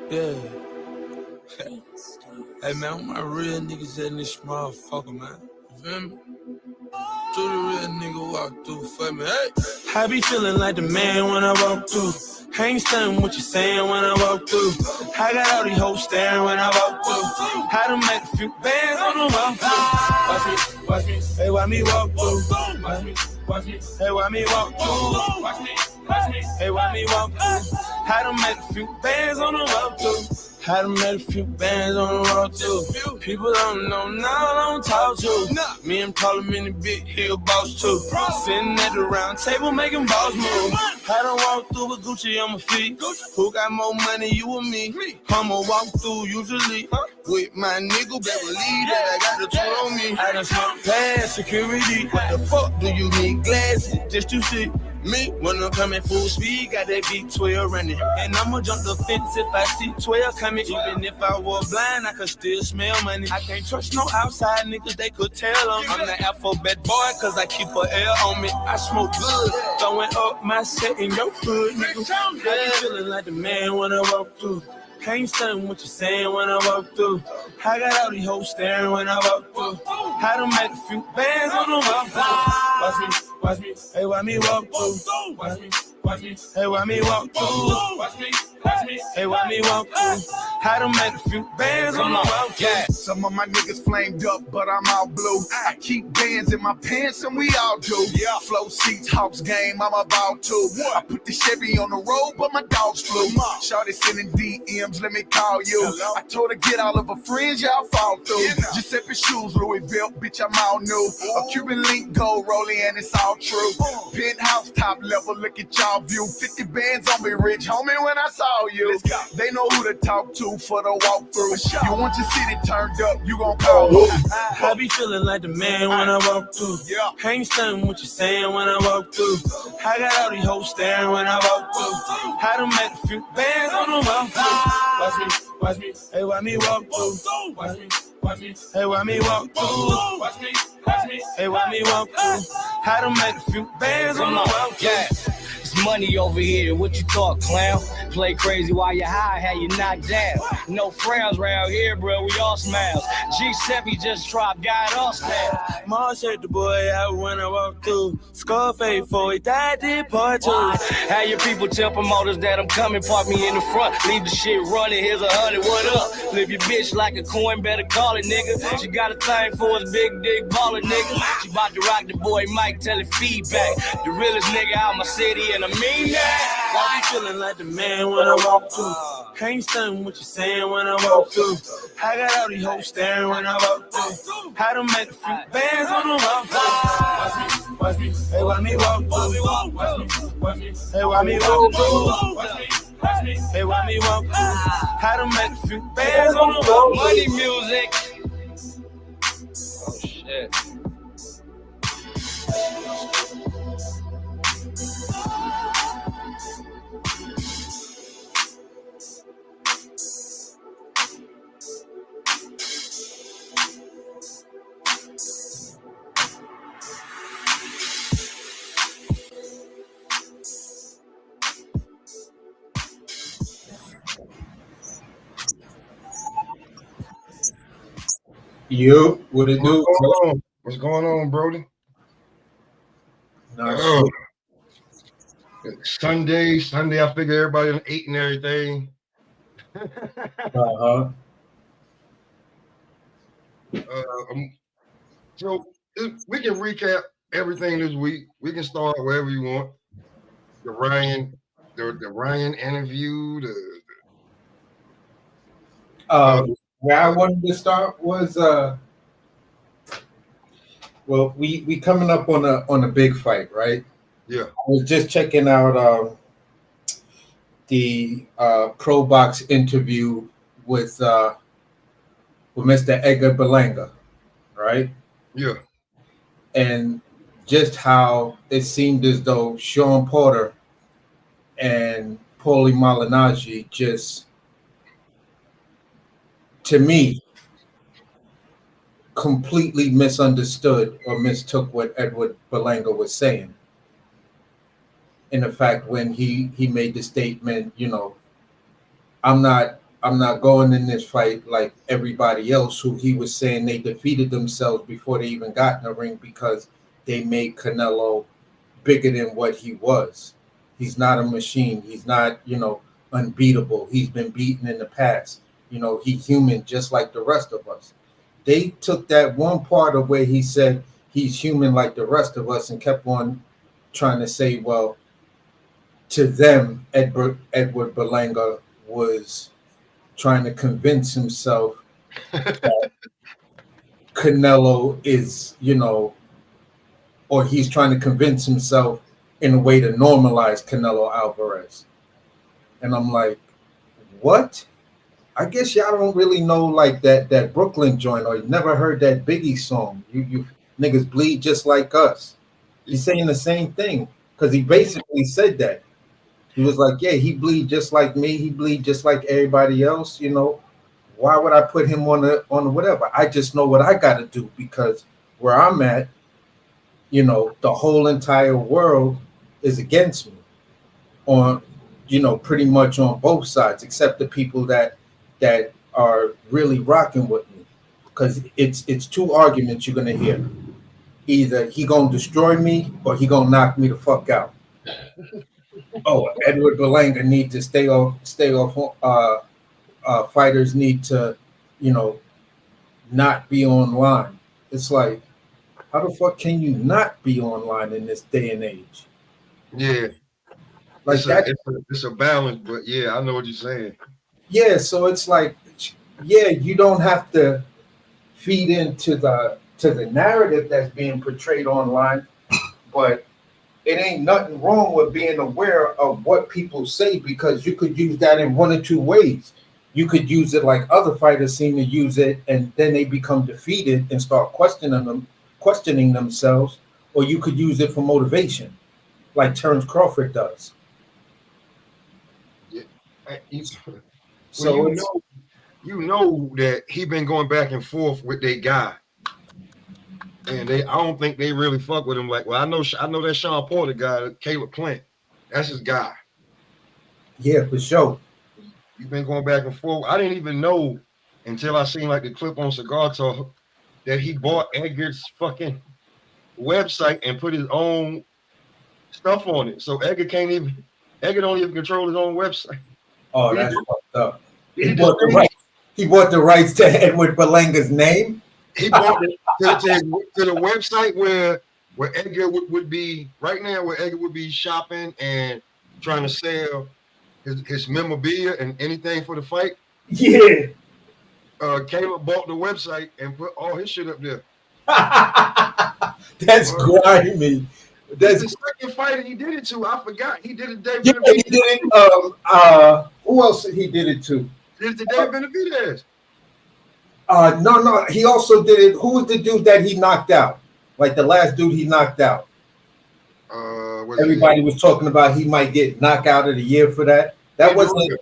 Yeah. Hey man, all my real niggas in this motherfucker, man. You feel me? Do the real nigga walk through for me. Hey, I be feeling like the man when I walk through. I ain't stunned what you saying when I walk through. I got all these hoes staring when I walk through. How to make a few bands on the walk through. Watch me, hey, why me walk through? Watch me, hey, why me walk through? Watch me, hey, why me walk through? How to make a few bands on the walk through. Had to make a few bands on the road too. People don't know now, don't talk to. Me and Problem in the big hill boss too. Sitting at the round table making boss moves. I done walk through with Gucci on my feet. Who got more money, you or me? I'ma walk through usually with my nigga, better believe that I got the tool on me. I done snuck past security. What the fuck do you need glasses just to see? Me, when I'm coming full speed, got that V12 running. And I'ma jump the fence if I see 12 coming. Even if I were blind, I could still smell money. I can't trust no outside niggas, they could tell them. I'm the alphabet boy, cause I keep a L on me. I smoke good, throwing up my set in your hood, nigga. I be feeling like the man when I walk through. Can't stand what you're saying when I walk through. I got all these hoes staring when I walk through. How to make a few bands on the walk through. Watch me, hey, why me walk through? Watch me, hey, why me walk through? Watch me, hey, why me walk through? How to make a few bands on the walk through. Yeah, some of my niggas flamed up, but I'm all blue. I keep bands in my pants, and we all do. Yeah, flow seats, Hawks game, I'm about to. I put the Chevy on the road, but my dogs flew. Shawty sending DMs, let me call you. I told her get all of her friends, y'all fall through. Giuseppe shoes, Louis belt, bitch, I'm all new. A Cuban link gold rolling, and it's all true. Penthouse top level, look at y'all view. 50 bands on me, rich homie, when I saw you. They know who to talk to for the walkthrough. You want your city turned up, you gon' call who? I be feeling like the man when I walk through. Ain't stunned what you saying when I walk through. I got all these hoes staring when I walk through. How to make a few bands on the walk through. Watch me, hey, why me walk through? Watch me, hey, why me walk through? Watch me, hey, why me walk through? How to make a few bands on the walk through. It's money over here, what you thought, clown? Play crazy while you high, how you knocked down. No frowns around here, bro, we all smiles. Giuseppe just dropped, got all style. Mars hurt the boy out when I walk through. Scarface before he died, did part two. How your people tell promoters that I'm coming, park me in the front. Leave the shit running, here's 100, what up? Flip your bitch like a coin, better call it, nigga. She got a thing for his big dick baller, nigga. She about to rock the boy Mike, tell it feedback. The realest nigga out my city, and I mean that. I be feeling like the man when I walk through. Ain't stunned what you saying when I walk through. I got all these hoes staring when I walk through. How to make a few bands on the walk through. Watch me, hey, why me walk through? Watch me, hey, why me walk through? Hey, why me walk through? How to make a few bands on the walk through. Money music. Oh shit. Yo, what it do? What's going on, Brody? Sunday, I figure everybody done ate and everything. So we can recap everything this week. We can start wherever you want. The Ryan interview. Where I wanted to start was well, we coming up on a big fight, right? Yeah. I was just checking out the Pro Box interview with Mr. Edgar Berlanga, right? Yeah. And just how it seemed as though Sean Porter and Paulie Malignaggi just, to me, completely misunderstood or mistook what Edward Berlanga was saying. In the fact when he made the statement, you know, I'm not I'm not going in this fight like everybody else who he was saying they defeated themselves before they even got in the ring because they made Canelo bigger than what he was. He's not a machine. He's not, unbeatable. He's been beaten in the past. He's human just like the rest of us. They took that one part of where he said he's human like the rest of us and kept on trying to say, well, to them, Edward Berlanga was trying to convince himself that Canelo is, or he's trying to convince himself in a way to normalize Canelo Alvarez. And I'm like, what? I guess y'all don't really know like that Brooklyn joint, or you never heard that Biggie song. You niggas bleed just like us. He's saying the same thing because he basically said that. He was like, yeah, he bleed just like me. He bleed just like everybody else. Why would I put him on the whatever? I just know what I got to do because where I'm at, the whole entire world is against me on, pretty much on both sides, except the people that are really rocking with me. Because it's two arguments you're gonna hear. Either he gonna destroy me or he gonna knock me the fuck out. Oh, Edward Berlanga need to stay off. Fighters need to, not be online. It's like, how the fuck can you not be online in this day and age? Yeah, like it's a balance, but yeah, I know what you're saying. Yeah, so it's like, yeah, you don't have to feed into the narrative that's being portrayed online, but it ain't nothing wrong with being aware of what people say because you could use that in one or two ways. You could use it like other fighters seem to use it, and then they become defeated and start questioning themselves, or you could use it for motivation, like Terrence Crawford does. Yeah. So you know that he been going back and forth with their guy, and I don't think they really fuck with him. Like, well, I know that Sean Porter guy, Caleb Plant, that's his guy. Yeah, for sure. You've been going back and forth. I didn't even know until I seen like the clip on Cigar Talk that he bought Edgar's fucking website and put his own stuff on it. So Edgar don't even control his own website. Oh, that's fucked up. He bought the rights to Edward Berlanga's name. He bought it to the website where Edgar would be right now, where Edgar would be shopping and trying to sell his memorabilia and anything for the fight. Yeah. Caleb bought the website and put all his shit up there. That's grimy. That's the second fighter he did it to. I forgot. He did it to Dave Benavidez. He did it. Who else he did it to? Did it to Dave Benavidez. No. He also did it. Who was the dude that he knocked out? Like the last dude he knocked out. Everybody was talking about he might get knockout of the year for that. That wasn't,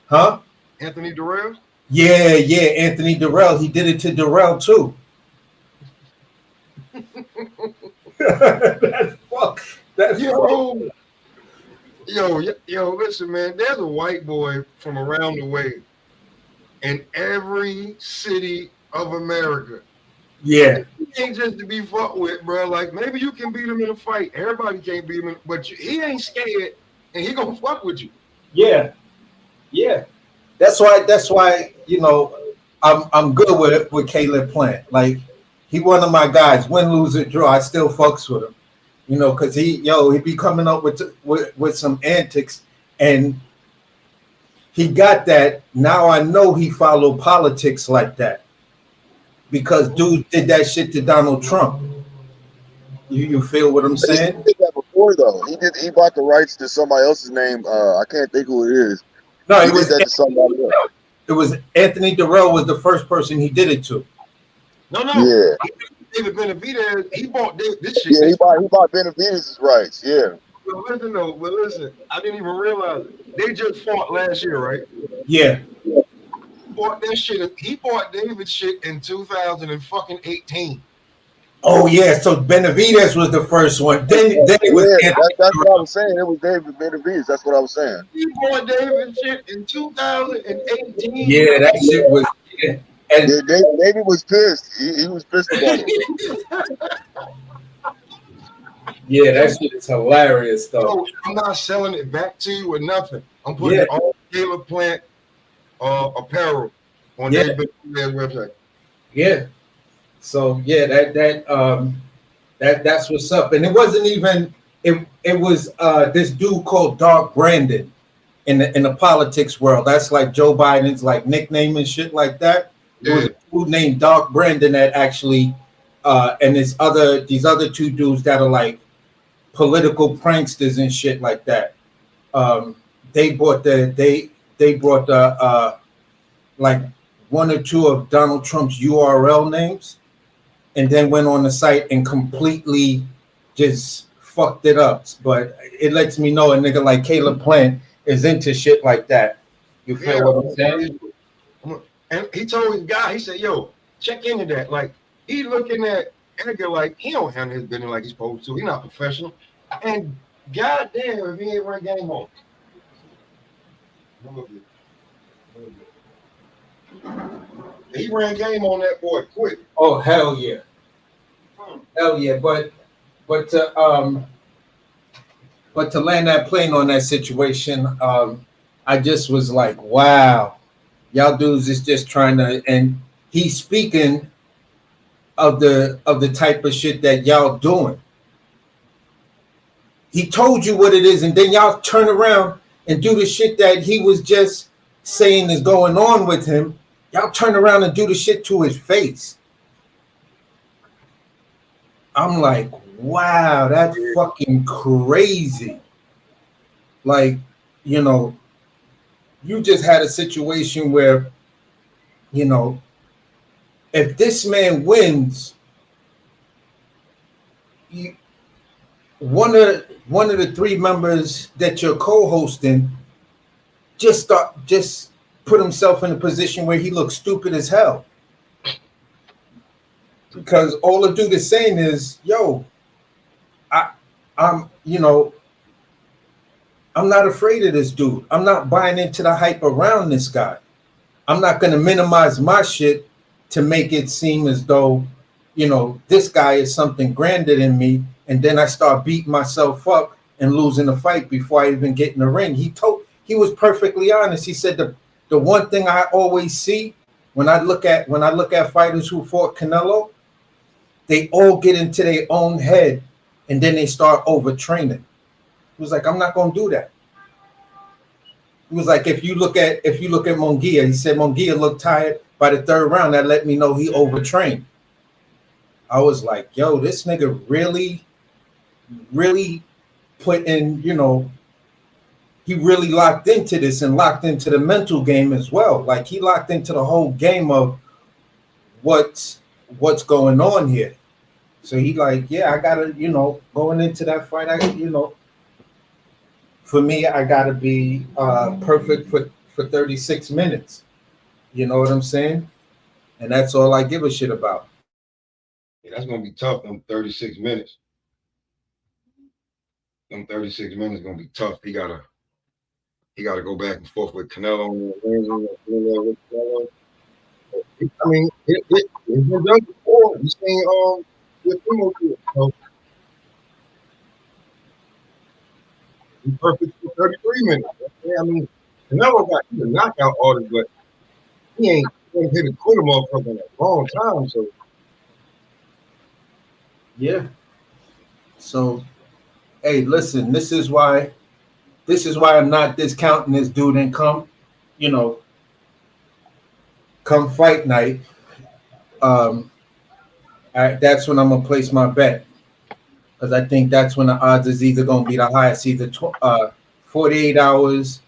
huh? Anthony Durrell. Yeah, Anthony Durrell. He did it to Durrell too. That's Yo, listen, man. There's a white boy from around the way in every city of America. Yeah. He ain't just to be fucked with, bro. Like, maybe you can beat him in a fight. Everybody can't beat him, but he ain't scared, and he gonna fuck with you. Yeah. That's why I'm good with Caleb Plant. Like, he one of my guys. Win, lose, or draw, I still fucks with him. Because he be coming up with some antics, and he got that. Now I know he followed politics like that because dude did that shit to Donald Trump. You feel what I'm saying? He did that before though. He bought the rights to somebody else's name. I can't think who it is. No, he did that to somebody else. It was Anthony Durrell was the first person he did it to. No. Yeah. David Benavidez, he bought this shit. Yeah, he bought Benavidez' rights. Yeah. But listen, I didn't even realize it. They just fought last year, right? Yeah. He bought that shit. He bought David's shit in 2018. Oh yeah, so Benavidez was the first one. Then it was Yeah, that's what I was saying. It was David Benavidez. That's what I was saying. He bought David shit in 2018. yeah, that shit was yeah. And Yeah, David was pissed. He was pissed about it. yeah, that shit is hilarious though. So I'm not selling it back to you or nothing. I'm putting Yeah. it on Caleb Plant apparel on Yeah. David Benavidez's website. Yeah. So yeah, that's what's up. And it wasn't even it was this dude called Dark Brandon in the politics world. That's like Joe Biden's like nickname and shit like that. It was a dude named Dark Brandon that actually and these other two dudes that are like political pranksters and shit like that. They brought like one or two of Donald Trump's URL names and then went on the site and completely just fucked it up. But it lets me know a nigga like Caleb Plant is into shit like that. You feel what I'm saying? And he told his guy, he said, yo, check into that. Like, he looking at Edgar like he don't handle his business like he's supposed to. He's not professional. And goddamn, if he ain't run game on. He ran game on that boy quick. Oh hell yeah. Hell yeah. But to land that plane on that situation, I just was like, wow, y'all dudes is just trying to, and he's speaking of the type of shit that y'all doing. He told you what it is, and then y'all turn around and do the shit that he was just saying is going on with him. Y'all turn around and do the shit to his face. I'm like, wow, that's fucking crazy. Like, you know, you just had a situation where, you know, if this man wins, one of the three members that you're co-hosting just put himself in a position where he looks stupid as hell. Because all the dude is saying is, yo, I'm not afraid of this dude. I'm not buying into the hype around this guy. I'm not going to minimize my shit to make it seem as though, you know, this guy is something grander than me. And then I start beating myself up and losing the fight before I even get in the ring. He was perfectly honest. He said the one thing I always see when I look at fighters who fought Canelo, they all get into their own head and then they start overtraining. He was like, I'm not gonna do that. He was like, if you look at Munguia, he said Munguia looked tired by the third round. That let me know he overtrained. I was like, yo, this nigga really put in, you know, he really locked into this and locked into the mental game as well. Like he locked into the whole game of what's going on here. So he like, yeah, I gotta, you know, going into that fight, for me, I gotta be perfect for 36 minutes. You know what I'm saying? And that's all I give a shit about. Yeah, that's gonna be tough. Them 36 minutes. Them 36 minutes gonna be tough. He gotta go back and forth with Canelo. I mean, it's been done before. You seen with Primo do it. So he's perfect for 33 minutes. I mean, Canelo got the knockout artist, but he ain't hit a quarter motherfucker in a long time. So yeah. So, hey, listen, this is why I'm not discounting this dude and come fight night. That's when I'm gonna place my bet, because I think that's when the odds is either gonna be the highest, either 48 hours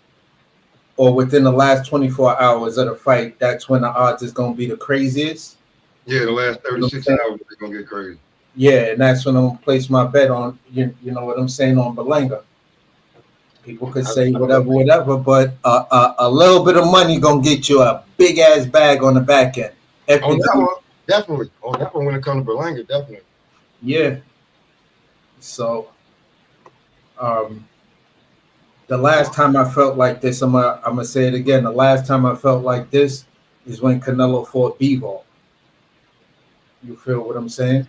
or within the last 24 hours of the fight. That's when the odds is gonna be the craziest. yeah, the last 36 hours is gonna get crazy. Yeah, and that's when I'm gonna place my bet on. You know what I'm saying, on Berlanga. People could say whatever, but a little bit of money gonna get you a big ass bag on the back end. On that one, definitely. On that one, when it comes to Berlanga, definitely. Yeah. So um, the last time I felt like this, I'm gonna say it again. The last time I felt like this is when Canelo fought Bivol. You feel what I'm saying?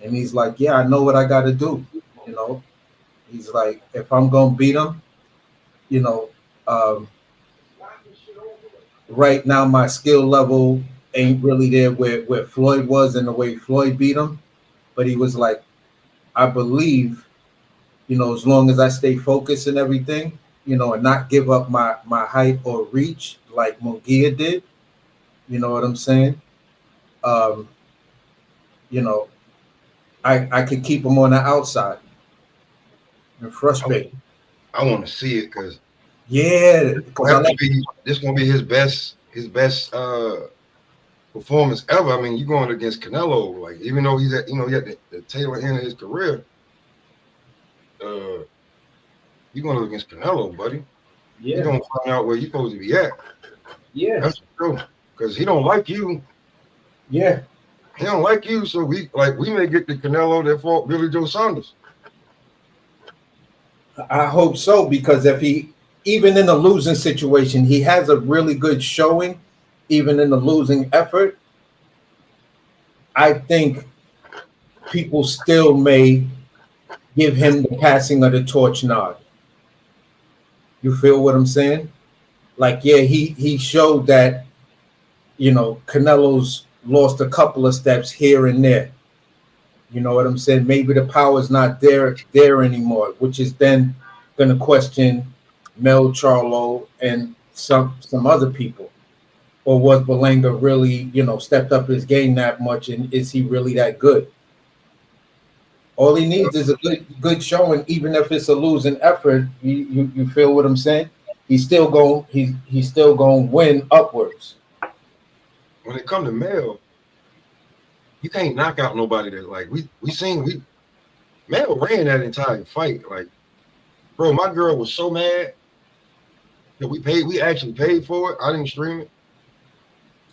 And he's like, "Yeah, I know what I got to do." You know, he's like, "If I'm gonna beat him, you know, um, right now my skill level ain't really there where Floyd was and the way Floyd beat him." But he was like, "I believe, you know, as long as I stay focused and everything, you know, and not give up my height or reach like Munguia did, you know what I'm saying? Um, you know, I could keep him on the outside and frustrate. I want to see it because Yeah, because I like. this gonna be his best performance ever. I mean, you going against Canelo, like even though he's at the tail end of his career, uh, you going against Canelo, buddy. You're Yeah, gonna find out where you're supposed to be at. yeah, That's true. Because he don't like you. yeah. He don't like you, so we may get the Canelo that fought Billy Joe Saunders. I hope so because if he, even in a losing situation, he has a really good showing, even in the losing effort. I think people still may give him the passing of the torch nod. You feel what I'm saying? Like, yeah, he showed that, you know, Canelo's lost a couple of steps here and there. You know what I'm saying? Maybe the power's not there anymore, which is then going to question Mel Charlo and some other people. Or was Belanga really, you know, stepped up his game that much, and is he really that good? All he needs is a good showing, even if it's a losing effort. You feel what I'm saying? He's still going to win upwards. When it come to Mel, you can't knock out nobody that like we Mel ran that entire fight. Like, bro, my girl was so mad that we actually paid for it. I didn't stream it.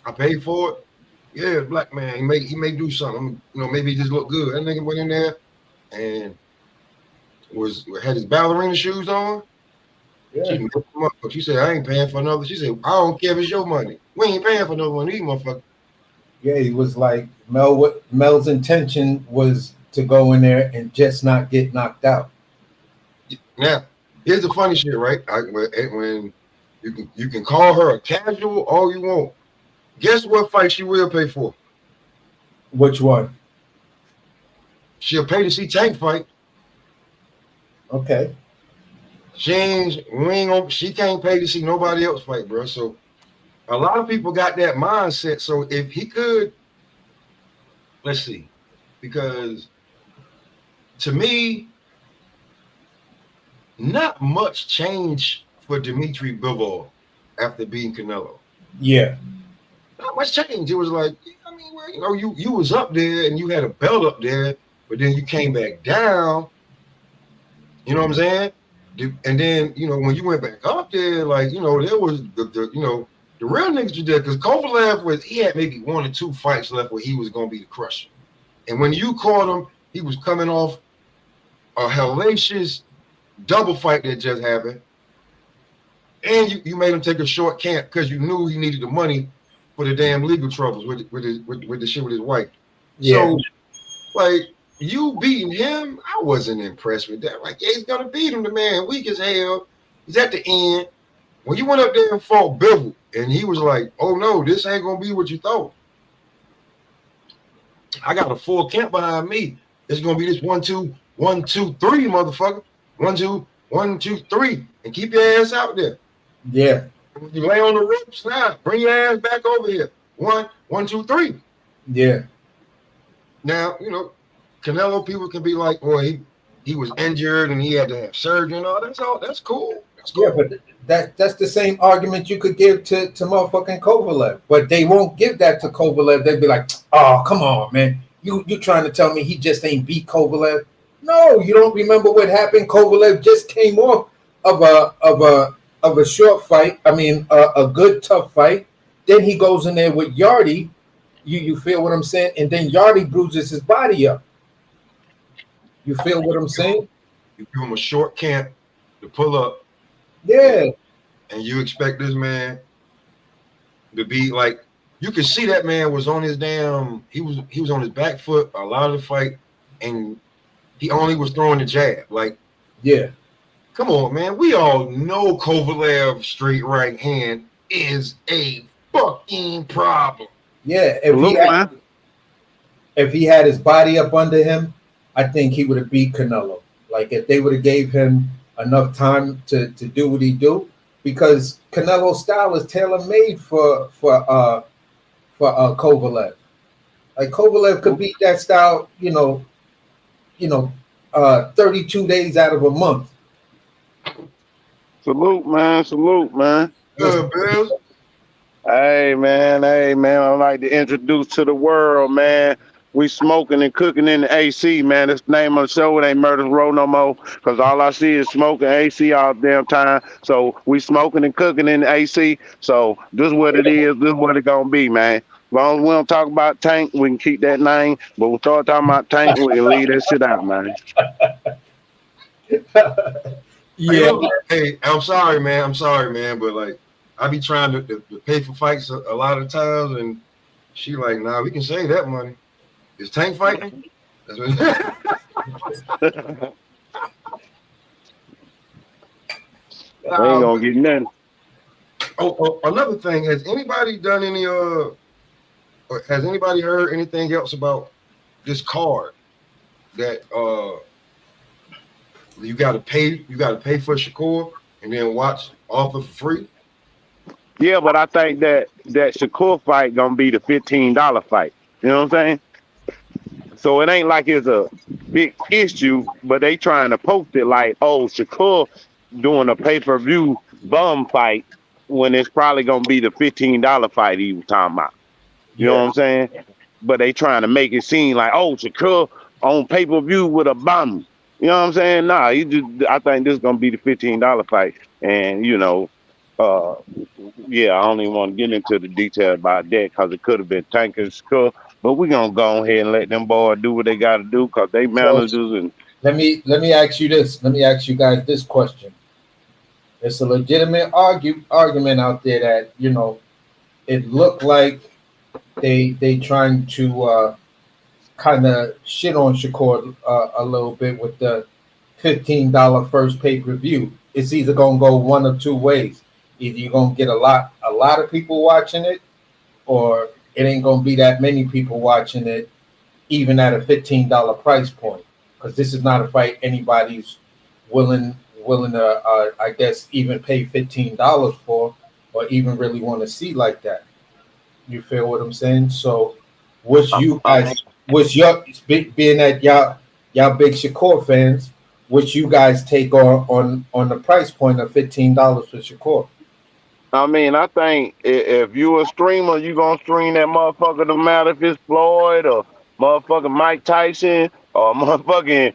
I paid for it. Yeah, black man, he may do something. You know, maybe he just look good. That nigga went in there and had his ballerina shoes on. She Yeah, messed him up. She said, I ain't paying for another. She said, I don't care if it's your money. We ain't paying for another one of these motherfuckers. yeah. He was like Mel's intention was to go in there and just not get knocked out. Now, here's the funny shit, right? When you can call her a casual all you want. Guess what fight she will pay for? Which one? She'll pay to see Tank fight. Okay. She can't pay to see nobody else fight, bro. So a lot of people got that mindset. So if he could, let's see, because to me, not much changed for Dimitri Bivol after beating Canelo. Yeah. Not much change. It was like, I mean, well, you was up there and you had a belt up there, but then you came back down. You know what I'm saying? And then, when you went back up there, like, there was the real niggas was there because Kovalev he had maybe 1 or 2 fights left where he was going to be the crusher. And when you caught him, he was coming off a hellacious double fight that just happened. And you made him take a short camp because you knew he needed the money for the damn legal troubles with the shit with his wife. Yeah. So, like, you beating him, I wasn't impressed with that. Like, yeah, he's gonna beat him. The man weak as hell. He's at the end. When you went up there and fought Bivol, and he was like, "Oh no, this ain't gonna be what you thought." I got a full camp behind me. It's gonna be this 1, 2, 1, 2, 3, motherfucker. 1, 2, 1, 2, 3, and keep your ass out there. Yeah. You lay on the ropes now. Bring your ass back over here. 1, 1, 2, 3. Yeah. Now, Canelo people can be like, well, he was injured and he had to have surgery and all. That's cool. That's cool. Yeah, but that's the same argument you could give to motherfucking Kovalev. But they won't give that to Kovalev. They'd be like, oh, come on, man. You trying to tell me he just ain't beat Kovalev? No, you don't remember what happened. Kovalev just came off of a short fight. I mean, a good tough fight. Then he goes in there with Yardy. You feel what I'm saying? And then Yardy bruises his body up. You feel what I'm saying? You give him a short camp to pull up. Yeah. And you expect this man to be like, you can see that man was on his damn, he was on his back foot a lot of the fight, and he only was throwing the jab. Like, yeah. Come on, man. We all know Kovalev's straight right hand is a fucking problem. Yeah, Salute, man. if he had his body up under him, I think he would have beat Canelo. Like if they would have gave him enough time to do what he do, because Canelo's style is tailor made for Kovalev. Like Kovalev could beat that style, 32 days out of a month. Salute, man. Salute, man. Good, Bills. Hey, man. I'd like to introduce to the world, man. We smoking and cooking in the AC, man. That's the name of the show. It ain't Murder's Row no more, because all I see is smoking AC all damn time. So we smoking and cooking in the AC. So this is what it is. This is what it gonna be, man. As long as we don't talk about Tank, we can keep that name. But we start talking about Tank, we can leave that shit out, man. Yeah. Hey, I'm sorry, man. But like, I be trying to pay for fights a lot of times, and she like, nah, we can save that money. Is Tank fighting? That's what We ain't gonna get nothing. Oh, another thing. Has anybody done any or has anybody heard anything else about this card that you gotta pay for Shakur and then watch Arthur for free? Yeah, but I think that Shakur fight gonna be the $15 fight. You know what I'm saying? So it ain't like it's a big issue, but they trying to post it like, oh, Shakur doing a pay-per-view bum fight when it's probably gonna be the $15 fight he was talking about. You know what I'm saying? But they trying to make it seem like, oh, Shakur on pay-per-view with a bum. You know what I'm saying? Nah, I think this is gonna be the $15 fight. And yeah, I don't even want to get into the detail about that because it could have been Tank and Shakur. But we're gonna go ahead and let them boys do what they gotta do because they managers and let me ask you this. Let me ask you guys this question. It's a legitimate argument out there that, it looked like they trying to kind of shit on Shakur a little bit with the $15 first pay-per-view. It's either gonna go one of two ways. Either you're gonna get a lot of people watching it, or it ain't gonna be that many people watching it, even at a $15 price point. Because this is not a fight anybody's willing to, I guess, even pay $15 for, or even really want to see like that. You feel what I'm saying? So, being that y'all big Shakur fans, what you guys take on the price point of $15 for Shakur? I mean, I think if you a streamer, you gonna stream that motherfucker. No matter if it's Floyd or motherfucking Mike Tyson or motherfucking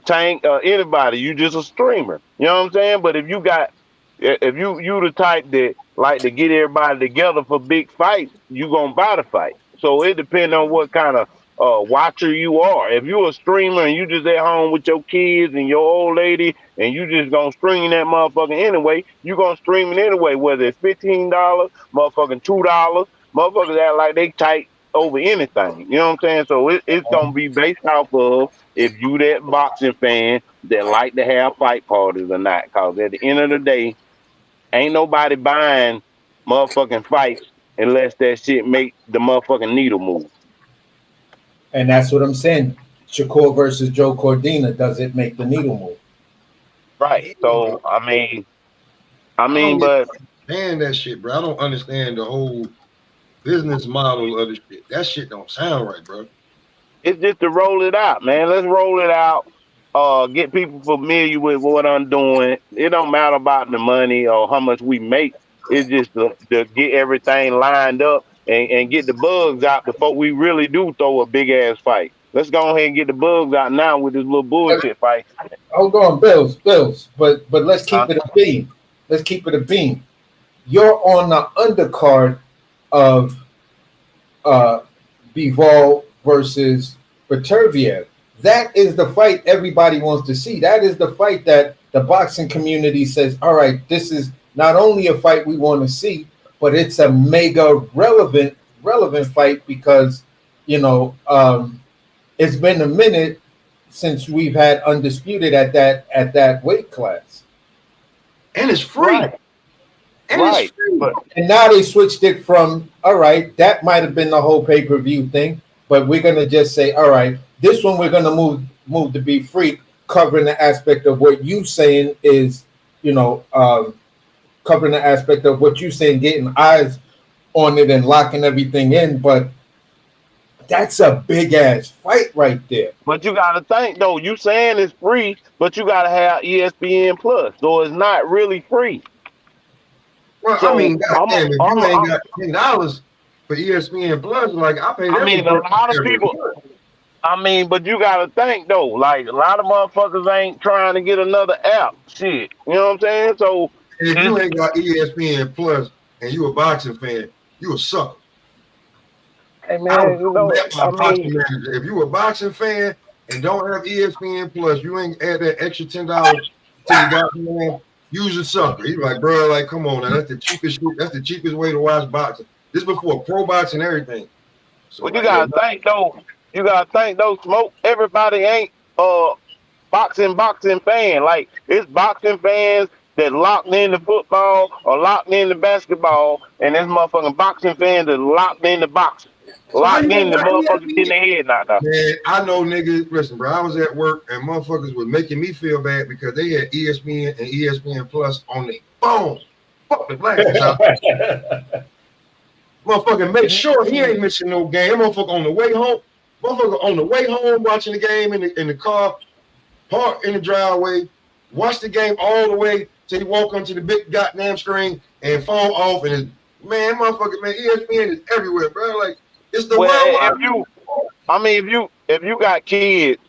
Tank or anybody, you just a streamer. You know what I'm saying? But if you the type that like to get everybody together for big fights, you gonna buy the fight. So it depends on what kind of watcher you are. If you a streamer and you just at home with your kids and your old lady and you just gonna stream that motherfucker anyway, you gonna stream it anyway, whether it's $15, motherfucking $2, motherfuckers act like they tight over anything. You know what I'm saying? So it's gonna be based off of if you that boxing fan that like to have fight parties or not. Cause at the end of the day, ain't nobody buying motherfucking fights unless that shit make the motherfucking needle move. And that's what I'm saying. Shakur versus Joe Cordina, does it make the needle move? Right. So I mean, but understand that shit, bro. I don't understand the whole business model of the shit. That shit don't sound right, bro. It's just to roll it out, man. Let's roll it out. Get people familiar with what I'm doing. It don't matter about the money or how much we make. It's just to get everything lined up and get the bugs out before we really do throw a big ass fight. Let's go ahead and get the bugs out now with this little bullshit fight. Hold on, Bills. But let's keep it a beam. Let's keep it a beam. You're on the undercard of Bivol versus Beterbiev. that is the fight everybody wants to see. That is the fight that the boxing community says, all right, this is not only a fight we want to see, but it's a mega relevant fight because, you know, it's been a minute since we've had undisputed at that weight class. And it's free. Right. And Right. it's free. But And now they switched it from, all right, that might have been the whole pay-per-view thing, but we're gonna just say, all right, this one we're gonna move to be free, covering the aspect of what you saying is, you know, covering the aspect of what you saying, getting eyes on it and locking everything in. But that's a big ass fight right there. But you gotta think though, you saying it's free, but you gotta have ESPN Plus, so it's not really free. Well, So I mean, goddamn, if you ain't got $10 for ESPN Plus, like I paid. I mean, a lot of people. I mean, but you gotta think though, like a lot of motherfuckers ain't trying to get another app. Shit, you know what I'm saying? So if you ain't got ESPN Plus and you a boxing fan, you a sucker. hey man, you know, I mean, if you a boxing fan and don't have ESPN Plus, you ain't add that extra $10 to your goddamn. Use a sucker. He's like, bro, like, come on, now that's the cheapest. That's the cheapest way to watch boxing. This before pro boxing and everything. So but you gotta think though. You gotta think though. Smoke. Everybody ain't boxing fan. Like it's boxing fans that locked into football or locked into basketball, and there's motherfucking boxing fans that locked into boxing. Locked into motherfuckers getting their head knocked out. Man, I know niggas. Listen, bro, I was at work and motherfuckers was making me feel bad because they had ESPN and ESPN Plus on their phone. Fuck the glasses out. Motherfucker, make sure he ain't missing no game. Motherfucker on the way home. Motherfucker on the way home watching the game in the car, park in the driveway, watch the game all the way till he walk onto the big goddamn screen and phone off. And his, man, motherfucker, man, ESPN is everywhere, bro. Like it's the world. If you got kids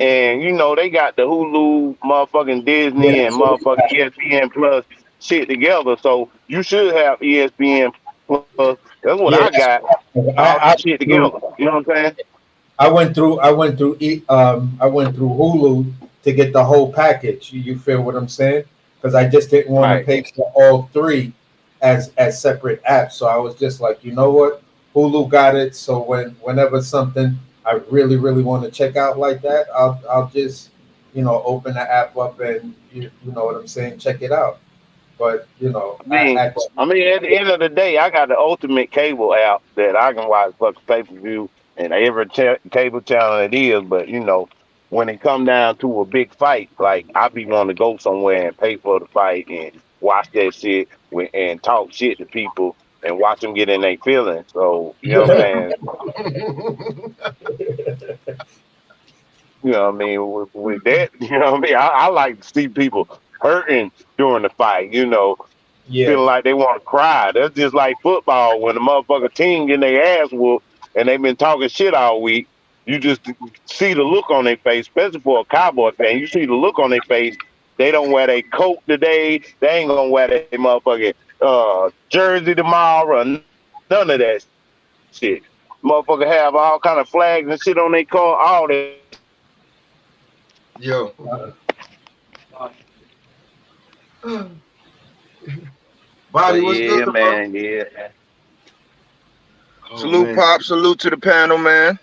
and you know they got the Hulu, motherfucking Disney, and motherfucking ESPN Plus shit together, so you should have ESPN Plus. That's what I got. All shit together. You know what I'm saying? I went through Hulu to get the whole package. You feel what I'm saying? Because I just didn't want to pay for all three as separate apps. So I was just like, you know what? Hulu got it. So whenever something I really want to check out like that, I'll just, you know, open the app up and you know what I'm saying, check it out. But you know, at the end of the day, I got the ultimate cable app that I can watch fucking pay-per-view and every cable channel it is. But you know, when it come down to a big fight, like I be wanting to go somewhere and pay for the fight and watch that shit and talk shit to people and watch them get in their feelings. So you know what I'm saying? You know what I mean? With that, you know what I mean? I like to see people hurting during the fight, you know, feeling like they want to cry. That's just like football when the motherfucker team getting their ass whooped and they've been talking shit all week. You just see the look on their face, especially for a Cowboy fan. You see the look on their face. They don't wear their coat today. They ain't gonna wear their motherfucking jersey tomorrow. None of that shit. Motherfucker have all kind of flags and shit on their car. All that. Yo. Body, what's good, man? Bro? Yeah. Oh, salute, man. Pop. Salute to the panel, man.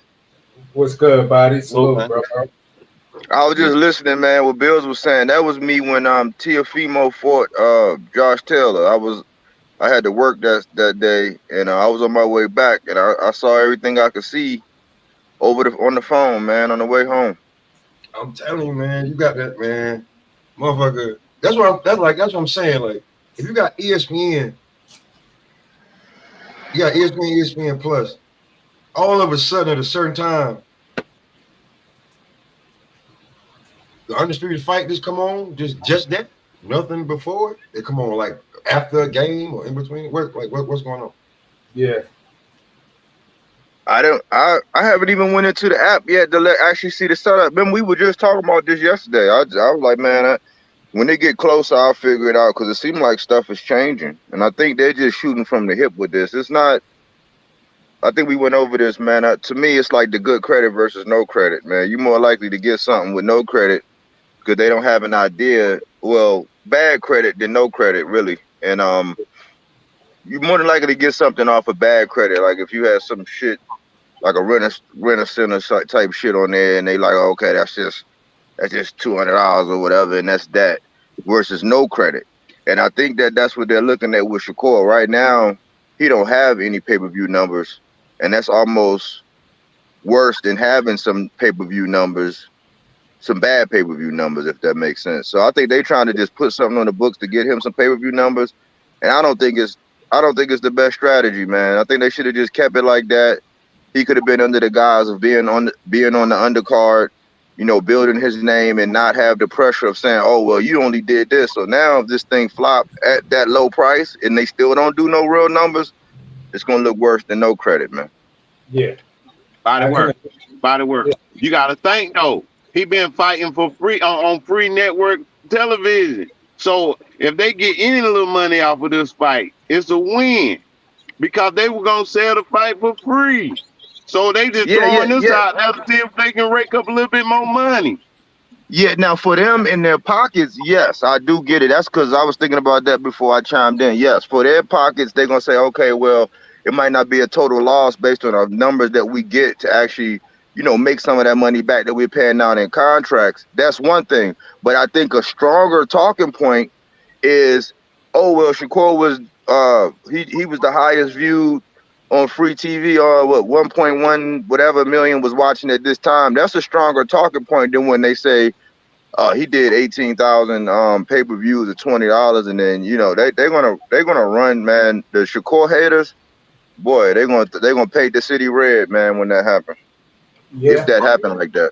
What's good, Body? Salute, bro. I was just listening, man. What Bills was saying. That was me when Teofimo fought Josh Taylor. I had to work that day, and I was on my way back, and I saw everything I could see on the phone, man, on the way home. I'm telling you, man, you got that, man, motherfucker. That's what I'm saying. Like, if you got ESPN, you got ESPN Plus. All of a sudden, at a certain time, the undisputed fight just come on, just that, nothing before it. They come on like after a game or in between. What's going on? Yeah. I haven't even went into the app yet to actually see the setup. Remember, we were just talking about this yesterday. I was like, man, when they get closer, I'll figure it out because it seems like stuff is changing, and I think they're just shooting from the hip with this. It's not. I think we went over this, man. To me, it's like the good credit versus no credit, man. You're more likely to get something with no credit because they don't have an idea. Well, bad credit than no credit, really. And you're more than likely to get something off of bad credit. Like if you had some shit like a rent a center type shit on there, and they like, oh, okay, that's just $200 or whatever, and that's that. Versus no credit, and I think that's what they're looking at with Shakur right now. He don't have any pay-per-view numbers, and that's almost worse than having some pay-per-view numbers, some bad pay-per-view numbers, if that makes sense. So I think they're trying to just put something on the books to get him some pay-per-view numbers, and I don't think it's the best strategy, man. I think they should have just kept it like that. He could have been under the guise of being on the undercard, building his name and not have the pressure of saying, "Oh, well, you only did this." So now if this thing flop at that low price and they still don't do no real numbers, it's gonna look worse than no credit, man. Yeah. Body I work. can- Body work. Yeah. You gotta think though. He been fighting for free on free network television. So if they get any little money off of this fight, it's a win. Because they were gonna sell the fight for free. So they just Yeah, yeah, throwing this yeah. out there to see if they can rake up a little bit more money. Yeah, now for them in their pockets, yes, I do get it. That's because I was thinking about that before I chimed in. Yes, for their pockets, they're gonna say, okay, well, it might not be a total loss based on the numbers that we get to actually, make some of that money back that we're paying out in contracts. That's one thing. But I think a stronger talking point is, oh well, Shakur was he was the highest viewed on free TV, or what 1.1 whatever million was watching at this time. That's a stronger talking point than when they say he did 18,000 pay-per-views at $20, and then they're gonna run, man. The Shakur haters, boy, they're gonna paint the city red, man, when that happens. If Yeah. that happened like that.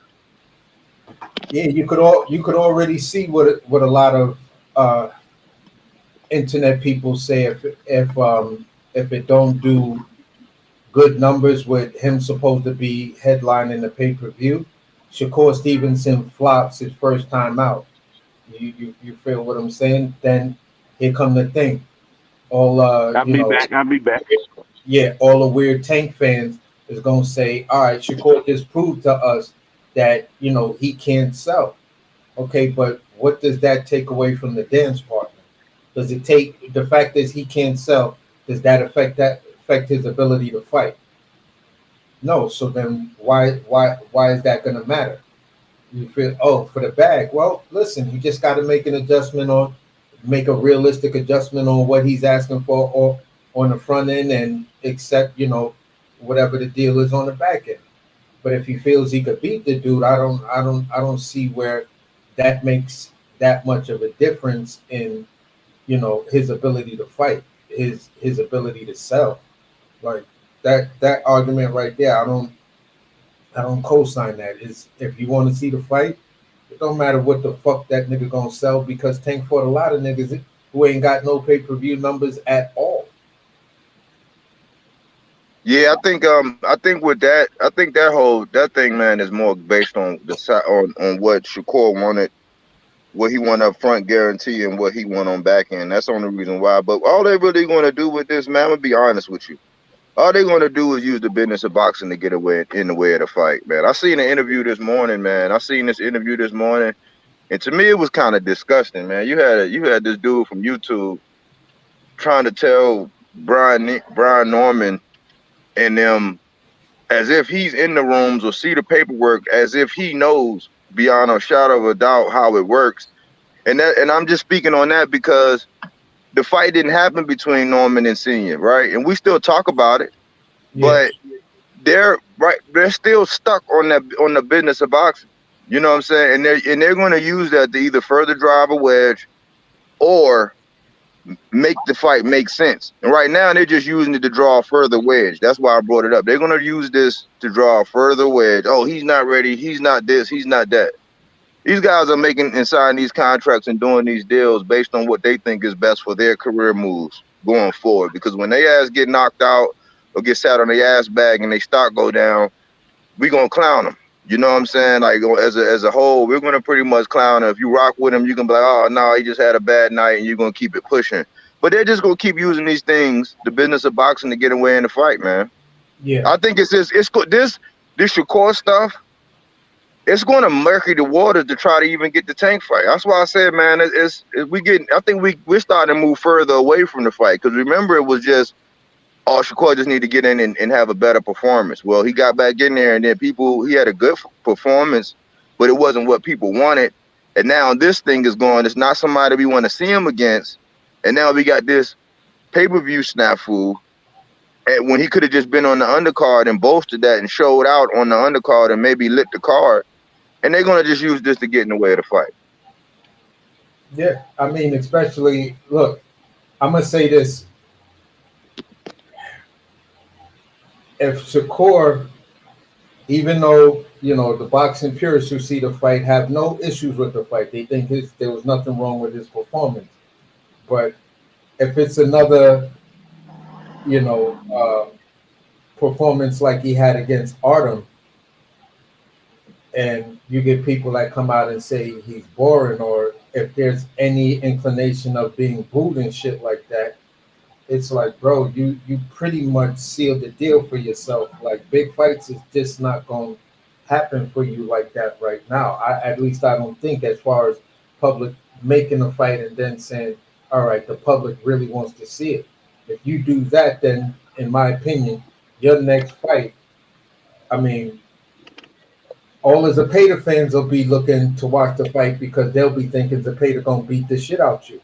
Yeah, you could already see what a lot of internet people say if it don't do good numbers with him supposed to be headlining the pay-per-view, Shakur Stevenson flops his first time out. You feel what I'm saying? Then here come the thing. All I'll be back. I'll be back. yeah, all the weird Tank fans is gonna say, all right, Shakur just proved to us that he can't sell. Okay, but what does that take away from the dance partner? Does it take the fact that he can't sell? Does that affect his ability to fight? No. So then why is that gonna matter? You feel for the bag. Well, listen, you just got to make a realistic adjustment on what he's asking for, or on the front end, and accept whatever the deal is on the back end. But if he feels he could beat the dude, I don't see where that makes that much of a difference in his ability to fight, his ability to sell. Like that argument right there, I don't co-sign that. Is if you want to see the fight, it don't matter what the fuck that nigga gonna sell, because Tank fought a lot of niggas who ain't got no pay-per-view numbers at all. Yeah, I think with that, I think that thing, man, is more based on on what Shakur wanted, what he won up front guarantee, and what he won on back end. That's the only reason why. But all they really going to do with this, man, I'm gonna be honest with you. All they're going to do is use the business of boxing to get away in the way of the fight, man. I seen this interview this morning, and to me it was kind of disgusting, man. You had this dude from YouTube trying to tell Brian Norman and them as if he's in the rooms or see the paperwork, as if he knows beyond a shadow of a doubt how it works. And I'm just speaking on that because the fight didn't happen between Norman and Senior, right? And we still talk about it, but they're still stuck on the business of boxing. You know what I'm saying? And they're going to use that to either further drive a wedge or make the fight make sense. And right now they're just using it to draw a further wedge. That's why I brought it up. They're going to use this to draw a further wedge. Oh, he's not ready. He's not this. He's not that. These guys are making and signing these contracts and doing these deals based on what they think is best for their career moves going forward. Because when they ass get knocked out or get sat on their ass bag and they stock go down, we gonna clown them. You know what I'm saying? Like as a whole, we're gonna pretty much clown them. If you rock with him, you can be like, oh no, he just had a bad night, and you're gonna keep it pushing. But they're just gonna keep using these things, the business of boxing, to get away in the fight, man. Yeah. I think it's this Shakur stuff. It's going to murky the waters to try to even get the Tank fight. That's why I said, man, we getting. I think we're starting to move further away from the fight because remember it was just, oh, Shakur just need to get in and have a better performance. Well, he got back in there and then he had a good performance, but it wasn't what people wanted. And now this thing is going. It's not somebody we want to see him against. And now we got this pay-per-view snafu. And when he could have just been on the undercard and bolstered that and showed out on the undercard and maybe lit the card. And they're going to just use this to get in the way of the fight. Yeah. I mean, especially, look, I'm going to say this. If Shakur, even though, you know, the boxing purists who see the fight have no issues with the fight, they think there was nothing wrong with his performance. But if it's another, you know, performance like he had against Artem, and you get people that come out and say he's boring, or if there's any inclination of being booed and shit like that, it's like, bro, you pretty much sealed the deal for yourself. Like, big fights is just not going to happen for you like that right now. At least I don't think, as far as public making a fight and then saying, all right, the public really wants to see it. If you do that, then in my opinion, your next fight, I mean, all the Zapata fans will be looking to watch the fight because they'll be thinking Zapata gonna beat the shit out you.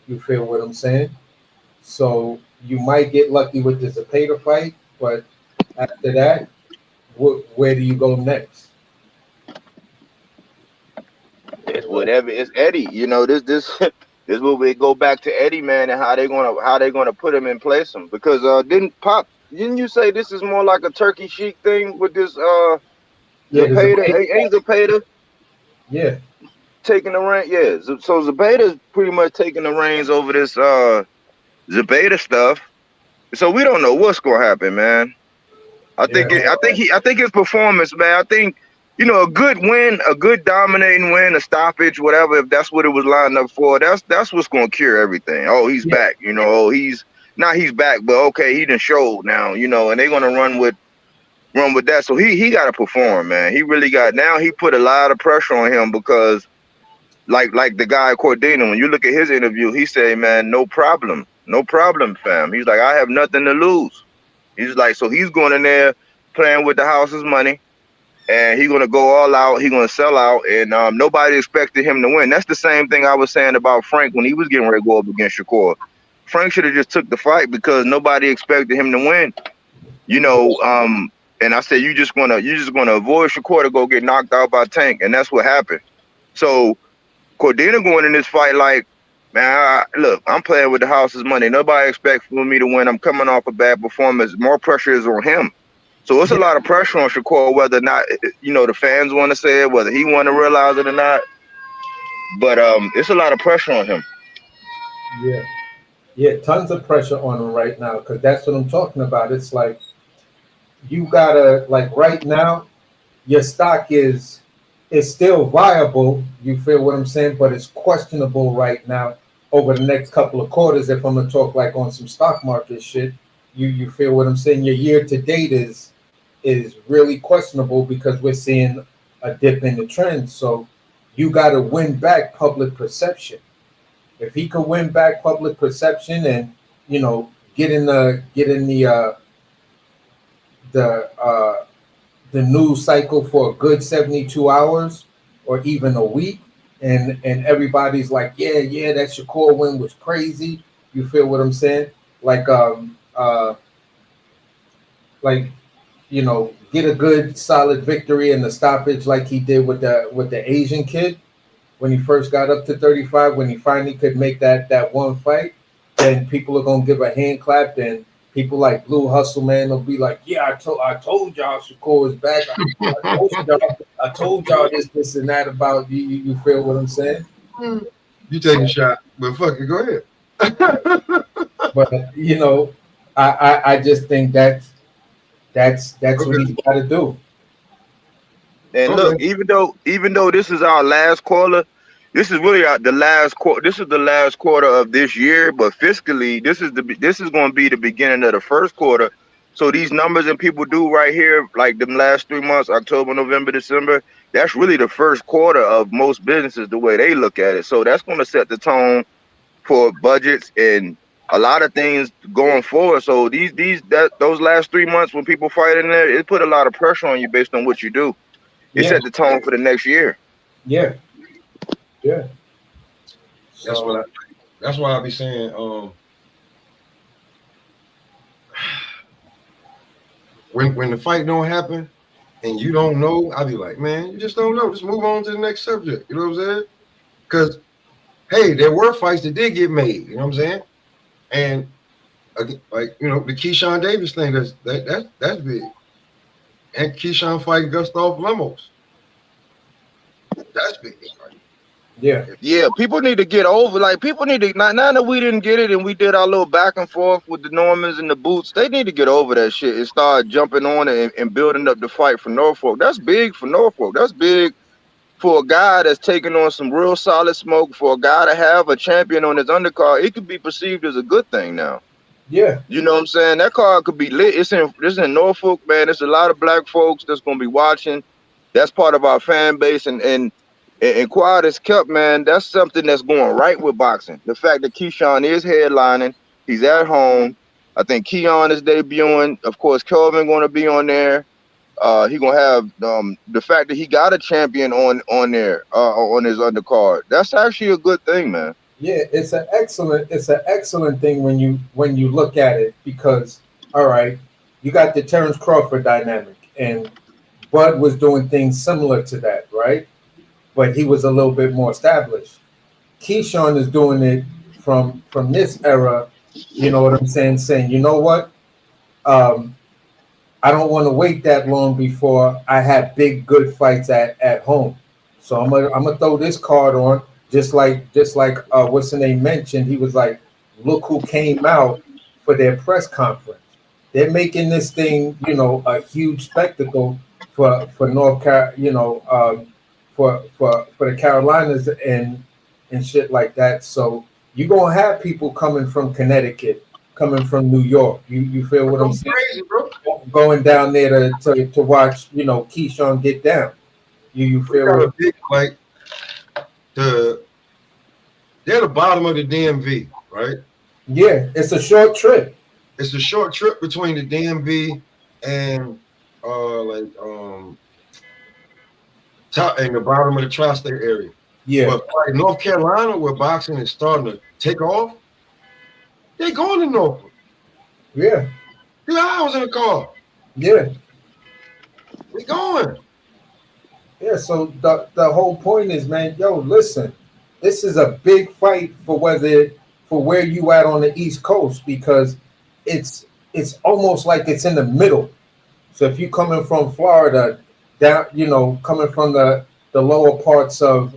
You feel what I'm saying? So you might get lucky with the Zapata fight, but after that, where do you go next? It's whatever. It's Eddie. You know, this this will we go back to Eddie, man, and how they gonna put him in place him because didn't you say this is more like a Turkey Sheik thing with this Zapata? Ain't Zapata? Yeah. Taking the reins, yeah. So Zapata's pretty much taking the reins over this Zapata stuff. So we don't know what's gonna happen, man. I think his performance, man. I think, you know, a good win, a good dominating win, a stoppage, whatever. If that's what it was lined up for, that's what's gonna cure everything. Oh, he's back. You know, oh, he's back, but okay, he done showed now. You know, and they're gonna run with that. So he got to perform, man. He really got. Now he put a lot of pressure on him because. Like the guy Cordino, when you look at his interview, he said, man, no problem, fam. He's like, I have nothing to lose. He's like, so he's going in there playing with the house's money, and he's going to go all out. He's going to sell out, and nobody expected him to win. That's the same thing I was saying about Frank when he was getting ready to go up against Shakur. Frank should have just took the fight because nobody expected him to win. You know, and I said, you're just gonna avoid Shakur to go get knocked out by Tank, and that's what happened. So Cordino going in this fight like, man, look, I'm playing with the house's money. Nobody expects for me to win. I'm coming off a bad performance. More pressure is on him. So it's a lot of pressure on Shakur, whether or not, you know, the fans want to say it, whether he want to realize it or not. But it's a lot of pressure on him. Yeah, tons of pressure on him right now because that's what I'm talking about. It's like you gotta, like, right now, your stock is still viable, you feel what I'm saying, but it's questionable right now over the next couple of quarters. If I'm gonna talk like on some stock market shit, you feel what I'm saying? Your year to date is really questionable because we're seeing a dip in the trend. So you got to win back public perception. If he could win back public perception and, you know, get in the news cycle for a good 72 hours or even a week, and everybody's like, yeah, that Shakur win was crazy. You feel what I'm saying? Like you know, get a good solid victory in the stoppage like he did with the Asian kid when he first got up to 35, when he finally could make that one fight, then people are gonna give a hand clap. Then people like Blue Hustle Man will be like, yeah, I told y'all Shakur is back. I told y'all this and that about you. You feel what I'm saying? You take a shot, but fuck it, go ahead. But you know, I just think that's what he's got to do. And look, even though this is our last quarter, this is really the last quarter. This is the last quarter of this year, but fiscally, this is going to be the beginning of the first quarter. So these numbers that people do right here, like the last 3 months, October, November, December, that's really the first quarter of most businesses, the way they look at it. So that's going to set the tone for budgets and a lot of things going forward. So those last 3 months when people fight in there, it put a lot of pressure on you based on what you do. It Yeah. set the tone for the next year. Yeah. Yeah. That's So, that's why I be saying, when the fight don't happen and you don't know, I be like, man, you just don't know. Just move on to the next subject. You know what I'm saying? Because hey, there were fights that did get made. You know what I'm saying? And like the Keyshawn Davis thing, that's big. And Keyshawn fighting Gustav Lemos, that's big. Yeah, people need to get over. Like people need to now that we didn't get it and we did our little back and forth with the Normans and the Boots. They need to get over that shit and start jumping on it and building up the fight for Norfolk. That's big for Norfolk. That's big for a guy that's taking on some real solid smoke. For a guy to have a champion on his undercard, it could be perceived as a good thing now. Yeah. You know what I'm saying? That card could be lit. It's in Norfolk, man. There's a lot of black folks that's gonna be watching. That's part of our fan base, and quiet as kept, man. That's something that's going right with boxing. The fact that Keyshawn is headlining, he's at home. I think Keon is debuting. Of course, Kelvin going to be on there. He gonna have the fact that he got a champion on there on his undercard. That's actually a good thing, man. Yeah, it's an excellent thing when you look at it, because all right, you got the Terrence Crawford dynamic, and Bud was doing things similar to that, right? But he was a little bit more established. Keyshawn is doing it from this era. You know what I'm saying? Saying, you know what? I don't want to wait that long before I have big good fights at home. So I'm gonna throw this card on, just like what's the name mentioned. He was like, look who came out for their press conference. They're making this thing, a huge spectacle for North Carolina, for the Carolinas and shit like that. So you're gonna have people coming from Connecticut, coming from New York. You feel what I'm saying? Crazy, bro. Going down there to watch, Keyshawn get down. You feel Got what? a big, like they're the bottom of the DMV, right? Yeah, it's a short trip. It's a short trip between the DMV and top and the bottom of the tri-state area. Yeah. But like North Carolina, where boxing is starting to take off, they going to Norfolk. Yeah. 2 hours in a car. Yeah. We going. Yeah, so the whole point is, man, listen, this is a big fight for where you at on the East Coast, because it's almost like it's in the middle. So if you coming from Florida, down, coming from the lower parts of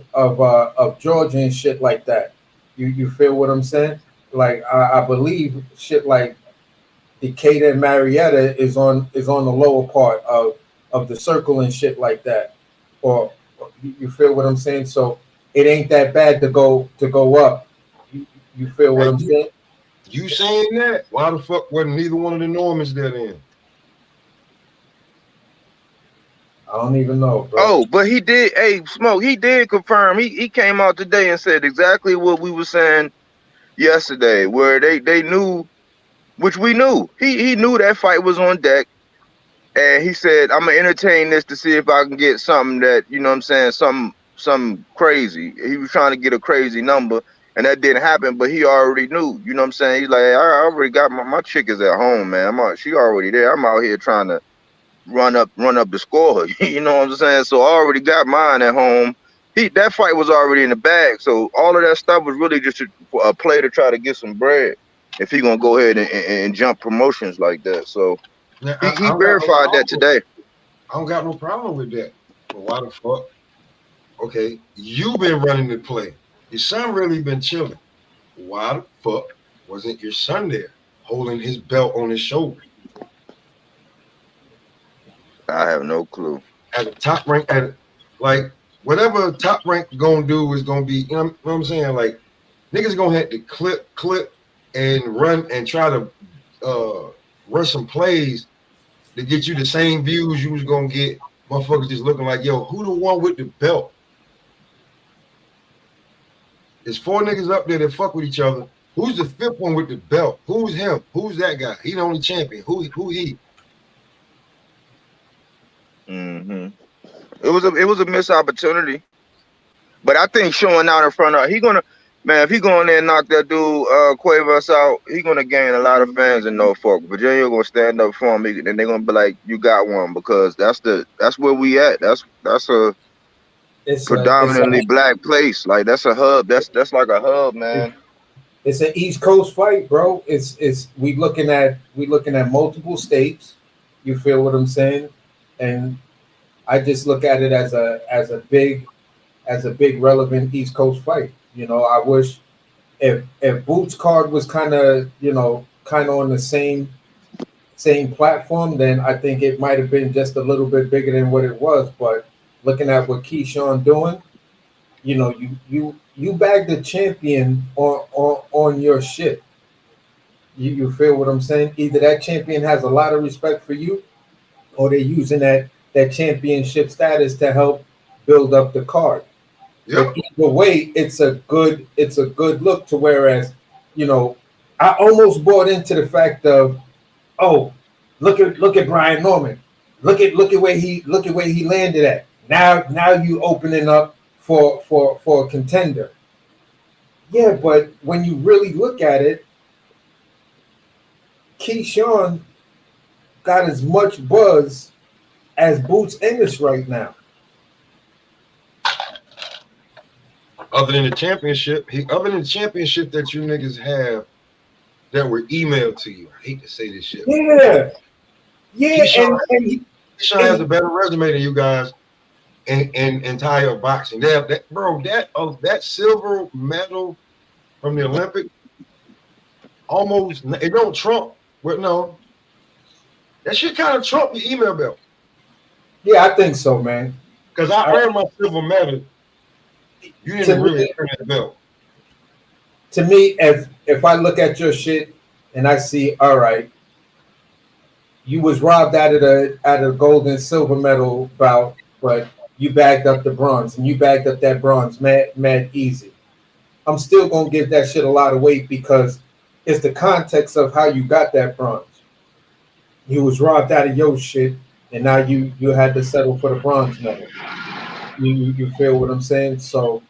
Georgia and shit like that, you feel what I'm saying? Like I believe shit like Decatur and Marietta is on the lower part of the circle and shit like that. Or you feel what I'm saying? So it ain't that bad to go up. You feel what I'm saying? You saying that? Why the fuck wasn't neither one of the Normans there then? I don't even know, bro. Oh, but he did. Hey, Smoke, he did confirm. He came out today and said exactly what we were saying yesterday, where they knew, which we knew. He knew that fight was on deck. And he said, I'm gonna entertain this to see if I can get something that, you know what I'm saying, something crazy. He was trying to get a crazy number, and that didn't happen, but he already knew, you know what I'm saying? He's like, hey, I already got my chick is at home, man. She already there. I'm out here trying to run up the score. You know what I'm saying? So I already got mine at home. That fight was already in the bag. So all of that stuff was really just a play to try to get some bread if he gonna go ahead and jump promotions like that. So Now, he verified that today. I don't got no problem with that. But why the fuck? Okay, you been running the play. Your son really been chilling. Why the fuck wasn't your son there holding his belt on his shoulder? I have no clue. At the top rank, like whatever top rank gonna do is gonna be, you know what I'm saying? Like niggas gonna have to clip and run and try to run some plays to get you the same views you was gonna get. Motherfuckers just looking like, yo, who the one with the belt? There's 4 niggas up there that fuck with each other. Who's the 5th one with the belt? Who's him? Who's that guy? He the only champion. Who he? Mm-hmm. It was a missed opportunity. But I think showing out in front of if he going there and knock that dude Cuevas out, he gonna gain a lot of fans in Norfolk. Virginia gonna stand up for him, and they're gonna be like, "You got one," because that's where we at. That's a predominantly black place. Like that's a hub. That's like a hub, man. It's an East Coast fight, bro. It's we looking at multiple states. You feel what I'm saying? And I just look at it as a big relevant East Coast fight. You know, I wish if Boots card was kind of on the same platform, then I think it might have been just a little bit bigger than what it was. But looking at what Keyshawn doing, you know, you bagged the champion on your shit. You feel what I'm saying? Either that champion has a lot of respect for you, or they're using that championship status to help build up the card. Yep. But either way, it's a good look to whereas, you know, I almost bought into the fact of, oh, look at Brian Norman. Look at where he landed at. Now you opening up for a contender. Yeah, but when you really look at it, Keyshawn got as much buzz as Boots Ennis right now. Other than the championship that you niggas have that were emailed to you. I hate to say this shit. Yeah. Keyshawn has a better resume than you guys in entire boxing. They have that silver medal from the Olympic almost it don't trump. But no, that shit kind of trump the email belt. Yeah, I think so, man. Because I earned my silver medal. You didn't really earn that belt. To me, if I look at your shit and I see, all right, you was robbed out of the gold and silver medal bout, but you bagged up the bronze, and you bagged up that bronze mad easy. I'm still gonna give that shit a lot of weight because it's the context of how you got that bronze. You was robbed out of your shit, and now you had to settle for the bronze medal. You feel what I'm saying? So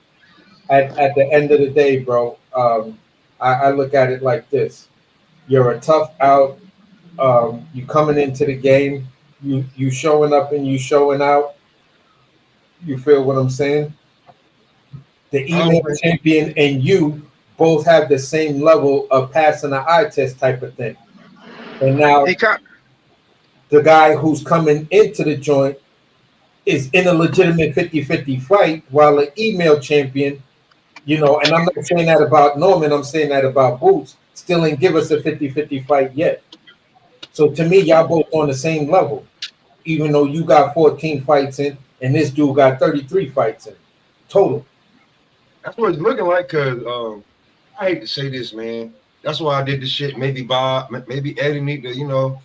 at the end of the day, bro, I look at it like this. You're a tough out. You coming into the game. You showing up and you showing out. You feel what I'm saying? The email champion and you both have the same level of passing the eye test type of thing. And now the guy who's coming into the joint is in a legitimate 50-50 fight, while an email champion, you know, and I'm not saying that about Norman, I'm saying that about Boots, still ain't give us a 50-50 fight yet. So to me, y'all both on the same level, even though you got 14 fights in and this dude got 33 fights in total. That's what it's looking like, because I hate to say this, man. That's why I did this shit. Maybe Bob, maybe Eddie need to, you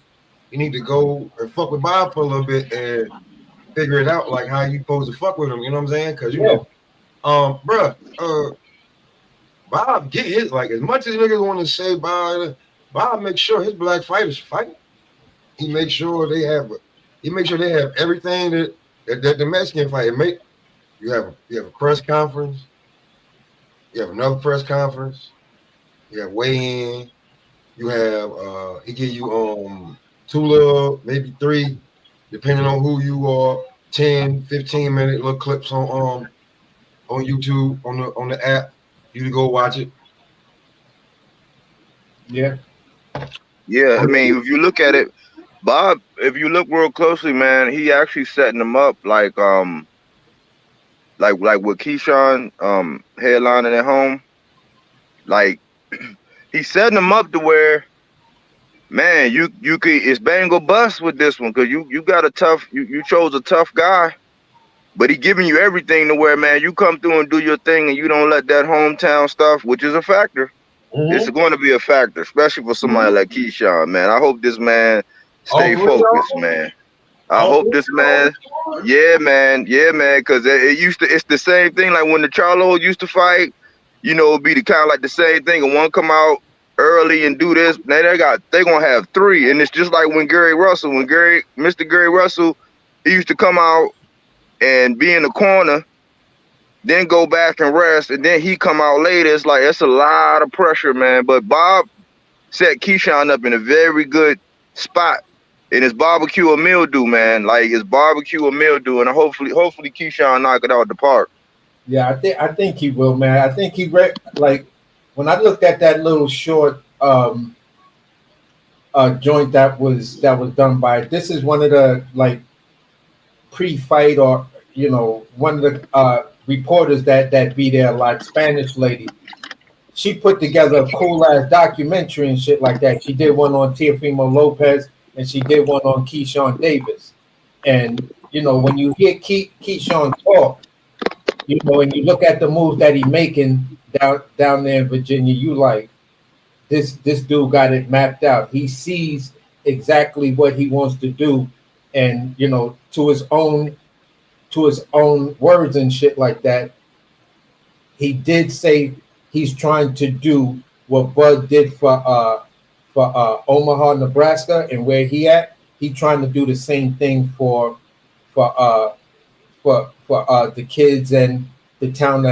need to go and fuck with Bob for a little bit and figure it out, like how you supposed to fuck with him. You know what I'm saying? Because Bob get his, like, as much as niggas want to say Bob makes sure his black fighters fight. He makes sure they have everything that the Mexican fight. You have a press conference. You have another press conference. You have weigh-in. You have he give you 2 maybe 3, depending on who you are, 10, 15-minute little clips on YouTube, on the app. You to go watch it. Yeah. Yeah, I mean, if you look at it, Bob, if you look real closely, man, he actually setting them up like with Keyshawn headlining at home. Like he's setting them up to where, man, you could, it's bang or bust with this one, because you got a tough, you chose a tough guy, but he giving you everything to where, man, you come through and do your thing and you don't let that hometown stuff, which is a factor. Mm-hmm. It's going to be a factor, especially for somebody like Keyshawn, man. I hope this man All stay three of focused, them? man. I All hope three this of man, yeah, man, because it used to, it's the same thing like when the Charlos used to fight, it'd be the kind of like the same thing. And one come out early and do this, now they gonna have three, and it's just like when Mr. Gary Russell, he used to come out and be in the corner, then go back and rest, and then he come out later. It's like it's a lot of pressure, man. But Bob set Keyshawn up in a very good spot. And it's barbecue or mildew, man. Like it's barbecue or mildew, and hopefully Keyshawn knock it out the park. Yeah, I think he will, man. I think he like when I looked at that little short joint that was done by this is one of the like pre-fight or one of the reporters that be there, like Spanish lady. She put together a cool ass documentary and shit like that. She did one on Teofimo Lopez and she did one on Keyshawn Davis. And when you hear Keyshawn talk, and you look at the moves that he making down there in Virginia, you like this dude got it mapped out. He sees exactly what he wants to do, and to his own words and shit like that. He did say he's trying to do what Bud did for Omaha, Nebraska, and where he at. He trying to do the same thing for the kids and the town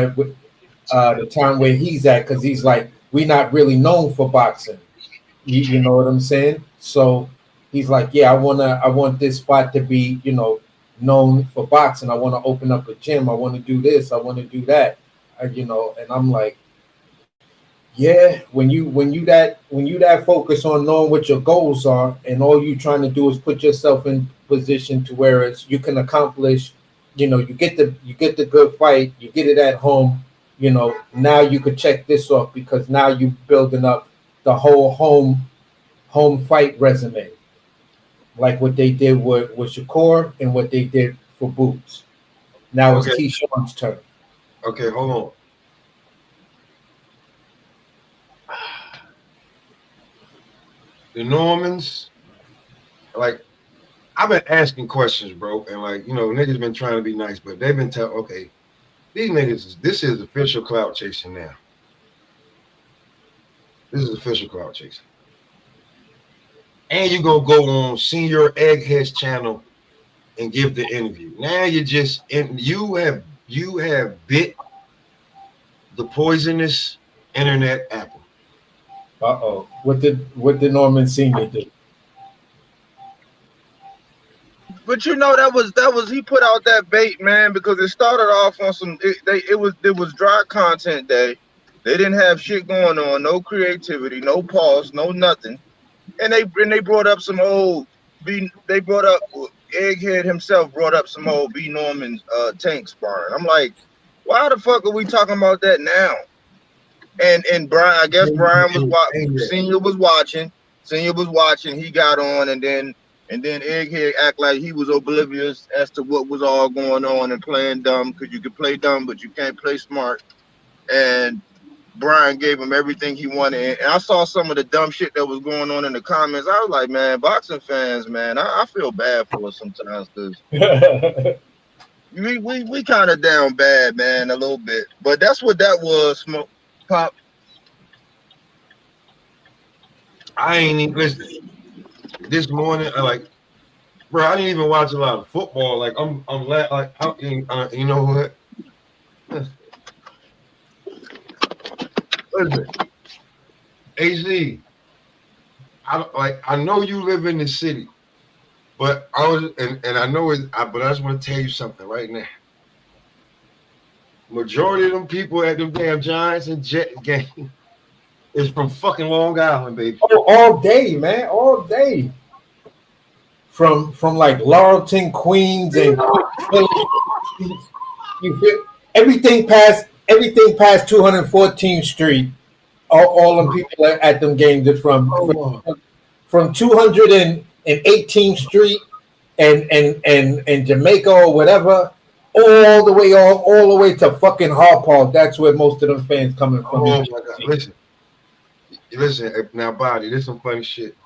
where he's at, because he's like, we're not really known for boxing. You know what I'm saying? So he's like, yeah, I want this spot to be known for boxing. I want to open up a gym. I want to do this. I want to do that. And I'm like, yeah, when you that focus on knowing what your goals are, and all you trying to do is put yourself in position to where you can accomplish, you get the good fight, you get it at home, now you could check this off because now you're building up the whole home fight resume, like what they did with Shakur and what they did for Boots. Now it's Keyshawn's turn. Okay, hold on. The Normans, like, I've been asking questions, bro, and like, niggas been trying to be nice, but they've been telling, okay, these niggas, this is official clout chasing now. This is official clout chasing. And you gonna go on Senior Egghead's channel and give the interview. Now you have bit the poisonous internet apple. Uh-oh. What did Norman Senior do? But that was he put out that bait, man, because it started off on some it was dry content day. They didn't have shit going on, no creativity, no pause, no nothing. And they brought up some old Egghead himself brought up some old B Norman's tank sparring. I'm like, why the fuck are we talking about that now? And Brian, I guess Brian was watching. Senior was watching. He got on, and then Egghead act like he was oblivious as to what was all going on and playing dumb, because you can play dumb, but you can't play smart. And Brian gave him everything he wanted. And I saw some of the dumb shit that was going on in the comments. I was like, man, boxing fans, man, I feel bad for us sometimes, because we kind of down bad, man, a little bit. But that's what that was, Smoke Pop. I ain't even listen. This morning, I didn't even watch a lot of football. Like I'm like, you know what? Listen, AZ, I know you live in the city, but I just want to tell you something right now. Majority of them people at them damn Giants and Jet game is from fucking Long Island, baby. Oh, all day, man, all day. From like Laurelton, Queens, and you feel everything past 214th Street. All them people at them games are from 218th Street and Jamaica or whatever, all the way to fucking Hart Park. That's where most of them fans coming from. Oh my God! Listen now, Body. This is some funny shit.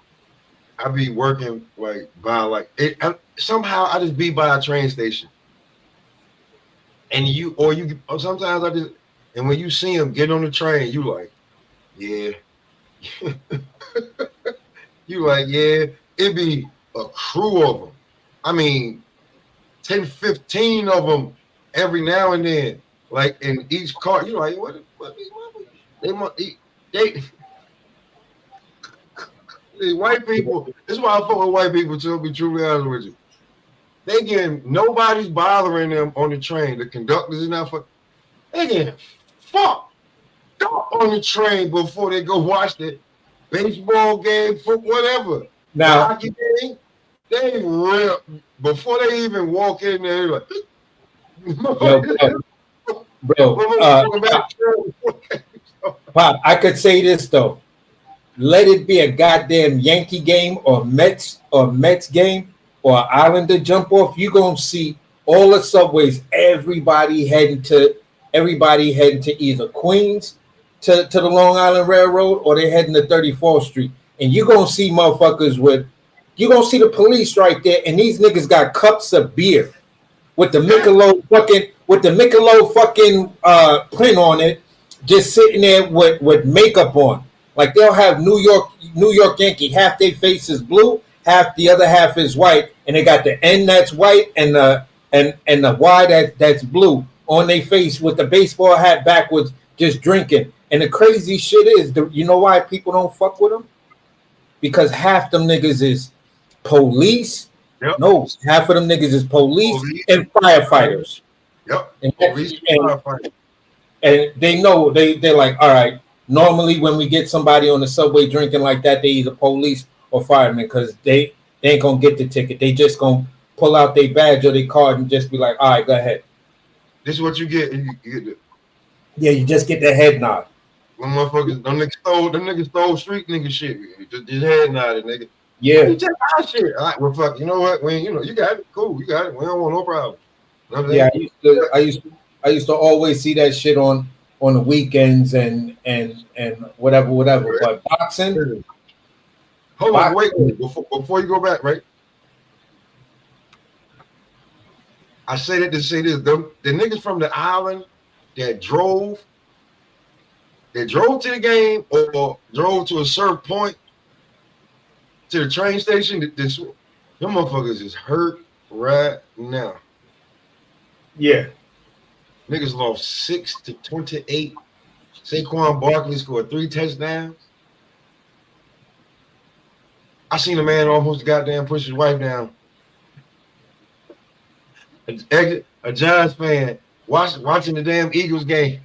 I be working like by like it. Somehow I just be by a train station, and or sometimes I just and when you see them get on the train, you like, yeah, you like, yeah. It be a crew of them. I mean, 10, 15 of them every now and then. Like in each car, you like, what they these white people. This is why I fuck with white people too. Be truly honest with you. They getting nobody's bothering them on the train. The conductors is not fuck. They getting fucked up on the train before they go watch the baseball game, football, whatever. Now, the hockey game. They rip before they even walk in there. Like, yo, bro, Pop, I could say this though. Let it be a goddamn Yankee game or Mets game or Islander jump off. You gonna see all the subways. Everybody heading to either Queens to the Long Island Railroad or they heading to 34th Street, and you gonna see motherfuckers you gonna see the police right there, and these niggas got cups of beer with the Michelob fucking print on it, just sitting there with makeup on. Like they'll have New York Yankee, half their face is blue, half the other half is white, and they got the N that's white and the Y that's blue on their face with the baseball hat backwards, just drinking. And the crazy shit is, you know why people don't fuck with them? Because half them niggas is police. Yep. No, half of them niggas is police and firefighters. Yep. And they know they're like, all right. Normally, when we get somebody on the subway drinking like that, they either police or firemen because they ain't gonna get the ticket. They just gonna pull out their badge or their card and just be like, all right, go ahead. This is what you get. You get it. Yeah, you just get the head nod. Them motherfuckers, them niggas stole street nigga shit. Just head nodded, nigga. Yeah. You just our shit. All right, well, fuck. You know what? When you got it, cool. You got it. We don't want no problem. Yeah, I used to always see that shit on the weekends and whatever. But boxing. Hold on, wait. Before you go back, right? I say that to say this. The niggas from the island that drove to the game or drove to a certain point to the train station, them motherfuckers is hurt right now. Yeah. Niggas lost 6-28. Saquon Barkley scored 3 touchdowns. I seen a man almost goddamn push his wife down. A Giants fan watching the damn Eagles game.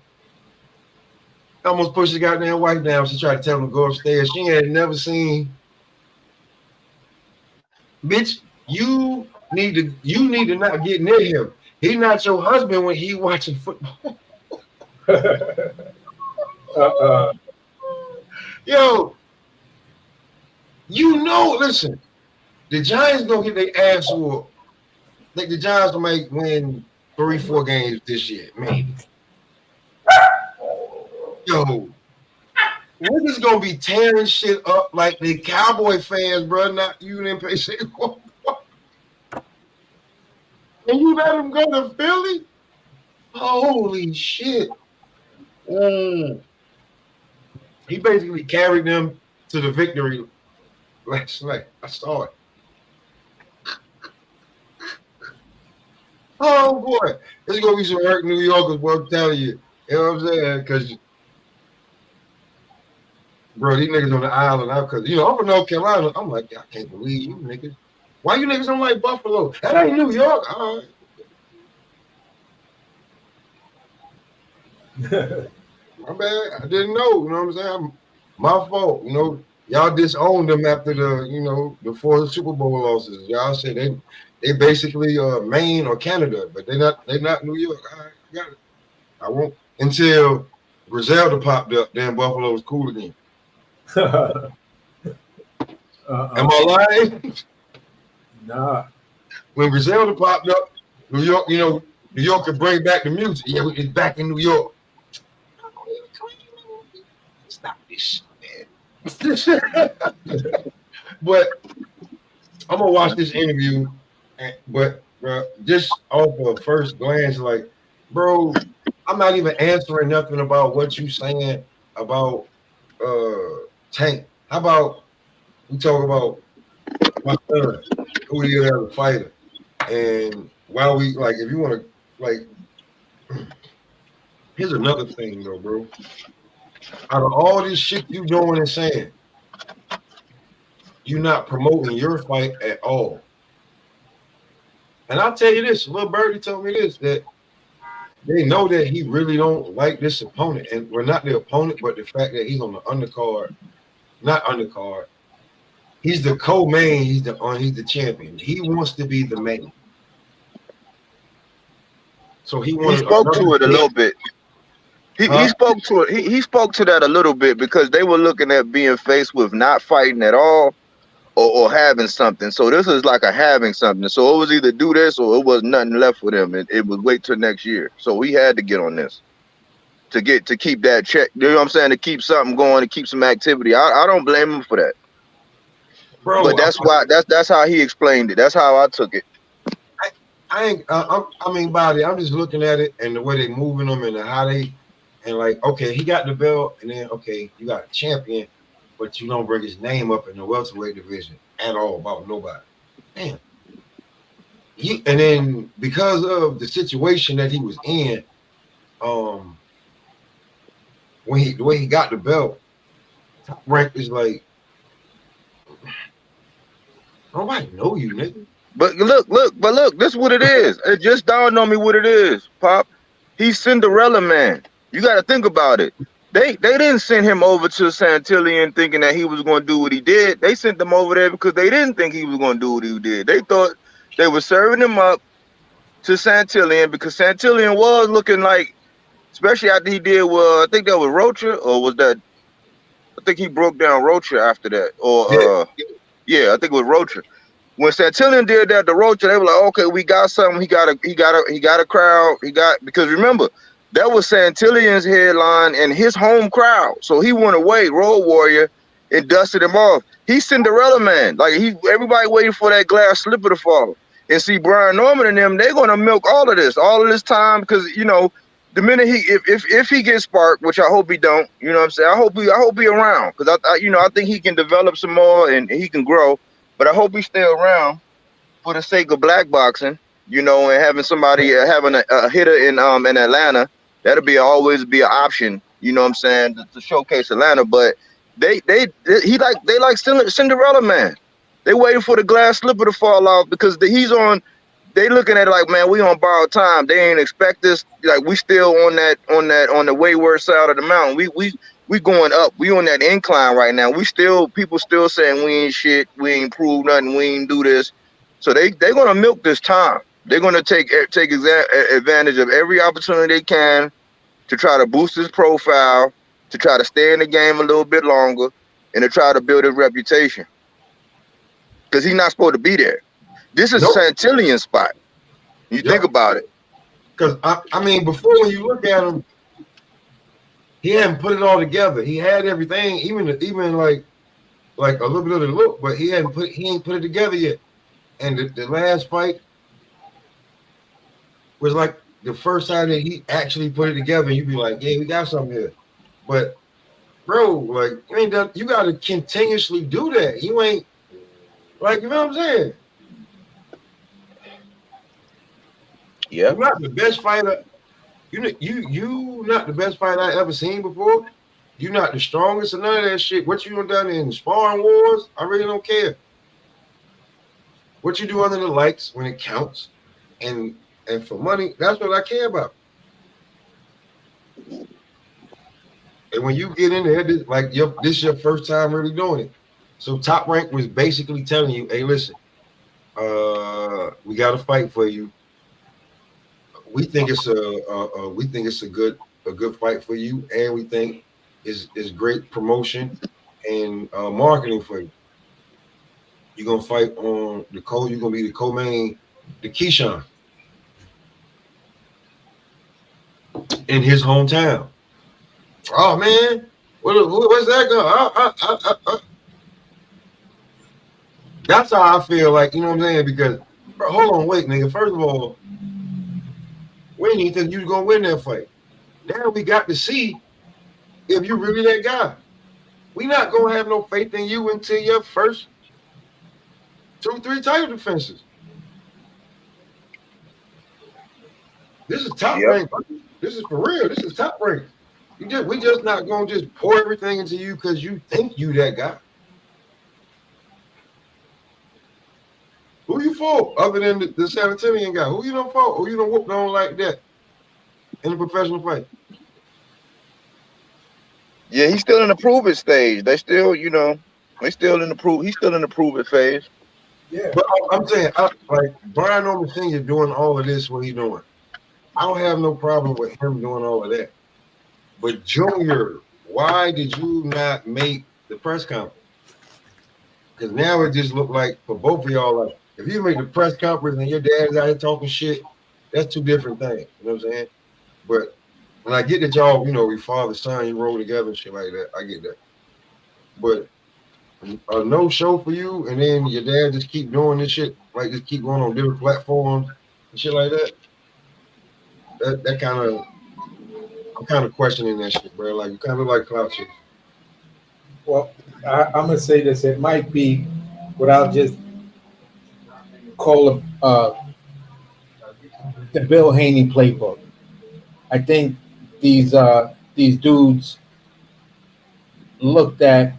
Almost pushed his goddamn wife down. She tried to tell him to go upstairs. She had never seen. Bitch, you need to not get near him. He not your husband when he watching football. Yo, listen, the Giants gonna get their ass whooped. Like the Giants might win 3-4 games this year, maybe. Yo, niggas gonna be tearing shit up like the Cowboy fans, bro. Not you didn't pay shit. And you let him go to Philly? Holy shit. He basically carried them to the victory last night. I saw it. Oh boy. There's gonna be some hurt New Yorkers, bro. I'm telling you. You know what I'm saying? Because bro, these niggas on the island, because I'm from North Carolina. I'm like, I can't believe you niggas. Why you niggas don't like Buffalo? That ain't New York. All right. My bad. I didn't know. You know what I'm saying? My fault. Y'all disowned them after the 4 Super Bowl losses. Y'all said they basically Maine or Canada, but they're not New York. All right, I got it. I won't until Griselda popped up. Then Buffalo was cool again. Am I lying? Nah. When Griselda popped up, New York, New York could bring back the music. Yeah, it's back in New York. Stop this shit, man. But I'm gonna watch this interview, but bro, just off of first glance, like, bro, I'm not even answering nothing about what you saying about Tank. How about we talk about my son, who he is as a fighter, and while we like, if you want to, like, here's another thing though, bro. Out of all this shit you doing and saying, you're not promoting your fight at all. And I'll tell you this, little birdie told me this, that they know that he really don't like this opponent. And we're not the opponent, but the fact that he's on the undercard, not undercard. He's the co-main, he's the champion. He wants to be the main. So he spoke to it a little bit. He spoke to it. He spoke to that a little bit because they were looking at being faced with not fighting at all or having something. So this is like a having something. So it was either do this or it was nothing left for them. It was wait till next year. So we had to get on this to keep that check. You know what I'm saying? To keep something going, to keep some activity. I don't blame him for that. Bro, but that's how he explained it. That's how I took it. I mean, body. I'm just looking at it and the way they moving them and how they, and like, okay, he got the belt, and then okay, you got a champion, but you don't bring his name up in the welterweight division at all about nobody. Damn. And then because of the situation that he was in, the way he got the belt, Top Rank is like, nobody know you, nigga. But look, this is what it is. It just dawned on me what it is, Pop. He's Cinderella man. You got to think about it. They didn't send him over to Santillion thinking that he was going to do what he did. They sent him over there because they didn't think he was going to do what he did. They thought they were serving him up to Santillion because Santillion was looking like, especially after he did I think that was Rocha, or was that? I think he broke down Rocha after that, or yeah, I think it was Rocha. When Santillion did that to Rocha, they were like, okay, we got something. He got a crowd. Because remember, that was Santillion's headline and his home crowd. So he went away, Road Warrior, and dusted him off. He's Cinderella man. Like everybody waiting for that glass slipper to fall. And see, Brian Norman and them, they're gonna milk all of this time, because the minute if he gets sparked, which I hope he don't, you know what I'm saying? I hope he around, because I think he can develop some more and he can grow. But I hope he's still around for the sake of black boxing, and having somebody having a hitter in Atlanta. That'll always be an option, you know what I'm saying, to showcase Atlanta. But they like Cinderella man. They waiting for the glass slipper to fall off because he's on. They looking at it like, man, we on borrowed time. They ain't expect this. Like, we still on the wayward side of the mountain. We going up. We on that incline right now. People still saying we ain't shit. We ain't proved nothing. We ain't do this. So they gonna milk this time. They're gonna take advantage of every opportunity they can to try to boost his profile, to try to stay in the game a little bit longer, and to try to build his reputation. Because he's not supposed to be there. This is Santillion's spot. You think about it. Because I mean, before, when you look at him, he hadn't put it all together. He had everything, even like a little bit of the look, but he ain't put it together yet. And the last fight was like the first time that he actually put it together. And you'd be like, yeah, we got something here. But bro, like, you ain't done. You got to continuously do that. You ain't, like, you know what I'm saying? Yeah. You're not the best fighter. You not the best fighter I ever seen before. You're not the strongest or none of that shit. What you done in sparring wars, I really don't care. What you do under the lights when it counts, and for money, that's what I care about. And when you get in there, this is your first time really doing it. So Top Rank was basically telling you, hey, listen, we got to fight for you. We think it's a good fight for you, and we think is great promotion and marketing for you. You're gonna fight on the co. You're gonna be the co-main, the Keyshawn, in his hometown. Oh man, what's that going? That's how I feel like, you know what I'm saying? Because bro, hold on, wait, nigga. First of all, we didn't even think you was gonna win that fight. Now we got to see if you really that guy. We not gonna have no faith in you until your first 2-3 title defenses. This is top Yep. rank. This is for real. This is top rank. We just not gonna just pour everything into you because you think you that guy. Who you fought other than the San Antonio guy? Who you don't fought? Who you don't whoop on like that in a professional fight? Yeah, he's still in the prove it stage. They still, they still in the prove. He's still in the prove it phase. Yeah. But I'm saying, like Brian Norman Sr. doing all of this, what he doing. I don't have no problem with him doing all of that. But Junior, why did you not make the press conference? Because now it just looked like for both of y'all, like if you make the press conference and your dad's out here talking shit, that's two different things. You know what I'm saying? But and I get that y'all, your father, son, you roll together and shit like that. I get that. But a no show for you, and then your dad just keep doing this shit, like just keep going on different platforms and shit like that. That kind of, I'm kind of questioning that shit, bro. Like you kind of like clout shit. Well, I'm gonna say this. It might be what I'll just call the Bill Haney playbook. I think these dudes looked at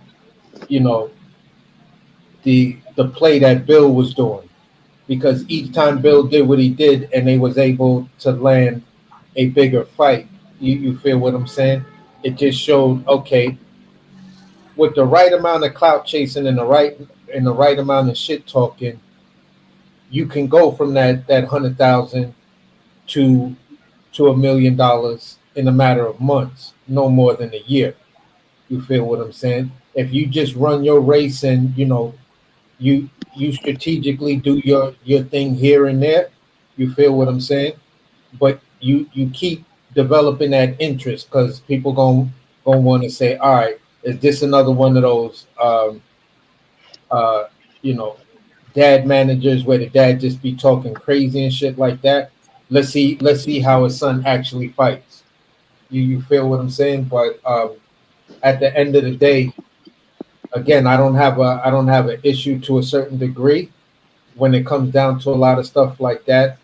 the play that Bill was doing, because each time Bill did what he did and they was able to land a bigger fight. You feel what I'm saying? It just showed, okay, with the right amount of clout chasing and the right amount of shit talking, you can go from that 100,000 to $1 million in a matter of months, no more than a year. You feel what I'm saying? If you just run your race and you strategically do your thing here and there, you feel what I'm saying? But you keep developing that interest, because people gonna want to say, all right, is this another one of those uh you know dad managers where the dad just be talking crazy and shit like that? Let's see how his son actually fights. You feel what I'm saying? But at the end of the day, again, I don't have an issue to a certain degree when it comes down to a lot of stuff like that.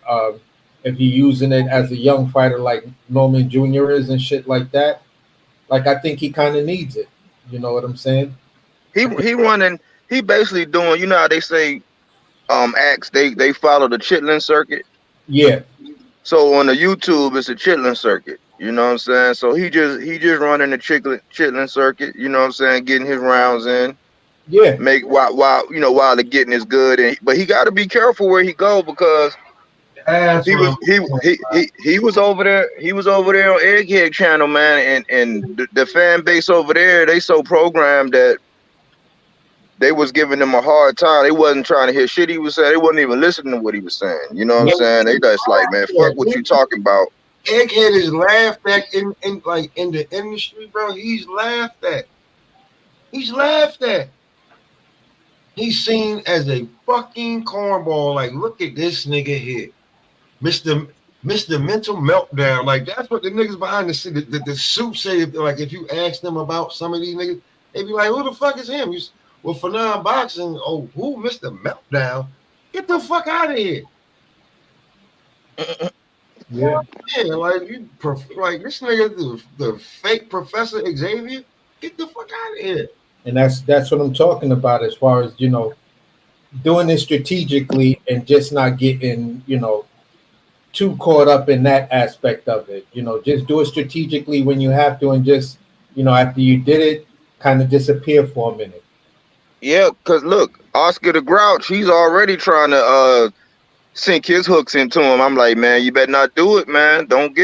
If you're using it as a young fighter like Norman Jr. is and shit like that, like I think he kind of needs it. You know what I'm saying? He running. He basically doing. You know how they say, acts. They follow the chitlin circuit. Yeah, So on the YouTube, it's a chitlin circuit. You know what I'm saying? So he just running the chitlin circuit. You know what I'm saying? Getting his rounds in. yeah, Make while the getting is good. But he got to be careful where he go, because That's he what was I'm he saying. he he was over there. He was over there on Egghead channel, man, and the fan base over there, they so programmed that they was giving him a hard time. They wasn't trying to hear shit he was saying. They wasn't even listening to what he was saying. You know what I'm Yeah, saying? They just like, man, fuck what you talking about. Egghead is laughed at in the industry, bro. He's laughed at. He's laughed at. He's seen as a fucking cornball. Like, look at this nigga here, Mister Mental Meltdown. Like, that's what the niggas behind the scene, the suit say. Like, if you ask them about some of these niggas, they be like, "Who the fuck is him?" Well, for non-boxing, oh, who Mister Meltdown? Get the fuck out of here. yeah. Yeah, like like this nigga, the fake Professor Xavier. Get the fuck out of here. And that's what I'm talking about, as far as doing it strategically and just not getting too caught up in that aspect of it. Just do it strategically when you have to, and just after you did it, kind of disappear for a minute. Yeah, cause look, Oscar the Grouch, he's already trying to sink his hooks into him. I'm like, man, you better not do it, man. Don't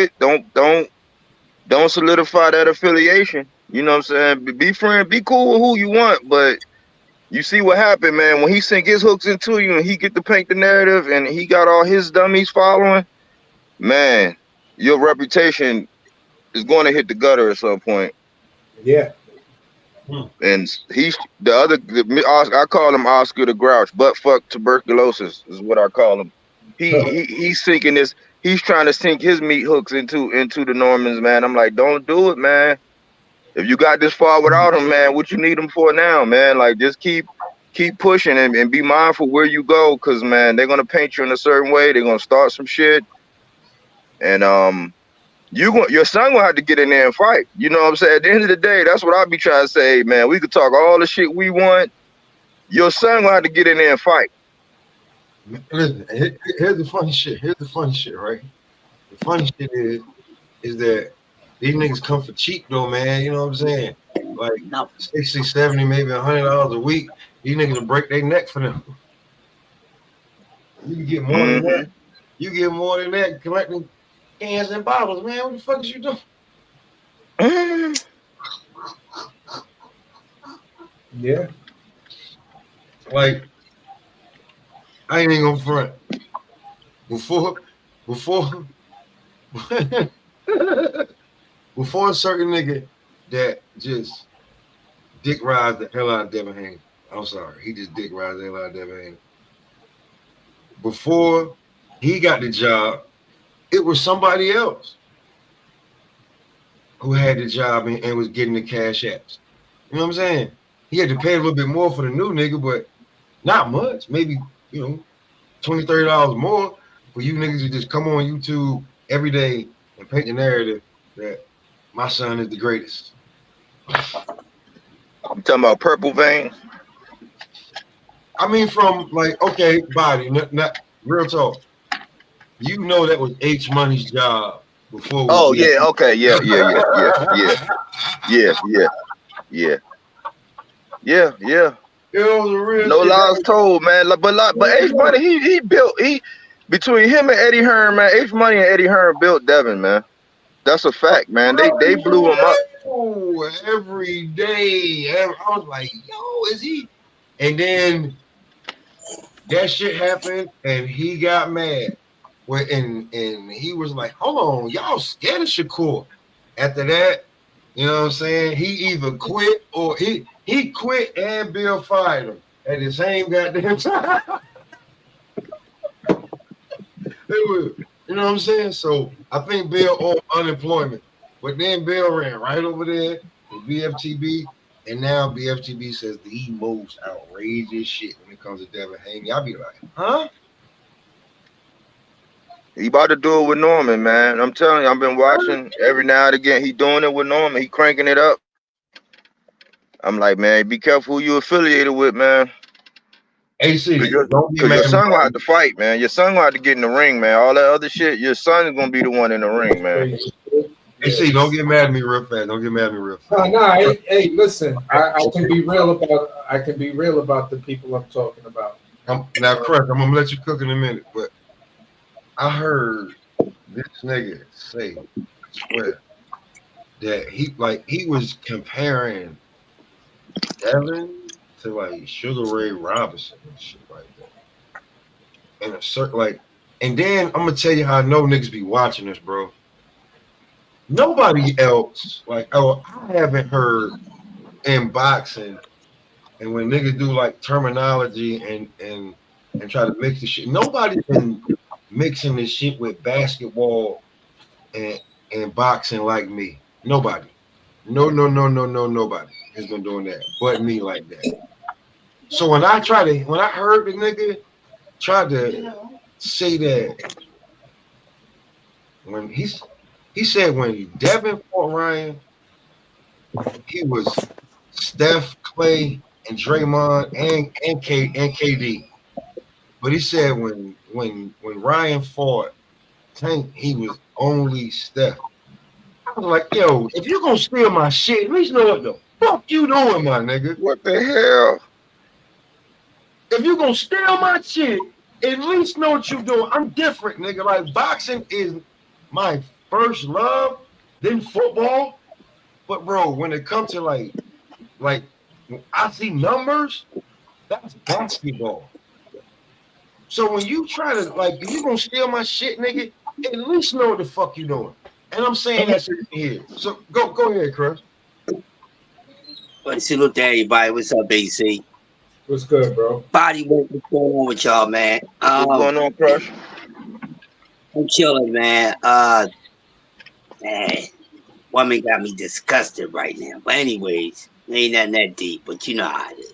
solidify that affiliation. You know what I'm saying? Be friend, be cool with who you want, but you see what happened, man. When he sink his hooks into you and he get to paint the narrative and he got all his dummies following, man, your reputation is going to hit the gutter at some point. Yeah, And he's I call him Oscar the Grouch, butt fuck tuberculosis is what I call him. He's sinking this. He's trying to sink his meat hooks into the Normans, man. I'm like, don't do it, man. If you got this far without him, man, what you need him for now, man? Like, just keep pushing and be mindful where you go, cause man, they're gonna paint you in a certain way. They're gonna start some shit, and your son gonna have to get in there and fight. You know what I'm saying? At the end of the day, that's what I be trying to say, man. We could talk all the shit we want. Your son gonna have to get in there and fight. Listen, here's the funny shit. Here's the funny shit, right? The funny shit is that these niggas come for cheap though, man. You know what I'm saying? Like 60, 70, maybe $100 a week. These niggas will break their neck for them. You can get more than that. You get more than that collecting cans and bottles, man. What the fuck is you doing? Yeah. Like, I ain't gonna front. Before before a certain nigga that just dick rides the hell out of Devin Haney. I'm sorry, he just dick rides the hell out of Devin Haney. Before he got the job, it was somebody else who had the job and was getting the cash apps. You know what I'm saying? He had to pay a little bit more for the new nigga, but not much. Maybe, $20, $30 more for you niggas to just come on YouTube every day and paint the narrative that my son is the greatest. I'm talking about Purple Vein. I mean, from like, okay, body, not real talk. You know that was H Money's job before. Oh yeah, okay, yeah. It was a real no shit. lies told, man. But H Money, he built between him and Eddie Hearn, man. H Money and Eddie Hearn built Devin, man. That's a fact, man. They blew him up. Every day. I was like, yo, is he? And then that shit happened, and he got mad. And he was like, hold on, y'all scared of Shakur. After that, you know what I'm saying? He either quit or he quit and Bill fired him at the same goddamn time. You know what I'm saying? So I think Bill owed unemployment. But then Bill ran right over there to BFTB, and now BFTB says the most outrageous shit when it comes to Devin Haney. I'll be like, huh? He about to do it with Norman, man. I'm telling you, I've been watching every now and again. He doing it with Norman. He cranking it up. I'm like, man, be careful who you affiliated with, man. AC, Because your son gonna have to fight, man. Your son gonna have to get in the ring, man. All that other shit, your son is gonna be the one in the ring, man. AC, don't get mad at me real fast. Don't get mad at me real fast. No, hey, listen. I can be real about the people I'm talking about. Now, correct. I'm gonna let you cook in a minute, but I heard this nigga say, I swear, that he was comparing Devin to like Sugar Ray Robinson and shit like that. And a certain and then I'm gonna tell you how I know niggas be watching this, bro. Nobody else, I haven't heard in boxing, and when niggas do like terminology and try to mix the shit, nobody's been mixing this shit with basketball and boxing like me. Nobody. No, nobody has been doing that but me like that. So when I heard the nigga try to say that, when he said when Devin fought Ryan, he was Steph, Clay, and Draymond and KD. But he said when Ryan fought Tank, he was only Steph. I was like, yo, if you're gonna steal my shit, at least know what the fuck you doing, my nigga. What the hell? If you're gonna steal my shit, at least know what you're doing. I'm different, nigga. Like, boxing is my first love, then football. But bro, when it comes to like when I see numbers, that's basketball. So when you try to if you gonna steal my shit, nigga, at least know what the fuck you doing. And I'm saying that shit here. So go ahead, Chris. Salute to everybody. What's up, AC? What's good, bro? Body work. What's going on with y'all, man? What's going on, Crush? I'm chilling, man. Man, woman got me disgusted right now. But anyways, ain't nothing that deep, but you know how it is.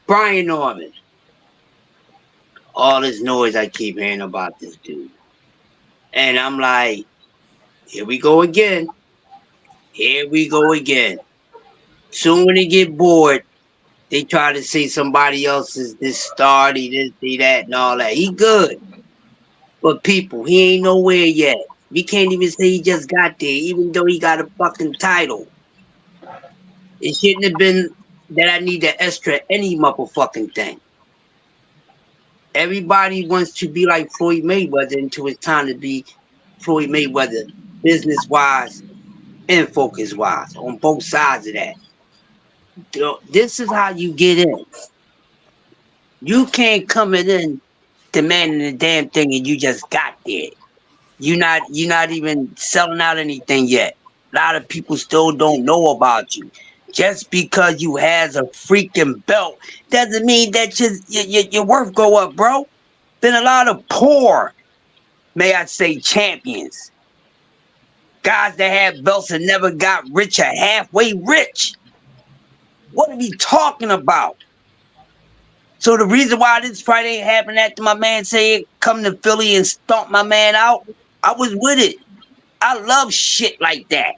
Brian Norman. All this noise I keep hearing about this dude. And I'm like, here we go again. Here we go again. Soon when they get bored, they try to say somebody else is this star, this, that, and all that. He good. But people, he ain't nowhere yet. We can't even say he just got there, even though he got a fucking title. It shouldn't have been that I need to extra any motherfucking thing. Everybody wants to be like Floyd Mayweather until it's time to be Floyd Mayweather, business-wise and focus-wise, on both sides of that. This is how you get in. You can't come in demanding the damn thing and you just got there. You're not even selling out anything yet. A lot of people still don't know about you. Just because you has a freaking belt doesn't mean that your worth go up, bro. Been a lot of poor, may I say, champions. Guys that had belts and never got rich or halfway rich. What are we talking about? So the reason why this fight ain't happening after my man said come to Philly and stomp my man out, I was with it. I love shit like that.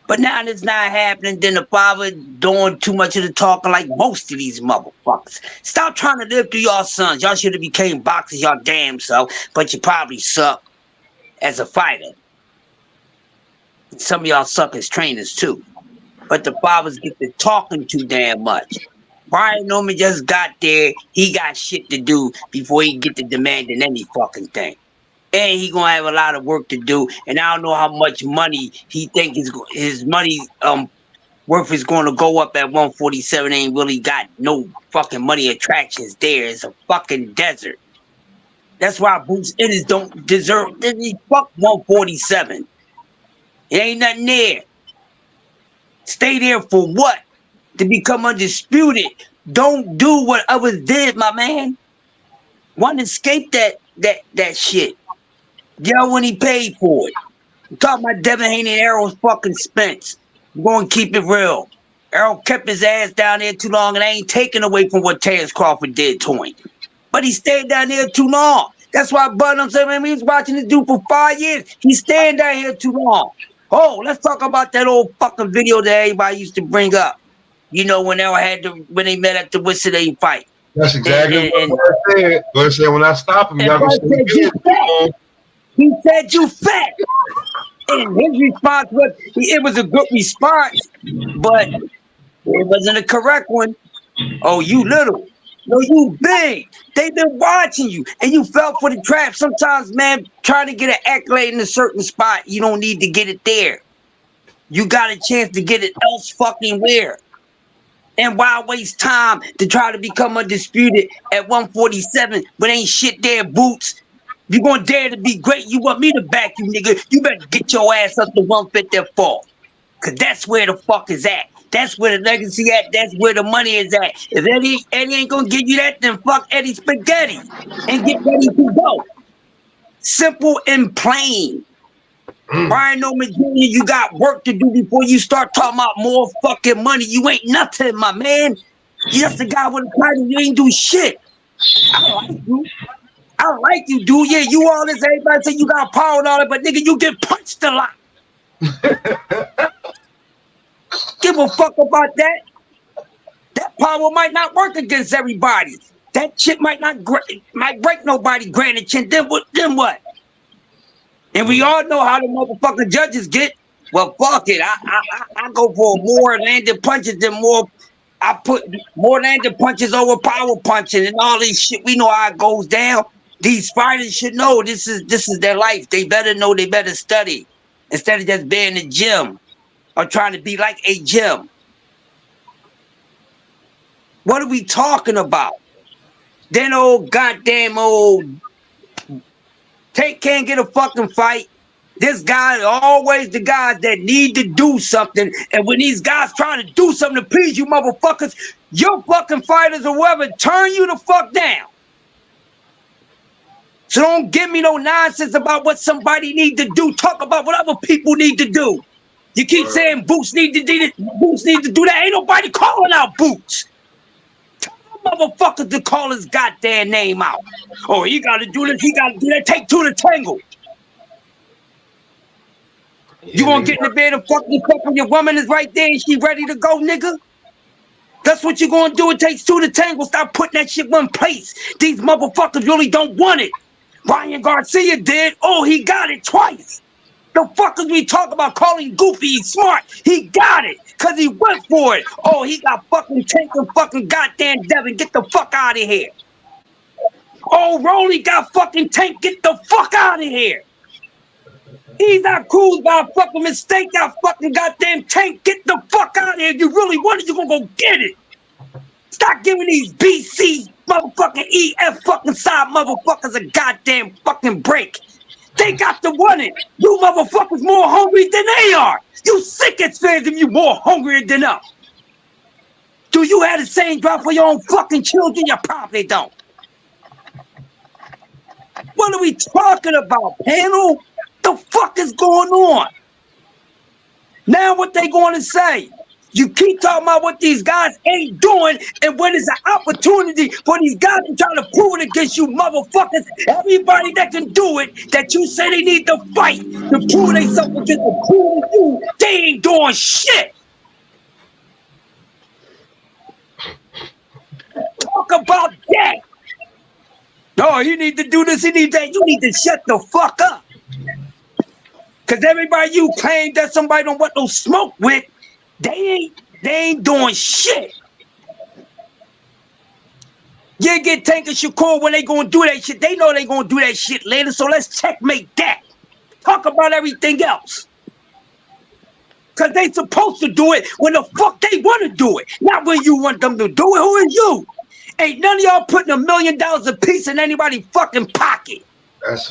But now it's not happening, then the father doing too much of the talking like most of these motherfuckers. Stop trying to live through y'all sons. Y'all should have became boxers y'all damn self, but you probably suck as a fighter. Some of y'all suck as trainers too. But the fathers get to talking too damn much. Brian Norman just got there. He got shit to do before he get to demanding any fucking thing. And he gonna have a lot of work to do. And I don't know how much money he think his money worth is going to go up at 147. Ain't really got no fucking money attractions there. It's a fucking desert. That's why Bruce Ennis don't deserve. He fuck 147. It ain't nothing there. Stay there for what? To become undisputed. Don't do what others did, my man. One escape that shit. Yo, when he paid for it. I'm talking about Devin Haney and Errol's fucking Spence. I'm going to keep it real. Errol kept his ass down there too long, and I ain't taking away from what Terrence Crawford did to him. But he stayed down there too long. That's why I'm saying, man, we was watching this dude for 5 years. He's staying down here too long. Oh, let's talk about that old fucking video that everybody used to bring up. You know, when they met at the Whistling fight. That's exactly what I said. But I said when I stop him, y'all said you fat. He said you fat. And his response was a good response, but it wasn't a correct one. Oh, you little. No, you big. They've been watching you, and you fell for the trap. Sometimes, man, trying to get an accolade in a certain spot, you don't need to get it there. You got a chance to get it else fucking where. And why waste time to try to become undisputed at 147 when ain't shit there, Boots? You gonna dare to be great? You want me to back you, nigga? You better get your ass up to 154. Cause that's where the fuck is at. That's where the legacy at. That's where the money is at. If Eddie ain't gonna give you that, then fuck Eddie Spaghetti and get ready to go. Simple and plain. Brian Norman Jr., you got work to do before you start talking about more fucking money. You ain't nothing, my man. You just a guy with a title. You ain't do shit. I like you. I like you, dude. Yeah, you all this. Everybody say you got power and all that, but nigga, you get punched a lot. Give a fuck about that. That power might not work against everybody. That shit might break nobody. Granted, chin. Then what? And we all know how the motherfucking judges get. Well, fuck it. I go for more landed punches than more. I put more landed punches over power punching and all this shit. We know how it goes down. These fighters should know this is their life. They better know. They better study instead of just being in the gym or trying to be like a gym. What are we talking about? Then Tank can't get a fucking fight. This guy is always the guys that need to do something. And when these guys trying to do something to please you motherfuckers, your fucking fighters or whoever turn you the fuck down. So don't give me no nonsense about what somebody need to do. Talk about what other people need to do. You keep saying Boots need to do this, Boots need to do that. Ain't nobody calling out Boots. Tell them motherfuckers to call his goddamn name out. Oh, he gotta do this, he gotta do that. Take two to tangle. You gonna get in the bed and fuck when your woman is right there and she ready to go, nigga? That's what you gonna do. It takes two to tangle. Stop putting that shit one place. These motherfuckers really don't want it. Ryan Garcia did. Oh, he got it twice. The fuckers we talk about calling Goofy, he's smart. He got it, cause he went for it. Oh, he got fucking Tank and fucking goddamn Devin. Get the fuck out of here. Oh, Rolly got fucking Tank. Get the fuck out of here. He's not cool by a fucking mistake. Got fucking goddamn Tank. Get the fuck out of here. If you really want it, you gonna go get it. Stop giving these BC motherfucking EF fucking side motherfuckers a goddamn fucking break. They got to want it. You motherfuckers more hungry than they are. You sick as fans and you more hungry than us. Do you have the same drive for your own fucking children? You probably don't. What are we talking about, panel? The fuck is going on? Now what they going to say? You keep talking about what these guys ain't doing, and when it's an opportunity for these guys to try to prove it against you motherfuckers, everybody that can do it, that you say they need to fight to prove they something against to prove you, they ain't doing shit. Talk about that. No, you need to do this, you need that. You need to shut the fuck up. Because everybody you claim that somebody don't want no smoke with, they ain't doing shit. You get Tank and Shakur when they gonna do that shit. They know they gonna do that shit later, so let's checkmate that. Talk about everything else. Cause they supposed to do it when the fuck they wanna do it. Not when you want them to do it. Who are you? Ain't none of y'all putting $1 million a piece in anybody's fucking pocket.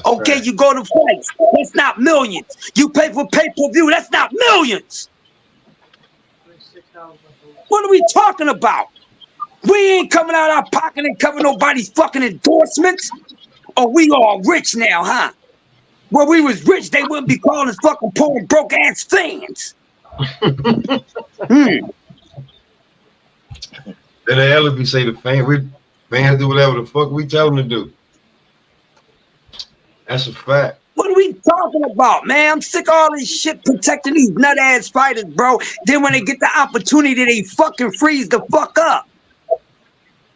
Okay, you go to fights. That's not millions. You pay for pay-per-view. That's not millions. What are we talking about? We ain't coming out our pocket and covering nobody's fucking endorsements. Or we all rich now, huh? When we was rich, they wouldn't be calling us fucking poor and broke ass fans. Then the hell if you say the fans do whatever the fuck we tell them to do. That's a fact. What are we talking about, man? I'm sick of all this shit protecting these nut ass fighters, bro. Then when they get the opportunity, they fucking freeze the fuck up.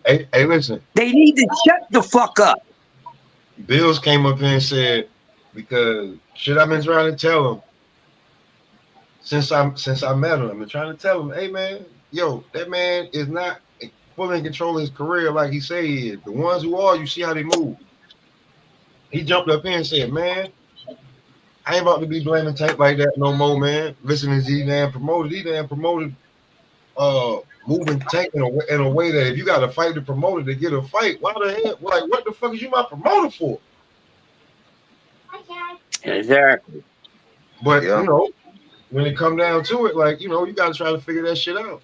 Hey, listen. They need to shut the fuck up. Bills came up here and said, because shit I've been trying to tell him since I met him. I've been trying to tell him, hey man, yo, that man is not fully in control of his career like he say he is. The ones who are, you see how they move. He jumped up here and said, man, I ain't about to be blaming Tank like that no more, man. Listen to these damn promoters. These damn promoters moving Tank in a way that if you got to fight the promoter to get a fight, why the hell? Like, what the fuck is you my promoter for? Exactly. But, you know, when it come down to it, like, you know, you got to try to figure that shit out.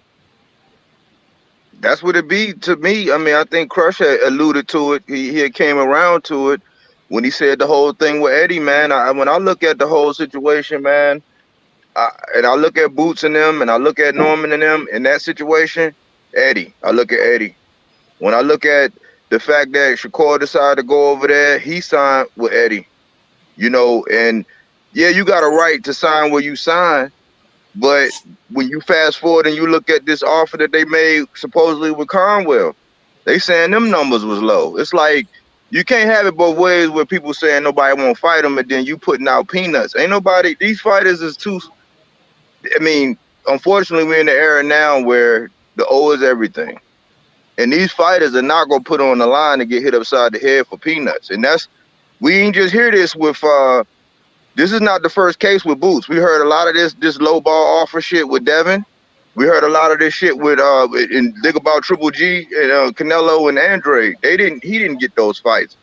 That's what it be to me. I mean, I think Crush had alluded to it. He came around to it when he said the whole thing with Eddie, man. When I look at the whole situation, man, and I look at Boots and them, and I look at Norman and them in that situation, Eddie. I look at Eddie. When I look at the fact that Shakur decided to go over there, he signed with Eddie. You know, and yeah, you got a right to sign where you sign, but when you fast forward and you look at this offer that they made supposedly with Conwell, they saying them numbers was low. It's like you can't have it both ways where people saying nobody won't fight them and then you putting out peanuts. Ain't nobody, these fighters is too, I mean, unfortunately we're in the era now where the O is everything. And these fighters are not going to put on the line to get hit upside the head for peanuts. And that's, we ain't just hear this with, this is not the first case with Boots. We heard a lot of this low ball offer shit with Devin. We heard a lot of this shit with and think about Triple G and Canelo and Andre. He didn't get those fights.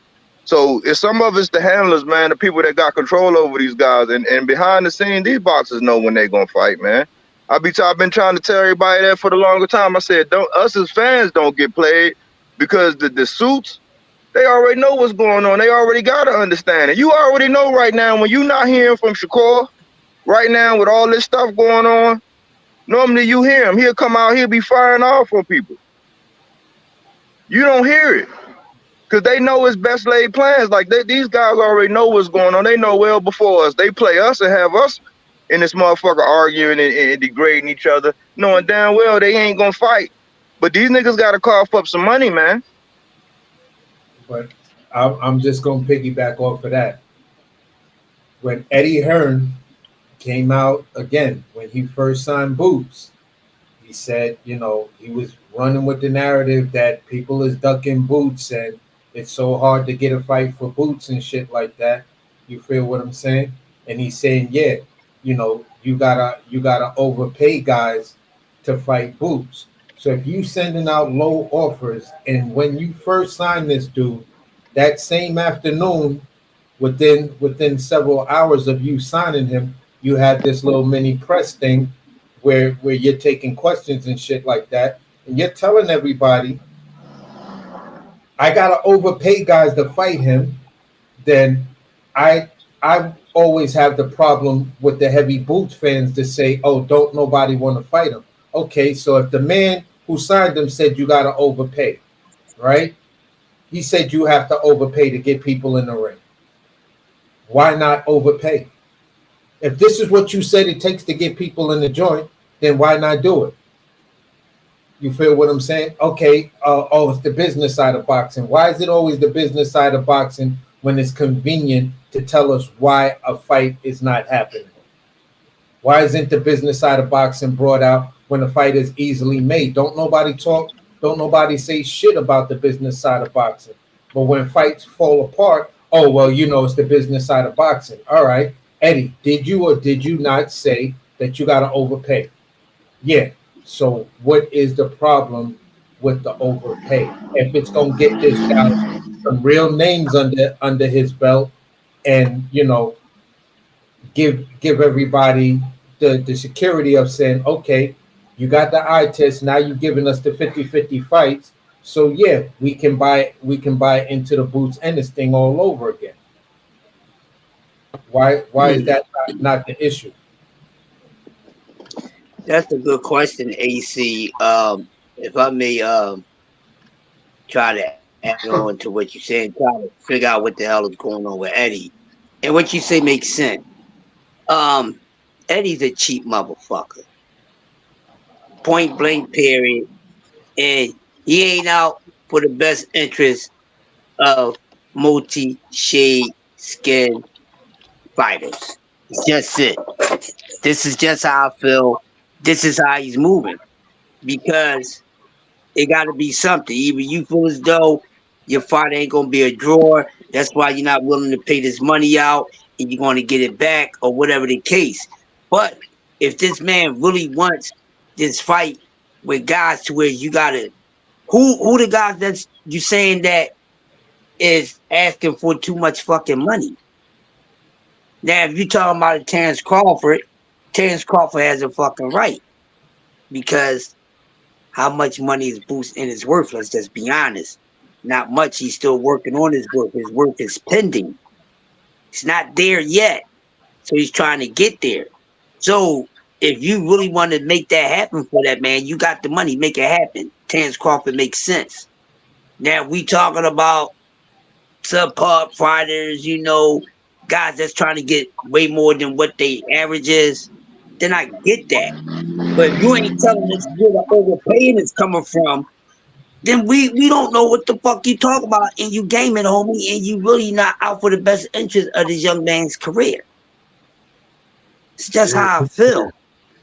So it's some of it's the handlers, man, the people that got control over these guys, and behind the scenes, these boxers know when they gonna fight, man. I've been trying to tell everybody that for the longer time. I said, don't us as fans don't get played because the suits, they already know what's going on. They already got to understand it. You already know right now when you're not hearing from Shakur right now with all this stuff going on. Normally you hear him. He'll come out. He'll be firing off on people. You don't hear it because they know it's best laid plans. Like these guys already know what's going on. They know well before us. They play us and have us in this motherfucker arguing and degrading each other, knowing damn well they ain't gonna fight. But these niggas got to cough up some money, man. But I'm just going to piggyback off of that. When Eddie Hearn came out again, when he first signed Boots, he said, you know, he was running with the narrative that people is ducking Boots and it's so hard to get a fight for Boots and shit like that. You feel what I'm saying? And he's saying, yeah, you know, you gotta overpay guys to fight Boots. So if you sending out low offers, and when you first signed this dude, that same afternoon, within several hours of you signing him, you had this little mini press thing where you're taking questions and shit like that, and you're telling everybody, I gotta overpay guys to fight him. Then I always have the problem with the heavy Boots fans to say, oh, don't nobody want to fight him. Okay, so if the man who signed him said you gotta overpay, right? He said you have to overpay to get people in the ring. Why not overpay? If this is what you said it takes to get people in the joint, then why not do it? You feel what I'm saying? Okay, it's the business side of boxing. Why is it always the business side of boxing when it's convenient to tell us why a fight is not happening? Why isn't the business side of boxing brought out when a fight is easily made? Don't nobody talk, don't nobody say shit about the business side of boxing. But when fights fall apart, oh, well, you know, it's the business side of boxing. All right, Eddie, did you or did you not say that you got to overpay? Yeah. So what is the problem with the overpay? If it's going to get this guy some real names under his belt and, you know, give everybody the security of saying, okay, you got the eye test, now you're giving us the 50-50 fights. So yeah, we can buy into the Boots and this thing all over again. Why is that not the issue? That's a good question, AC. If I may try to add on to what you're saying, try to figure out what the hell is going on with Eddie. And what you say makes sense. Eddie's a cheap motherfucker. Point blank period. And he ain't out for the best interest of multi-shade skin fighters. It's just it. This is just how I feel. This is how he's moving. Because it got to be something. Either you feel as though your fight ain't going to be a draw. That's why you're not willing to pay this money out and you're going to get it back or whatever the case. But if this man really wants this fight with guys to where you got to, who the guys that's you saying that is asking for too much fucking money? Now, if you're talking about Terrence Crawford has a fucking right. Because how much money is Boots in his worth? Let's just be honest. Not much. He's still working on his work. His work is pending. It's not there yet. So he's trying to get there. So if you really want to make that happen for that man, you got the money, make it happen. Terrence Crawford makes sense. Now we talking about subpar fighters, you know, guys that's trying to get way more than what they average is, then I get that. But if you ain't telling us where the overpaying is coming from, then we don't know what the fuck you talk about, and you gaming, homie, and you really not out for the best interest of this young man's career. It's just how I feel.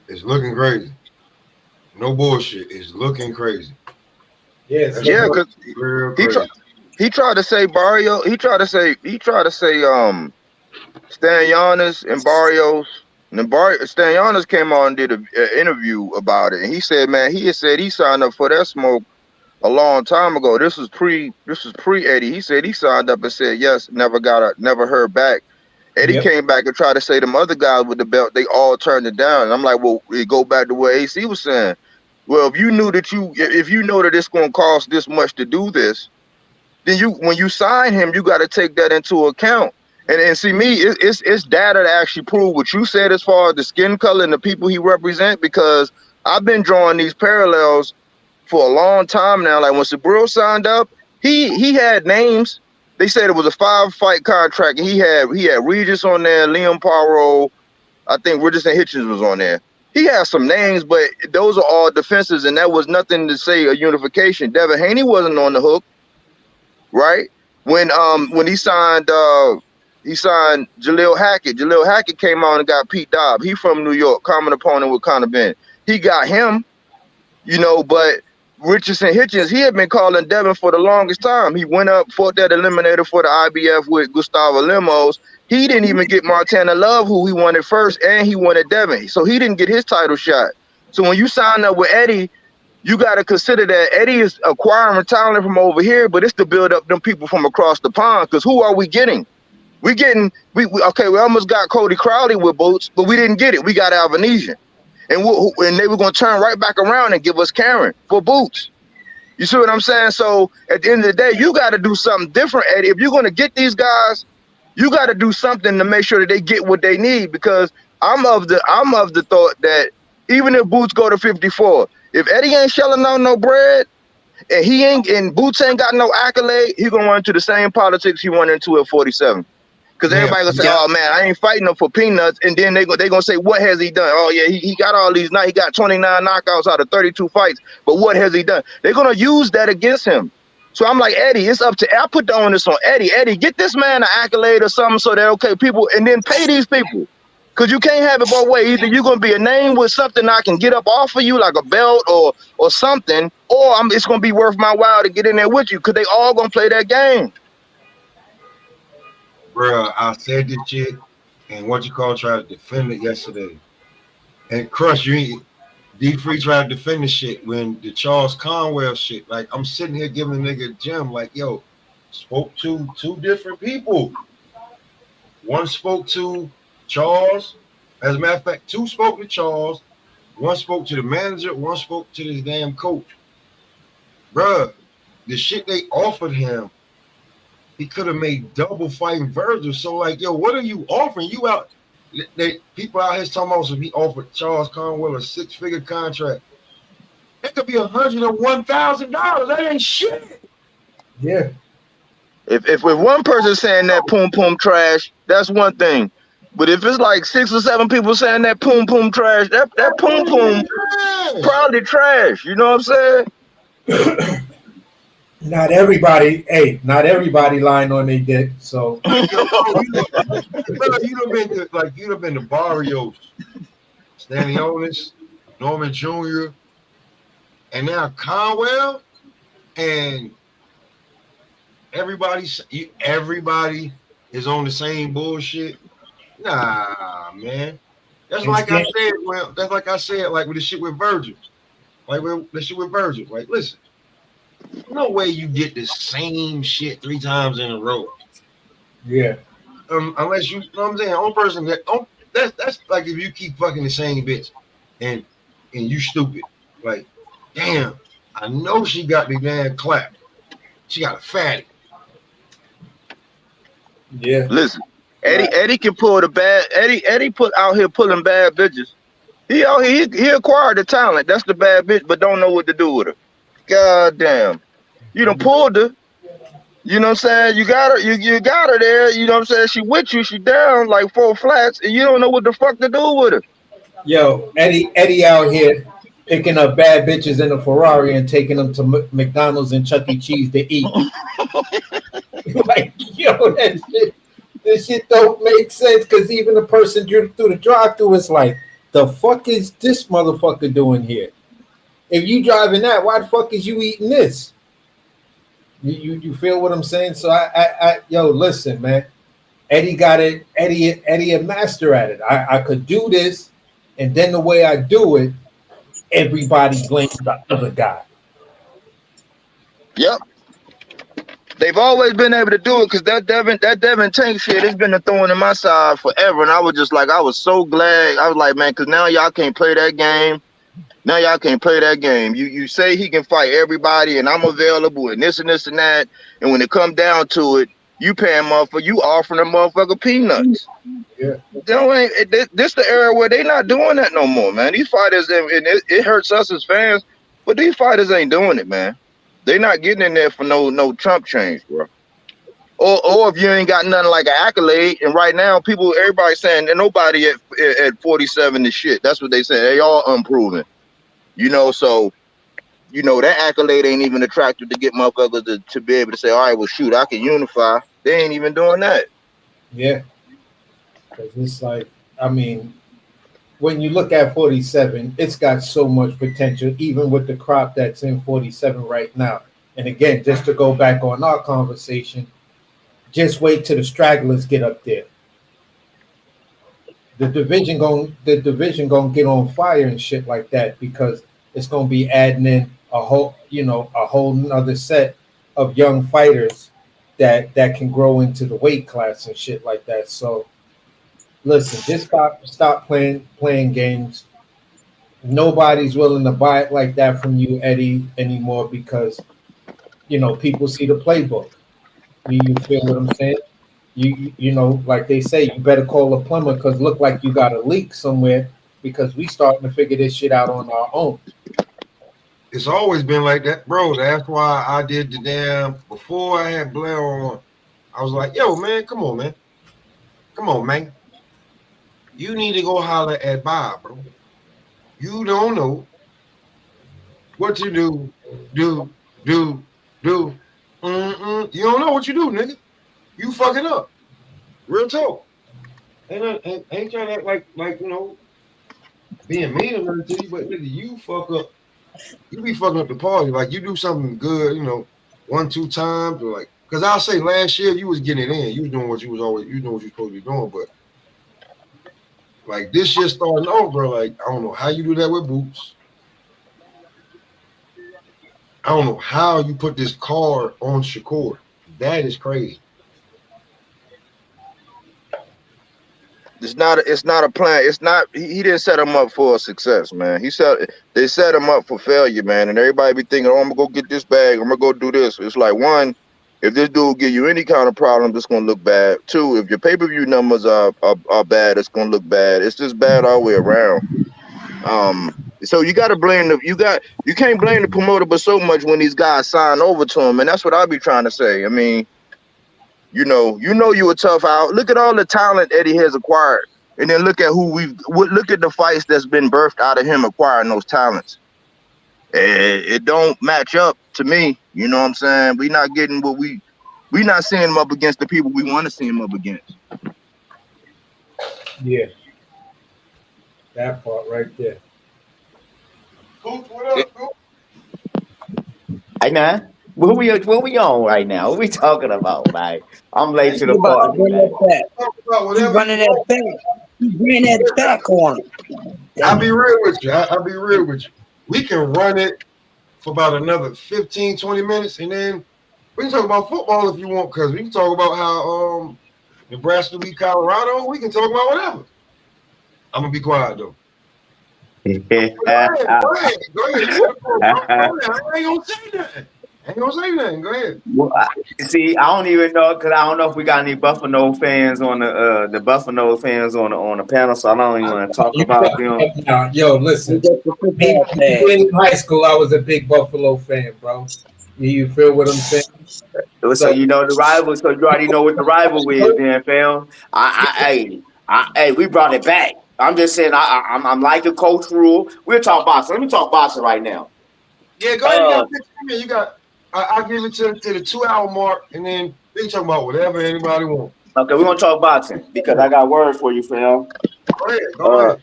It's looking crazy. No bullshit. It's looking crazy. Yes. Yeah, because he tried to say Barrio. He tried to say Stan Giannis and Barrios. And then Stan Giannis came on and did an interview about it, and he said, man, he had said he signed up for that smoke a long time ago. This was pre Eddie. He said he signed up and said yes, never heard back. Eddie came back and tried to say them other guys with the belt, they all turned it down. And I'm like, well, it go back to what AC was saying. Well, if you know that it's gonna cost this much to do this, then when you sign him, you got to take that into account. And see me, it's data to actually prove what you said as far as the skin color and the people he represent, because I've been drawing these parallels for a long time now. Like when Sabril signed up, he had names. They said it was a 5-fight contract, and he had Regis on there, Liam Poirot, I think Richardson Hitchens was on there. He has some names, but those are all defenses, and that was nothing to say a unification. Devin Haney wasn't on the hook, right? When he signed Jaleel Hackett. Jaleel Hackett came out and got Pete Dobb. He from New York, common opponent with Conor Ben. He got him, but Richardson Hitchens, he had been calling Devin for the longest time. He went up, fought that eliminator for the IBF with Gustavo Lemos. He didn't even get Montana Love, who he wanted first, and he wanted Devin. So he didn't get his title shot. So when you sign up with Eddie, you got to consider that Eddie is acquiring talent from over here, but it's to build up them people from across the pond. Because who are we getting? We almost got Cody Crowley with Boots, but we didn't get it. We got Albanesian. And they were going to turn right back around and give us Karen for Boots. You see what I'm saying? So at the end of the day, you got to do something different, Eddie. If you're going to get these guys, you got to do something to make sure that they get what they need. Because I'm of the thought that even if Boots go to 54, if Eddie ain't shelling out no bread, and Boots ain't got no accolade, he gonna run into the same politics he went into at 47. Because everybody gonna say, "Oh man, I ain't fighting him for peanuts," and then they gonna say, "What has he done?" Oh yeah, he got all these. He got 29 knockouts out of 32 fights, but what has he done? They're gonna use that against him. So I'm like, Eddie, it's up to. I put the onus on Eddie. Eddie, get this man an accolade or something so that people, and then pay these people. Because you can't have it both ways. Either you're going to be a name with something I can get up off of you, like a belt or something, or it's going to be worth my while to get in there with you, because they all going to play that game. Bro, I said this shit, and tried to defend it yesterday. And Crush, D3 tried to defend the shit when the Charles Conwell shit. Like, I'm sitting here giving a nigga a gem, like, yo, spoke to two different people. One spoke to Charles. As a matter of fact, two spoke to Charles. One spoke to the manager. One spoke to this damn coach. Bruh, the shit they offered him, he could have made double fighting Virgil. So, like, yo, what are you offering? You out? People out here talking about if he offered Charles Conwell a 6-figure contract. That could be $101,000. That ain't shit. Yeah. If one person saying that poom poom trash, that's one thing. But if it's like 6 or 7 people saying that poom poom trash, that poom poom probably trash. You know what I'm saying? Not everybody lying on their dick. So you'd have been to Barrios, Stanley Onis, Norman Jr., and now Conwell, and everybody is on the same bullshit. Nah, man. That's like I said. Well, that's like I said. Like with the shit with Virgil. Like with the shit with Virgil. Like, listen. No way you get the same shit 3 times in a row. Yeah. Unless you know what I'm saying. Only person that's like if you keep fucking the same bitch and you stupid. Like, damn, I know she got the damn clap. She got a fatty. Yeah. Listen, Eddie can pull the bad. Eddie put out here pulling bad bitches. He acquired the talent. That's the bad bitch, but don't know what to do with her. God damn. You done pulled her. You know what I'm saying? You got her. You got her there. You know what I'm saying? She with you. She down like 4 flats, and you don't know what the fuck to do with her. Yo, Eddie out here picking up bad bitches in a Ferrari and taking them to McDonald's and Chuck E. Cheese to eat. Like, yo, this shit don't make sense, because even the person through the drive-thru is like, the fuck is this motherfucker doing here? If you driving that, why the fuck is you eating this? You feel what I'm saying? So yo, listen, man. Eddie got it. Eddie a master at it. I could do this, and then the way I do it, everybody blames the other guy. Yep. They've always been able to do it because that Devin Tank shit has been a thorn in my side forever. And I was just like, I was so glad. I was like, man, because now y'all can't play that game. Now y'all can't play that game. You say he can fight everybody and I'm available and this and this and that. And when it come down to it, you paying motherfucker, you offering a motherfucker peanuts. Yeah. This the era where they not doing that no more, man. These fighters, and it hurts us as fans, but these fighters ain't doing it, man. They not getting in there for no Trump change, bro. Or if you ain't got nothing like an accolade, and right now everybody's saying that nobody at 47 is shit. That's what they say. They all unproven. So that accolade ain't even attractive to get motherfuckers to be able to say, all right, well shoot, I can unify. They ain't even doing that. Yeah. Because it's like, I mean, when you look at 47, it's got so much potential, even with the crop that's in 47 right now. And again, just to go back on our conversation, just wait till the stragglers get up there. The division gonna get on fire and shit like that because it's gonna be adding in a whole nother set of young fighters that can grow into the weight class and shit like that. So listen, just stop playing games. Nobody's willing to buy it like that from you, Eddie, anymore because people see the playbook. You feel what I'm saying? You know, like they say, you better call a plumber because look like you got a leak somewhere because we starting to figure this shit out on our own. It's always been like that, bro. That's why I did the damn before I had Blair on. I was like, yo, man, come on, man. Come on, man. You need to go holler at Bob, bro. You don't know what to do. You don't know what you do, nigga. You fucking up. Real talk. Ain't trying to act like being mean or nothing to you, but nigga, you fuck up. You be fucking up the party. Like you do something good, 1-2 times, or like because I'll say last year you was getting it in. You was doing what you doing what you're supposed to be doing, but like this year starting off, bro, like I don't know how you do that with Boots. I don't know how you put this card on Shakur. That is crazy. It's not a plan. It's not. He didn't set him up for success, man. They set him up for failure, man. And everybody be thinking, oh, I'm gonna go get this bag. I'm gonna go do this. It's like, one, if this dude give you any kind of problems, it's gonna look bad. Two, if your pay-per-view numbers are bad, it's gonna look bad. It's just bad all the way around. So you gotta blame you can't blame the promoter but so much when these guys sign over to him, and that's what I be trying to say. I mean, you a tough out. Look at all the talent Eddie has acquired, and then look at look at the fights that's been birthed out of him acquiring those talents. It don't match up to me. You know what I'm saying? We not getting what we not seeing him up against the people we want to see him up against. Yeah, that part right there. Coach, what up, Coach? Hey, now, what we on right now? What we talking about, man? I'm late to the You about to party, bring man. that back. Talk about You whatever running you that want. back. You bring that back on him. I'll be real with you. I'll be real with you. We can run it for about another 15, 20 minutes, and then we can talk about football if you want, because we can talk about how Nebraska beat Colorado. We can talk about whatever. I'm gonna be quiet though. Go ahead. I ain't gonna say nothing. Go ahead. Well, see, I don't even know because I don't know if we got any Buffalo fans on the Buffalo fans on the panel, so I don't even want to talk about them. Yo, listen. In high school, I was a big Buffalo fan, bro. You feel what I'm saying? So you know the rival, so you already know what the rival is, then, fam. Hey, we brought it back. I'm just saying, I'm like the coach rule. We'll talk boxing. Let me talk boxing right now. Yeah, go ahead. You got. I'll give it to the 2-hour mark, and then we can talk about whatever anybody wants. Okay, we're gonna talk boxing because I got words for you, fam. Go ahead.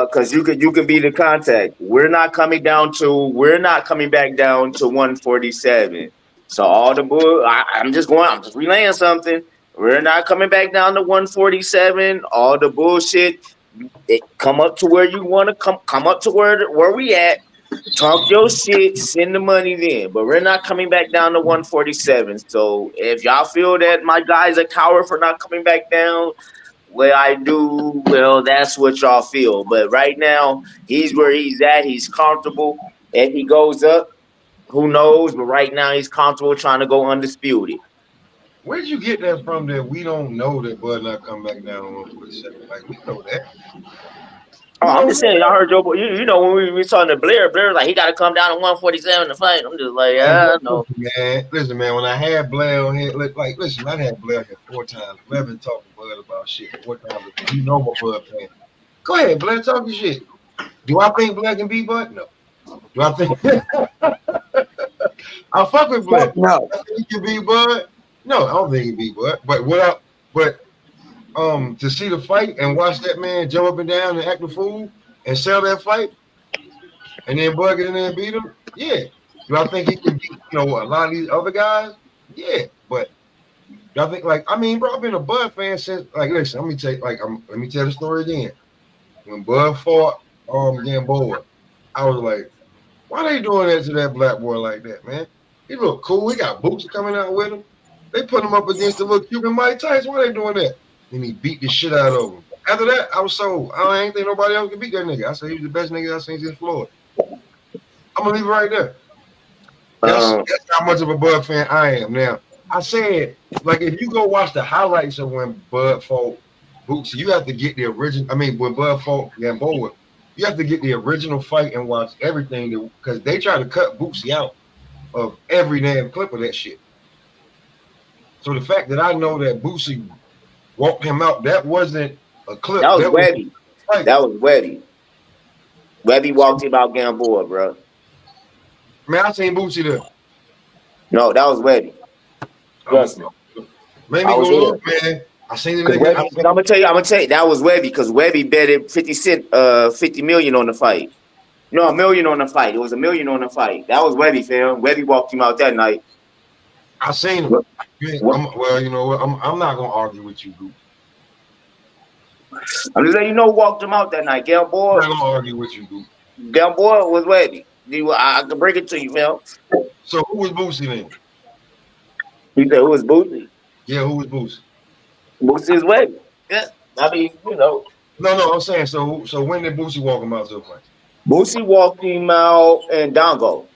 Because you can be the contact. We're not coming back down to 147. So all the bull, I'm just relaying something. We're not coming back down to 147. All the bullshit, come up to where you want to come up to where we at. Talk your shit, send the money then. But we're not coming back down to 147. So if y'all feel that my guy's a coward for not coming back down, well, that's what y'all feel. But right now, he's where he's at. He's comfortable. If he goes up, who knows? But right now, he's comfortable trying to go undisputed. Where did you get that from? That we don't know that Bud not come back down on 147. Like we know that. Oh, I'm just saying, y'all heard Joe. You know when we talking to Blair was like he got to come down to 147 to fight. I'm just like, yeah, no. Listen, man. When I had Blair on here, listen, I had Blair here 4 times. Blair been talking to Bud about shit 4 times. You know my Bud fan. Go ahead, Blair, talk your shit. Do I think Blair can beat Bud? No. Do I think I fuck with Blair? No. I think he can beat Bud. No, I don't think he can beat Bud. But to see the fight and watch that man jump up and down and act a fool and sell that fight, and then Bud get in there and beat him, yeah. Do I think he can beat a lot of these other guys? Yeah, but do I think bro, I've been a Bud fan since listen, let me tell the story again. When Bud fought Gamboa, I was like, why they doing that to that black boy like that, man? He look cool. He got boots coming out with him. They put him up against the little Cuban Mike Tyson. Why they doing that? And he beat the shit out of him. After that, I was sold. I ain't think nobody else could beat that nigga. I said he was the best nigga I seen since Floyd. I'm gonna leave it right there. That's how much of a Bud fan I am. Now, I said, if you go watch the highlights of when Bud fought Bootsy, you have to get the original. When Bud fought Gamboa, you have to get the original fight and watch everything because they try to cut Bootsy out of every damn clip of that shit. So the fact that I know that Bootsy walked him out, that wasn't a clip. That was Webby. That was Webby. Webby walked him out Gamboa, bro. Man, I seen Bootsy there. No, that was Webby. Trust me. Made me go look, man. I seen the nigga. I'm gonna tell you, that was Webby because Webby betted 50 million on the fight. No, $1 million on the fight. It was $1 million on the fight. That was Webby, fam. Webby walked him out that night. I seen him. Well, you know what? I'm not gonna argue with you, Goop. I'm just letting you know who walked him out that night. Gamboa. I'm not gonna argue with you, Goop. Gamboa was Webby. I can bring it to you, fam. So who was Bootsy then? You said who was Bootsy? Yeah, who was Bootsy? Bootsy is Webby. Yeah, No, I'm saying so when did Bootsy walk him out to the fight? Bootsy walked him out in Dongo.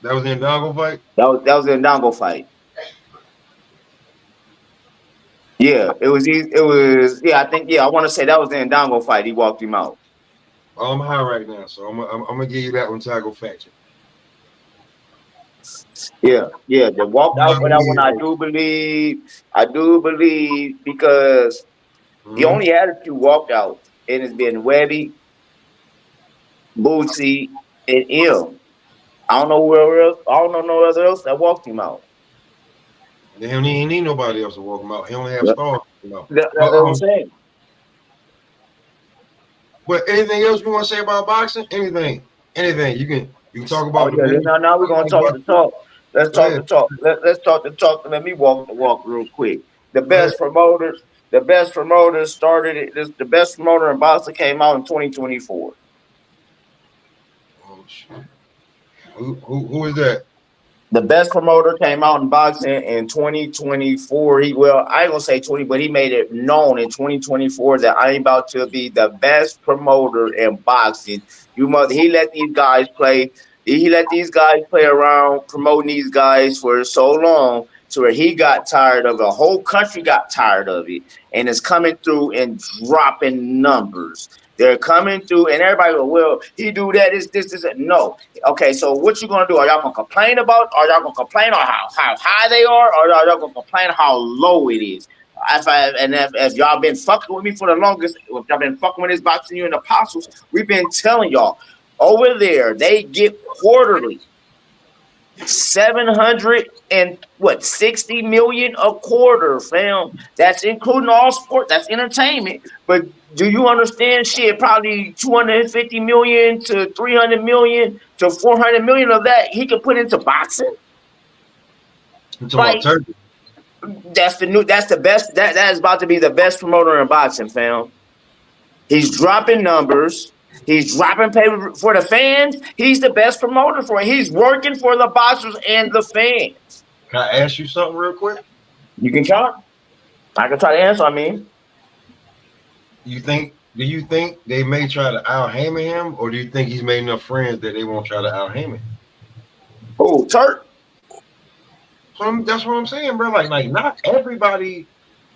That was in Dongo fight? That was in Dongo fight. Yeah, it was. I think. Yeah, I want to say that was in Dongo fight. He walked him out. I'm high right now, so I'm gonna give you that one until I go fact check. Yeah. The walked out for that one. I do believe because he only had a few walkouts, and it's been Webby, Bootsy, and M. I don't know where else. I don't know no other else that walked him out. He ain't need nobody else to walk him out. He only have stars. That's what I'm saying. But anything else you want to say about boxing? Anything you can talk about. Now we're gonna talk the talk. Let's talk the talk. Let's talk the talk. Let me walk the walk real quick. The best promoters started it. The best promoter in boxing came out in 2024. Oh shit. Who is that? The best promoter came out in boxing in 2024. I ain't gonna say 20, but he made it known in 2024 that I'm about to be the best promoter in boxing. He let these guys play. He let these guys play around promoting these guys for so long to where he got tired of it. The whole country got tired of it, and it's coming through and dropping numbers. They're coming through, and everybody go, well, he do that, this. No. Okay, so what you gonna do? Are y'all gonna complain about? Are y'all gonna complain on how high they are? Or are y'all gonna complain how low it is? If y'all been fucking with me for the longest, if y'all been fucking with this boxing you and apostles, we've been telling y'all over there they get quarterly 760 million a quarter, fam. That's including all sports. That's entertainment. But do you understand? Shit, probably 250 million to 300 million to 400 million of that he could put into boxing. Like, that's the best. That is about to be the best promoter in boxing, fam. He's dropping numbers. He's dropping paper for the fans. He's the best promoter for it. He's working for the boxers and the fans. Can I ask you something real quick? You can try. I can try to answer. I mean, Do you think they may try to out Heyman him, or do you think he's made enough friends that they won't try to out Heyman? oh, Turk. So that's what I'm saying, bro. Like not everybody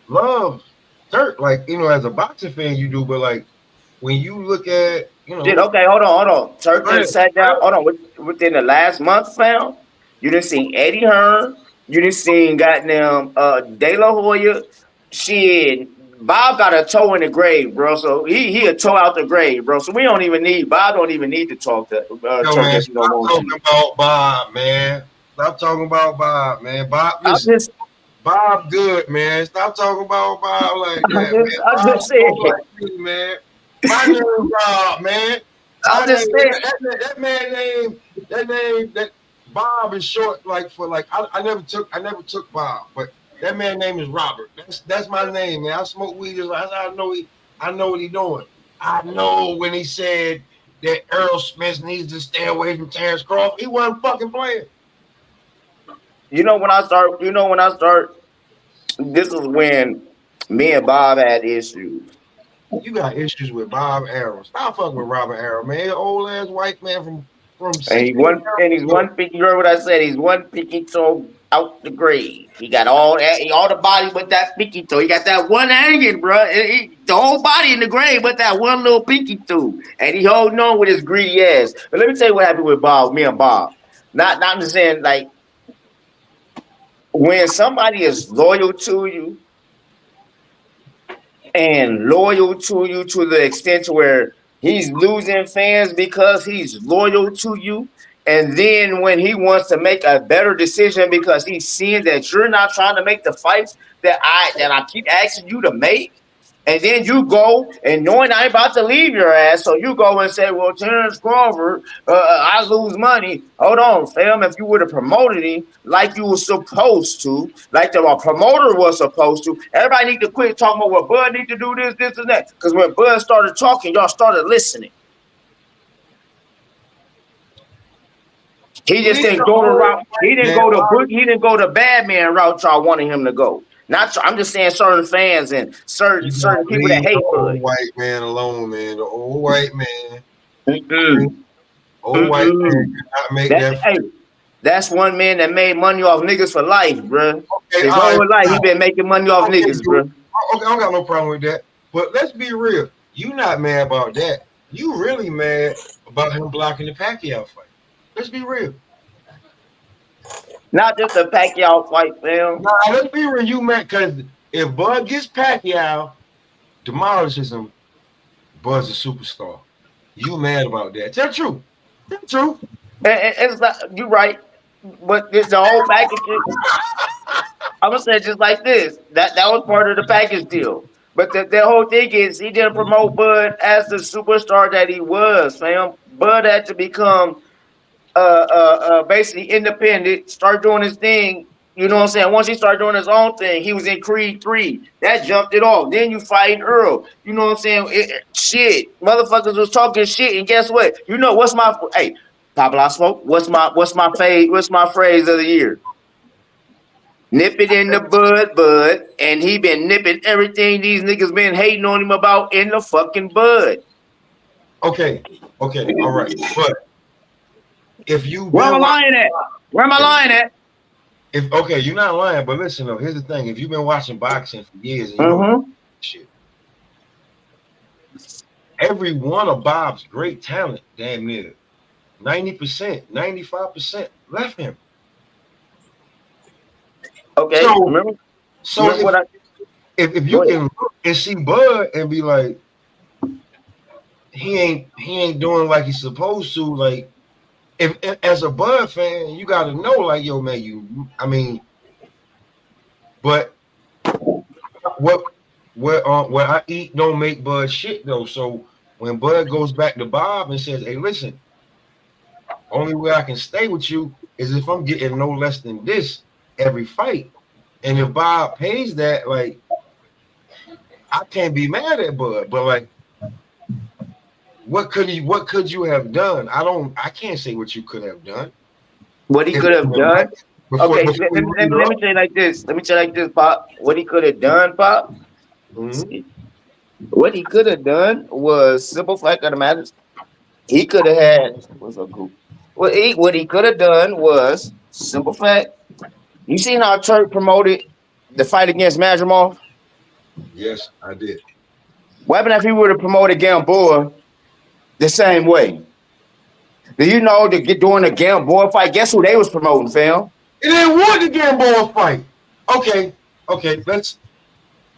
loves Turk. Like, you know, as a boxing fan, you do, but like when you look at, you know, Okay, hold on. Turk just sat down. Hold on. Within the last month, fam, you didn't see Eddie Hearn. You didn't see goddamn De La Hoya. Shit, Bob got a toe in the grave, bro. So he a toe out the grave, bro. So Bob don't even need to talk to yo, Turk man, if he don't stop want talking to. about Bob, man. Stop talking about Bob, man. Bob, I'm listen, just, Bob good, man. Stop talking about Bob like that, man. I'm Bob just saying. like me, man. My name is Bob, man. I'm just saying. That Bob is short like for like I never took Bob, but that man name is Robert. That's my name, man. I smoke weed. I know what he doing. I know when he said that Earl Smith needs to stay away from Terrence Crawford, he wasn't fucking playing. You know when I start. This is when me and Bob had issues. You got issues with Bob Arrow. Stop fucking with Robert Arrow, man. Old ass white man from And 16 he's one picky. You heard what I said? He's one picky toe out the grave. He got all the body but that picky toe. He got that one hanging, bro. The whole body in the grave but that one little pinky toe. And he holding on with his greedy ass. But let me tell you what happened with Bob, me and Bob. Not I'm just saying, like, when somebody is loyal to you and loyal to you to the extent to where he's losing fans because he's loyal to you. And then when he wants to make a better decision because he's seeing that you're not trying to make the fights that I keep asking you to make, and then you go and knowing I ain't about to leave your ass, so you go and say, "Well, Terrence Crawford, I lose money." Hold on, fam. If you would have promoted him like you were supposed to, like the promoter was supposed to, everybody need to quit talking about what Bud need to do this, and that. Because when Bud started talking, y'all started listening. He just didn't go the route. He didn't go the bad man route y'all wanted him to go. I'm just saying certain fans and certain people that hate Bud. Old white man alone, man. The old white man. Mm-mm. Old white man cannot make that. Hey, that's one man that made money off niggas for life, bro. Okay, his whole life he been making money off niggas, bro. Okay, I don't got no problem with that. But let's be real. You not mad about that. You really mad about him blocking the Pacquiao fight. Let's be real. Not just a Pacquiao fight, fam. Nah, let's be real. You mad because if Bud gets Pacquiao, demolishes him, Bud's a superstar. You mad about that? Tell the truth. Tell the truth. It's not, you're right, but it's the whole package. I'm gonna say it just like this. That was part of the package deal. But the whole thing is he didn't promote Bud as the superstar that he was, fam. Bud had to become basically independent, start doing his thing. You know what I'm saying? Once he started doing his own thing, he was in Creed 3. That jumped it off. Then you fight Earl. You know what I'm saying? Shit. Motherfuckers was talking shit. And guess what? You know what's my hey, Pablo Smoke? What's my phrase of the year? Nip it in the bud. And he been nipping everything these niggas been hating on him about in the fucking bud. Okay, all right. But if you Where am I lying at? You're not lying, but listen though, here's the thing. If you've been watching boxing for years and you know shit, every one of Bob's great talent, damn near 90%, 95% left him. Okay. So if you can look and see Bud and be like, he ain't doing like he's supposed to, like if as a Bud fan, you gotta know, like, yo, man, but what I eat don't make Bud shit though. So when Bud goes back to Bob and says, hey, listen, only way I can stay with you is if I'm getting no less than this every fight. And if Bob pays that, like, I can't be mad at Bud. But like what could you have done? I can't say what you could have done. What he could have done? Before Okay, let me say it like this. Let me say it like this, Pop. What he could have done, Pop? Mhm. What he could have done was simple fact of the matter. He could have had what's up, Goop? What he could have done was simple fact. You seen how Turk promoted the fight against Majramov? Yes, I did. What happened if he would have promoted Gamboa the same way? Do you know to get during the Gamboa fight? Guess who they was promoting, fam? It didn't want the Gamboa fight. Okay, let's.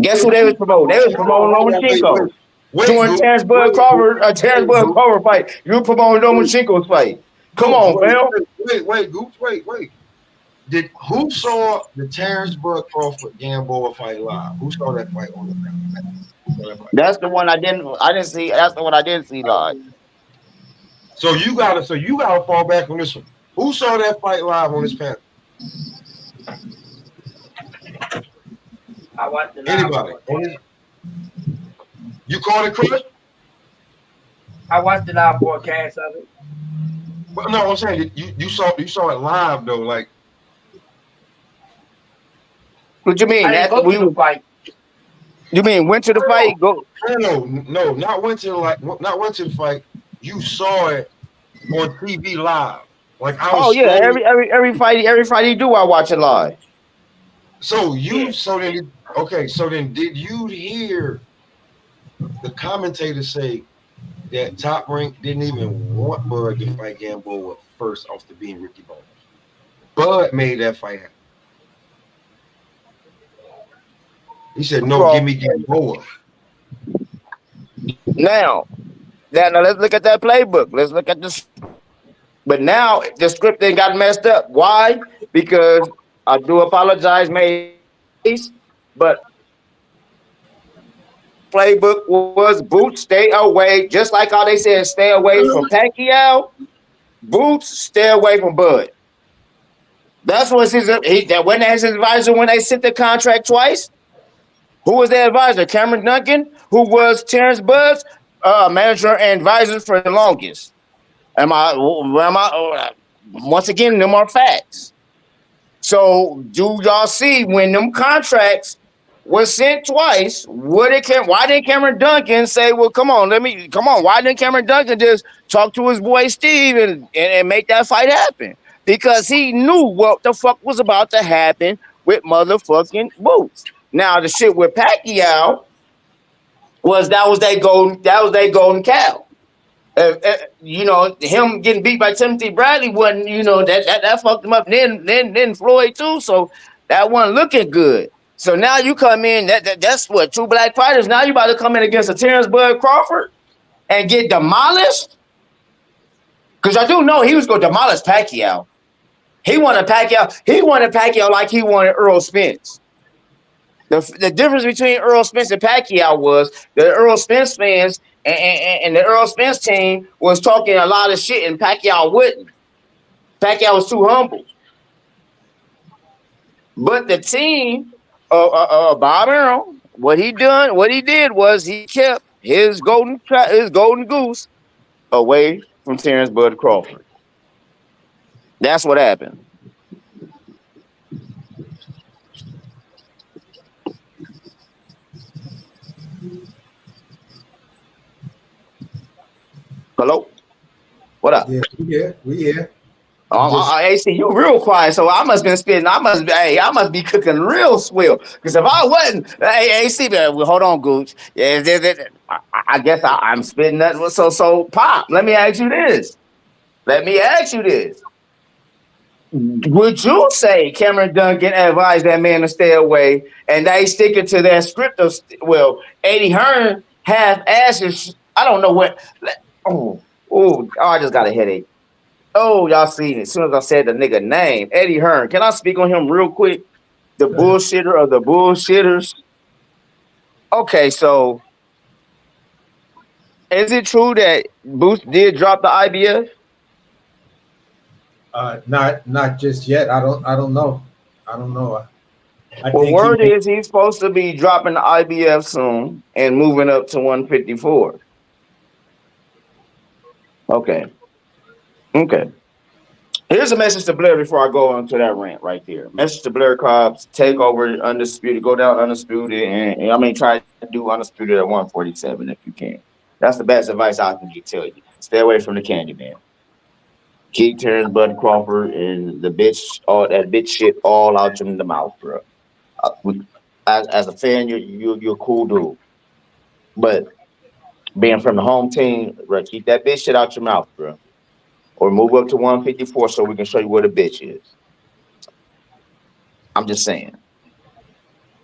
Guess who they was promoting? They was promoting Lomachenko. During Goop, Terrence Bud Crawford fight, you were promoting Lomachenko's fight. Come on, fam. Wait. Who saw the Terrence Bud Crawford Gamboa fight live? Who saw that fight on the panel? That's the one I didn't see. That's the one I didn't see live. So you gotta fall back on this one. Who saw that fight live on this panel? I watched the Anybody? You caught it, Chris? I watched the live broadcast of it. But no, I'm saying you saw it live though. Like, what you mean? The fight. You mean went to the fight? Go. No, not went to the fight. You saw it on TV live. Like I was. Oh yeah, every fight he do, I watch it live. So then did you hear the commentator say that Top Rank didn't even want Bud to fight Gamboa first off the being Ricky Bones? Bud made that fight happen. He said, "No, give me Gamboa." Now let's look at that playbook. Let's look at this. But now the script thing got messed up. Why? Because I do apologize, but playbook was Boots stay away, just like how they said stay away from Pacquiao. Boots stay away from Bud. That's what that when his advisor when they sent the contract twice. Who was their advisor? Cameron Duncan, who was Terrence Bud's manager and advisor for the longest. Once again, them are facts. So do y'all see when them contracts were sent twice? Why didn't Cameron Duncan say, well, come on. Why didn't Cameron Duncan just talk to his boy Steve and make that fight happen? Because he knew what the fuck was about to happen with motherfucking Boots. Now the shit with Pacquiao was their golden cow. Him getting beat by Timothy Bradley wasn't, that fucked him up. Then Floyd too. So that wasn't looking good. So now you come in. That's what two black fighters. Now you about to come in against a Terrence Bud Crawford and get demolished. Because I do know he was going to demolish Pacquiao. He wanted Pacquiao like he wanted Earl Spence. The difference between Earl Spence and Pacquiao was the Earl Spence fans and the Earl Spence team was talking a lot of shit, and Pacquiao wouldn't. Pacquiao was too humble. But the team, Bob Arum, what he did was he kept his golden goose away from Terrence Bud Crawford. That's what happened. Hello? What up? Yeah, we here. AC, you real quiet, so I must be cooking real swell. Because if I wasn't, AC, hold on, Gooch. Yeah, I guess I'm spitting that. So, Pop, let me ask you this. Would you say Cameron Duncan advised that man to stay away, and they sticking to that script of Eddie Hearn half-asses? I don't know what. Oh, I just got a headache. Oh, y'all seen it. As soon as I said the nigga name, Eddie Hearn. Can I speak on him real quick? The bullshitter of the bullshitters. Okay, so is it true that Boost did drop the IBF? Not just yet. I don't know. Word is he's supposed to be dropping the IBF soon and moving up to 154. Okay. Okay. Here's a message to Blair before I go into that rant right there. Message to Blair Cobbs: take over undisputed, go down undisputed, and I mean try to do undisputed at 147 if you can. That's the best advice I can tell you. Stay away from the Candyman. Keep Terrence Bud Crawford and the bitch, all that bitch shit, all out in the mouth, bro. As a fan, you're a cool dude, but being from the home team, bro, keep that bitch shit out your mouth, bro. Or move up to 154 so we can show you where the bitch is. I'm just saying,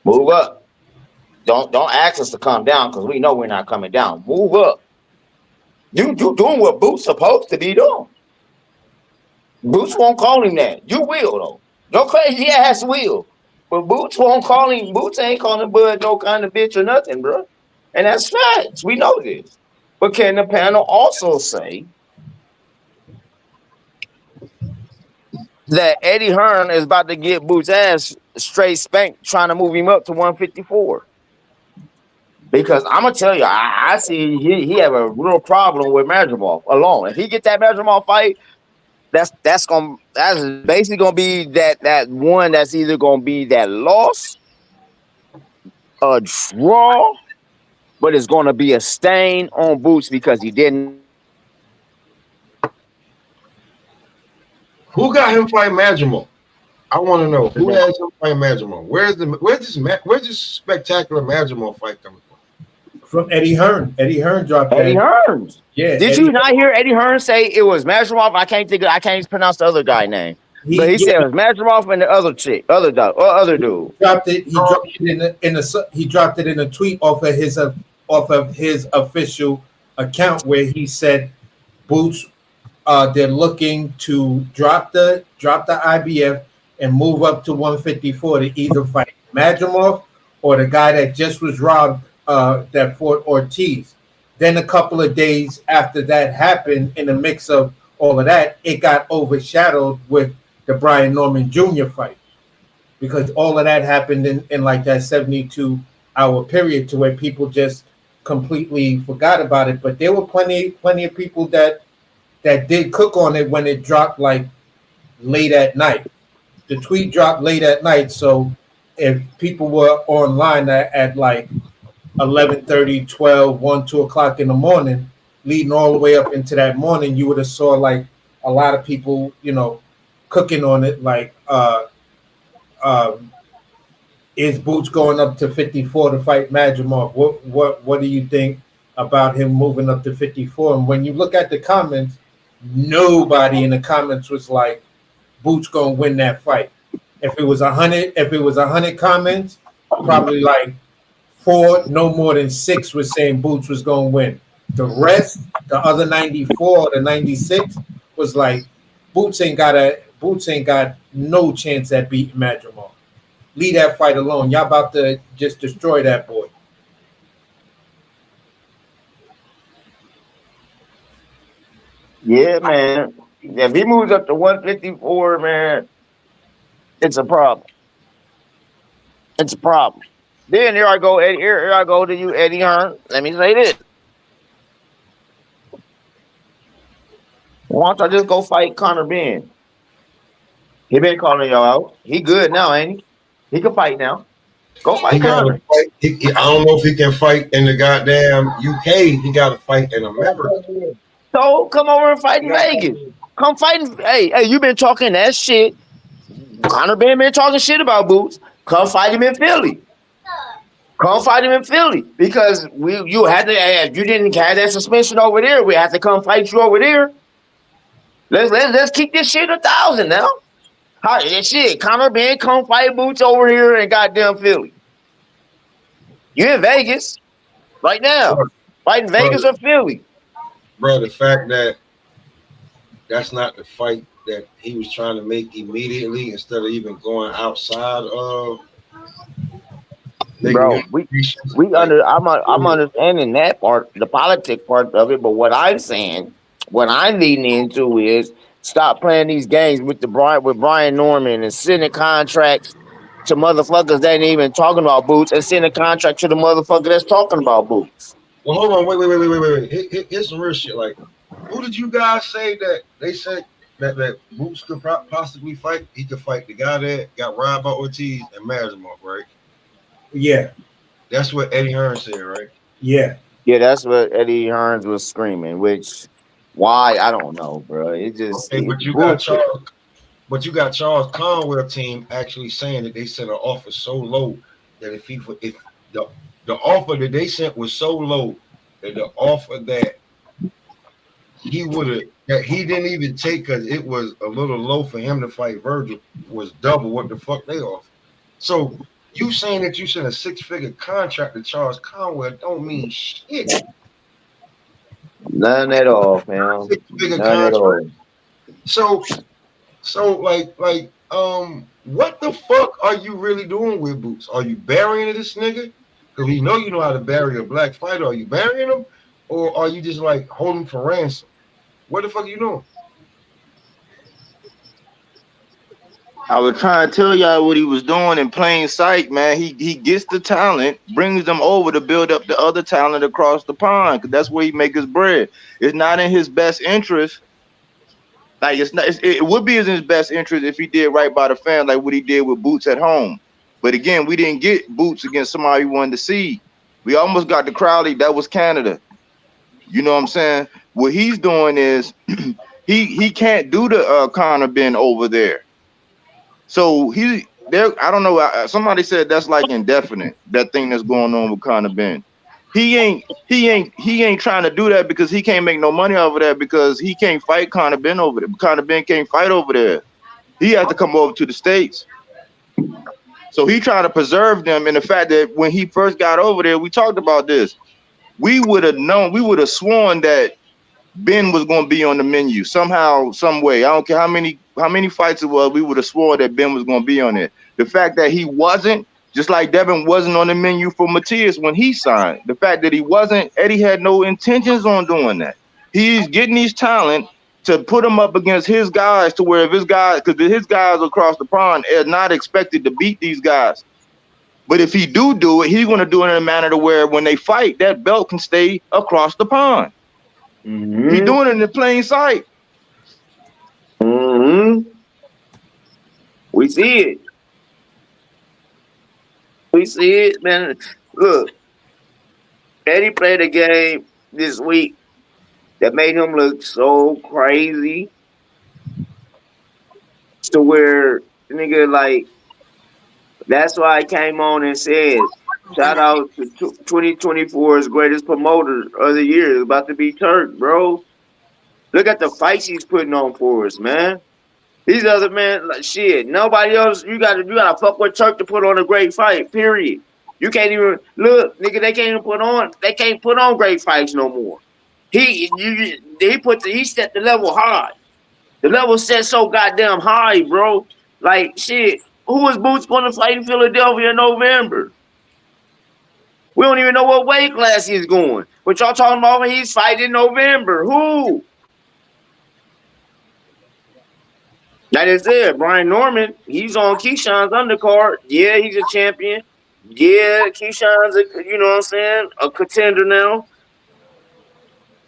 move up. Don't ask us to come down because we know we're not coming down. Move up. You doing what Boots supposed to be doing. Boots won't call him that. You will though. Your crazy ass will. But Boots won't call him. Boots ain't calling Bud no kind of bitch or nothing, bro. And that's facts. We know this. But can the panel also say that Eddie Hearn is about to get Boots' ass straight spanked trying to move him up to 154? Because I'm gonna tell you, I see he have a real problem with Madrimov alone. If he get that Madrimov fight, that's basically gonna be that one that's either gonna be that loss, a draw, but it's gonna be a stain on Boots because he didn't. Who got him fight Madrimal? I want to know who has him fight Madrimal. Where's this spectacular Madrimal fight coming from? From Eddie Hearn. Eddie Hearn dropped Eddie Hearn. Yeah. Did you not hear Eddie Hearn say it was Madrimov? I can't pronounce the other guy's name. But he said it was Madrimov and the other chick, other dude. Dropped it. He dropped it in a tweet off of his official account where he said Boots they're looking to drop the IBF and move up to 154 to either fight Madrimov or the guy that just was robbed that fought Ortiz. Then a couple of days after that happened, in the mix of all of that, it got overshadowed with the Brian Norman Jr. fight, because all of that happened in like that 72-hour period to where people just completely forgot about it. But there were plenty of people that did cook on it when it dropped like late at night. The tweet dropped late at night, so if people were online at like 11:30, 12, 1, 2 o'clock in the morning, leading all the way up into that morning, you would have saw like a lot of people, cooking on it, like is Boots going up to 54 to fight Madrimov? What do you think about him moving up to 54? And when you look at the comments, nobody in the comments was like Boots gonna win that fight. If it was 100 comments, probably like 4, no more than 6 was saying Boots was gonna win. The rest, the other 94, the 96 was like Boots ain't got no chance at beating Madrimov. Leave that fight alone. Y'all about to just destroy that boy. Yeah, man. If he moves up to 154, man, it's a problem. It's a problem. Then here I go, Eddie. Here I go to you, Eddie Hearn. Let me say this. Why don't I just go fight Conor Ben? He been calling y'all out. He good now, ain't he? He can fight now. Go fight Conor. I don't know if he can fight in the goddamn UK. He got to fight in America. So come over and fight in Vegas. Come fight. Hey, you been talking that shit. Conor Ben been talking shit about Boots. Come fight him in Philly. Come fight him in Philly because you had to. If you didn't have that suspension over there, we have to come fight you over there. Let's keep this shit 1,000 now. Shit, Conor Ben come fight Boots over here in goddamn Philly. You in Vegas right now? Fighting Vegas or Philly? Bro, the fact that that's not the fight that he was trying to make immediately instead of even going outside of. Bro, I'm understanding that part, the politic part of it, but what I'm saying, what I'm leading into is stop playing these games with Brian Norman and sending contracts to motherfuckers that ain't even talking about Boots and sending a contract to the motherfucker that's talking about Boots. Well, hold on, wait. Here's some real shit. Like, Who did you guys say that they said that Boots could possibly fight? He could fight the guy that got robbed by Ortiz and Mazimov, right? Yeah, That's what Eddie Hearn said, right? yeah. Yeah, that's what Eddie Hearns was screaming. Which, why I don't know, bro. Okay, It's but bullshit. You got Charles Conwell team actually saying that they sent an offer so low that if the the offer that they sent was so low that the offer that he didn't even take because it was a little low for him to fight Virgil was double what the fuck they offered. So you saying that you sent a 6-figure contract to Charles Conwell don't mean shit. None at all, fam. 6-figure None at contract. all. So what the fuck are you really doing with Boots? Are you burying this nigga? Because we know you know how to bury a black fighter. Are you burying him? Or are you just like holding for ransom? What the fuck are you doing? I was trying to tell y'all what he was doing in plain sight, man. He gets the talent, brings them over to build up the other talent across the pond, because that's where he make his bread. It's not in his best interest. Like it would be in his best interest if he did right by the fans, like what he did with Boots at home. But again, we didn't get Boots against somebody we wanted to see. We almost got the Crowley. That was Canada. You know what I'm saying? What he's doing is he can't do the Conor Ben over there. So he there. I don't know. Somebody said that's like indefinite. That thing that's going on with Conor Ben. He ain't trying to do that because he can't make no money over there because he can't fight Conor Ben over there. Conor Ben can't fight over there. He has to come over to the States. So he trying to preserve them. And the fact that when he first got over there, we talked about this. We would have known. We would have sworn that Ben was going to be on the menu somehow, some way. I don't care how many fights it was. We would have sworn that Ben was going to be on it. The fact that he wasn't, just like Devin wasn't on the menu for Matias when he signed. The fact that he wasn't, Eddie had no intentions on doing that. He's getting these talent to put him up against his guys to where if his guys, because his guys across the pond are not expected to beat these guys. But if he do it, he's going to do it in a manner to where when they fight, that belt can stay across the pond. Mm-hmm. He's doing it in plain sight. Mm-hmm. We see it. We see it, man. Look, Eddie played a game this week that made him look so crazy to where nigga like that's why I came on and said shout out to 2024's greatest promoter of the year. It's about to be Turk, bro. Look at the fights he's putting on for us, man. These other men, like shit. Nobody else. You gotta fuck with Turk to put on a great fight. Period. You can't even look, nigga. They can't even put on. They can't put on great fights no more. He set the level high. The level set so goddamn high, bro. Like shit. Who is Boots going to fight in Philadelphia in November? We don't even know what weight class he's going. But y'all talking about when he's fighting in November? Who? That is it. Brian Norman, he's on Keyshawn's undercard. Yeah, he's a champion. Yeah, Keyshawn's you know what I'm saying, a contender now.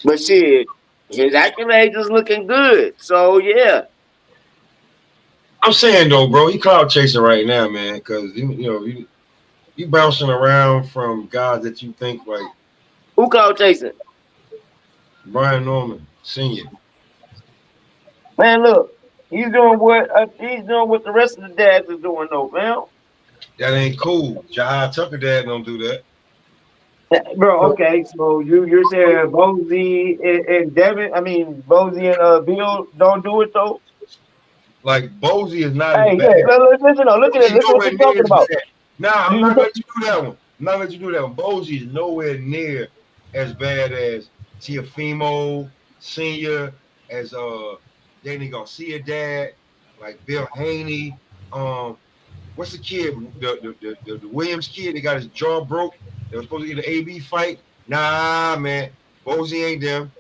But shit, his accolades is looking good. So yeah. I'm saying though, bro, he cloud chasing right now, man, because you bouncing around from guys that you think like who cloud chasing? Brian Norman, Senior. Man, look. He's doing what the rest of the dads is doing, though, man. That ain't cool. Jahai Tucker dad don't do that. Bro, okay, so you're saying Bozy and Devin, Bozy and Bill don't do it though? Like Bozy is not hey, as bad. Listen, look at it. Listen what you're talking about. Nah, I'm not letting you do that one. I'm not letting you do that one. Bozy is nowhere near as bad as Teofimo Senior, as Danny Garcia dad, like Bill Haney. What's the kid? The Williams kid that got his jaw broke. They were supposed to get an AB fight. Nah, man. Bozy ain't them.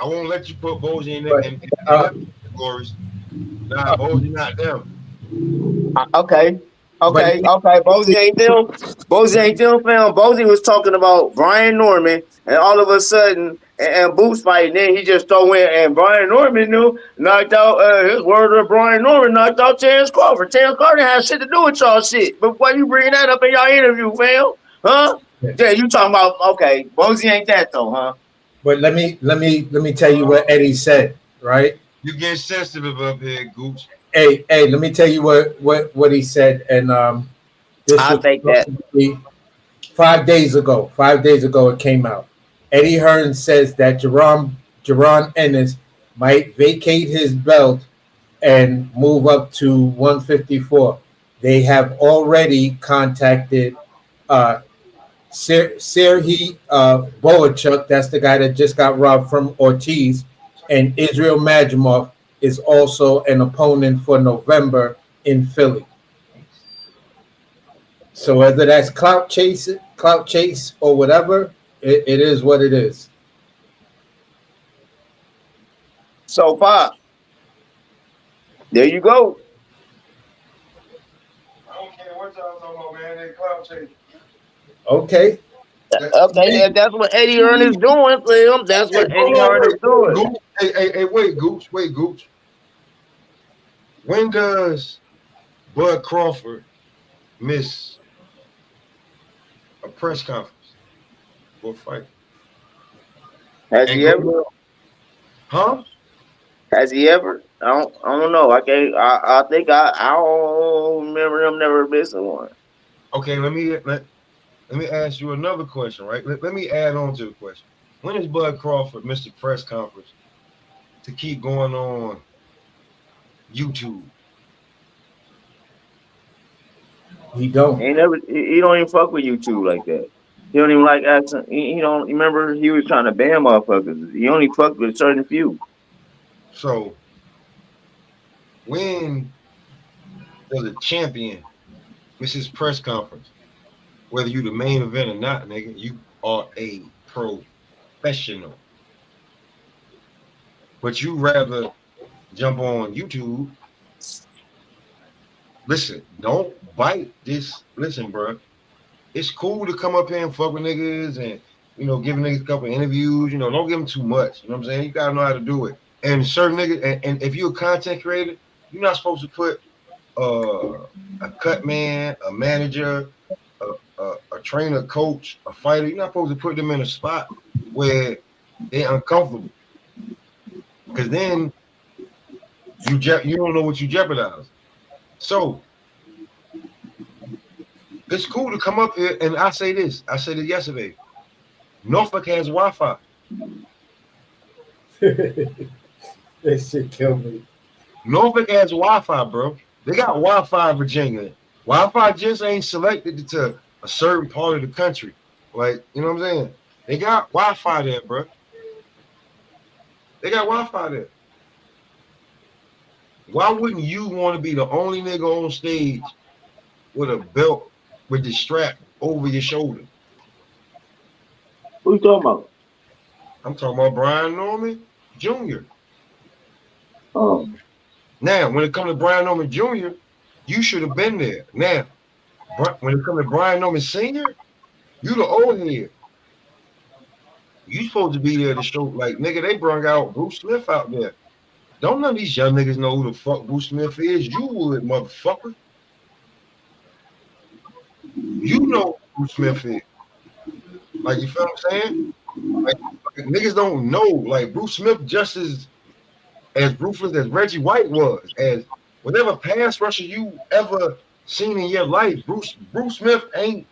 I won't let you put Bozy in them categories. Nah, Bozy not them. Okay. Okay. Bozy ain't them. Bozy ain't them, fam. Bozy was talking about Brian Norman, and all of a sudden, and Boots fighting. Then he just throw in, and Brian Norman knocked out his word of Brian Norman knocked out Terrence Crawford. Terrence Crawford had shit to do with y'all shit. But why you bringing that up in y'all interview, fam? Huh? Yeah, you talking about okay? Bozy ain't that though, huh? But let me tell you what Eddie said, right? You getting sensitive up here, Gooch. Hey, let me tell you what he said, and this I'll was take that. 5 days ago. 5 days ago, it came out. Eddie Hearn says that Jerron Ennis might vacate his belt and move up to 154. They have already contacted uh, Serhii Boachuk, that's the guy that just got robbed from Ortiz, and Israel Majimov is also an opponent for November in Philly. So whether that's clout chase, or whatever, it is what it is. So Pop, there you go. I don't care what y'all talking about, man. They cloud chasing. Okay. Okay, if that's what Eddie Hearn is doing for him, that's what Eddie Hearn is doing. Gooch. Hey, wait, Gooch. When does Bud Crawford miss a press conference for a fight? Has he ever? Huh? Has he ever? I don't know. I can't. I think I don't remember him never missing one. Okay, let me ask you another question, right? Let me add on to the question. When is Bud Crawford miss the press conference to keep going on YouTube? He don't. He never. He don't even fuck with YouTube like that. He don't even like asking. He don't remember he was trying to ban motherfuckers. He only fucked with a certain few. So when does a champion miss his press conference? Whether you the main event or not, nigga, you are a professional. But you rather jump on YouTube. Listen, don't bite this. Listen, bro. It's cool to come up here and fuck with niggas and give niggas a couple of interviews. Don't give them too much. You know what I'm saying? You gotta know how to do it. And certain niggas, and if you're a content creator, you're not supposed to put a cut man, a manager, a trainer, coach, a fighter. You're not supposed to put them in a spot where they're uncomfortable, because then you don't know what you jeopardize. So it's cool to come up here, and I say this. I said it yesterday. Norfolk has Wi-Fi. This shit killed me. Norfolk has Wi-Fi, bro. They got Wi-Fi in Virginia. Wi-Fi just ain't selected to a certain part of the country. Like, you know what I'm saying? They got Wi-Fi there, bro. They got Wi-Fi there. Why wouldn't you want to be the only nigga on stage with a belt with the strap over your shoulder? Who you talking about? I'm talking about Brian Norman Jr. Oh, Now, when it comes to Brian Norman Jr., you should have been there. Now, when it comes to Brian Norman Sr., you the old head. You supposed to be there to show, like, nigga, they brung out Bruce Smith out there. Don't none of these young niggas know who the fuck Bruce Smith is. You would, motherfucker. You know who Bruce Smith is. Like, you feel what I'm saying? Like niggas don't know. Like, Bruce Smith just as ruthless as Reggie White was, as whatever pass rusher you ever seen in your life. Bruce Smith ain't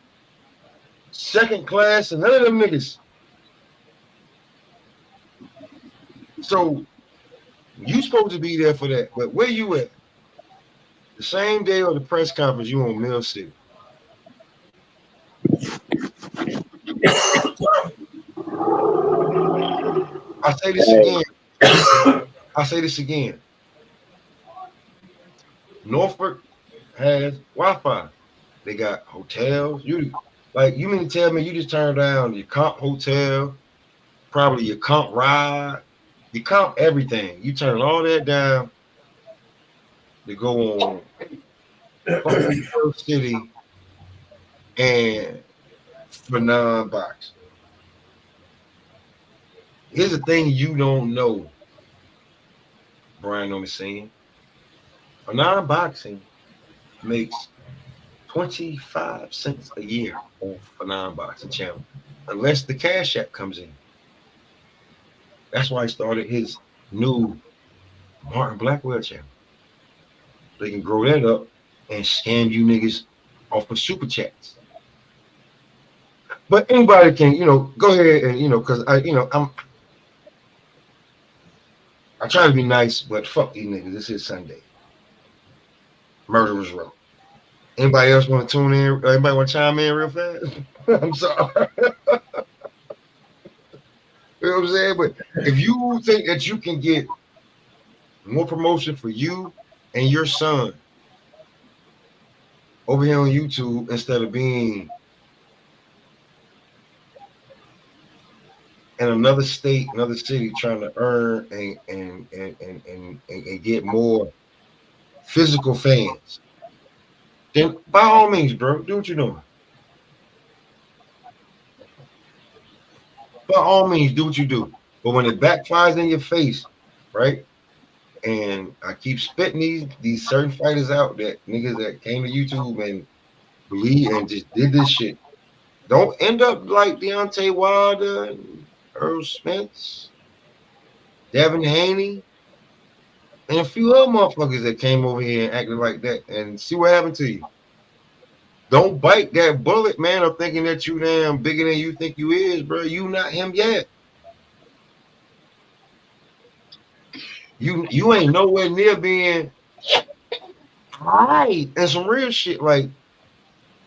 second class and none of them niggas. So you supposed to be there for that. But where you at? The same day of the press conference, you on Mill City. I say this again. Norfolk has Wi-Fi. They got hotels. You mean to tell me you just turned down your comp hotel, probably your comp ride, you comp everything. You turn all that down to go on fucking Pearl City and for non-box. Here's the thing you don't know, Brian on the scene. For non-boxing makes 25 cents a year off a non-boxing channel, unless the cash app comes in. That's why he started his new Martin Blackwell channel. They can grow that up and scam you niggas off of super chats. But anybody can, go ahead and, because I try to be nice, but fuck these niggas. This is Sunday. Murderers Row. Anybody else want to tune in? Anybody want to chime in real fast? I'm sorry. You know what I'm saying? But if you think that you can get more promotion for you and your son over here on YouTube instead of being in another state, another city, trying to earn and get more physical fans, then by all means, bro, do what you're doing. By all means, do what you do. But when it backfires in your face, right? And I keep spitting these certain fighters out, that niggas that came to YouTube and believe and just did this shit. Don't end up like Deontay Wilder and Earl Spence, Devin Haney, and a few other motherfuckers that came over here and acted like that, and see what happened to you. Don't bite that bullet, man, of thinking that you damn bigger than you think you is, bro. You not him yet. You ain't nowhere near being right. And some real shit. Like,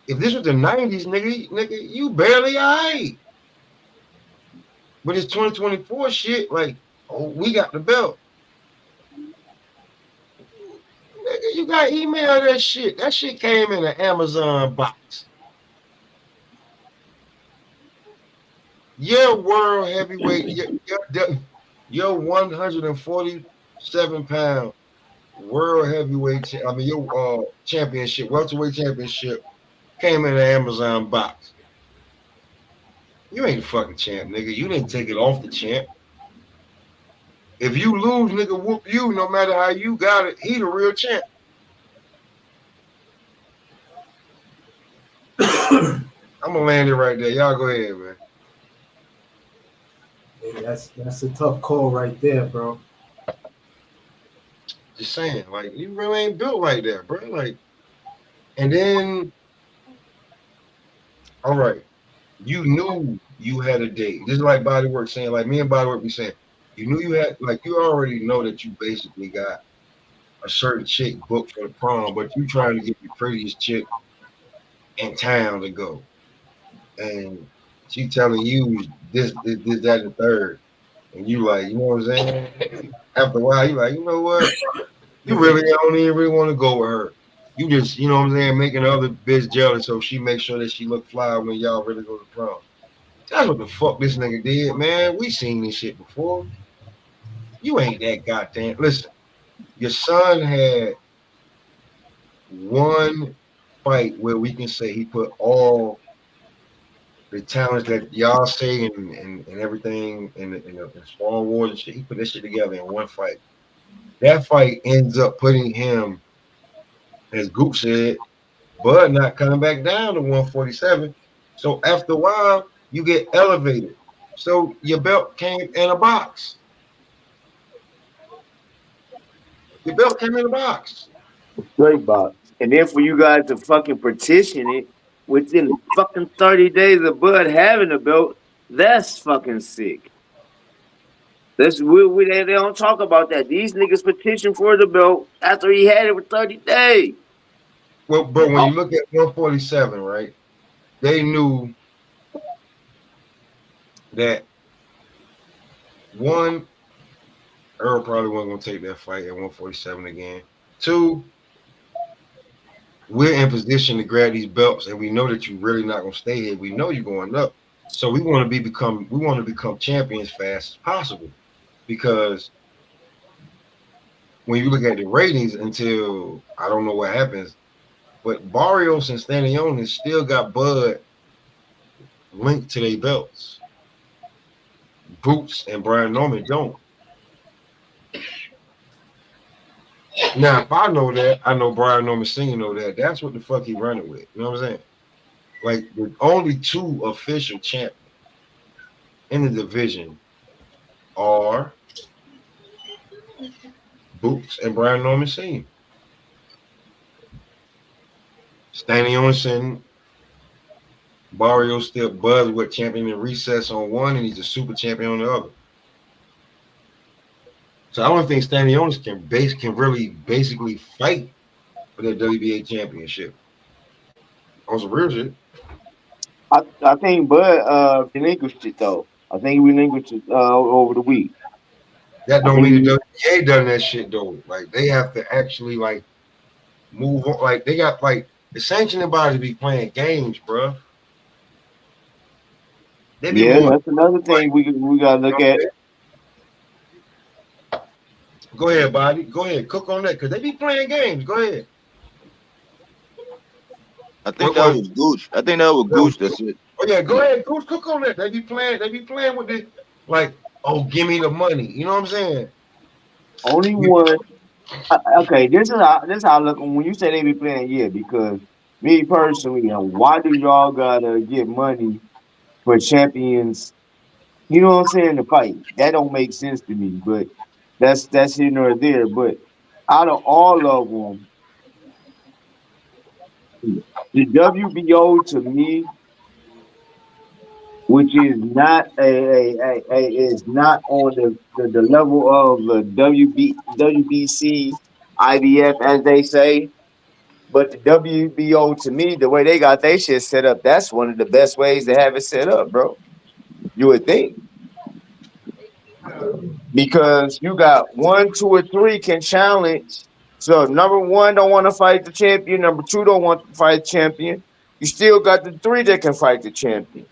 if this was the 90s, nigga, you barely alright. But it's 2024 shit, like, oh, we got the belt. Nigga, you got email that shit. That shit came in an Amazon box. Your world heavyweight, your 147-pound world heavyweight, your championship, welterweight championship came in an Amazon box. You ain't the fucking champ, nigga. You didn't take it off the champ. If you lose, nigga, whoop you, no matter how you got it, he the real champ. I'm gonna land it right there. Y'all go ahead, man. Yeah, that's a tough call right there, bro. Just saying, like, you really ain't built like that, bro. Like, and then, all right, you knew you had a date. This is like Bodywork saying, like me and Bodywork be saying, you knew you had, like, you already know that you basically got a certain chick booked for the prom, but you trying to get the prettiest chick in town to go. And she telling you this, that, and the third. And you like, you know what I'm saying? After a while, you like, you know what? You really don't even really want to go with her. You just, you know what I'm saying, making the other bitch jealous so she makes sure that she look fly when y'all really go to prom. That's what the fuck this nigga did, man. We seen this shit before. You ain't that goddamn. Listen, your son had one fight where we can say he put all the talents that y'all say and everything in Spawn Wars and shit. He put this shit together in one fight. That fight ends up putting him, as Goop said, Bud not coming back down to 147. So after a while, you get elevated. So your belt came in a box. Your belt came in a box. Straight box. And then for you guys to fucking petition it within fucking 30 days of Bud having a belt, that's fucking sick. They don't talk about that. These niggas petitioned for the belt after he had it for 30 days. Well, bro, when you look at 147, right, they knew that one, Earl probably wasn't going to take that fight at 147 again. Two, we're in position to grab these belts, and we know that you're really not going to stay here. We know you're going up. So we want to become champions fast as possible, because when you look at the ratings, until I don't know what happens, But Barrios and Stanionis still got Bud linked to their belts. Boots and Brian Norman don't. Now, if I know that, I know Brian Norman Sr. know that. That's what the fuck he running with. You know what I'm saying? Like, the only two official champions in the division are Boots and Brian Norman Sr. Stanionis and Barrios still Buzz with champion in recess on one, and he's a super champion on the other. So I don't think Stanionis can really basically fight for the WBA championship. On some real shit. I think Bud relinquished it though. I think he relinquished it over the week. That don't mean the WBA done that shit though. Like they have to actually like move on. Like they got like the sanctioning bodies be playing games, bro. Yeah, that's another thing we gotta look at. Go ahead, Bobby. Go ahead, cook on that because they be playing games. Go ahead. I think that was Gooch. I think that was Gooch. That's it. Oh yeah, go ahead, Gooch. Cook on that. They be playing with it. Like, oh, give me the money. You know what I'm saying? Only one. Okay, this is how I look when you say they be playing. Yeah, because me personally, why do y'all gotta get money for champions? You know what I'm saying? To fight that don't make sense to me. But that's here nor there. But out of all of them, the WBO to me, which is not is not on the level of the WBC, IBF as they say, but the WBO to me, the way they got their shit set up, that's one of the best ways to have it set up, bro. You would think. Because you got 1, 2, or 3 can challenge. So number 1 don't want to fight the champion. Number 2 don't want to fight the champion. You still got the 3 that can fight the champion.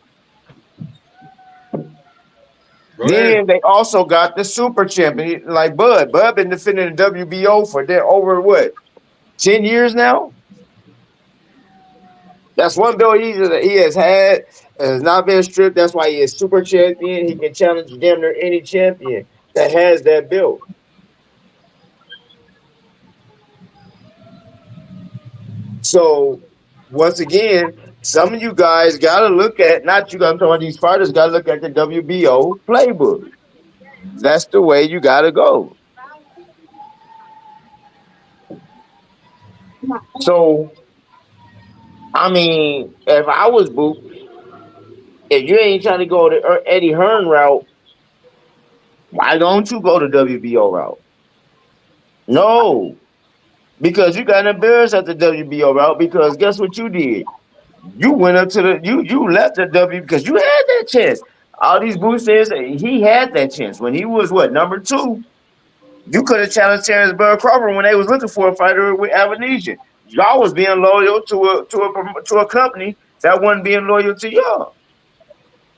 Then they also got the super champion like Bud. Bud been defending the WBO for over what 10 years now. That's one belt he has had and has not been stripped. That's why he is super champion. He can challenge damn near any champion that has that belt. So once again, some of you guys got to look at, not you got to talk about these fighters, got to look at the WBO playbook. That's the way you got to go. So, I mean, if I was Boop, if you ain't trying to go the Eddie Hearn route, why don't you go the WBO route? No, because you got embarrassed at the WBO route because guess what you did? You went up to you left the W because you had that chance. All these boots says he had that chance when he was what number 2. You could have challenged Terrence Bud Crawford when they was looking for a fighter with amnesia. Y'all was being loyal to a company that wasn't being loyal to y'all.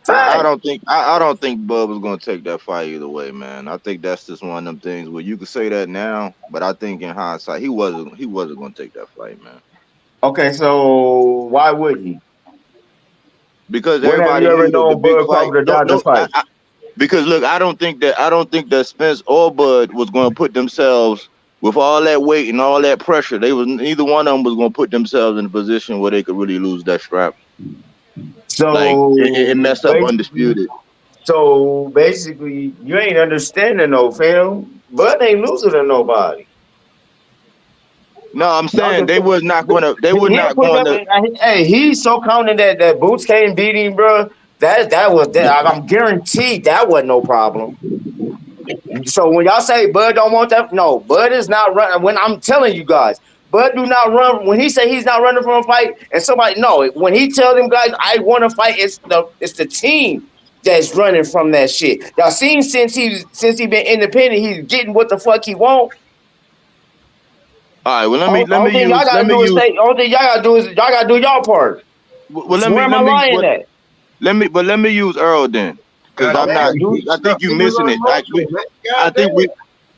I don't think Bud was gonna take that fight either way, man. I think that's just one of them things where you could say that now, but I think in hindsight he wasn't gonna take that fight, man. Okay, so why would he? Because when everybody have you ever known Bud Crawford to fight? Because look, I don't think that Spence or Bud was going to put themselves with all that weight and all that pressure. Neither one of them was going to put themselves in a position where they could really lose that strap. So like, it messed up Undisputed. So basically, you ain't understanding no fam. Bud ain't losing to nobody. No, I'm saying they was not gonna. They were not going to. Hey, he's so confident that Boots can't beat him, bro. I'm guaranteed that wasn't no problem. So when y'all say Bud don't want that, no, Bud is not running. When I'm telling you guys, Bud do not run. When he say he's not running from a fight, and somebody when he tell them guys, I want to fight, it's the team that's running from that shit. Y'all seen since he been independent, he's getting what the fuck he want. All right, well let me use. Only thing y'all gotta do is y'all gotta do y'all part. Well, let me use Earl then, because I'm not. I think you missing it.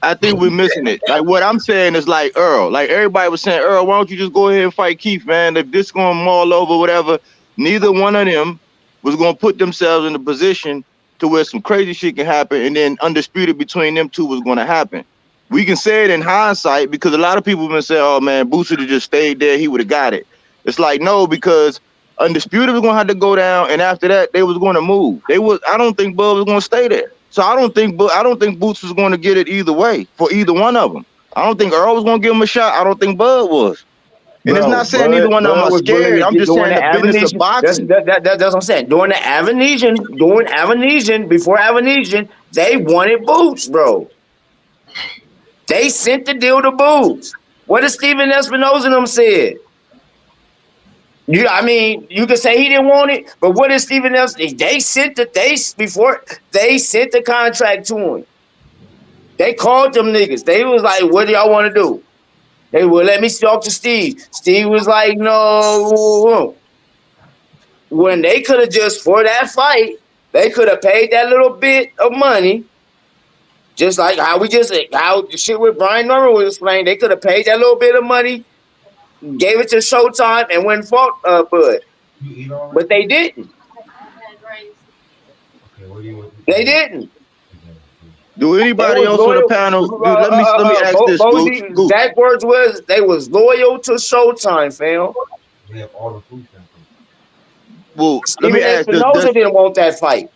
I think we're missing it. Like what I'm saying is like Earl. Like everybody was saying, Earl, why don't you just go ahead and fight Keith, man? If this going maul over, whatever, neither one of them was gonna put themselves in a position to where some crazy shit can happen, and then undisputed between them two was gonna happen. We can say it in hindsight because a lot of people have been saying, oh man, Boosie have just stayed there, he would have got it. It's like no, because undisputed was gonna have to go down, and after that they was gonna move. I don't think Bud was gonna stay there. So I don't think Boots was going to get it either way for either one of them. I don't think Earl was going to give him a shot. I don't think Bud was. And it's not saying either one of them are scared. I'm just saying the business of boxing. That's what I'm saying. During Avenesian, before Avenesian, they wanted Boots, bro. They sent the deal to Boots. What did Steven Espinosa and them said? I mean, you could say he didn't want it, but what did Stephen F? They sent the contract to him. They called them niggas. They was like, "What do y'all want to do?" They would let me talk to Steve. Steve was like, "No." When they could have just for that fight, they could have paid that little bit of money, just like how the shit with Brian Norman was explained. They could have paid that little bit of money. Gave it to Showtime and went and fought Bud. But they didn't. They didn't. Do anybody else on the panel? Let me ask this. Exact words was they was loyal to Showtime, fam. They have all the food stamps. Well, let me ask this. Espinosa didn't want that fight.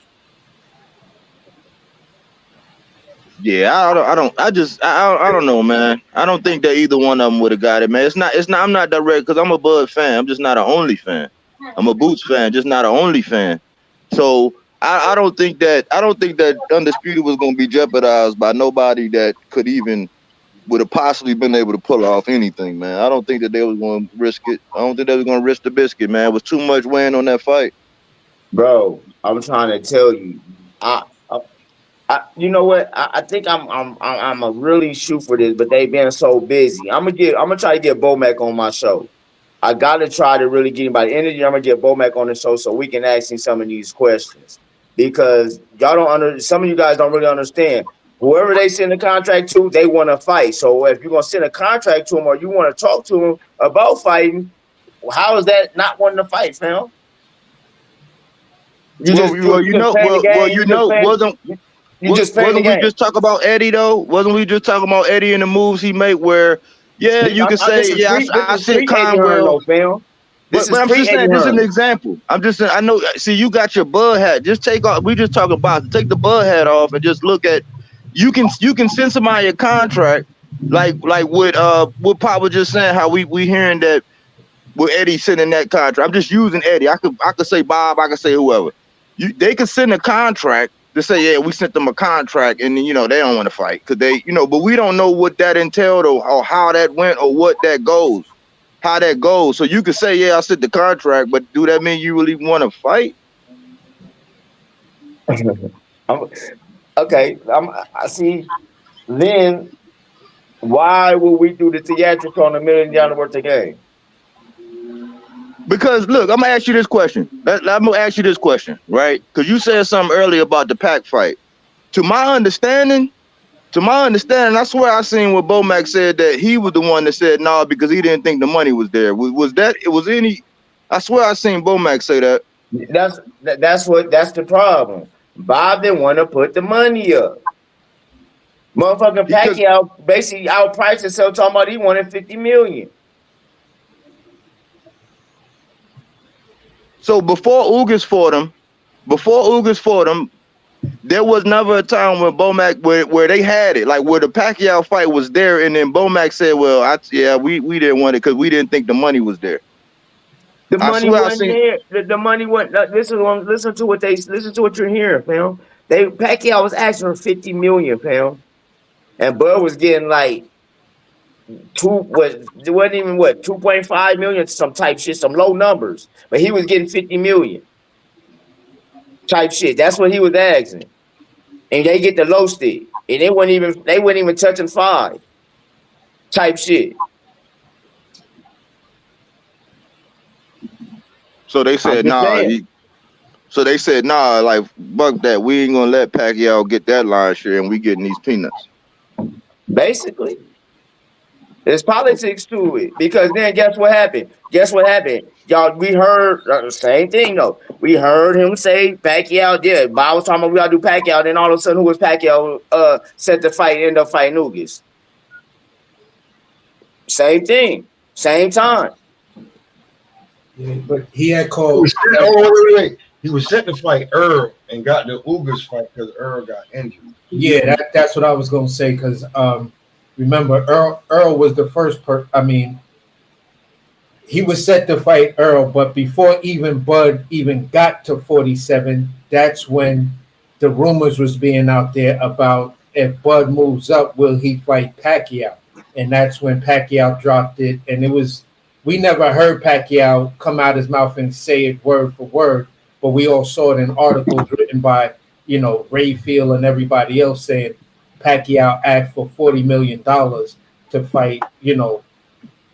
Yeah, I don't know, man. I don't think that either one of them would have got it, man. It's not. I'm not direct because I'm a Bud fan. I'm just not an only fan. I'm a Boots fan, just not an only fan. So I don't think that Undisputed was going to be jeopardized by nobody that would have possibly been able to pull off anything, man. I don't think that they was going to risk it. I don't think they was going to risk the biscuit, man. It was too much weighing on that fight, bro. I'm trying to tell you, you know what? I think I'm a really shoot for this, but they've been so busy. I'm gonna try to get Bomac on my show. I gotta try to really get him by the end of the year. I'm gonna get Bomac on the show so we can ask him some of these questions because some of you guys don't really understand. Whoever they send the contract to, they want to fight. So if you're gonna send a contract to him or you want to talk to him about fighting, how is that not wanting to fight, fam? Wasn't we just talk about Eddie though? Wasn't we just talking about Eddie and the moves he make? Where, yeah, you can say, yeah, I said Conwell. But I'm just saying, this is an example. I'm just saying, I know. See, you got your Bud hat. Just take off. We just talking about take the Bud hat off and just look at. You can send somebody a contract, like what Pop was just saying. How we hearing that with Eddie sending that contract. I'm just using Eddie. I could say Bob. I could say whoever. They could send a contract. To say, yeah, we sent them a contract and they don't want to fight because they, but we don't know what that entailed or how that went or how that goes. So you could say, yeah, I sent the contract, but do that mean you really want to fight? Okay, I see. Then why would we do the theatrical on $1 million worth of game? Because look, I'm gonna ask you this question. I'm gonna ask you this question, right? Because you said something earlier about the Pac fight. To my understanding, I swear I seen what Bomac said that he was the one that said no because he didn't think the money was there. I swear I seen Bomac say that. That's the problem. Bob didn't want to put the money up. Motherfucking Pacquiao basically outpriced himself talking about he wanted $50 million. So before Ugas fought him, there was never a time when Bomac where they had it, like where the Pacquiao fight was there, and then Bomac said, "Well, we didn't want it because we didn't think the money was there." The money wasn't there. The money wasn't. Listen to what you're hearing, fam. Pacquiao was asking for $50 million, fam, and Bud was getting like 2.5 million, some type shit, some low numbers, but he was getting 50 million type shit. That's what he was asking, and they get the low stick, and they weren't even touching 5 type shit. So they said nah. Like fuck that. We ain't gonna let Pacquiao get that line share, and we getting these peanuts. Basically. There's politics to it because then guess what happened? Guess what happened? Y'all, we heard the same thing though. We heard him say Pacquiao did. Bob was talking about we gotta do Pacquiao. Then all of a sudden, who was Pacquiao? Set the fight, end up fighting Nugas. Same thing, same time. Yeah, but he had He called. was set, oh, wait. He was set to fight Earl and got the Ugas fight because Earl got injured. Yeah, that's what I was gonna say because remember Earl was the first he was set to fight Earl, but before even Bud even got to 47, that's when the rumors was being out there about if Bud moves up, will he fight Pacquiao? And that's when Pacquiao dropped it. And it was, we never heard Pacquiao come out his mouth and say it word for word, but we all saw it in articles written by, Ray Field and everybody else saying Pacquiao asked for $40 million to fight,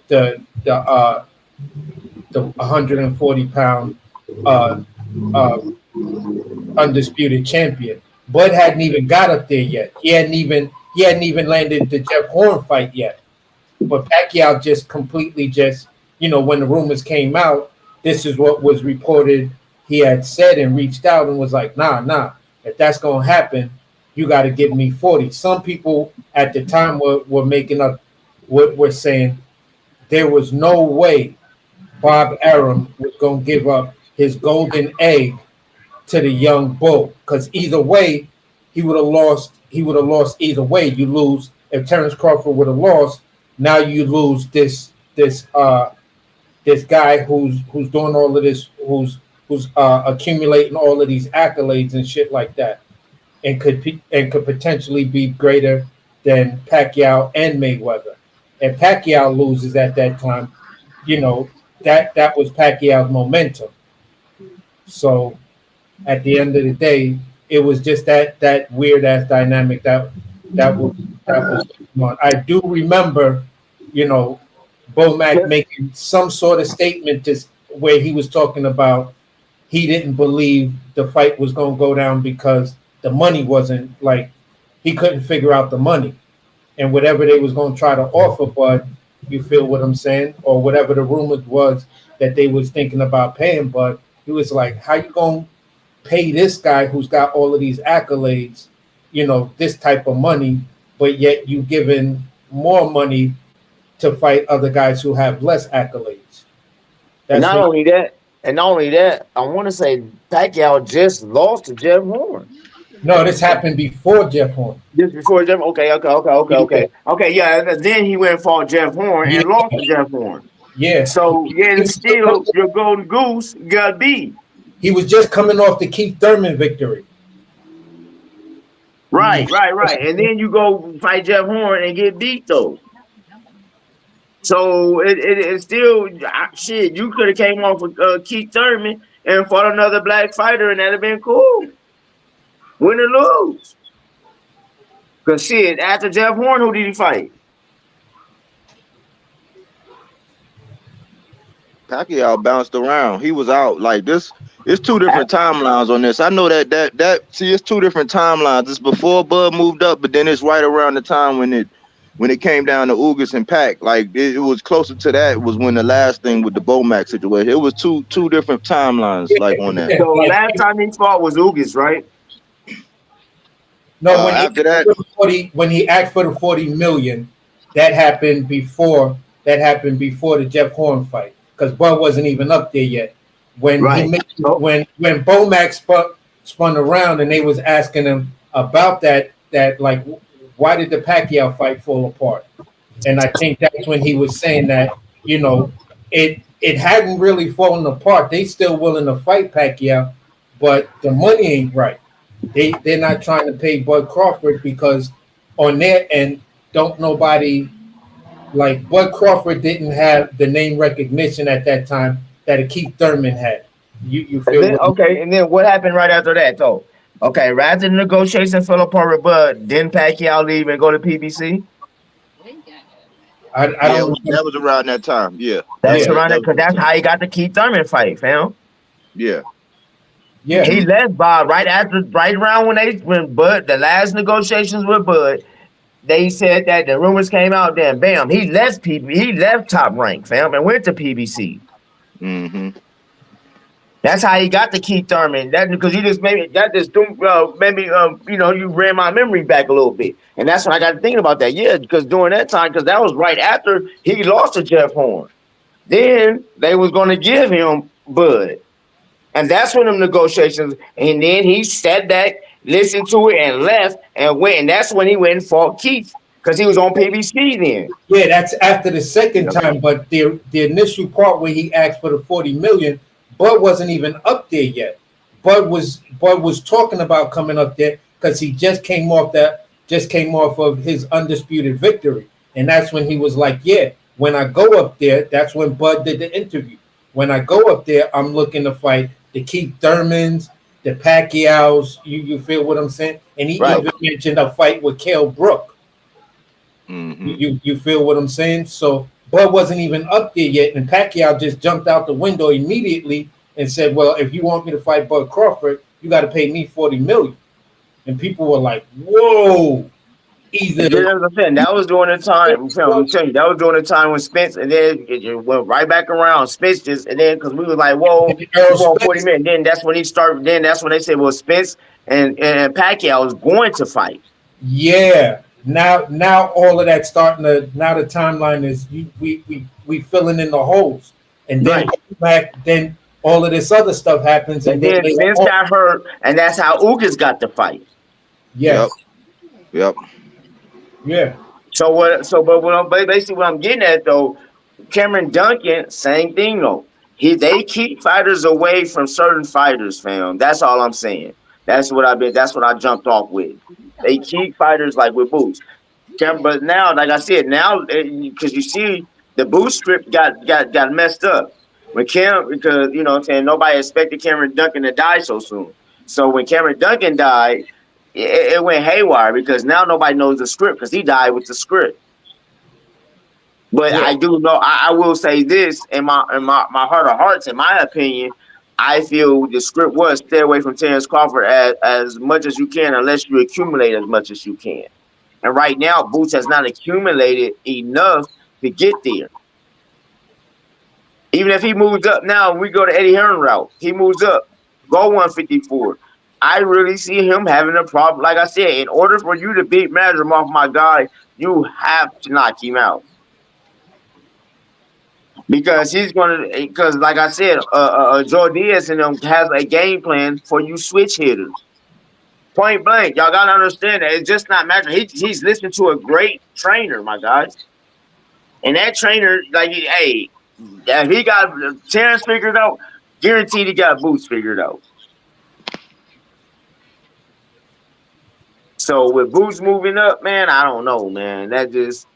the 140-pound undisputed champion. Bud hadn't even got up there yet. He hadn't even landed the Jeff Horn fight yet. But Pacquiao just completely when the rumors came out, this is what was reported. He had said and reached out and was like, nah. If that's gonna happen, you got to give me 40. Some people at the time were making up what we're saying. There was no way Bob Arum was going to give up his golden egg to the young bull, because either way, he would have lost. He would have lost either way. You lose if Terrence Crawford would have lost. Now you lose this guy who's doing all of this, who's accumulating all of these accolades and shit like that, and could potentially be greater than Pacquiao and Mayweather. And Pacquiao loses at that time, that was Pacquiao's momentum. So at the end of the day, it was just that weird ass dynamic that was going on. I do remember, Bomac making some sort of statement where he was talking about he didn't believe the fight was going to go down because the money wasn't, like, he couldn't figure out the money. And whatever they was going to try to offer, Bud, you feel what I'm saying? Or whatever the rumors was that they was thinking about paying Bud, he was like, how you going to pay this guy who's got all of these accolades, this type of money, but yet you giving more money to fight other guys who have less accolades? And not only that, I want to say Pacquiao just lost to Jeff Horn. No, this happened before Jeff Horn. This before Jeff. Okay. Yeah. Then he went and fought Jeff Horn and lost to Jeff Horn. Yeah. So still your golden goose got beat. He was just coming off the Keith Thurman victory. Right. And then you go fight Jeff Horn and get beat though. So it's still shit. You could have came off with Keith Thurman and fought another black fighter, and that'd have been cool. Win or lose. Because shit, after Jeff Horn, who did he fight? Pacquiao bounced around. He was out like this. It's two different timelines on this. I know that. See, it's two different timelines. It's before Bud moved up, but then it's right around the time when it came down to Ugas and Pac. Like it was closer to that. Was when the last thing with the Bomac situation. It was two different timelines. Like on that. So last time he fought was Ugas, right? No, when he asked for the 40 million, that happened before the Jeff Horn fight, because Bud wasn't even up there yet. When when Bomac spun around and they was asking him about that like, why did the Pacquiao fight fall apart? And I think that's when he was saying that it hadn't really fallen apart. They still willing to fight Pacquiao, but the money ain't right. They're not trying to pay Bud Crawford because on their end, don't nobody, like, Bud Crawford didn't have the name recognition at that time that a Keith Thurman had. You feel and then what happened right after that though? Okay, right after the negotiation fell apart with Bud, didn't Pacquiao leave and go to PBC? I don't. That was around that time. Yeah, that's around that, because that's how he got the Keith Thurman fight, fam. Yeah. Yeah, he left Bob right around when Bud, the last negotiations with Bud, they said that the rumors came out. Then bam, he left He left Top Rank, fam, and went to PBC. Mm-hmm. That's how he got to Keith Thurman. That because you just maybe you ran my memory back a little bit, and that's when I got to thinking about that. Yeah, because during that time, because that was right after he lost to Jeff Horn. Then they was going to give him Bud, and that's when them negotiations. And then he sat back, listened to it, and left and went. And that's when he went and fought Keith because he was on PBC then. Yeah, that's after the second time. But the initial part where he asked for the 40 million, Bud wasn't even up there yet. Bud was talking about coming up there because he just came off of his undisputed victory, and that's when he was like, "Yeah, when I go up there," that's when Bud did the interview. When I go up there, I'm looking to fight the Keith Thurmans, the Pacquiaos. You feel what I'm saying? And he even mentioned a fight with Kell Brook. Mm-hmm. You feel what I'm saying? So Bud wasn't even up there yet, and Pacquiao just jumped out the window immediately and said, "Well, if you want me to fight Bud Crawford, you got to pay me 40 million." And people were like, "Whoa!" That was during the time. I'm telling you, that was during the time when Spence, and then it went right back around. Spence just, and then because we were like, "Whoa, you want 40 million?" Then that's when he started. Then that's when they said, "Well, Spence and Pacquiao is going to fight." Yeah. Now all of that starting to. Now the timeline is we filling in the holes, and then then all of this other stuff happens, and then Spence got hurt, and that's how Ugas got the fight. Yes. Yep. Yeah. But basically what I'm getting at though, Cameron Duncan, same thing though. They keep fighters away from certain fighters, fam. That's all I'm saying. That's what I jumped off with. They keep fighters like with Boots. But now, like I said, because you see the Boots script got messed up. Because you know what I'm saying, nobody expected Cameron Duncan to die so soon. So when Cameron Duncan died, it went haywire because now nobody knows the script because he died with the script. But I do know. I will say this in my heart of hearts, in my opinion, I feel the script was stay away from Terrence Crawford as much as you can, unless you accumulate as much as you can. And right now, Boots has not accumulated enough to get there. Even if he moves up now, we go to Eddie Hearn route. He moves up, go 154. I really see him having a problem. Like I said, in order for you to beat Madrim off my guy, you have to knock him out. Because like I said, Joe Diaz and them has a game plan for you switch hitters. Point blank, y'all gotta understand that it's just not Madrim. He's listening to a great trainer, my guys. And that trainer, like, hey, if he got Terrence figured out, guaranteed he got Boots figured out. So with Boots moving up, man, I don't know, man. That just,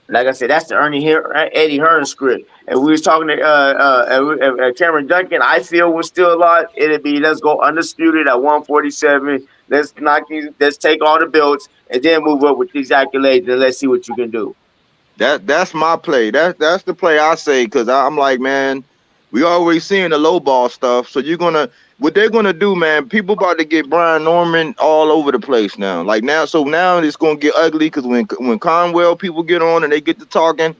like I said, that's the Eddie Hearn script. And we was talking to Cameron Duncan. I feel was still alive. It'd be let's go undisputed at 147. Let's take all the belts and then move up with these accolades and let's see what you can do. That's my play. That's the play I say because I'm like, man, we always seeing the low ball stuff. So what they're gonna do, man? People about to get Brian Norman all over the place now. Like now it's gonna get ugly because when Conwell people get on and they get to talking,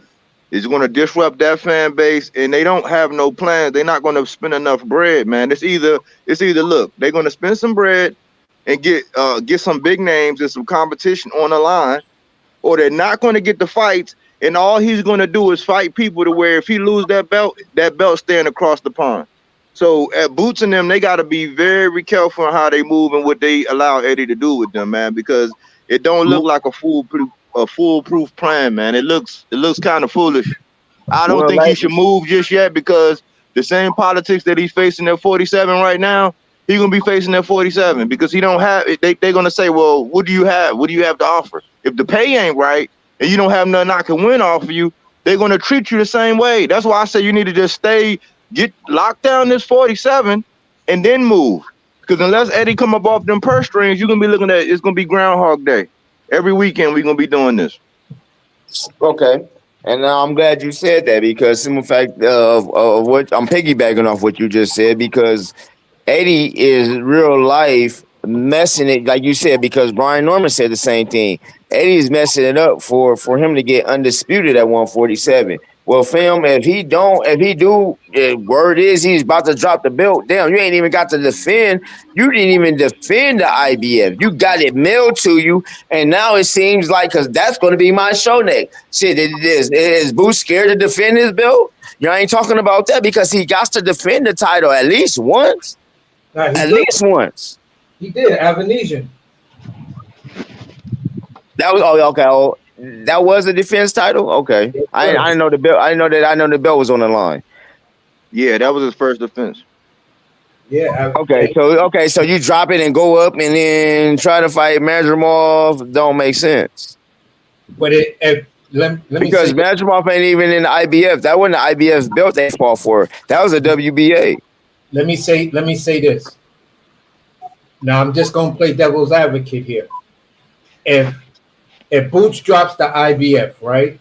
it's gonna disrupt that fan base and they don't have no plans. They're not gonna spend enough bread, man. It's either look, they're gonna spend some bread and get some big names and some competition on the line, or they're not gonna get the fights. And all he's going to do is fight people to where if he lose that belt staying across the pond. So at Boots and them, they got to be very careful on how they move and what they allow Eddie to do with them, man, because it don't look like a foolproof plan, man. It looks kind of foolish. I don't think he should move just yet because the same politics that he's facing at 47 right now, he's going to be facing at 47 because he don't have it. They're going to say, well, what do you have? What do you have to offer? If the pay ain't right, and you don't have nothing I can win off of you, they're going to treat you the same way. That's why I say you need to just get locked down this 47 and then move. Because unless Eddie come up off them purse strings, you're going to be looking at it's going to be Groundhog Day. Every weekend we're going to be doing this. Okay. And I'm glad you said that because in fact of what I'm piggybacking off what you just said because Eddie is real life messing it, like you said, because Brian Norman said the same thing. Eddie's messing it up for him to get undisputed at 147. Well, fam, if he do, word is he's about to drop the belt. Damn, you ain't even got to defend. You didn't even defend the IBF. You got it mailed to you, and now it seems like, because that's going to be my show next. Shit, is Boots scared to defend his belt? You ain't talking about that because he got to defend the title at least once. Nah, At least once. He did. Avanesian. That was okay. Oh, that was a defense title. Okay, I didn't know the belt. I know the belt was on the line. Yeah, that was his first defense. Yeah. Okay. So you drop it and go up and then try to fight Madrimov. Don't make sense. But let me because Madrimov ain't even in the IBF. That wasn't the IBF belt they fought for. That was a WBA. Let me say this. Now I'm just gonna play devil's advocate here. If Boots drops the IBF, right?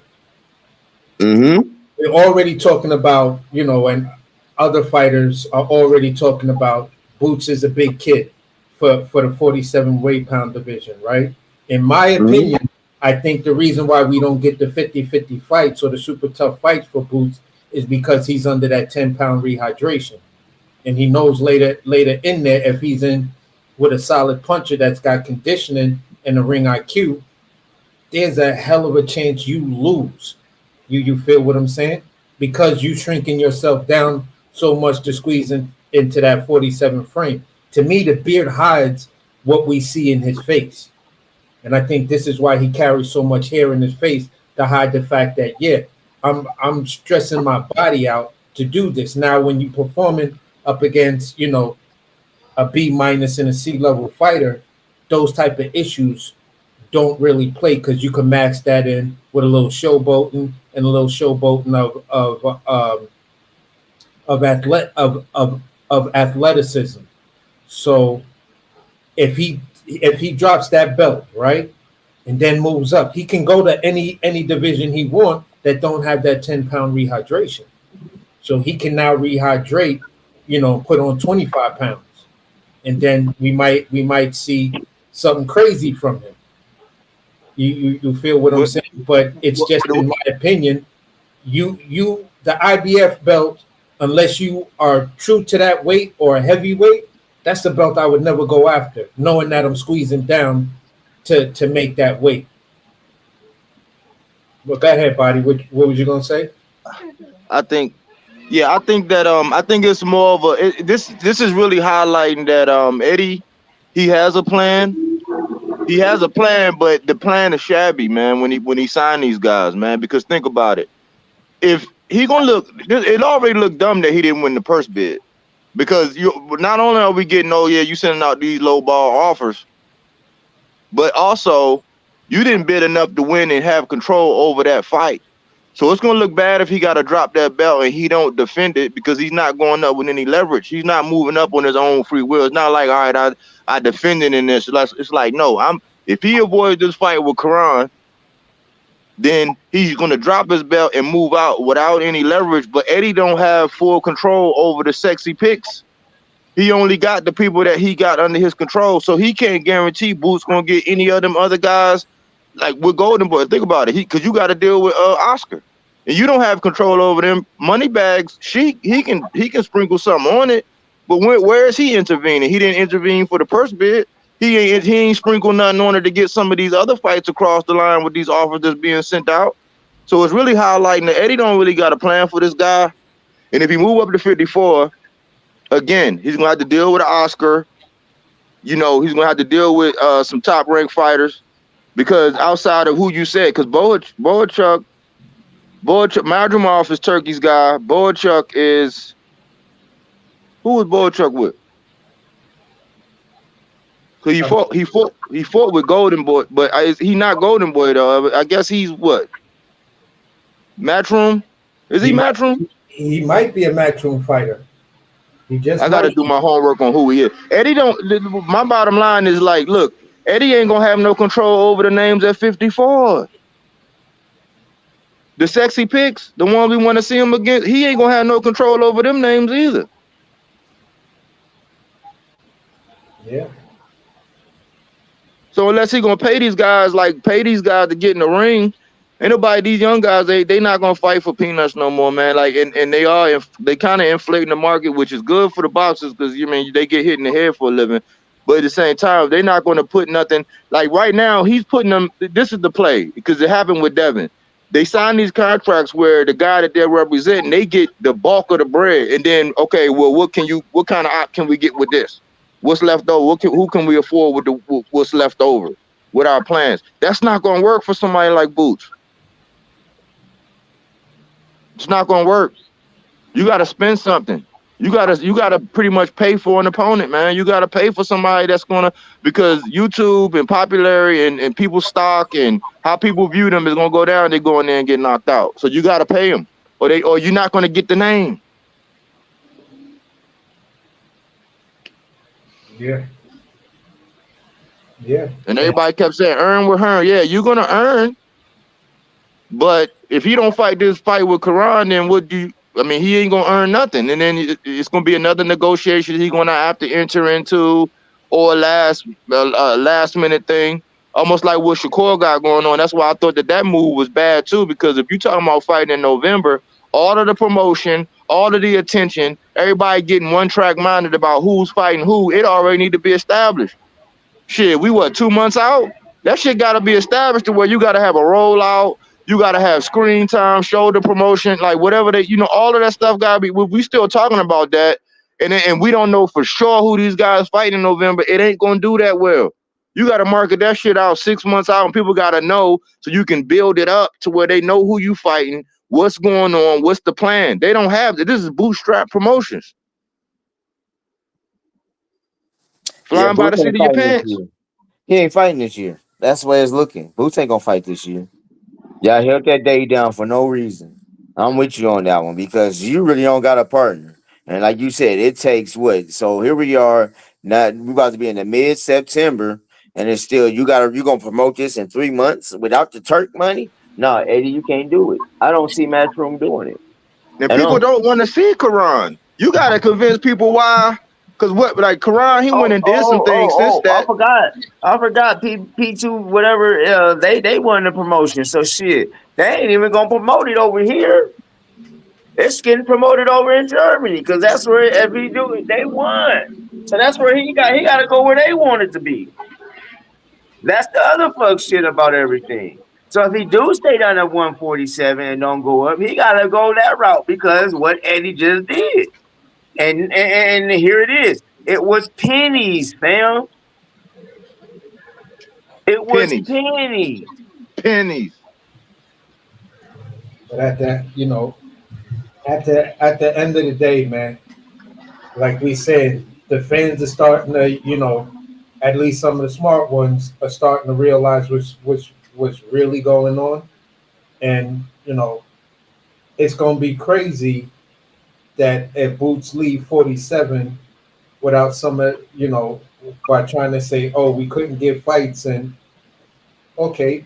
Mm-hmm. We're already talking about, and other fighters are already talking about Boots is a big kid for the 47 weight pound division, right? In my opinion, I think the reason why we don't get the 50-50 fights or the super tough fights for Boots is because he's under that 10-pound rehydration. And he knows later in there, if he's in with a solid puncher that's got conditioning and a ring IQ, there's a hell of a chance you lose. You feel what I'm saying? Because you shrinking yourself down so much to squeeze into that 47 frame. To me, the beard hides what we see in his face. And I think this is why he carries so much hair in his face, to hide the fact that, I'm stressing my body out to do this. Now, when you're performing up against, a B- and a C-level fighter, those type of issues don't really play, because you can max that in with a little showboating and a little showboating of athleticism. So if he drops that belt, right, and then moves up, he can go to any division he wants that don't have that 10-pound rehydration. So he can now rehydrate, put on 25 pounds, and then we might see something crazy from him. You feel what I'm saying? But it's just, in my opinion, the IBF belt, unless you are true to that weight or a heavyweight, that's the belt I would never go after, knowing that I'm squeezing down to make that weight. Well, go ahead, Body. What was you gonna say? I think that I think it's more of this is really highlighting that Eddie, he has a plan. He has a plan, but the plan is shabby, man, when he signed these guys, man, because think about it. If he gonna look, it already looked dumb that he didn't win the purse bid, because not only are we getting, you sending out these low ball offers, but also you didn't bid enough to win and have control over that fight. So it's gonna look bad if he got to drop that belt and he don't defend it, because he's not going up with any leverage. He's not moving up on his own free will. It's not like, all right, I defended in this. It's like, no, if he avoids this fight with Karan, then he's gonna drop his belt and move out without any leverage. But Eddie don't have full control over the sexy picks. He only got the people that he got under his control, so he can't guarantee Boots gonna get any of them other guys. Like with Golden Boy, think about it. Because you got to deal with Oscar, and you don't have control over them money bags. He can sprinkle something on it, but where is he intervening? He didn't intervene for the purse bid. He ain't sprinkle nothing on it to get some of these other fights across the line with these offers that's being sent out. So it's really highlighting that Eddie don't really got a plan for this guy. And if he move up to 54, again, he's gonna have to deal with an Oscar. He's gonna have to deal with some top ranked fighters. Because outside of who you said, because Boachuk, Madrimov is Turkey's guy. Boachuk is, who was Boachuk with? Cause he fought with Golden Boy, but he not Golden Boy though. I guess he's what? Matchroom? Is he Matchroom? He might be a Matchroom fighter. I got to do my homework on who he is. Eddie don't. My bottom line is like, look. Eddie ain't gonna have no control over the names at 54. The sexy picks, the ones we want to see him against, he ain't gonna have no control over them names either. Yeah. So unless he gonna pay these guys to get in the ring, ain't nobody. These young guys, they not gonna fight for peanuts no more, man. Like and they kind of inflating the market, which is good for the boxers because they get hit in the head for a living. But at the same time, they're not gonna put nothing like right now. He's putting them. This is the play because it happened with Devin. They sign these contracts where the guy that they're representing, they get the bulk of the bread, and then okay, well, what kind of op can we get with this? What's left over? Who can we afford with what's left over with our plans? That's not going to work for somebody like Boots. It's not going to work. You got to spend something. You got to pretty much pay for an opponent, man. You got to pay for somebody that's going to, because YouTube and popularity and people's stock and how people view them is going to go down. They go in there and get knocked out. So you got to pay them, or you're not going to get the name. Yeah. Yeah. And everybody kept saying, earn with her. Yeah, you're going to earn. But if he don't fight this fight with Karan, then he ain't going to earn nothing. And then it's going to be another negotiation he's going to have to enter into, or a last minute thing, almost like what Shakur got going on. That's why I thought that move was bad too, because if you're talking about fighting in November, all of the promotion, all of the attention, everybody getting one track minded about who's fighting who, it already need to be established. Shit, we 2 months out? That shit got to be established to where you got to have a rollout, you got to have screen time, shoulder promotion, like whatever all of that stuff got to be. We still talking about that, and we don't know for sure who these guys fight in November. It ain't going to do that well. You got to market that shit out 6 months out, and people got to know so you can build it up to where they know who you fighting, what's going on, what's the plan. They don't have it. This is bootstrap promotions. Flying by the seat of your pants. He ain't fighting this year. That's the way it's looking. Boots ain't gonna fight this year. Y'all held that day down for no reason. I'm with you on that one because you really don't got a partner. And like you said, it takes what? So here we are. Now we about to be in the mid-September, and it's still you gonna promote this in 3 months without the Turk money? No, Eddie, you can't do it. I don't see Matchroom doing it. And people don't want to see Karan. You gotta convince people why. Because Karan, he went and did some things since that. I forgot. P2, whatever, they won the promotion. So shit, they ain't even gonna promote it over here. It's getting promoted over in Germany because that's where if he do it, they won. So that's where he got to go where they want it to be. That's the other fuck shit about everything. So if he do stay down at 147 and don't go up, he gotta go that route because what Eddie just did. And here it is. It was pennies, fam. It was pennies. Pennies. But at that, at the end of the day, man, like we said, the fans are starting to, at least some of the smart ones are starting to realize what's really going on. And, it's gonna be crazy that if Boots leave 47 without by trying to say, oh, we couldn't get fights, and okay,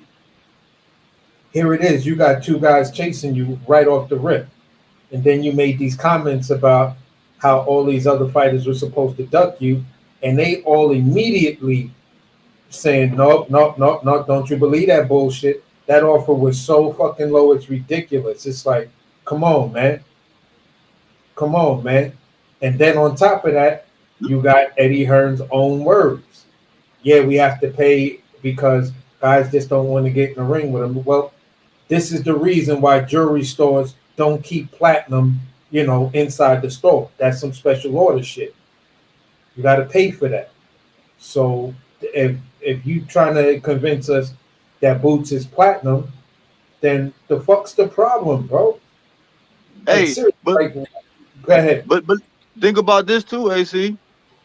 here it is. You got two guys chasing you right off the rip. And then you made these comments about how all these other fighters were supposed to duck you, and they all immediately saying, nope, don't you believe that bullshit. That offer was so fucking low, it's ridiculous. It's like, come on, man. And then on top of that, you got Eddie Hearn's own words. Yeah, we have to pay because guys just don't want to get in the ring with him. Well, this is the reason why jewelry stores don't keep platinum, inside the store. That's some special order shit. You got to pay for that. So if you trying to convince us that Boots is platinum, then the fuck's the problem, bro? Hey, but go ahead. But think about this too, AC.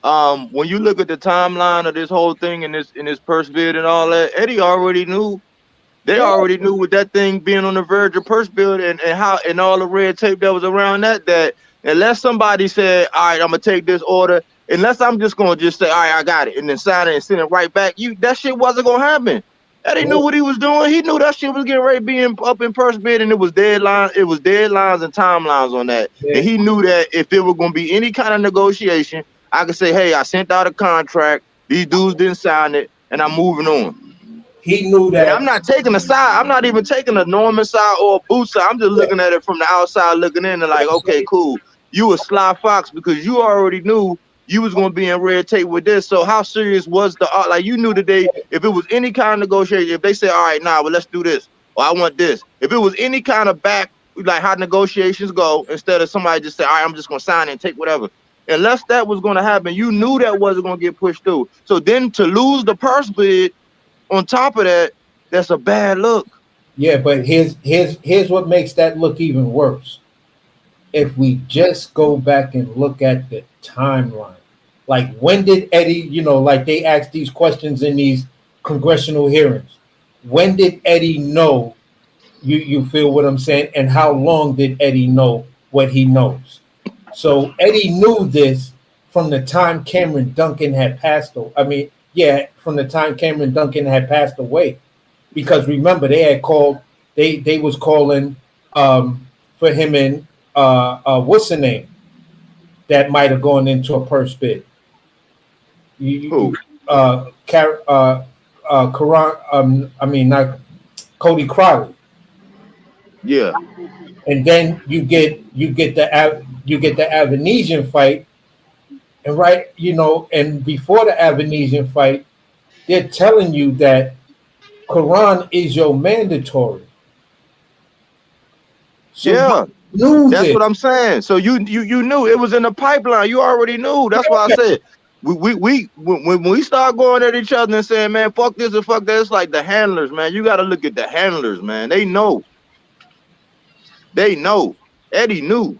When you look at the timeline of this whole thing in this purse bid and all that, Eddie already knew. They already knew with that thing being on the verge of purse bid and how and all the red tape that was around that unless somebody said, all right, I'm gonna take this order, unless I'm just gonna say, all right, I got it, and then sign it and send it right back, that shit wasn't gonna happen. Eddie knew what he was doing. He knew that shit was getting ready to be up in purse bid, and it was deadlines and timelines on that. Yeah. And he knew that if it was gonna be any kind of negotiation, I could say, hey, I sent out a contract. These dudes didn't sign it. and I'm moving on. He knew And that. I'm not taking a side. I'm not even taking a Norman side or a boot side. I'm just looking at it from the outside, looking in and like, okay, cool. You a sly fox because you already knew you was gonna be in red tape with this. So how serious was the like? You knew today if it was any kind of negotiation, if they say, all right, nah, well let's do this, or I want this. If it was any kind of back, like how negotiations go, instead of somebody just say, all right, I'm just gonna sign and take whatever. Unless that was gonna happen, you knew that wasn't gonna get pushed through. So then to lose the purse bid on top of that, that's a bad look. Yeah, but here's what makes that look even worse. If we just go back and look at the timeline, like when did Eddie, like they asked these questions in these congressional hearings, when did Eddie know? You feel what I'm saying? And how long did Eddie know what he knows? So Eddie knew this from the time Cameron Duncan had passed away. I mean, yeah, from the time Cameron Duncan had passed away, because remember they had called, they was calling for him and what's the name that might have gone into a purse bid. Who? Karan, I mean not Cody Crowley. Yeah. And then you get the Avanesian fight, and right, and before the Avanesian fight, they're telling you that Quran is your mandatory. So you Yeah. knew That's this. what I'm saying. So you knew it was in the pipeline. You already knew. That's why I said when we start going at each other and saying, man, fuck this and fuck that, it's like the handlers, man. You got to look at the handlers, man. They know. They know. Eddie knew.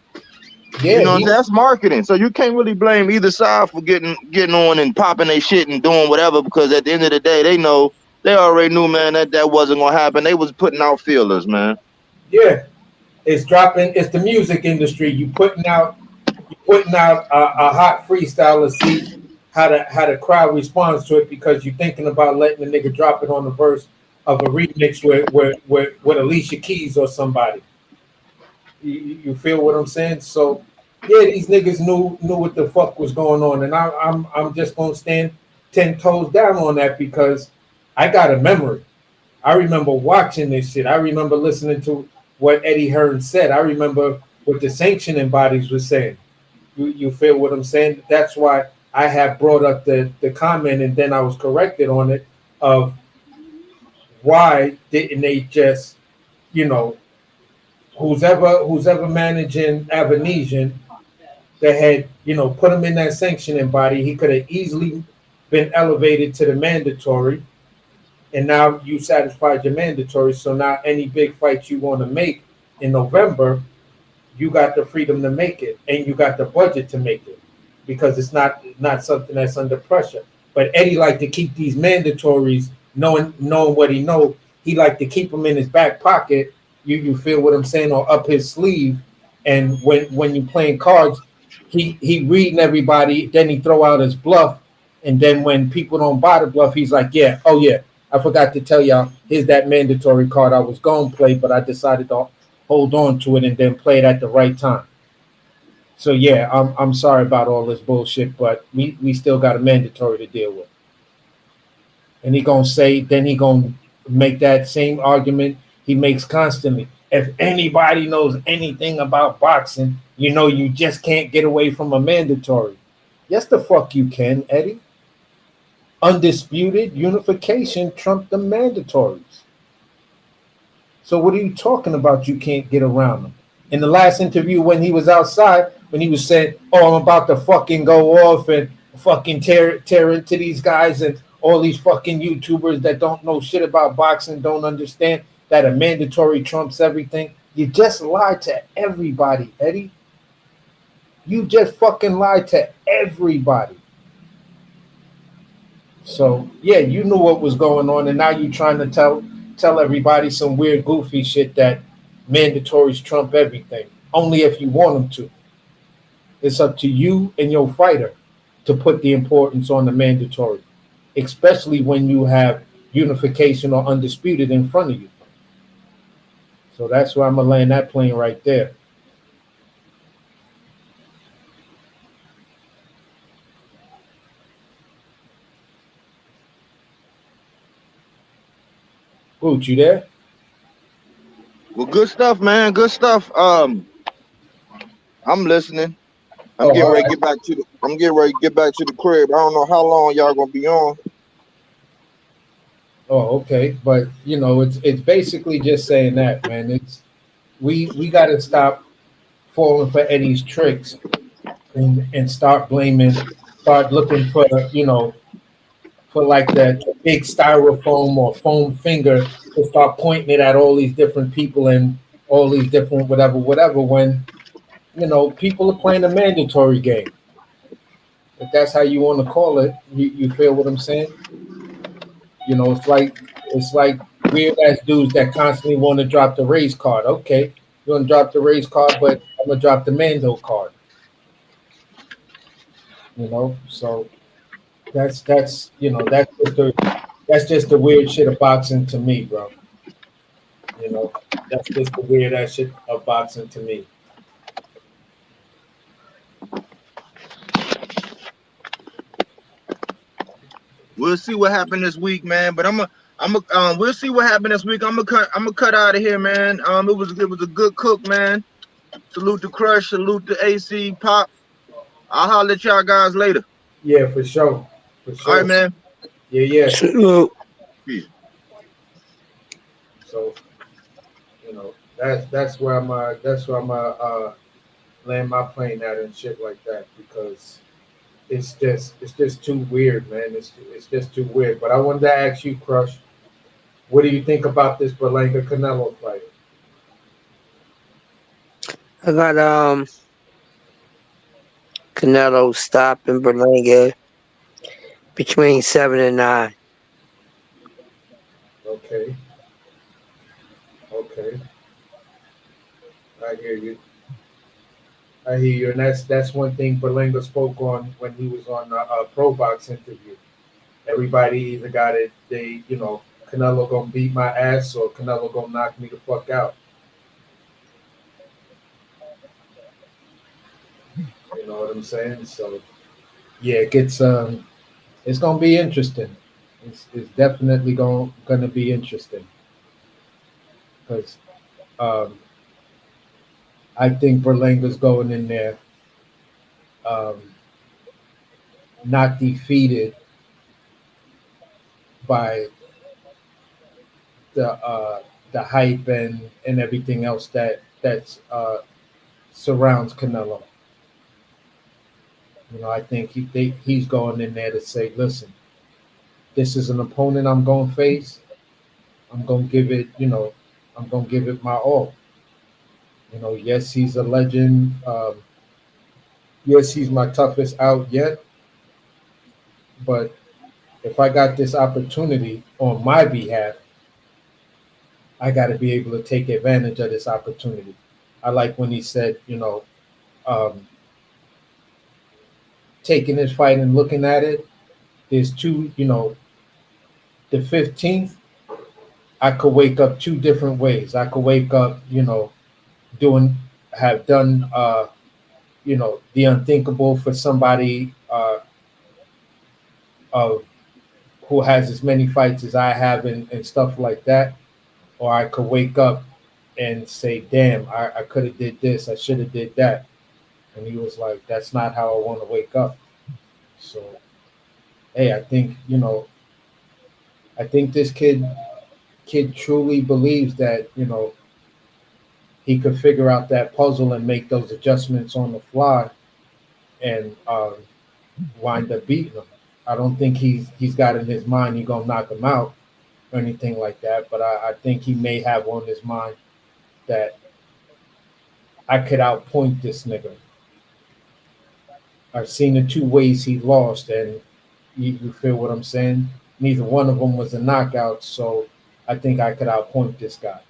You Yeah, know what I'm saying? That's marketing. So you can't really blame either side for getting on and popping their shit and doing whatever, because at the end of the day, they know, they already knew, man, that wasn't gonna happen. They was putting out feelers, man. yeah. It's dropping. It's the music industry. You putting out a hot freestyle to see how the crowd responds to it, because you're thinking about letting the nigga drop it on the verse of a remix with Alicia Keys or somebody. You feel what I'm saying? So yeah, these niggas knew what the fuck was going on, and I'm just gonna stand 10 toes down on that, because I got a memory. I remember watching this shit. I remember listening to what Eddie Hearn said. I remember what the sanctioning bodies were saying. You feel what I'm saying? That's why I have brought up the comment, and then I was corrected on it, of why didn't they just, you know, who's ever managing Avanesian, that had, put him in that sanctioning body, he could have easily been elevated to the mandatory, and now you satisfied your mandatory. So now any big fight you want to make in November, you got the freedom to make it, and you got the budget to make it, because it's not something that's under pressure. But Eddie liked to keep these mandatories, knowing what he know. He liked to keep them in his back pocket. You feel what I'm saying, or up his sleeve. And when you playing cards, he reading everybody. Then he throw out his bluff. And then when people don't buy the bluff, he's like, yeah, oh yeah, I forgot to tell y'all, here's that mandatory card I was going to play, but I decided to hold on to it and then play it at the right time. So yeah, I'm sorry about all this bullshit, but we still got a mandatory to deal with. And he gonna make that same argument he makes constantly. If anybody knows anything about boxing, you just can't get away from a mandatory. Yes, the fuck you can, Eddie. Undisputed unification trumped the mandatories. So what are you talking about? You can't get around them. In the last interview, when he was outside, when he was saying, "Oh, I'm about to fucking go off and fucking tear into these guys and all these fucking YouTubers that don't know shit about boxing, don't understand that a mandatory trumps everything." You just lied to everybody, Eddie. You just fucking lied to everybody. So yeah, you knew what was going on, and now you're trying to tell everybody some weird, goofy shit that mandatories trump everything. Only if you want them to. It's up to you and your fighter to put the importance on the mandatory, especially when you have unification or undisputed in front of you. So that's where I'm gonna land that plane right there. Boot, you there? Well, good stuff, man. Good stuff. I'm listening. I'm Oh, getting all ready to right. get back to the. I'm getting ready to get back to the crib. I don't know how long y'all gonna be on. Oh, okay. But you know, it's basically just saying that, man. It's we got to stop falling for Eddie's tricks and start blaming, start looking for for like the big styrofoam or foam finger to start pointing it at all these different people and all these different whatever. When people are playing a mandatory game, if that's how you want to call it. You feel what I'm saying? It's like weird ass dudes that constantly want to drop the race card. Okay, you want to drop the race card, but I'm gonna drop the Mando card. So that's just the weird shit of boxing to me, bro. You know, that's just the weird ass shit of boxing to me. We'll see what happened this week, man. But we'll see what happened this week. I'm gonna cut out of here, man. It was a good cook, man. Salute to Crush, salute to AC Pop. I'll holler at y'all guys later. Yeah, for sure, for All right, sure. man. Yeah, yeah. Salute. Peace. So that's where I'm land my plane at and shit like that because it's just too weird, man. It's just too weird. But I wanted to ask you, Crush, what do you think about this Berlanga Canelo fight? I got Canelo stopping Berlanga between 7 and 9. Okay, okay, I hear you. I hear you, and that's one thing Berlanga spoke on when he was on a Pro Box interview. Everybody either got it, Canelo gonna beat my ass or Canelo gonna knock me the fuck out. You know what I'm saying? So yeah, it's gonna be interesting. It's definitely gonna be interesting because um, I think Berlanga's going in there um, not defeated by the hype and everything else that surrounds Canelo. I think he's going in there to say, listen, this is an opponent I'm going to face. I'm going to give it, I'm going to give it my all. Yes, he's a legend. Yes, he's my toughest out yet. But if I got this opportunity on my behalf, I got to be able to take advantage of this opportunity. I like when he said, um, taking this fight and looking at it, there's two, the 15th, I could wake up two different ways. I could wake up, doing, have done, the unthinkable for somebody of who has as many fights as I have and stuff like that. Or I could wake up and say, damn, I could have did this. I should have did that. And he was like, that's not how I want to wake up. So, hey, I think this kid truly believes that, he could figure out that puzzle and make those adjustments on the fly and wind up beating him. I don't think he's got in his mind he's gonna knock him out or anything like that. But I think he may have on his mind that I could outpoint this nigga. I've seen the two ways he lost, and you feel what I'm saying? Neither one of them was a knockout, so I think I could outpoint this guy.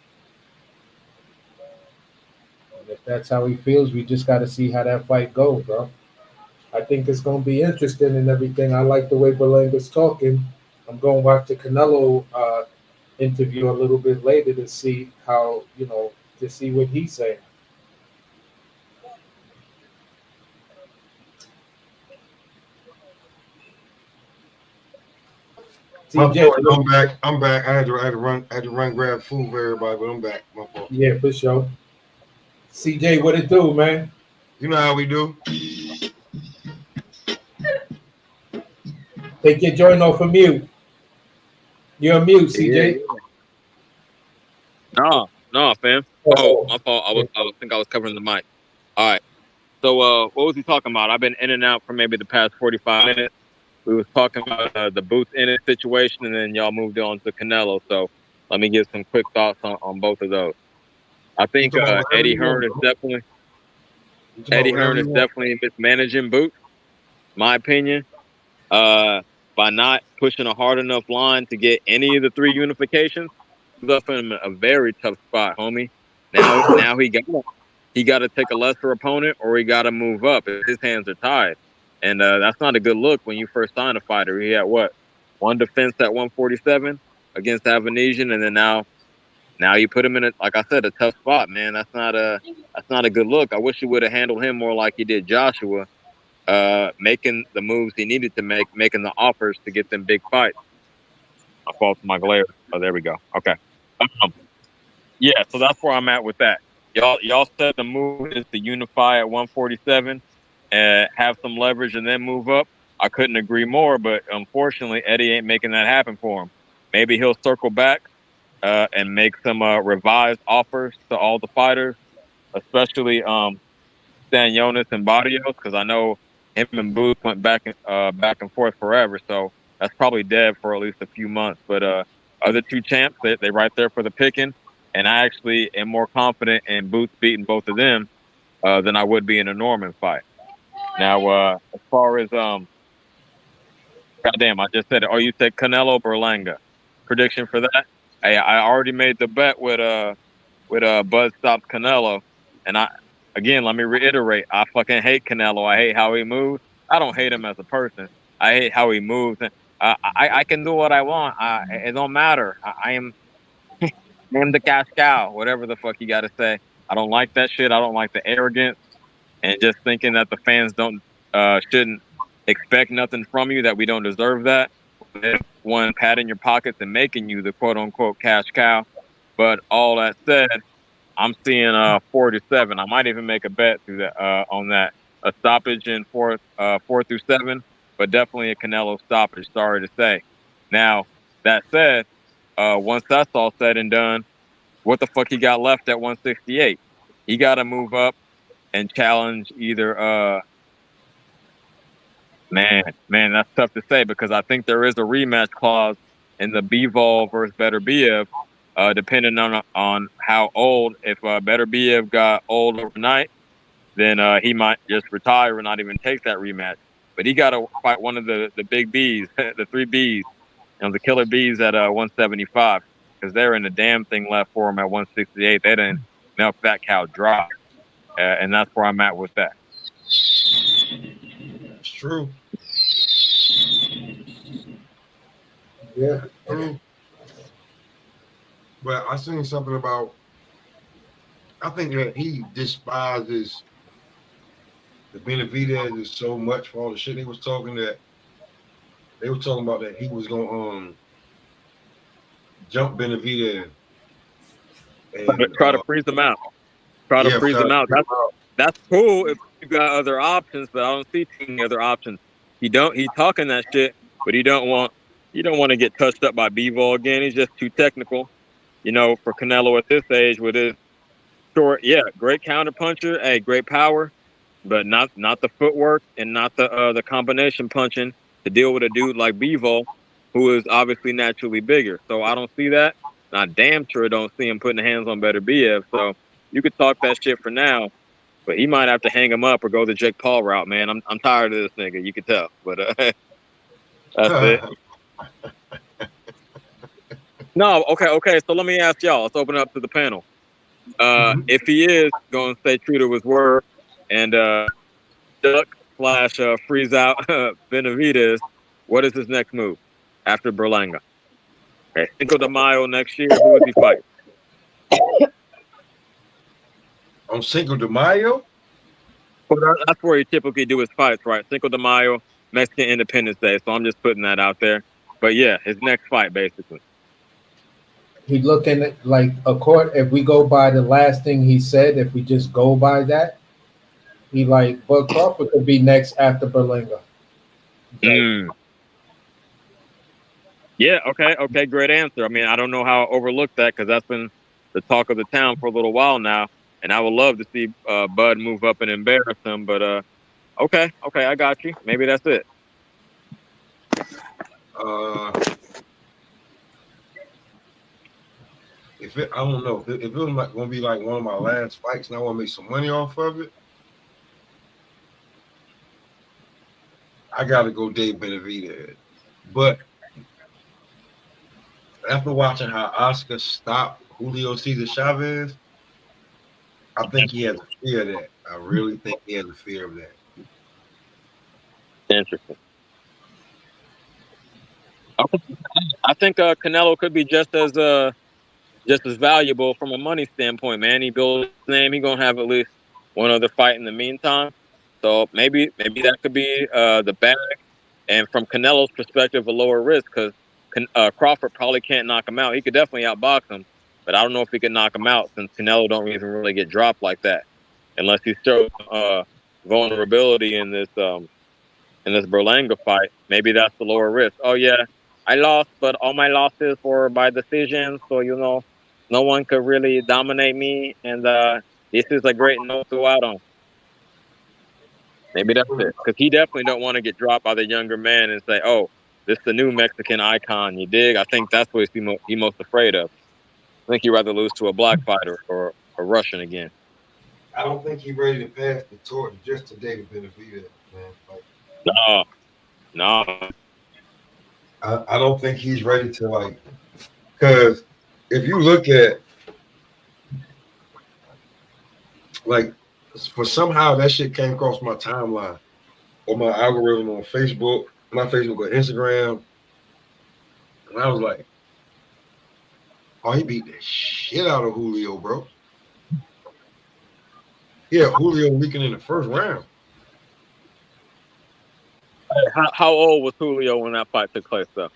And if that's how he feels, we just got to see how that fight goes, bro. I think it's going to be interesting and everything. I like the way Berlanga's talking. I'm going to watch the Canelo interview a little bit later to see how, to see what he's saying. TJ, I'm back. I'm back. I had to run grab food for everybody, but I'm back. My fault. yeah, for sure. CJ, what it do, man? You know how we do. Take your joint off of mute. You're on mute, CJ. No, fam. Oh, my fault. I think I was covering the mic. All right. So, what was he talking about? I've been in and out for maybe the past 45 minutes. We was talking about the Booth Ennis situation, and then y'all moved on to Canelo. So, let me give some quick thoughts on both of those. I think Eddie Hearn is definitely mismanaging Booth. My opinion. By not pushing a hard enough line to get any of the three unifications, left him in a very tough spot, homie. Now he got to take a lesser opponent, or he got to move up. His hands are tied, and that's not a good look when you first sign a fighter. He had one defense at 147 against Avanesian, and then now you put him in like I said, a tough spot, man. That's not a good look. I wish he would have handled him more like he did Joshua, making the moves he needed to make, making the offers to get them big fights. I fault my glare. Oh, there we go. Okay. Yeah, so that's where I'm at with that. Y'all said the move is to unify at 147 and have some leverage and then move up. I couldn't agree more, but unfortunately, Eddie ain't making that happen for him. Maybe he'll circle back and make some revised offers to all the fighters, especially Stanionis and Barrios, because I know him and Booth went back and forth forever. So that's probably dead for at least a few months. But other two champs, they right there for the picking. And I actually am more confident in Booth beating both of them than I would be in a Norman fight. Now, as far as goddamn, I just said it. Oh, you said Canelo Berlanga. Prediction for that? Hey, I already made the bet with Bud Stops Canelo, and let me reiterate, I fucking hate Canelo. I hate how he moves. I don't hate him as a person. I hate how he moves. I can do what I want. It don't matter. I am the cash cow, whatever the fuck you got to say. I don't like that shit. I don't like the arrogance and just thinking that the fans shouldn't expect nothing from you, that we don't deserve that. One, patting your pockets and making you the quote unquote cash cow. But all that said, I'm seeing 4-7. I might even make a bet through that on that. A stoppage in 4 through 7, but definitely a Canelo stoppage. Sorry to say. Now that said, once that's all said and done, what the fuck he got left at 168? He got to move up and challenge either. Man, that's tough to say because I think there is a rematch clause in the Bivol versus Beterbiev. Depending on how old. If Beterbiev got old overnight, then he might just retire and not even take that rematch. But he got to fight one of the big Bs, the three Bs, the killer Bs at 175, because they're in the damn thing left for him at 168. They didn't milk that cow dry, and that's where I'm at with that. It's true. Yeah, true. But I seen something about. I think that he despises the Benavidez so much for all the shit they was talking that they were talking about that he was gonna jump Benavidez and try to freeze them out. Try to freeze them out. That's cool if you got other options, but I don't see too many other options. He's talking that shit, but you don't want to get touched up by Bivol again. He's just too technical. For Canelo at this age with his short, great counter puncher, hey, great power, but not the footwork and not the combination punching to deal with a dude like Bivol, who is obviously naturally bigger. So I don't see that. And I damn sure don't see him putting hands on Beterbiev. So you could talk that shit for now, but he might have to hang him up or go the Jake Paul route, man. I'm tired of this nigga. You could tell, but that's it. No, okay. So let me ask y'all. Let's open it up to the panel. If he is going to stay true to his word and duck / freeze out Benavidez, what is his next move after Berlanga? Okay, Cinco de Mayo next year. Who is he fighting? On Cinco de Mayo? Well, that's where he typically do his fights, right? Cinco de Mayo, Mexican Independence Day. So I'm just putting that out there. But yeah, his next fight, basically. He looking at like a court. If we go by the last thing he said, if we just go by that, he like Bud Crawford could be next after Berlanga. Like, Yeah, okay, great answer. I mean, I don't know how I overlooked that because that's been the talk of the town for a little while now, and I would love to see Bud move up and embarrass him. But okay, I got you. Maybe that's it. I don't know if it was like gonna be like one of my last fights and I want to make some money off of it, I gotta go Dave Benavidez. But after watching how Oscar stopped Julio Cesar Chavez, I think he has a fear of that. I really think he has a fear of that. Interesting. I think Canelo could be just as valuable from a money standpoint, man. He built his name. He gonna have at least one other fight in the meantime. So maybe that could be the bag. And from Canelo's perspective, a lower risk because Crawford probably can't knock him out. He could definitely outbox him, but I don't know if he could knock him out since Canelo don't even really get dropped like that unless he shows vulnerability in this Berlanga fight. Maybe that's the lower risk. Oh yeah, I lost, but all my losses were by decision, so no one could really dominate me, and this is a great note to out on. Maybe that's it, because he definitely don't want to get dropped by the younger man and say, "Oh, this is the new Mexican icon." You dig? I think that's what he's most afraid of. I think he'd rather lose to a black fighter or a Russian again. I don't think he's ready to pass the torch just to David Benavidez, man. No. I don't think he's ready to because if you look at for somehow that shit came across my timeline or my algorithm on Facebook, not Facebook or Instagram, and I was like, oh, he beat the shit out of Julio, bro. Yeah, Julio leaking in the first round. How old was Julio when that fight took place, though?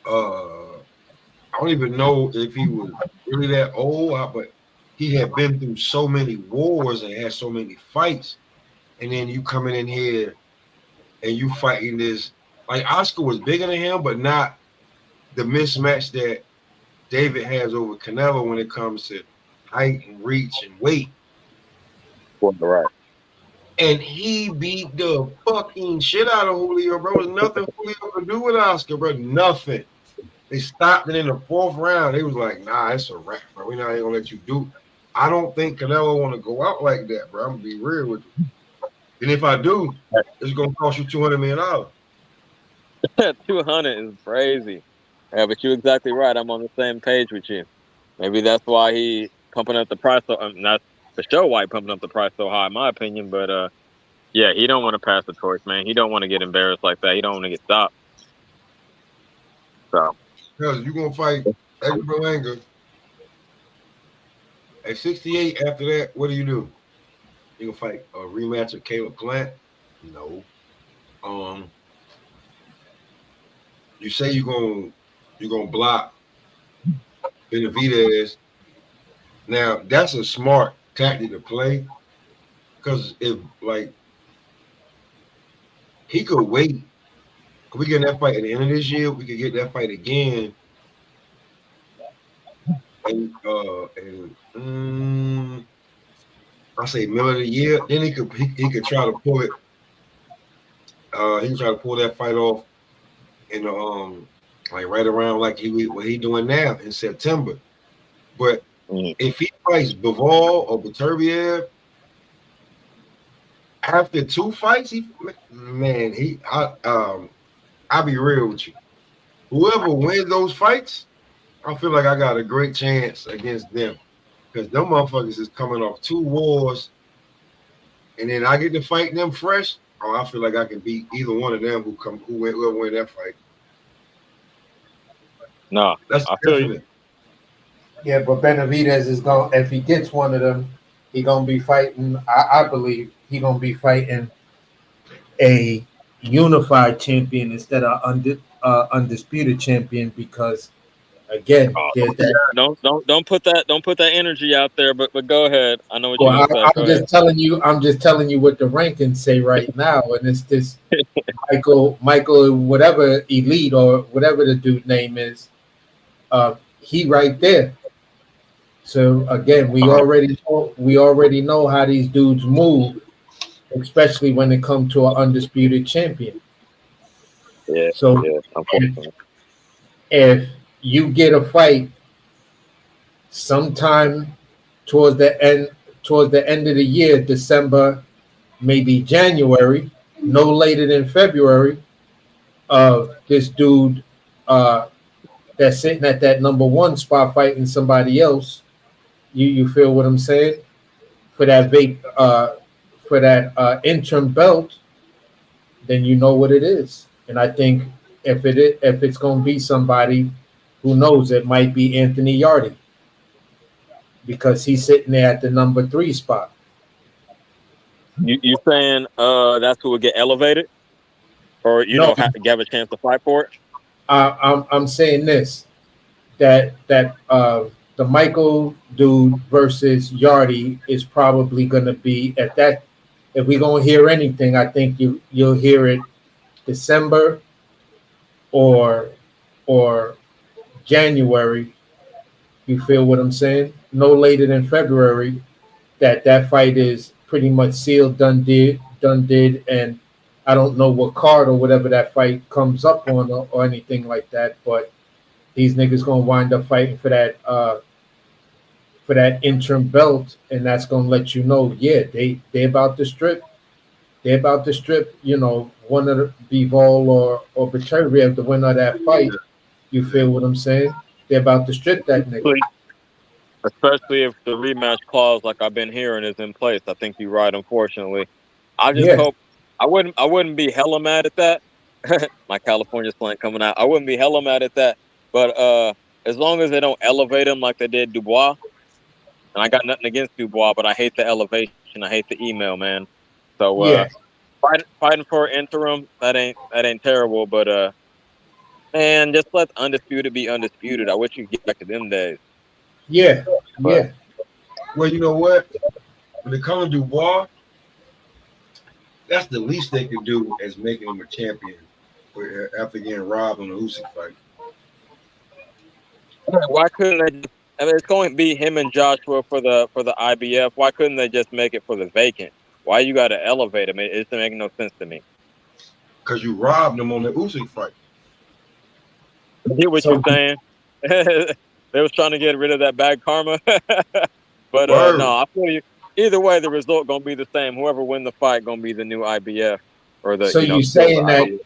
I don't even know if he was really that old, but he had been through so many wars and had so many fights. And then you coming in here and you fighting this. Like, Oscar was bigger than him, but not the mismatch that David has over Canelo when it comes to height and reach and weight. Right. And he beat the fucking shit out of Julio, bro. There's nothing Julio could do with Oscar, bro. Nothing. They stopped it in the fourth round. They was like, nah, it's a wrap, bro. We're not even gonna let you do. I don't think Canelo want to go out like that, bro. I'm gonna be real with you. And if I do, it's gonna cost you $200 million. 200 is crazy. Yeah, but you're exactly right. I'm on the same page with you. Maybe that's why he pumping up the price. Not for sure why he pumping up the price so high, in my opinion. But yeah, he don't want to pass the torch, man. He don't want to get embarrassed like that. He don't want to get stopped. So, because you're gonna fight Edgar Berlanga at 68. After that, what do? You gonna fight a rematch of Caleb Plant? No. You say you're gonna block Benavidez. Now that's a smart tactic to play because if he could wait, could we get that fight at the end of this year? We could get that fight again, and I say middle of the year. Then he could try to pull it. He can try to pull that fight off in the right around what he doing now in September. But if he fights Bivol or Beterbiev after 2 fights, I'll be real with you. Whoever wins those fights, I feel like I got a great chance against them because them motherfuckers is coming off 2 wars, and then I get to fight them fresh. Oh, I feel like I can beat either one of them whoever win that fight. No, that's definite. Yeah, but Benavidez is going. If he gets one of them, he gonna be fighting. I believe he gonna be fighting a unified champion instead of undisputed champion because again, Oh, there's that. don't put that energy out there. But go ahead. I know what Well, you're gonna say. Go I'm ahead. just telling you. I'm just telling you what the rankings say right now, and it's this Michael, whatever elite or whatever the dude name is. He right there. So again, we already know how these dudes move, especially when it comes to an undisputed champion. Yeah, So yeah. if, Unfortunately. if you get a fight sometime towards the end of the year, December, maybe January, no later than February, of this dude that's sitting at that number one spot fighting somebody else. You feel what I'm saying? For that interim belt, then you know what it is. And I think if it's going to be somebody, who knows, it might be Anthony Yardy because he's sitting there at the number three spot. You saying that's who would get elevated, or No, have a chance to fight for it? I'm saying this that the Michael dude versus Yardy is probably going to be at that. If we're going to hear anything, I think you'll hear it December or or January. You feel what I'm saying? No later than February. That fight is pretty much sealed, done did, and I don't know what card or whatever that fight comes up on or anything like that, but these niggas gonna wind up fighting for that interim belt, and that's gonna let you know, yeah, they about to strip. They're about to strip, one of the Bivol or Beterbiev, the winner of that fight. You feel what I'm saying? They're about to strip that nigga. Especially if the rematch clause, like I've been hearing, is in place. I think you're right. Unfortunately, I just Yeah, hope I wouldn't be hella mad at that. My California slang coming out. I wouldn't be hella mad at that. But as long as they don't elevate him like they did Dubois, and I got nothing against Dubois, but I hate the elevation. I hate the email, man. So yeah, fighting for an interim, that ain't terrible. But man, just let undisputed be undisputed. I wish you could get back to them days. yeah, But yeah. Well, you know what? When it comes to Dubois, that's the least they could do as making him a champion after getting robbed on the Usyk fight. why couldn't they? I mean, it's going to be him and Joshua for the IBF. Why couldn't they just make it for the vacant? Why you got to elevate him? It doesn't make no sense to me. Because you robbed him on the Usyk fight. I get what you're So saying. They was trying to get rid of that bad karma, but Word. no, I feel you. Either way, the result gonna be the same. Whoever win the fight gonna be the new IBF or the so you still the saying that? IBF.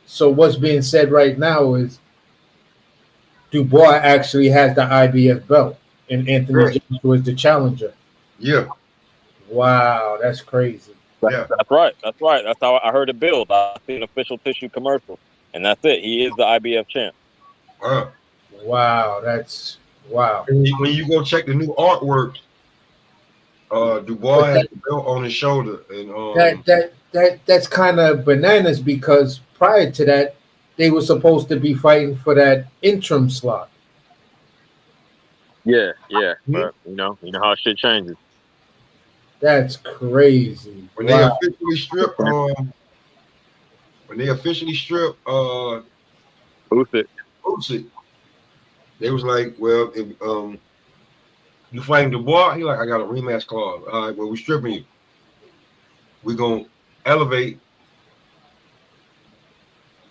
So what's being said right now is Dubois actually has the IBF belt, and Anthony Yeah. Joshua is the challenger. Yeah. Wow, that's crazy. Yeah. That's right. That's right. That's how I heard it build. I see an official tissue commercial, and that's it. He is the IBF champ. Wow, that's wow. And when you go check the new artwork, Dubois But has the belt on his shoulder, and that's kind of bananas because prior to that, they were supposed to be fighting for that interim slot. Yeah, yeah. Mhm. But you know how shit changes. That's crazy. when they Wow. officially strip, when they officially strip Usyk. Usyk, they was like, well, if you fighting Dubois, he like, I got a rematch clause. All right, well, we stripping you. We're gonna elevate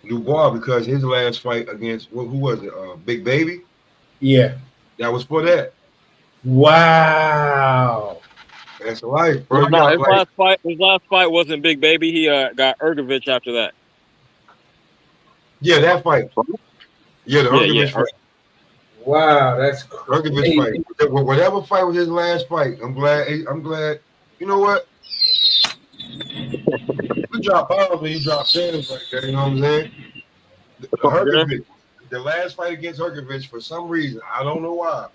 Dubois because his last fight against who was it? Big Baby. Yeah. That was for that. Wow. That's life, bro. Well, You no, got like, his last fight wasn't Big Baby. He got Ergovich after that. yeah, that fight. Yeah, the Yeah, yeah. Ergovich fight. Wow, that's Ergovich crazy. fight. Whatever fight was his last fight. I'm glad. I'm glad. You know what? You drop bombs when you drop gems like that. You know what I'm saying? Hergovich, the last fight against Hergovich, for some reason, I don't know why,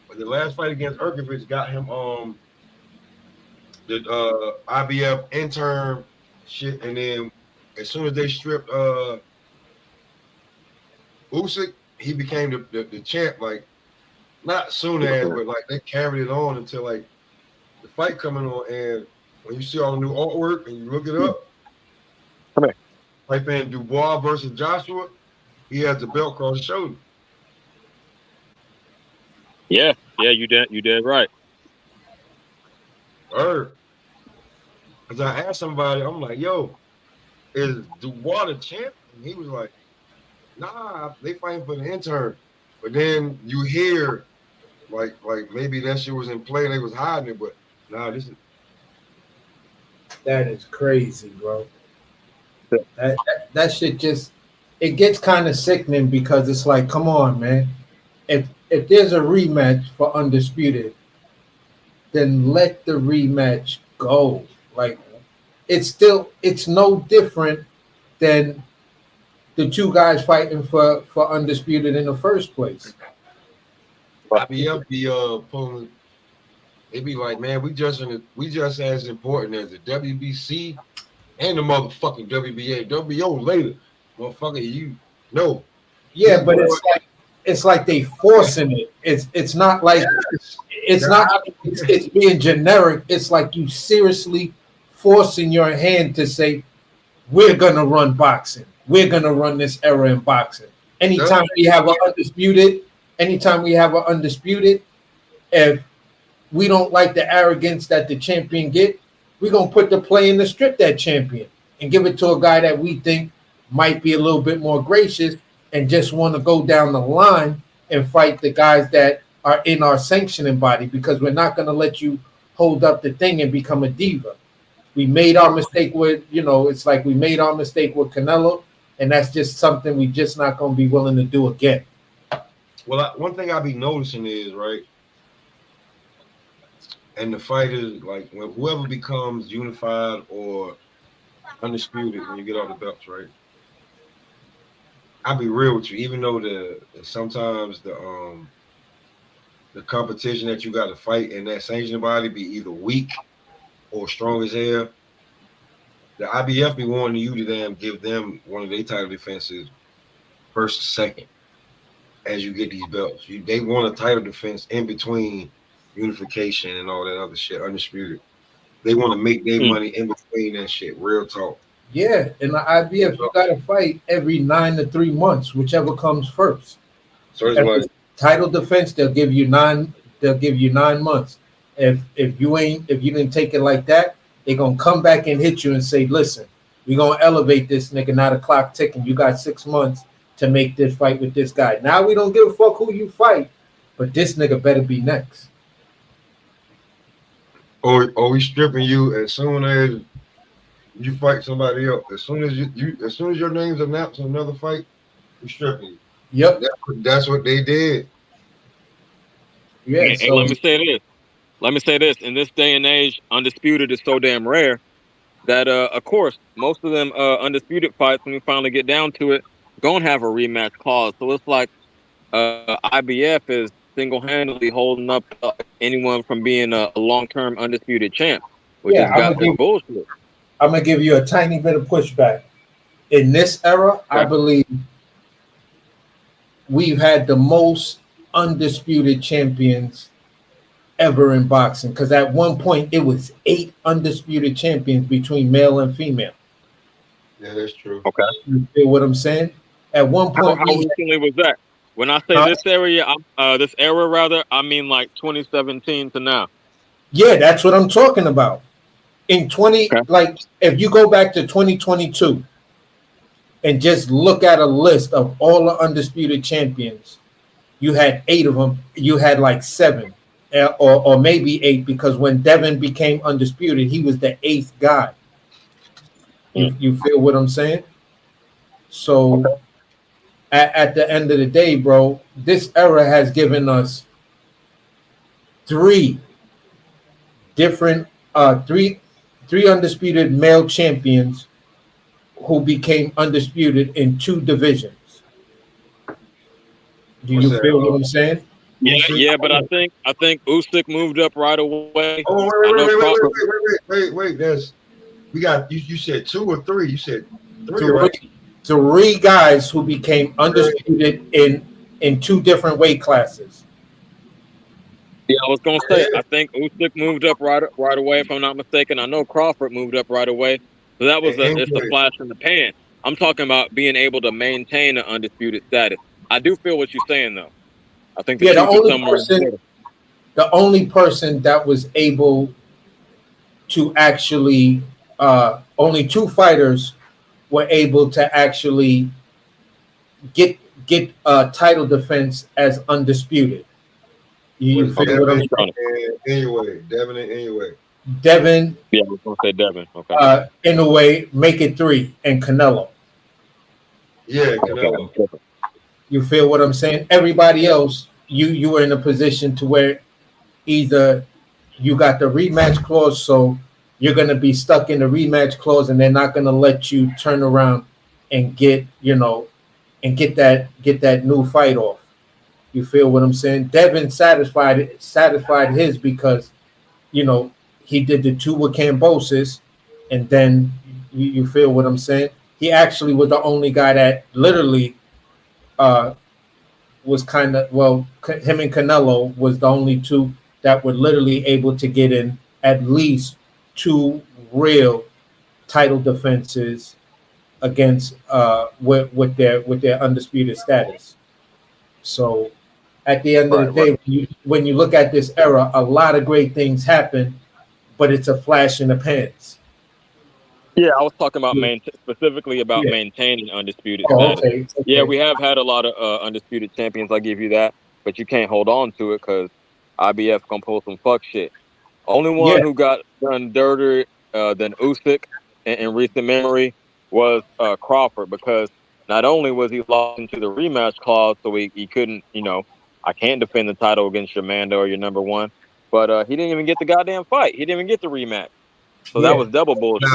but the last fight against Hergovich got him the IBF interim shit, and then as soon as they stripped Usyk, he became the champ. Like not soon as, but like they carried it on until like the fight coming on. And when you see all the new artwork and you look it up, Come here. type in Dubois versus Joshua, he has the belt across his shoulder. Yeah, you did right. Because I asked somebody, I'm like, yo, is Dubois the champ? And he was like, nah, they fighting for the intern. But then you hear like maybe that shit was in play and they was hiding it, but nah, this is That is crazy, bro. That shit just it gets kind of sickening because it's like, come on, man. If there's a rematch for undisputed, then let the rematch go. Like it's no different than the two guys fighting for undisputed in the first place. IBF be pulling. They be like, man, we just as important as the WBC and the motherfucking WBA. WBO later, motherfucker. You know. Yeah, but it's like they forcing it. It's not like it's being generic. It's like you seriously forcing your hand to say, we're gonna run boxing. We're gonna run this era in boxing. Anytime we have an undisputed, if we don't like the arrogance that the champion get, we're gonna put the play in to strip that champion and give it to a guy that we think might be a little bit more gracious and just want to go down the line and fight the guys that are in our sanctioning body, because we're not going to let you hold up the thing and become a diva. We made our mistake with, it's like we made our mistake with Canelo, and that's just something we just not going to be willing to do again. Well, one thing I be noticing is, right, and the fighters, like when whoever becomes unified or undisputed when you get all the belts, right? I'll be real with you, even though sometimes the competition that you got to fight in that sanctioning body be either weak or strong as hell, the IBF be wanting you to them give them one of their title defenses first or second as you get these belts. They want a title defense in between unification and all that other shit, undisputed. They want to make their money in between that shit. Real talk. Yeah, in the IBF, you got to fight every 9 to 3 months, whichever comes first. So it's like title defense, they'll give you 9. They'll give you 9 months. If you didn't take it like that, they're gonna come back and hit you and say, "Listen, we're gonna elevate this nigga. Now the clock ticking. You got 6 months to make this fight with this guy. Now we don't give a fuck who you fight, but this nigga better be next." Or we stripping you as soon as you fight somebody else. As soon as as soon as your name's announced in another fight, we stripping you. Yep, that's what they did. Yeah. And let me say this. In this day and age, undisputed is so damn rare that of course most of them undisputed fights, when we finally get down to it, gonna have a rematch clause. So it's like IBF is single-handedly holding up anyone from being a long-term undisputed champ, which has got this bullshit. I'm gonna give you a tiny bit of pushback. In this era, I believe we've had the most undisputed champions ever in boxing, because at one point it was 8 undisputed champions between male and female. Yeah, that's true. Okay, you feel what I'm saying? At one point, how recently was that? When I say this era rather, I mean like 2017 to now. Yeah, that's what I'm talking about. In like if you go back to 2022 and just look at a list of all the undisputed champions, you had 8 of them. You had like 7 or maybe 8, because when Devin became undisputed, he was the 8th guy. You feel what I'm saying? So at the end of the day, bro, this era has given us 3 different three undisputed male champions who became undisputed in 2 divisions. Do you feel what I'm saying? Yeah, but I think Usyk moved up right away. Oh, wait. We got you said 2 or 3. You said 3, right? Three guys who became undisputed in 2 different weight classes. Yeah, I was gonna say. I think Usyk moved up right away, if I'm not mistaken. I know Crawford moved up right away, so that was it's a flash in the pan. I'm talking about being able to maintain an undisputed status. I do feel what you're saying, though. I think the Yeah, truth is somewhere in the middle. the only person that was able to actually, only 2 fighters were able to actually get title defense as undisputed. You Was feel what I'm Devin saying? and anyway. Devin and anyway. Devin, Yeah, I was gonna say Devin. Okay. in a way, make it 3, and Canelo. Yeah, Canelo. Okay. You feel what I'm saying? Everybody else, you were in a position to where either you got the rematch clause, so you're gonna be stuck in the rematch clause, and they're not gonna let you turn around and get and get that new fight off. You feel what I'm saying? Devin satisfied his because he did the 2 with Cambosis, and then you feel what I'm saying? He actually was the only guy that literally uh, was kind of him and Canelo was the only 2 that were literally able to get in at least 2 real title defenses against with their undisputed status. So at the end of the day, when you look at this era, a lot of great things happen, but it's a flash in the pans. Yeah, I was talking about specifically about Yeah. maintaining undisputed Oh, status. okay. Yeah, we have had a lot of undisputed champions. I give you that, but you can't hold on to it because IBF gonna pull some fuck shit. Only one Yeah. who got done dirtier than Usyk in recent memory was Crawford, because not only was he locked into the rematch clause, so he couldn't, I can't defend the title against your Mando or your number 1, but he didn't even get the goddamn fight. He didn't even get the rematch. So that was double bullshit.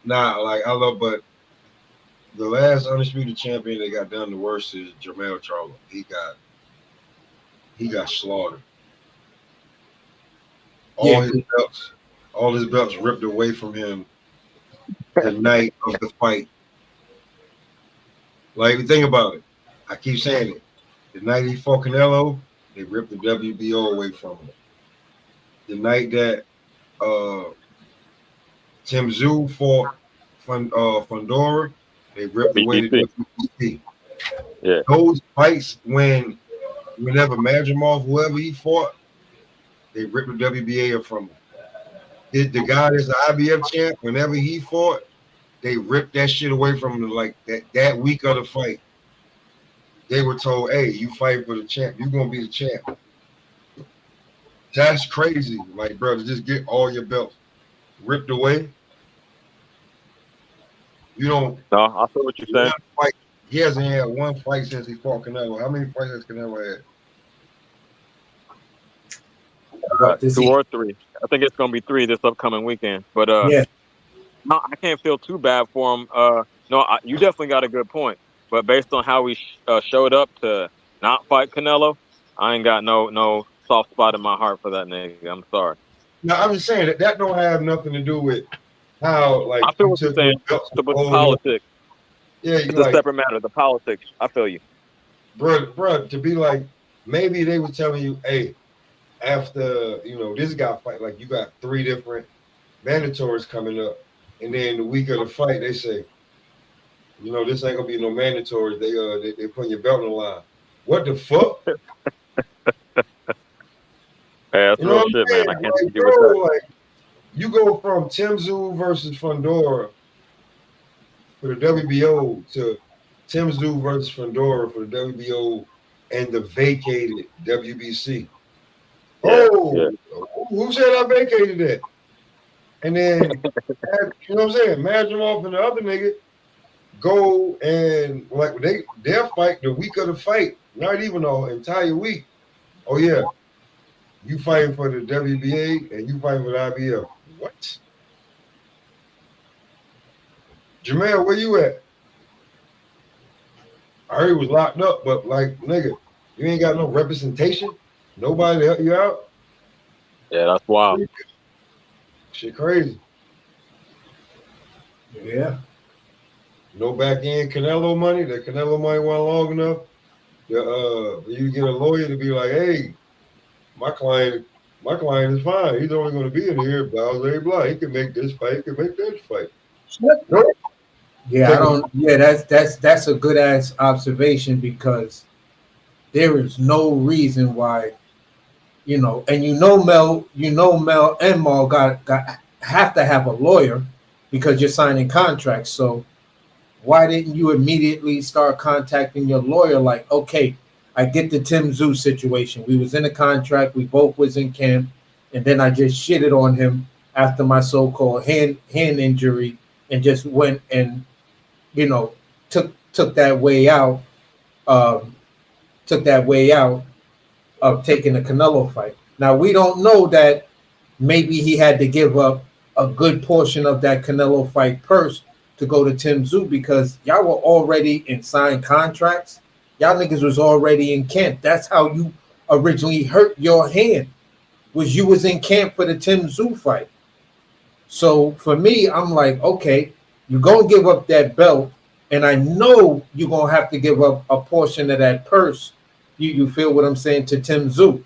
Nah, like I love, but the last undisputed champion that got done the worst is Jermell Charlo. He got slaughtered. All his belts ripped away from him the night of the fight. Like, think about it. I keep saying it. The night he fought Canelo, they ripped the WBO away from him. The night that Tim Tszyu fought Fundora, they ripped away the WBC. Yeah. Those fights whenever Madrimov, whoever he fought, they ripped the WBA from him. The guy that's the IBF champ, whenever he fought, they ripped that shit away from him. Like that week of the fight, they were told, "Hey, you fight for the champ. You're gonna be the champ." That's crazy, like, bro. To just get all your belts ripped away. You don't. No, I feel what you're saying. Fight. He hasn't had one fight since he fought Canelo. How many fights has Canelo had? 2 or 3. I think it's gonna be 3 this upcoming weekend. But no, I can't feel too bad for him. No, you definitely got a good point. But based on how he showed up to not fight Canelo, I ain't got no soft spot in my heart for that nigga. I'm sorry. No, I'm just saying that don't have nothing to do with how, like, I feel what you're saying. With the politics. Yeah, it's a separate matter. The politics. I feel you, bro. To be like, maybe they were telling you, hey, after this guy fight, like, you got 3 different mandatories coming up, and then the week of the fight, they say, this ain't gonna be no mandatory. They putting your belt on the line. What the fuck? Yeah, that's real shit, man. I can't argue with that. Like, you go from Tim Tszyu versus Fundora for the WBO to Tim Tszyu versus Fundora for the WBO and the vacated WBC. Who said I vacated that? And then, you know what I'm saying? Madrimov and the other nigga go and, like, their fight the week of the fight, not even the entire week. Oh yeah, you fighting for the WBA and you fighting for the IBF. What? Jermell, where you at? I heard he was locked up, but, like, nigga, you ain't got no representation. Nobody to help you out. Yeah, that's wild. Shit crazy. Yeah. No back end Canelo money. The Canelo money wasn't long enough. You get a lawyer to be like, hey, my client is fine. He's only going to be in here, blah, blah, blah. He can make this fight. He can make this fight. Yeah, I don't. Yeah, that's a good ass observation because there is no reason why, and Mel and Maul got have to have a lawyer because you're signing contracts. So why didn't you immediately start contacting your lawyer? Like, okay, I get the Tim Zoo situation. We was in a contract. We both was in camp, and then I just shitted on him after my so-called hand injury, and just went and you know took that way out. Um, took that way out of taking the Canelo fight. Now we don't know that maybe he had to give up a good portion of that Canelo fight purse to go to Tim Zoo because y'all were already in signed contracts. Y'all niggas was already in camp. That's how you originally hurt your hand. Was you was in camp for the Tim Zoo fight. So for me, I'm like, okay, you're gonna give up that belt, and I know you're gonna have to give up a portion of that purse. You feel what I'm saying to Tim Zoo?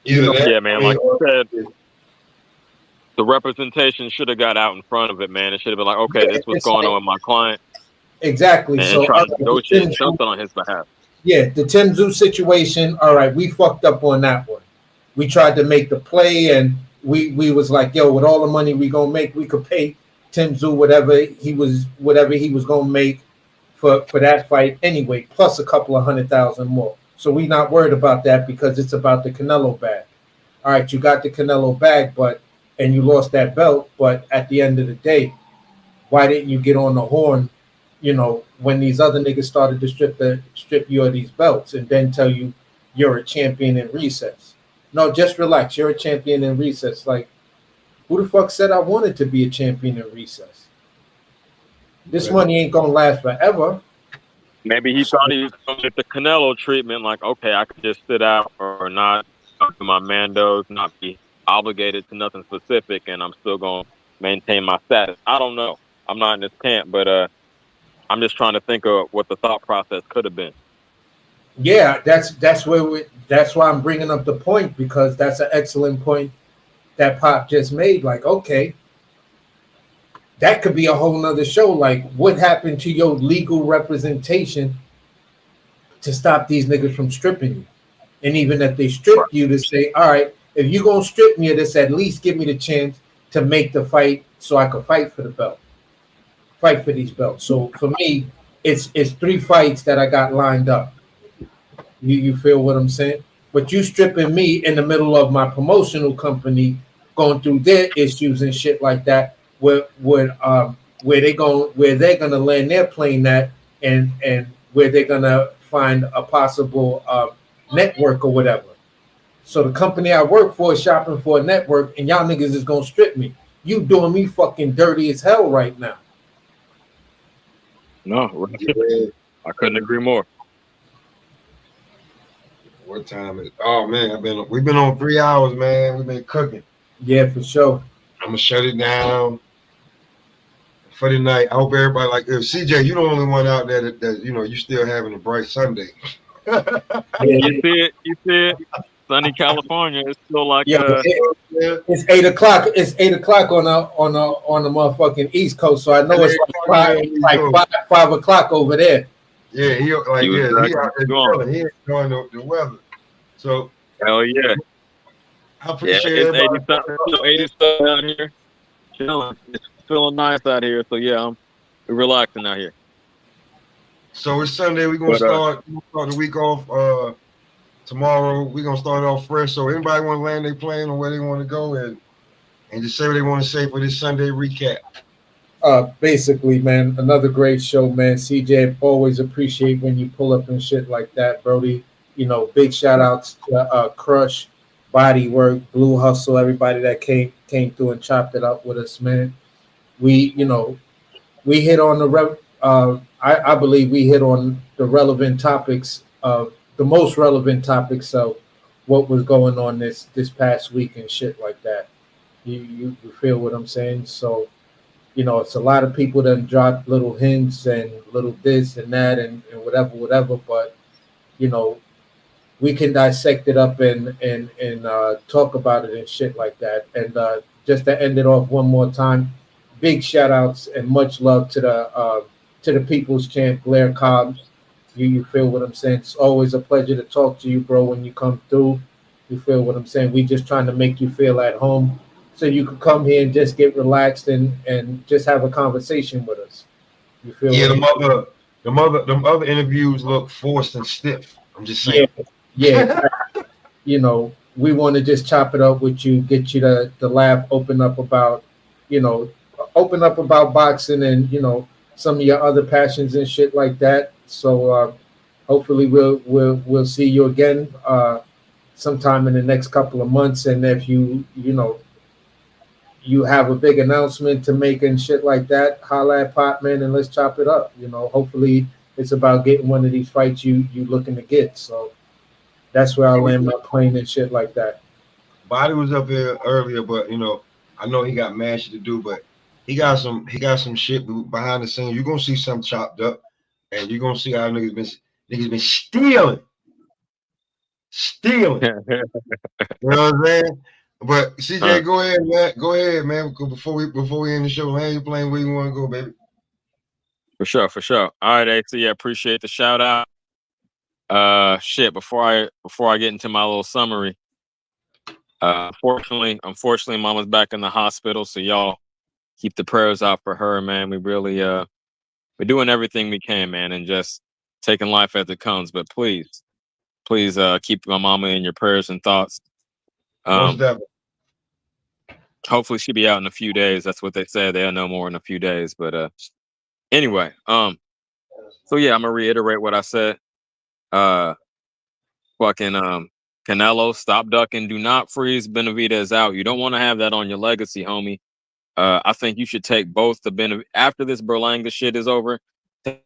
Yeah, man. Like you said, the representation should have got out in front of it, man. It should have been like, okay, this was going on with my client. Exactly. And So try to negotiate something on his behalf. Yeah, the Tim Zoo situation. All right, we fucked up on that one. We tried to make the play, and we was like, yo, with all the money we gonna make, we could pay Tim Zoo whatever he was gonna make for that fight anyway, plus a couple of $100,000 more. So we not worried about that because it's about the Canelo bag. All right, you got the Canelo bag, and you lost that belt, but at the end of the day, why didn't you get on the horn? When these other niggas started to strip you of these belts and then tell you you're a champion in recess. No, just relax. You're a champion in recess. Like, who the fuck said I wanted to be a champion in recess? This money ain't gonna last forever. Maybe he thought he was going to get the Canelo treatment, like, okay, I could just sit out or not do my mandos, not be obligated to nothing specific, and I'm still going to maintain my status. I don't know. I'm not in this camp, but I'm just trying to think of what the thought process could have been. Yeah, that's why I'm bringing up the point, because that's an excellent point that Pop just made. Like, okay, that could be a whole nother show. Like, what happened to your legal representation to stop these niggas from stripping you? And even if they strip you, to say, all right, if you're gonna strip me of this, at least give me the chance to make the fight so I could fight for the belt, fight for these belts. So for me, it's 3 fights that I got lined up. You feel what I'm saying? But you stripping me in the middle of my promotional company, going through their issues and shit like that, where they're gonna land their plane at, and where they're gonna find a possible network or whatever. So the company I work for is shopping for a network, and y'all niggas is gonna strip me. You doing me fucking dirty as hell right now. No, I couldn't agree more. What time is? Oh man, we've been on 3 hours, man. We've been cooking. Yeah, for sure. I'm gonna shut it down for the night. I hope everybody like. If CJ, you're the only one out there that you still having a bright Sunday. You see it. Sunny California. It's still like it's 8 o'clock. It's 8 o'clock on the motherfucking East Coast. So I know it's like 5 o'clock over there. Yeah, he out there chilling. He enjoying the weather. So hell yeah. I appreciate it's 87 out here. Chilling. It's feeling nice out here. So yeah, we're relaxing out here. So it's Sunday. We're gonna start the week off tomorrow. We're gonna start off fresh. So anybody want to land their plane or where they want to go and just say what they want to say for this Sunday recap. Basically, man, another great show, man. CJ, always appreciate when you pull up and shit like that, Brody. Big shout outs to Crush, Bodywork, Blue Hustle, everybody that came through and chopped it up with us, man. We hit on I believe we hit on the relevant topics of the most relevant topics of what was going on this past week and shit like that. You feel what I'm saying? So, it's a lot of people that drop little hints and little this and that and whatever. But you know, we can dissect it up and talk about it and shit like that. And just to end it off one more time, big shout outs and much love to the People's Champ Blair Cobb. You feel what I'm saying? It's always a pleasure to talk to you, bro, when you come through. You feel what I'm saying? We just trying to make you feel at home so you can come here and just get relaxed and just have a conversation with us. You feel Yeah, what the other interviews look forced and stiff. I'm just Yeah, saying. yeah. We want to just chop it up with you, get you to laugh, you know, open up about boxing and some of your other passions and shit like that. So hopefully we'll see you again sometime in the next couple of months. And if you have a big announcement to make and shit like that, holla at Pop Man and let's chop it up. Hopefully it's about getting one of these fights you looking to get. So that's where I land my plane and shit like that. Body was up here earlier, but I know he got mad shit to do, but he got some shit behind the scenes. You're gonna see something chopped up, and you're gonna see how niggas been stealing. You know what I'm saying? But CJ, go ahead, man. Go ahead, man. Before we end the show, land your plane where you want to go, baby. For sure. All right, AC, I appreciate the shout out. Shit. Before I get into my little summary, unfortunately, Mama's back in the hospital, so y'all keep the prayers out for her, man. We really we're doing everything we can, man, and just taking life as it comes. But please, keep my mama in your prayers and thoughts. Most definitely. Hopefully she'll be out in a few days. That's what they said. They'll know more in a few days. But anyway, so yeah, I'm gonna reiterate what I said. Fucking Canelo, stop ducking, do not freeze. Benavidez out. You don't want to have that on your legacy, homie. I think you should take both the after this Berlanga shit is over.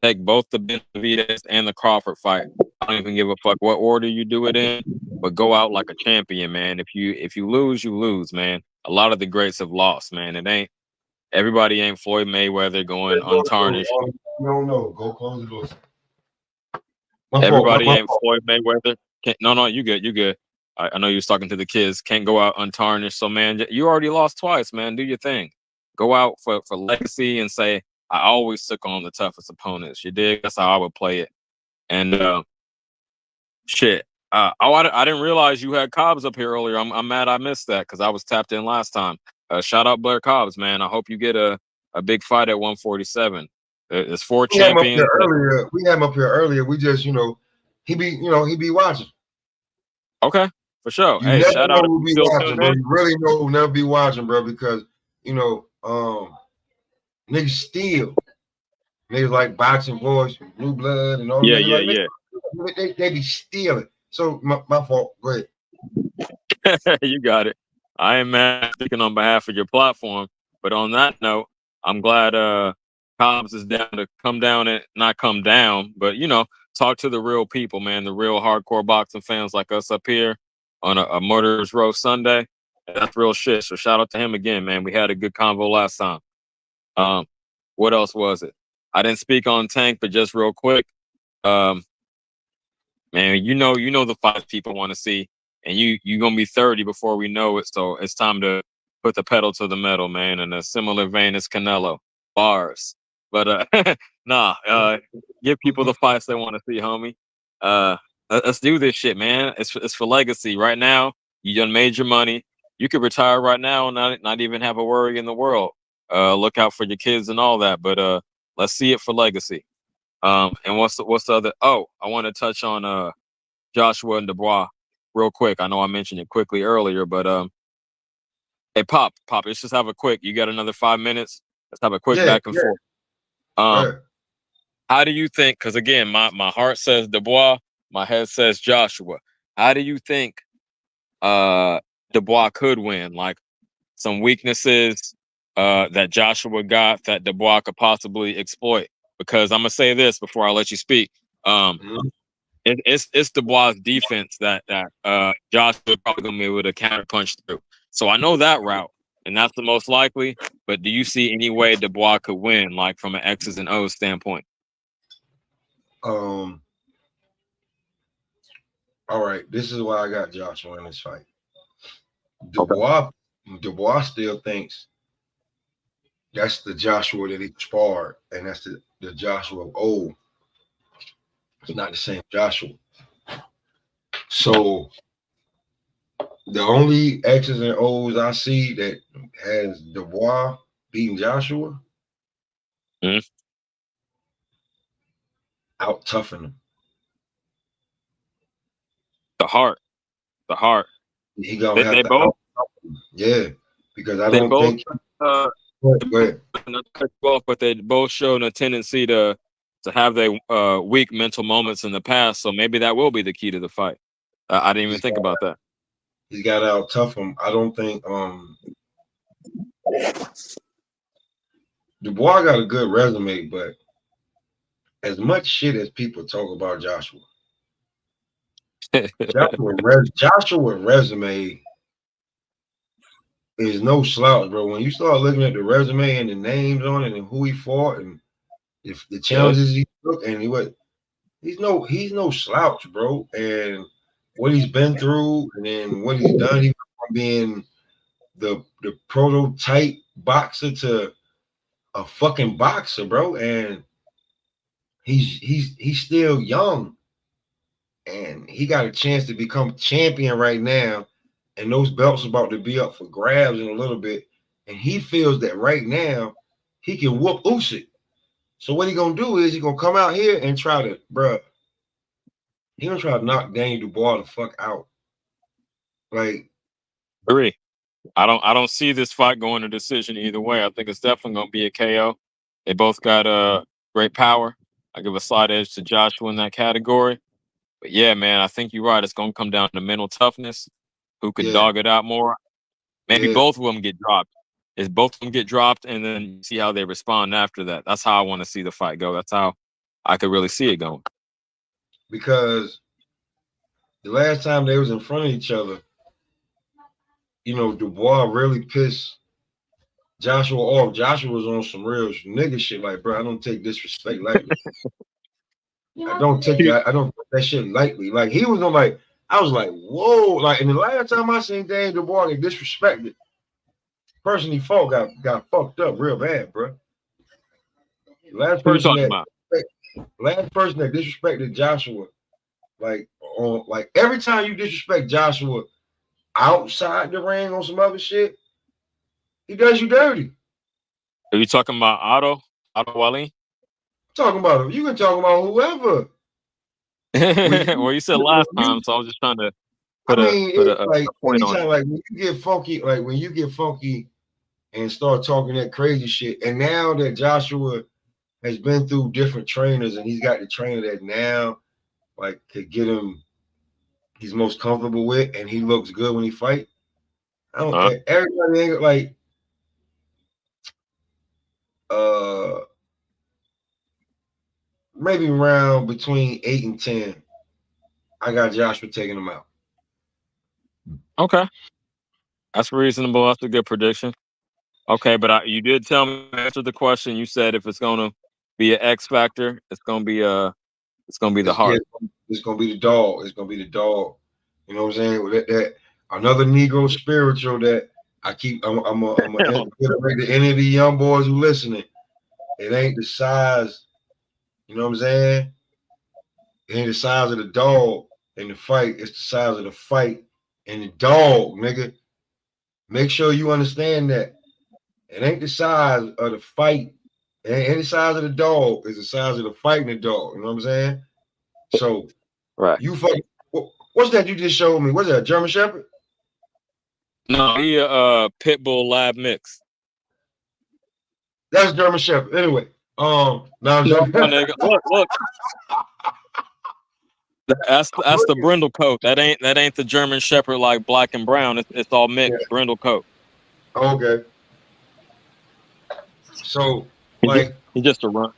Take both the Benavidez and the Crawford fight. I don't even give a fuck what order you do it in, but go out like a champion, man. If you lose, you lose, man. A lot of the greats have lost, man. Everybody ain't Floyd Mayweather going untarnished. You don't know. Go close the doors. Everybody ain't Floyd Mayweather. No, you good. I know you was talking to the kids. Can't go out untarnished. So, man, you already lost twice, man. Do your thing. Go out for legacy and say, I always took on the toughest opponents. You dig? That's how I would play it. And shit. I didn't realize you had Cobbs up here earlier. I'm mad I missed that because I was tapped in last time. Shout out Blair Cobbs, man. I hope you get a big fight at 147. There's 4 champions. We had him up here earlier. We just, he be watching. Okay, for sure. You hey, never shout know out who be watching, bro. You really know who never be watching, bro, because niggas steal. Niggas like Boxing Voice, Blue Blood, and all that. Yeah. They be stealing. So my fault. Go ahead. You got it. I am mad speaking on behalf of your platform. But on that note, I'm glad Cobbs is down to come down and not come down, but talk to the real people, man, the real hardcore boxing fans like us up here on a Murderers Row Sunday. That's real shit. So shout out to him again, man. We had a good convo last time. What else was it? I didn't speak on Tank, but just real quick, man, you know the fights people want to see, and you gonna be 30 before we know it. So it's time to put the pedal to the metal, man. In a similar vein as Canelo, bars. But give people the fights they want to see, homie. Let's do this shit, man. It's for legacy. Right now, you done made your money. You could retire right now and not even have a worry in the world. Look out for your kids and all that. But let's see it for legacy. And what's the other? Oh, I want to touch on Joshua and Dubois real quick. I know I mentioned it quickly earlier, but hey, Pop, let's just have a quick. You got another 5 minutes? Let's have a quick back and forth. How do you think? Because again, my heart says Dubois, my head says Joshua. How do you think Dubois could win? Like some weaknesses that Joshua got that Dubois could possibly exploit. Because I'm gonna say this before I let you speak. It's Dubois' defense that Joshua probably gonna be able to counterpunch through. So I know that route. and that's the most likely. But do you see any way Dubois could win, like from an X's and O's standpoint? All right, this is why I got Joshua in this fight. Dubois still thinks that's the Joshua that he sparred, and that's the Joshua of old. It's not the same Joshua. So the only X's and O's I see that has Dubois beating Joshua, out toughing him. The heart. He gonna have They to both. Yeah, because I They don't both. think. Go ahead. Not to cut you off, but they both showed a tendency to have their weak mental moments in the past. So maybe that will be the key to the fight. I didn't even think about that. He's got to out tough him. I don't think Dubois got a good resume, but as much shit as people talk about Joshua, Joshua resume is no slouch, bro. When you start looking at the resume and the names on it and who he fought and if the challenges he took and he's no slouch, bro. And what he's been through and then what he's done, he from being the prototype boxer to a fucking boxer, bro. And he's still young and he got a chance to become champion right now. And those belts are about to be up for grabs in a little bit. And he feels that right now he can whoop Usyk. So what he gonna do is he gonna come out here and try to, bruh, he gonna try to knock Daniel Dubois the fuck out. Like, Agree. I don't see this fight going to decision either way. I think it's definitely gonna be a KO. They both got great power. I give a slight edge to Joshua in that category. But yeah, man, I think you're right. It's gonna come down to mental toughness. Who can dog it out more? Maybe both of them get dropped. If both of them get dropped, and then see how they respond after that. That's how I want to see the fight go. That's how I could really see it going. Because the last time they was in front of each other, you know, Dubois really pissed Joshua off. Joshua was on some real nigga shit. Like, bro, I don't take disrespect lightly. I don't take that shit lightly. Like, he was on like, I was like, whoa. Like, and the last time I seen Daniel Dubois get disrespected, the person he fought got fucked up real bad, bro. Last person that disrespected Joshua, like every time you disrespect Joshua outside the ring on some other shit, he does you dirty. Are you talking about Otto Wally? Talking about him. You can talk about whoever. Well, you said last time, so I was just trying to put a point on it. Like when you get funky and start talking that crazy shit, and now that Joshua has been through different trainers and he's got the trainer that now like could get him he's most comfortable with and he looks good when he fight. I don't everybody ain't like maybe around between 8 and 10. I got Joshua taking him out. Okay. That's reasonable. That's a good prediction. Okay, but you did tell me answer the question. You said if it's gonna be an X factor, it's gonna be the heart. It's gonna be the dog. It's gonna be the dog. You know what I'm saying? That another Negro spiritual that I'm gonna iterate to any of the young boys who listening. It ain't the size. You know what I'm saying? It ain't the size of the dog in the fight. It's the size of the fight and the dog, nigga. Make sure you understand that. It ain't the size of the fight. It ain't the size of the dog. It's the size of the fight and the dog. You know what I'm saying? So, right. You fucking. What's that you just showed me? What's that, a German Shepherd? No, he pit bull lab mix. That's German Shepherd. Anyway, now look. That's the brindle coat. That ain't the German Shepherd like black and brown. It's all mixed brindle coat. Okay. So like he just a run.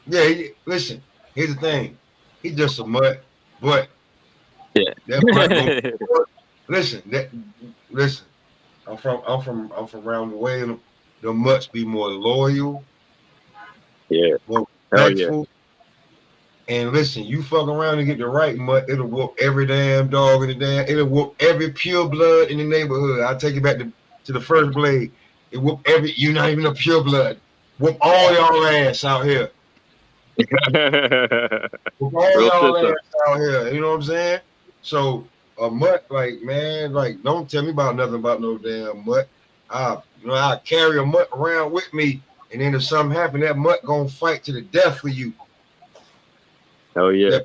Yeah, listen. Here's the thing. He just a mutt, but yeah. Listen. I'm from around the way. The must be more loyal, Yeah. more Hell yeah. respectful. And listen, you fuck around and get the right mutt, it'll whoop every damn dog in the it'll whoop every pure blood in the neighborhood. I'll take it back to the first blade. It whoop you're not even a pure blood. Whoop all y'all ass out here. Whoop all Real y'all system. ass out here. You know what I'm saying? So a mutt, like, man, like, don't tell me about nothing about no damn mutt. I carry a mutt around with me, and then if something happen, that mutt gonna fight to the death for you. Hell yeah.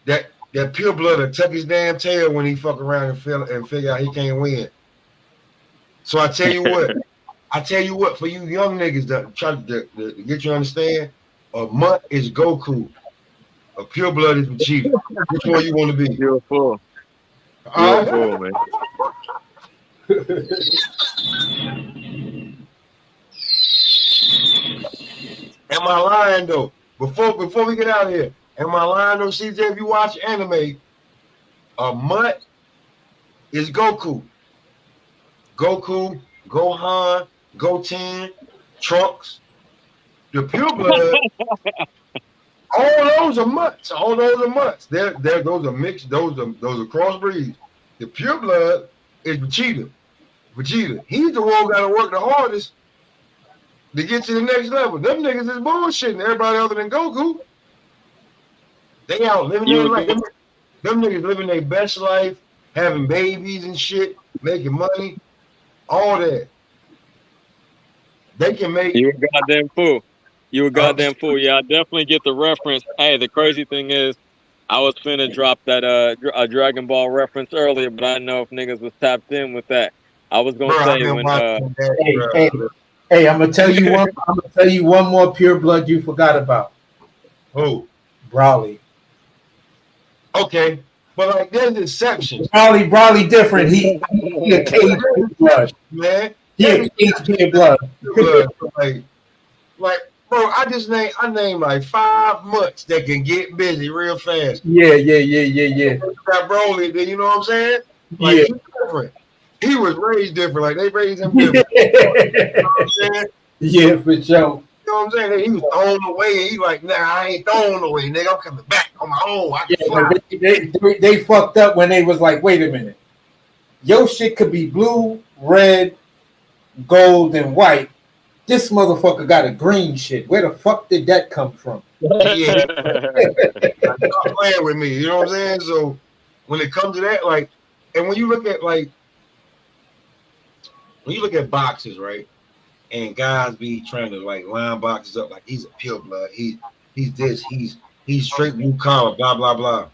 That pure blood will tuck his damn tail when he fuck around and figure out he can't win. So I tell you what, for you young niggas that try to get you to understand, a mutt is Goku, a pure blood is Vegeta. Which one you want to be? You're a fool. You're a fool, man. Am I lying though? Before we get out of here, am I lying though, CJ? If you watch anime, a mutt is Goku. Goku, Gohan, Goten, Trunks. The pure blood, all those are mutts. All those are mutts. Those are mixed. Those are crossbreeds. The pure blood is Vegeta. He's the one who got to work the hardest to get to the next level. Them niggas is bullshitting everybody other than Goku. They out living their life. Them niggas living their best life, having babies and shit, making money, all that. They can make. You a goddamn fool. You a goddamn fool. Yeah, I definitely get the reference. Hey, the crazy thing is, I was finna drop that a Dragon Ball reference earlier, but I didn't know if niggas was tapped in with that. I was gonna say when Hey, I'm gonna tell you one more pure blood you forgot about. Who? Brawley. Okay, but like there's exceptions. Brawley different. He a cage blood, man. He a cage blood. Like, bro, I named like 5 mutts that can get busy real fast. Yeah. Got Broly, you know what I'm saying? Like, yeah. He's different. He was raised different. Like they raised him different. You know what I'm saying? Yeah, for sure. You know what I'm saying? He was thrown away. And he like, nah, I ain't thrown away, nigga. I'm coming back on my own. They fucked up when they was like, wait a minute. Your shit could be blue, red, gold, and white. This motherfucker got a green shit. Where the fuck did that come from? Yeah. Stop playing with me. You know what I'm saying? So when it comes to that, like, and when you look at boxes, right? And guys be trying to like line boxes up like he's a pure blood. He's this, he's straight blue collar, blah, blah, blah.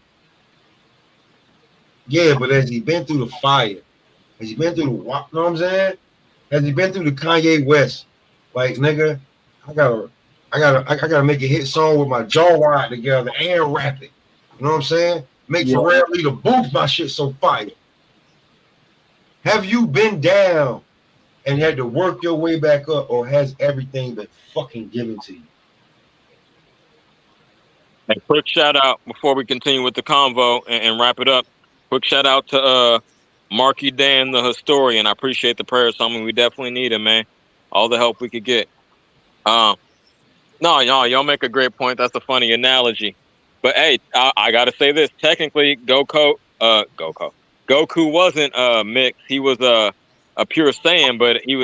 Yeah, but has he been through the fire? Has he been through the, you know what I'm saying? Has he been through the Kanye West? Like, nigga, I gotta make a hit song with my jaw wired together and rap it. You know what I'm saying? Make Pharrell Lee the boost my shit so fire. Have you been down and had to work your way back up, or has everything been fucking given to you? A quick shout out before we continue with the convo and wrap it up. Quick shout out to Marky Dan, the historian. I appreciate the prayers, something we definitely need him, man. All the help we could get. No, y'all make a great point. That's a funny analogy. But hey, I gotta say this. Technically, Goku wasn't mixed. He was a pure Saiyan, but he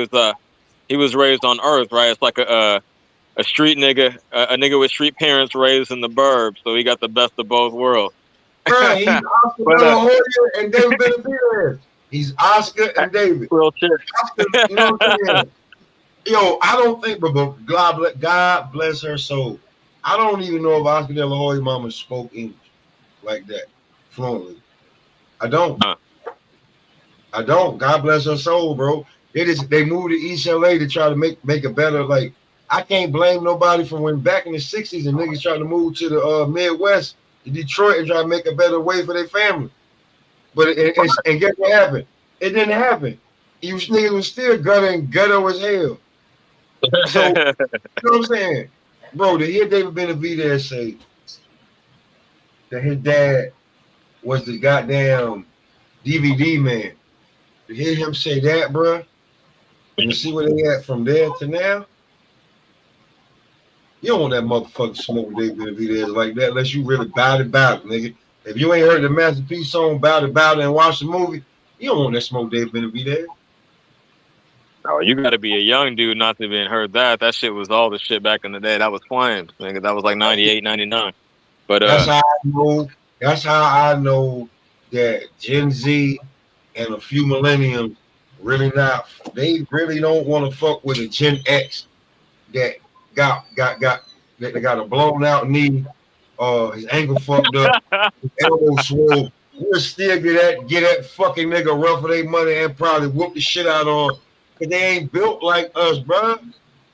was raised on Earth, right? It's like a street nigga, a nigga with street parents raised in the burbs, so he got the best of both worlds. Bro, he's Oscar De La Hoya and David Benavidez. He's Oscar and David. Real shit. Oscar, you know what I'm saying? Yo, I don't think, but God bless her soul. I don't even know if Oscar De La Hoya's mama spoke English like that fluently. I don't. I don't. God bless her soul, bro. They moved to East LA to try to make a better, like, I can't blame nobody from when back in the 60s and niggas tried to move to the Midwest, to Detroit, and try to make a better way for their family. But and guess what happened? It didn't happen. Niggas was still ghetto as hell. So, you know what I'm saying? Bro, to hear David Benavidez say that his dad was the goddamn DVD man, to hear him say that, bro, And you see where they at from there to now? You don't want that motherfucker smoke Dave Benavidez like that unless you really bout it, nigga. If you ain't heard the Master P song Bout It, and watch the movie, you don't want that smoke Dave Benavidez. Oh, you got to be a young dude not to have heard that. That shit was all the shit back in the day. That was flames, nigga. That was like 98, 99. But That's how I know. That's how I know that Gen Z and a few millenniums really not. They really don't want to fuck with a Gen X that got that got a blown out knee, his ankle fucked up, his elbow swole. We'll still get that fucking nigga run for their money and probably whoop the shit out of him. Cause they ain't built like us, bro.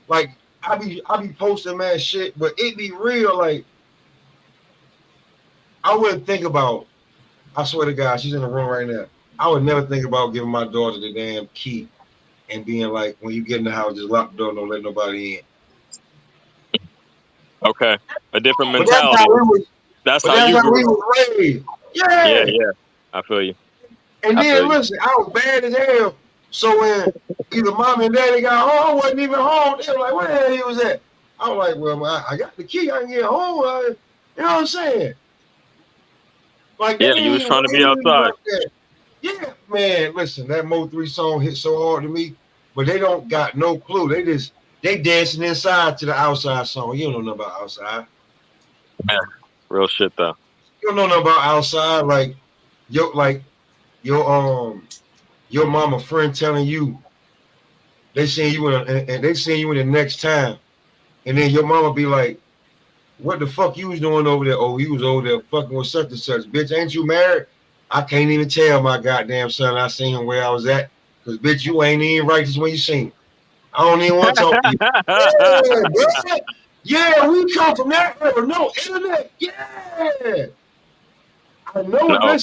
Like I be posting mad shit, but it be real. Like I wouldn't think about. I swear to God, she's in the room right now. I would never think about giving my daughter the damn key and being like, when you get in the house, just lock the door, don't let nobody in. okay, a different mentality. That's how we was raised. Yeah. Yeah. I feel you. And then listen, I was bad as hell. So when either mom and daddy got home, I wasn't even home. They were like, where the hell he was at? I was like, well, I got the key. I can get home. You know what I'm saying? Like, yeah, you was trying to be outside. Like yeah, man. Listen, that Mo 3 song hit so hard to me, but they don't got no clue. They dancing inside to the outside song. You don't know nothing about outside. Yeah, real shit though. You don't know nothing about outside. Like your mama friend telling you they seen you and they seen you in the next time, and then your mama be like, what the fuck you was doing over there? Oh, he was over there fucking with such and such. Bitch, ain't you married? I can't even tell my goddamn son I seen him where I was at. Because, bitch, you ain't even righteous when you seen him. I don't even want to talk to you. Yeah, we come from that era. No internet. Yeah. I know. No,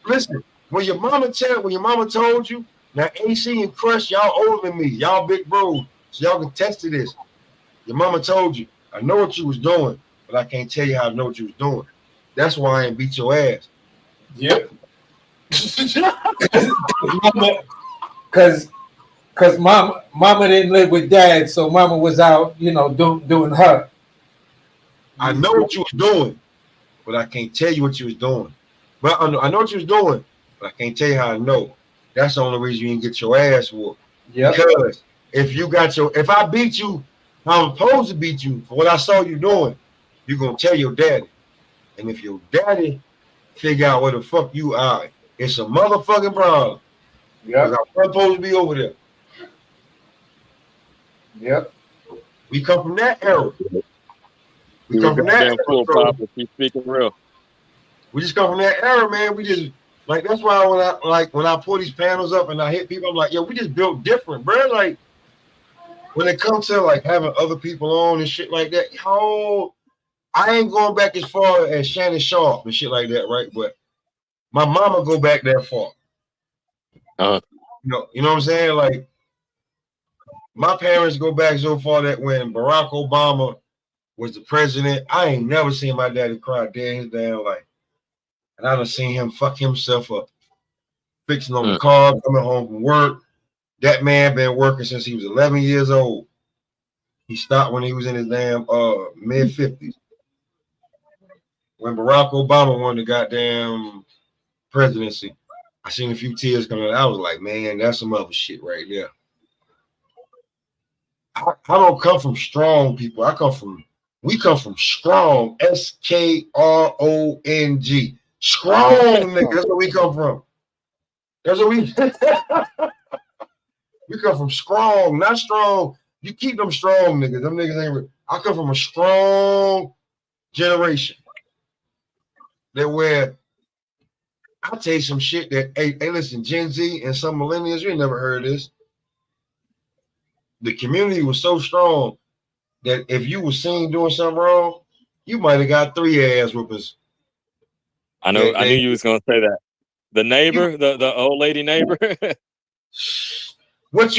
listen. When your mama told you, now AC and Crush, y'all older than me. Y'all big bros. So y'all can test to this. Your mama told you, I know what you was doing, but I can't tell you how I know what you was doing. That's why I ain't beat your ass. Yep. Because mama didn't live with dad, so mama was out, doing her. I know what you was doing, but I can't tell you what you was doing. But I know what you was doing, but I can't tell you how I know. That's the only reason you didn't get your ass whooped. Yep. Because if I beat you, I'm supposed to beat you for what I saw you doing, you're gonna tell your daddy. And if your daddy figure out where the fuck you are, it's a motherfucking problem. Yeah. Because I'm supposed to be over there. Yep. We come from that era. We come from that era. He's speaking real. We just come from that era, man. We just like that's why when I pull these panels up and I hit people, I'm like, yo, we just built different, bro. Like when it comes to like having other people on and shit like that, I ain't going back as far as Shannon Sharp and shit like that, right? But my mama go back that far. You know what I'm saying? Like my parents go back so far that when Barack Obama was the president, I ain't never seen my daddy cry dead his damn life. And I done seen him fuck himself up, fixing on the car, coming home from work. That man been working since he was 11 years old. He stopped when he was in his damn mid-50s. When Barack Obama won the goddamn presidency, I seen a few tears coming out. I was like, man, that's some other shit right there. I don't come from strong people. We come from strong, SKRONG. Strong nigga. That's where we come from. That's what we come from strong, not strong. You keep them strong niggas. Them niggas ain't. I come from a strong generation. That where I'll tell you some shit that hey, listen, Gen Z and some millennials, you ain't never heard this. The community was so strong that if you were seen doing something wrong, you might have got 3 ass whoopers. I knew you was gonna say that. The neighbor, the old lady neighbor. And look,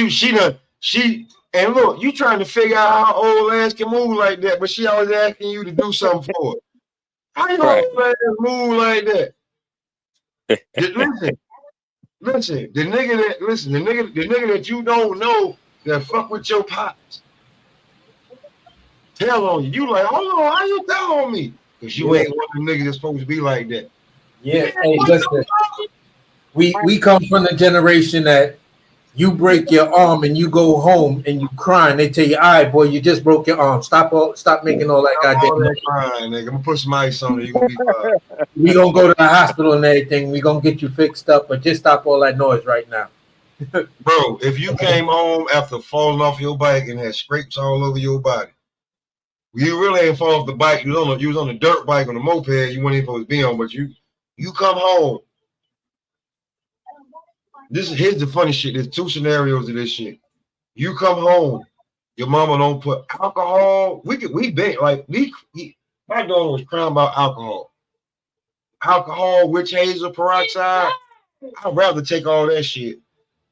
you trying to figure out how old ass can move like that, but she always asking you to do something for it. How you old ass move like that? Listen, the nigga that you don't know that fuck with your pops tell on you. You like, hold on, how you tell on me? Because you ain't one of them niggas that's supposed to be like that. Yeah, hey, listen. We come from the generation that you break your arm and you go home and you cry and they tell you, all right, boy, you just broke your arm. Stop making all that All goddamn that crying, nigga. I'm gonna put some ice on it. You gonna be fine. We gonna go to the hospital and everything. We gonna get you fixed up, but just stop all that noise right now. Bro, if you came home after falling off your bike and had scrapes all over your body, you really ain't fall off the bike. You was on a dirt bike on a moped. You weren't even supposed to be on, but you come home. Here's the funny shit. There's two scenarios of this shit. You come home, your mama don't put alcohol. My daughter was crying about alcohol, witch hazel, peroxide. I'd rather take all that shit.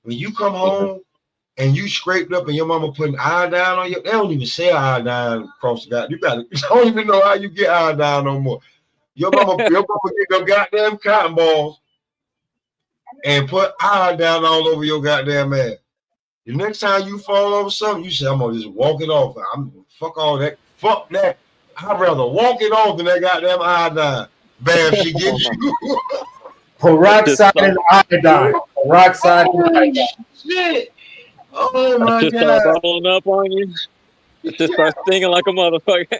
When you come home and you scraped up and your mama putting iodine on you, they don't even say iodine across the god. You don't even know how you get iodine no more. Your mama get them goddamn cotton balls and put iodine all over your goddamn ass. The next time you fall over something, you say, I'm gonna just walk it off. Fuck all that. Fuck that. I'd rather walk it off than that goddamn iodine. Bam, she gives you. Peroxide and iodine. Peroxide and iodine. Shit. Oh my just god. start rolling up on you. It just starts stinging like a motherfucker.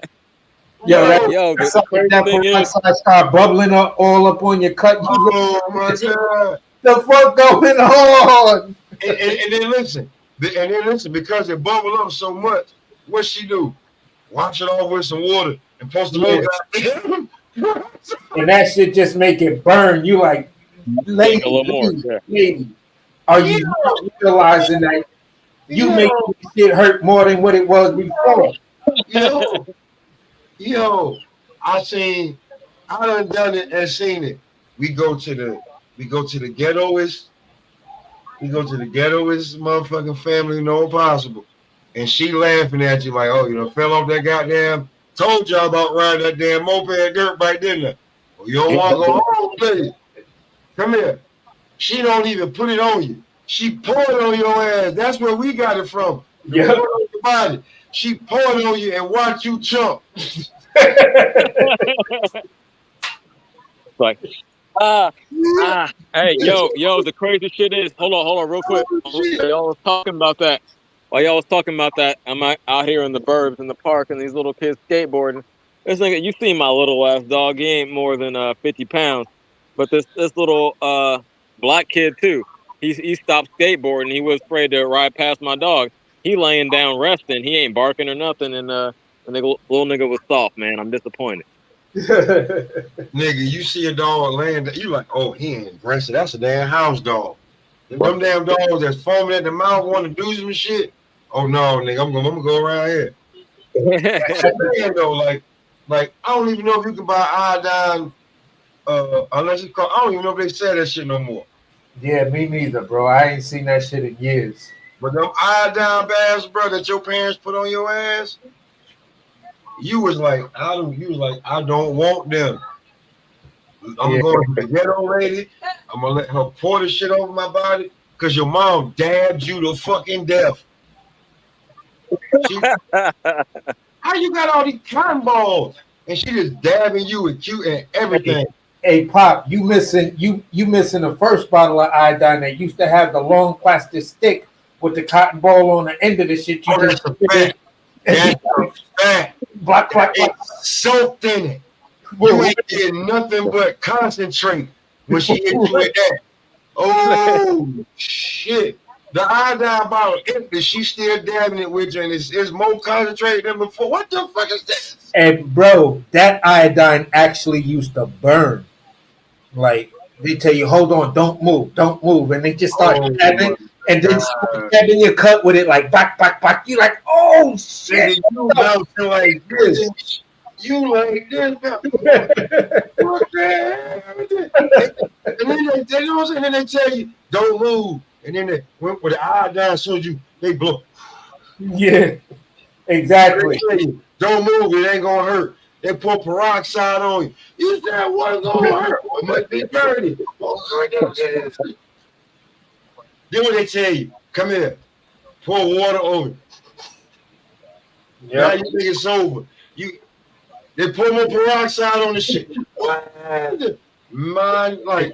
Yo, the crazy that thing peroxide start bubbling up all up on your cut. Oh my god. The fuck going on? And then listen, because it bubbled up so much, what she do? Wash it off with some water and post them over. And that shit just make it burn. You like, lady, a little more. Yeah. lady, are you not realizing that you make this shit hurt more than what it was before? Yo, I done it and seen it. We go to the ghettoest motherfucking family no possible. And she laughing at you like, oh, you fell off that goddamn, told y'all about riding that damn moped dirt bike, didn't I? Well, you don't want to go home, please. Come here. She don't even put it on you. She pour it on your ass. That's where we got it from. Pour it on your body. She pour it on you and watch you jump. Like, hey, yo, the crazy shit is, hold on, real quick. While y'all was talking about that, I'm out here in the burbs in the park and these little kids skateboarding. This nigga, you see my little ass dog, he ain't more than 50 pounds. But this little black kid too, he stopped skateboarding. He was afraid to ride past my dog. He laying down resting. He ain't barking or nothing. And the little nigga was soft, man. I'm disappointed. Nigga, you see a dog laying there, you like, oh, he ain't aggressive. That's a damn house dog. Them damn dogs that's foaming at the mouth want to do some shit. Oh no, nigga, I'm gonna go around here. Though, like I don't even know if you can buy iodine unless it's called. I don't even know if they sell that shit no more. Yeah, me neither, bro. I ain't seen that shit in years. But them iodine baths, bro, that your parents put on your ass, you was like, I don't want them. I'm going to the ghetto lady. I'm gonna let her pour the shit over my body because your mom dabbed you to fucking death. How you got all these cotton balls? And she just dabbing you with cute and everything. Hey, Pop, you missing the first bottle of iodine that used to have the long plastic stick with the cotton ball on the end of the shit. You that's a fact. That's a fact. Block. Soaked in it. You ain't getting nothing but concentrate when she hit you with that. Oh shit. The iodine bottle empty, she's still dabbing it with you, and it's more concentrated than before. What the fuck is this? And bro, that iodine actually used to burn. Like they tell you, hold on, don't move, and they just start dabbing, and then stabbing your cut with it like back. You like, oh shit! You bouncing like this. You like this? What the hell? And then they, you know what I'm saying? And then they tell you, don't move. And then they went with the iodine, so they blow. Yeah, exactly. You, don't move, it ain't gonna hurt. They pour peroxide on you. You said what's gonna hurt? It must be dirty. Then what they tell you? Come here. pour water over it. Now you think it's sober. They pour more peroxide on the shit. What? Man, like,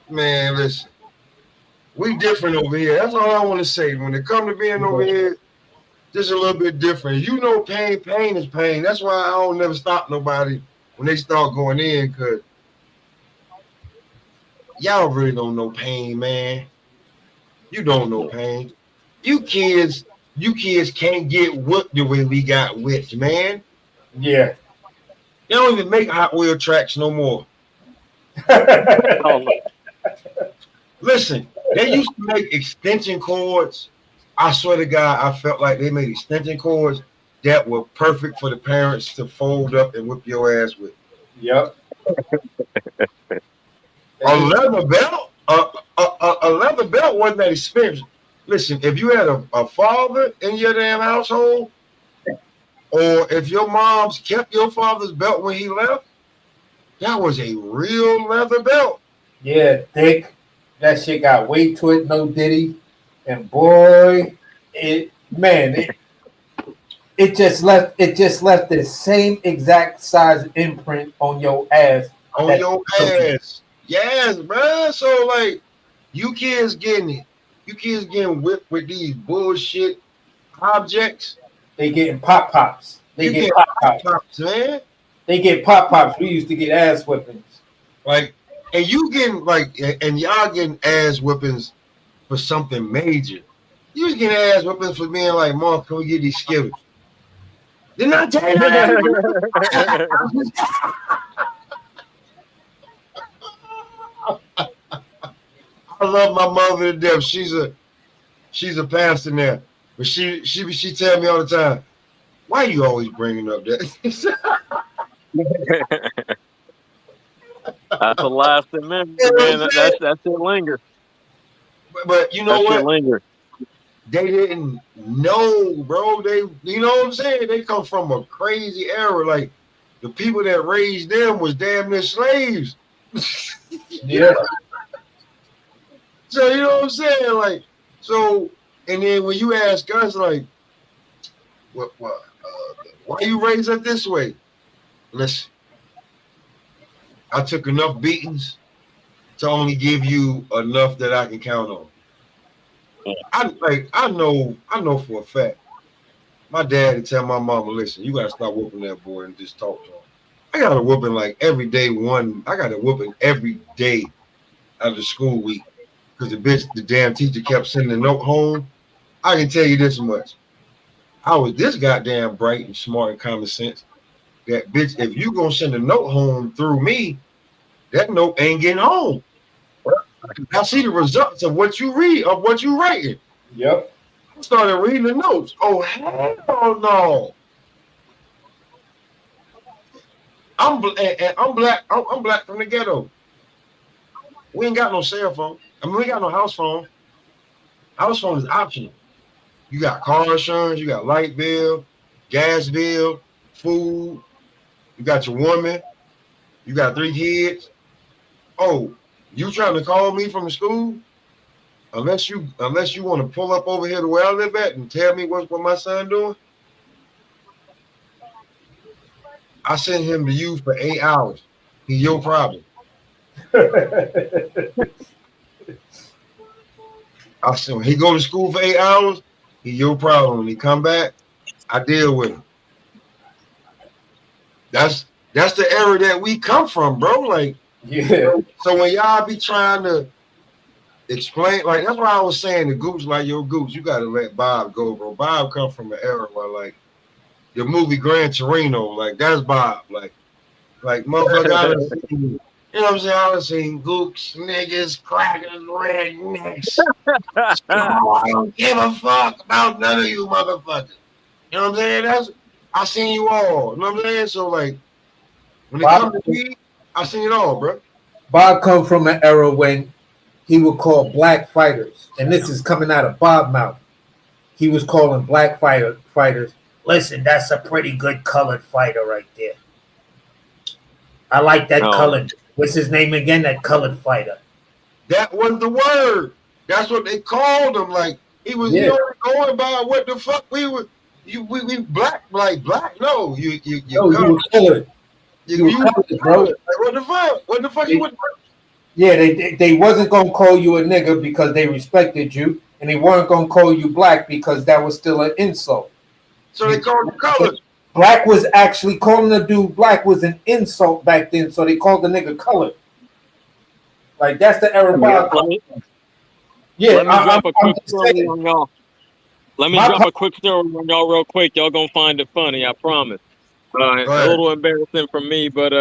man, listen. We different over here. That's all I want to say. When it comes to being over here, just a little bit different. You know, pain is pain. That's why I don't never stop nobody when they start going in, because y'all really don't know pain, man. You don't know pain. You kids can't get whipped the way we got whipped, man. Yeah. They don't even make Hot Wheel tracks no more. Oh, Listen, they used to make extension cords. I swear to God, I felt like they made extension cords that were perfect for the parents to fold up and whip your ass with. Yep. A leather belt, a leather belt wasn't that expensive. Listen, if you had a father in your damn household, or if your mom's kept your father's belt when he left, that was a real leather belt. Yeah, thick. That shit got weight to it, no diddy. And boy, it just left the same exact size imprint on your ass. On your ass. Yes, bro. So like you kids getting whipped with these bullshit objects. They getting pops. They get pop pops, man. They get pop pops. We used to get ass whippings. Like, and you getting like, and y'all getting ass whippings for something major. You was getting ass whippings for being like, Mom, can we get these Skittles? Didn't I tell you that? I love my mother to death. She's a pastor now, but she tell me all the time, why are you always bringing up that? That's a lasting memory, man. That shit lingers. But you know that what? Shit lingers. They didn't know, bro. You know what I'm saying? They come from a crazy era. Like the people that raised them was damn near slaves. Yeah. So you know what I'm saying? Like, so, and then when you ask us, like, why you raised up this way? Listen, I took enough beatings to only give you enough that I can count on. I know for a fact. My dad would tell my mama, listen, you gotta stop whooping that boy and just talk to him. I got a whooping like every day. I got a whooping every day of the school week because the damn teacher kept sending a note home. I can tell you this much. I was this goddamn bright and smart and common sense that bitch, if you gonna send a note home through me, that note ain't getting home. I see the results of what you read, of what you writing. Yep. I started reading the notes. Oh hell no! I'm black. I'm black from the ghetto. We ain't got no cell phone. I mean, we ain't got no house phone. House phone is optional. You got car insurance. You got light bill, gas bill, food. You got your woman. You got 3 kids. Oh, you trying to call me from the school? Unless you want to pull up over here to where I live at and tell me what my son doing. I sent him to you for 8 hours. He's your problem. I said, when he go to school for 8 hours, he's your problem. When he come back, I deal with him. That's the era that we come from, bro. Like, yeah. So when y'all be trying to explain, like, that's why I was saying the Gooch, like, yo, Gooch, you got to let Bob go, bro. Bob come from an era where, like, the movie Gran Torino, like, that's Bob. Like motherfucker, I done seen, you know what I'm saying? I done seen Gooch, niggas, crackers, rednecks. I don't give a fuck about none of you motherfuckers. You know what I'm saying? I seen you all. You know what I'm saying? So, like, when it comes to me, I seen it all, bro. Bob come from an era when he would call black fighters, and this is coming out of Bob's mouth. He was calling black fighters. Listen, that's a pretty good colored fighter right there. I like that colored. What's his name again? That colored fighter. That was the word. That's what they called him. Like, He was Yeah. only going by what the fuck we were. We black like black. No, you No, you colored. were colored. You were You colored, bro. colored. Like what the fuck? What the fuck? You Yeah, they wasn't gonna call you a nigga because they respected you, and they weren't gonna call you black because that was still an insult. So they called you colored. Black was actually calling the dude black was an insult back then, so they called the nigga colored. Like that's the era. Yeah, Let me drop a quick just story saying. on y'all. Let me My drop a quick story on y'all real quick. Y'all gonna find it funny, I promise. A little embarrassing for me, but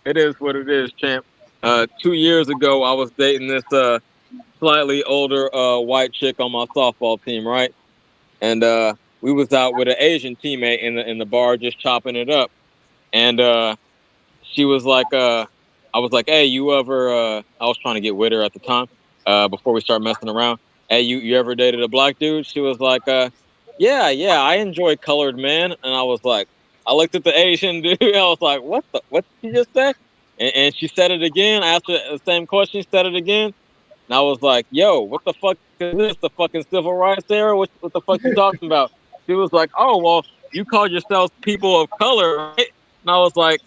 it is what it is, champ. 2 years ago, I was dating this slightly older white chick on my softball team, right? And we was out with an Asian teammate in the bar, just chopping it up. And she was like, I was like, hey, you ever? I was trying to get with her at the time, before we start messing around. Hey, you ever dated a black dude? She was like, yeah, I enjoy colored men. And I was like, I looked at the Asian dude. I was like, what did she just say? And she said it again. I asked her the same question. She said it again. And I was like, yo, what the fuck is this? The fucking civil rights era? What the fuck you talking about? She was like, oh, well, you call yourselves people of color, right? And I was like,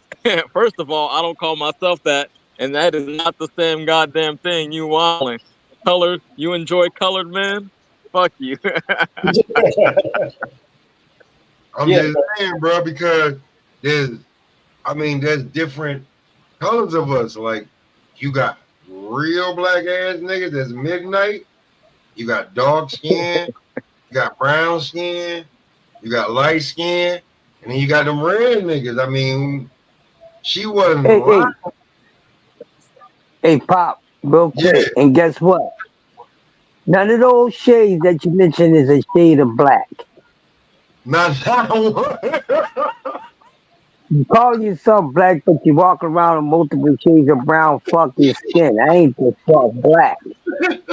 first of all, I don't call myself that. And that is not the same goddamn thing. You wildin'. Colored, you enjoy colored men? Fuck you. I'm just saying, bro, because there's different colors of us. Like, you got real black ass niggas that's midnight. You got dark skin. You got brown skin. You got light skin. And then you got them red niggas. I mean, she wasn't lying. Hey, Pop, real quick. And guess what? None of those shades that you mentioned is a shade of black. Not that one. You call yourself black, but you walk around with multiple shades of brown fucking skin. I ain't the fuck black.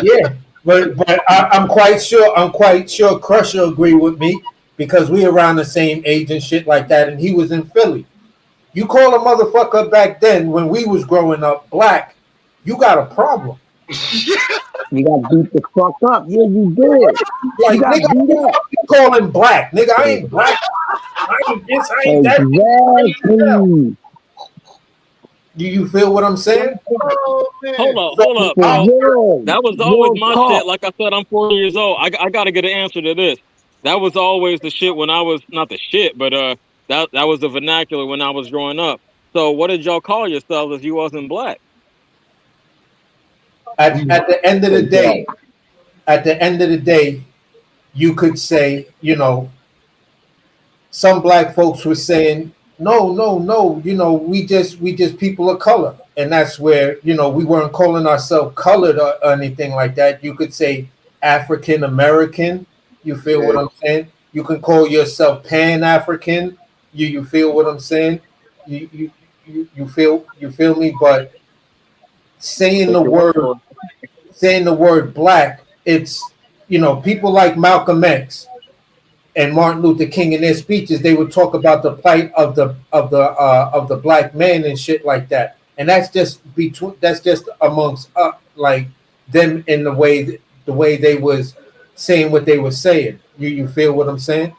Yeah, but I'm quite sure Crusher agree with me because we around the same age and shit like that, and he was in Philly. You call a motherfucker back then when we was growing up black, you got a problem. You got beat the fuck up. Yeah, you did. Like, You got nigga, beat up. you call him black. Nigga, I ain't black. I ain't this, I ain't that. Exactly. You feel what I'm saying? Hold up. That was always my shit. Like I said, I'm 40 years old. I got to get an answer to this. That was always the shit when I was, not the shit, but that was the vernacular when I was growing up. So what did y'all call yourselves if you wasn't black? At the end of the day, you could say, some black folks were saying, no, we just people of color. And that's where, we weren't calling ourselves colored or anything like that. You could say African American. You feel what I'm saying? You can call yourself Pan-African. You feel what I'm saying? You feel me? But saying the word black, it's people like Malcolm X and Martin Luther King in their speeches, they would talk about the plight of the black man and shit like that. And that's just amongst like them in the way they was saying what they were saying. You feel what I'm saying?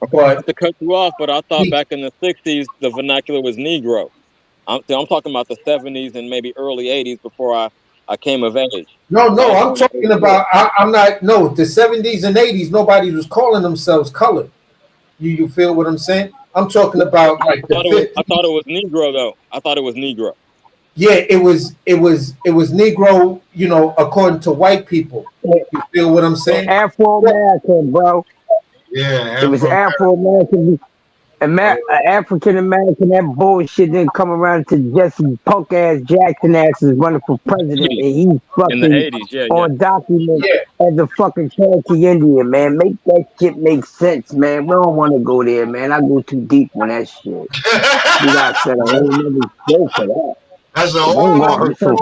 But not to cut you off, but I thought back in the 60s the vernacular was Negro. I'm talking about the 70s and maybe early 80s before I came of age. No, I'm talking about. I'm not. No, the 70s and 80s, nobody was calling themselves colored. You feel what I'm saying? I'm talking about like I thought it was Negro though. I thought it was Negro. Yeah, it was Negro. According to white people. You feel what I'm saying? Afro American, bro. Yeah, it was Afro American. African American, that bullshit didn't come around until Jesse punk ass Jackson ass is running for president, and he's fucking in the 80s, on document as a fucking Cherokee Indian, man. Make that shit make sense, man. We don't want to go there, man. I go too deep on that shit. We gotta set a whole nother show for that. That's a I whole ain't gonna hurt some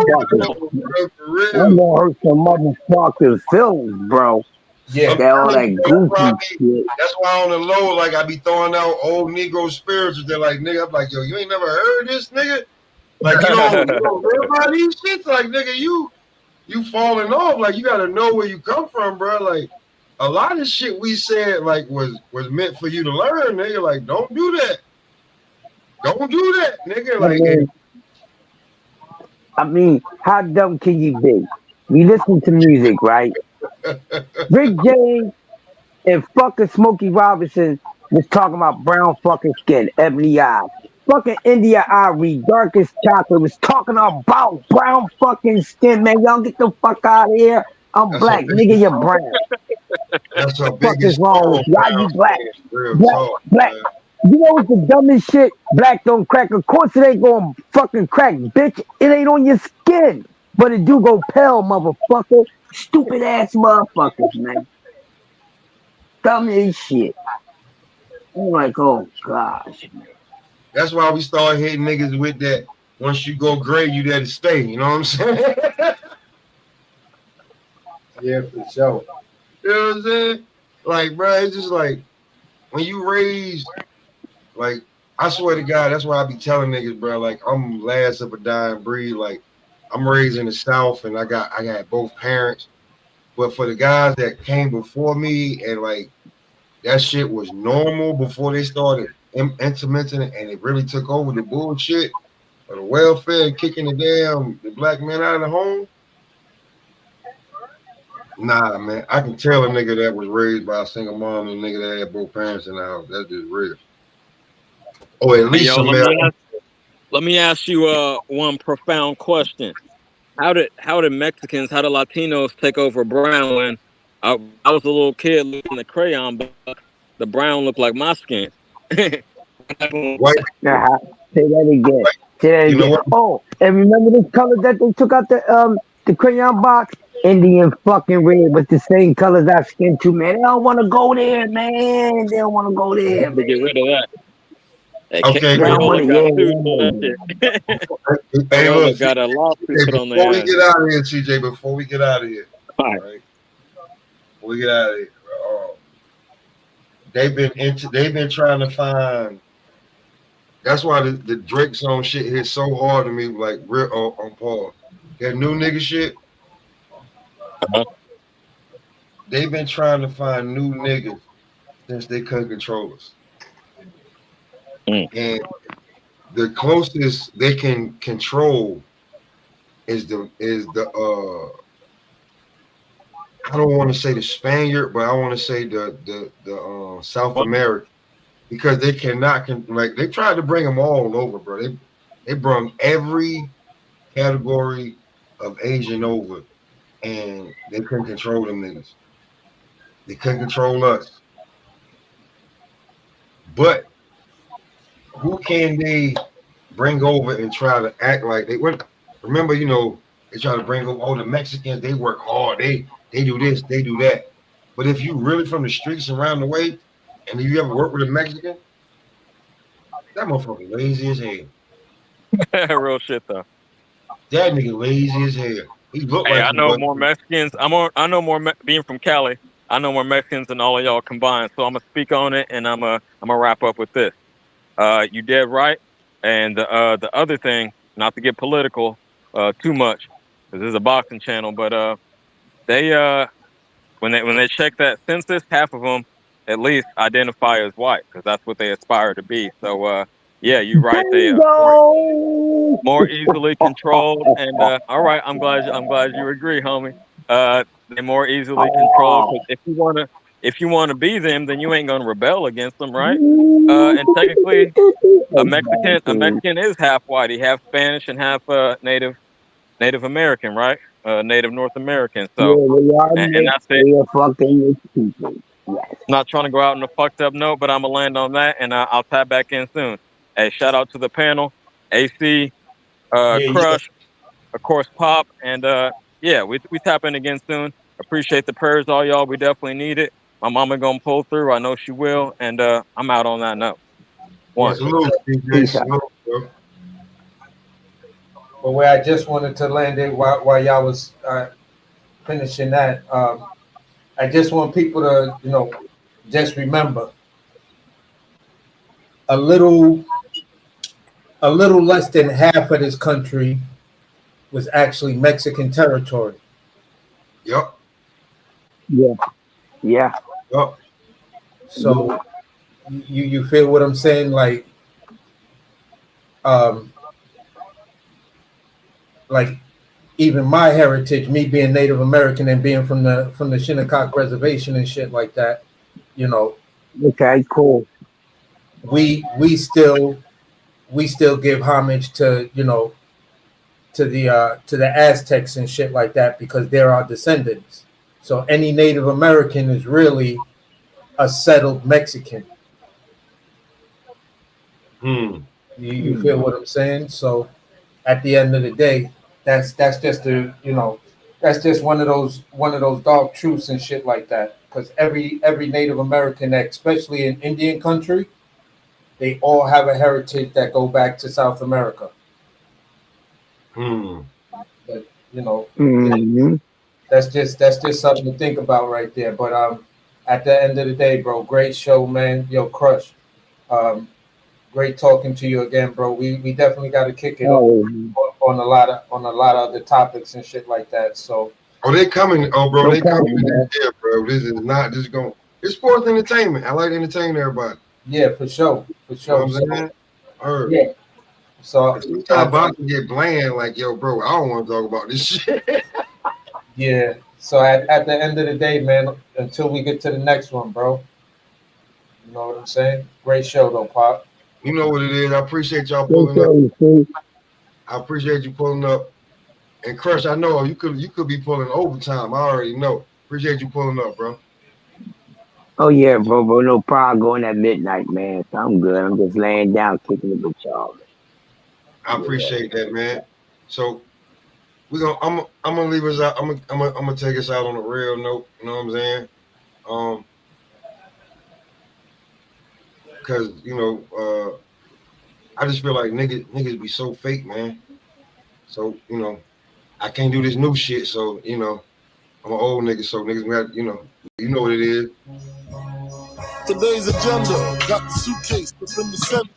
I'm gonna hurt some motherfucking feelings, bro. Yeah, that all that goofy shit. That's why on the low, like I be throwing out old Negro spirituals. They're like, nigga, I'm like, yo, you ain't never heard this, nigga? Like you don't hear about these shits? Like, nigga, you falling off. Like you gotta know where you come from, bro. Like a lot of shit we said like was meant for you to learn, nigga. Like, don't do that. Don't do that, nigga. Like, I mean, how dumb can you be? We listen to music, right? Rick James and fucking Smokey Robinson was talking about brown fucking skin, ebony eyes. Fucking India Irie, darkest chocolate, was talking about brown fucking skin, man. Y'all get the fuck out of here. I'm that's her black, nigga, biggest you're song. brown. That's her The fuck is biggest wrong with song, you? Why brown you black? skin. Real Black, talk, black. man. You know what's the dumbest shit? Black don't crack. Of course it ain't gonna fucking crack, bitch. It ain't on your skin. But it do go pale, motherfucker. Stupid ass motherfuckers, man. Dumb as shit. I'm like, oh gosh, man. That's why we start hitting niggas with that. Once you go gray, you there to stay. You know what I'm saying? Yeah, for sure. You know what I'm saying? Like, bro, it's just like when you raised, like, I swear to God, that's why I be telling niggas, bro, like, I'm last of a dying breed. Like, I'm raised in the South and I got both parents. But for the guys that came before me and like that shit was normal before they started implementing it and it really took over the bullshit or the welfare and kicking the black man out of the home. Nah, man, I can tell a nigga that was raised by a single mom and a nigga that had both parents in the house. That's just real. Or at Hey, least yo, some man. let me ask you one profound question. How did Mexicans, how did Latinos take over brown when I was a little kid looking at crayon book, the brown looked like my skin. White Nah, say that again. like, Say that you know again. what? Oh, and remember the color that they took out the crayon box? Indian fucking red was the same color as our skin too, man. They don't want to go there, man. They don't want to go there, To get man. rid of that. Hey, Okay, They don't want Crayola to, got yeah, sued for yeah, that yeah. shit. hey, look, Crayola got a lawsuit CJ, put on before we their ass. get out of here, CJ, before we get out of here, All all right. right, before we get out of here, they've been trying to find. That's why the Drake song shit hit so hard to me, like real on Paul. That new nigga shit, Uh-huh. they've been trying to find new niggas since they couldn't control us. Mm. And the closest they can control is the I don't want to say the Spaniard, but I want to say the South What? American because they cannot like they tried to bring them all over, bro. They brought every category of Asian over, and they couldn't control them niggas. They couldn't control us. But who can they bring over and try to act like they went? Remember, they try to bring over all the Mexicans. They work hard. They do this. They do that. But if you really from the streets around the way, and you ever work with a Mexican, that motherfucker lazy as hell. Real shit though. That nigga lazy as hell. He look Hey, like I him, know but more Mexicans. I know more being from Cali. I know more Mexicans than all of y'all combined. So I'm gonna speak on it, and I'm gonna wrap up with this. You dead right. And the other thing, not to get political too much, because this is a boxing channel, but they when they check that census, half of them at least identify as white because that's what they aspire to be. So yeah, you're right. They Bingo! more easily controlled. And all right, I'm glad you agree, homie. They're more easily controlled because if you wanna be them, then you ain't gonna rebel against them, right? And technically, a Exactly. Mexican is half white. He half Spanish and half Native American, right? Native North American. So, Yeah, they are and mixed. that's it. They are fucking mixed people. Yes. Not trying to go out on a fucked up note, but I'm gonna land on that, and I'll tap back in soon. Hey, shout out to the panel, AC, Yeah, yeah. Crush, of course, Pop, and yeah, we tap in again soon. Appreciate the prayers, all y'all. We definitely need it. My mama gonna pull through. I know she will, and I'm out on that note. Yeah, One. for salute, sure. CJ, Peace out. salute, bro. But where I just wanted to land it while y'all was finishing that, I just want people to, just remember a little, a little less than half of this country was actually Mexican territory. Yep. Yeah. Yeah. Yup. So you feel what I'm saying? Like even my heritage, me being Native American and being from the Shinnecock Reservation and shit like that, you know, Okay, cool. we still give homage to, you know, to the Aztecs and shit like that because they're our descendants. So any Native American is really a settled Mexican. You feel what I'm saying? So at the end of the day, that's just that's just one of those dark truths and shit like that. Because every Native American, especially in Indian country, they all have a heritage that go back to South America. But you know, Mm-hmm. that's just something to think about right there. But at the end of the day, bro, great show, man. Yo, Crush. Um, great talking to you again, bro. We definitely got to kick it Oh, on a lot of other topics and shit like that. So Oh, they coming. Oh, bro, no they coming. problem, man. Yeah, bro. This is not just going. It's sports entertainment. I like to entertain everybody. yeah, for sure, for You know sure. what I'm So saying? Heard. yeah, so Sometimes boxing get bland. Like, yo, bro, I don't want to talk about this shit. yeah. So at the end of the day, man, until we get to the next one, bro. You know what I'm saying? Great show though, Pop. You know what it is. I appreciate y'all Great pulling up. show, you see. I appreciate you pulling up. And Crush, I know you could be pulling overtime. I already know. Appreciate you pulling up, bro. Oh yeah, bro, no problem. Going at midnight, man. So I'm good. I'm just laying down, kicking it with y'all. I appreciate that, man. So I'm gonna leave us out. I'm gonna take us out on a real note. You know what I'm saying? Because I just feel like niggas be so fake, man. So I can't do this new shit. So I'm an old nigga. So niggas got you know what it is. Today's agenda got the suitcase within the center.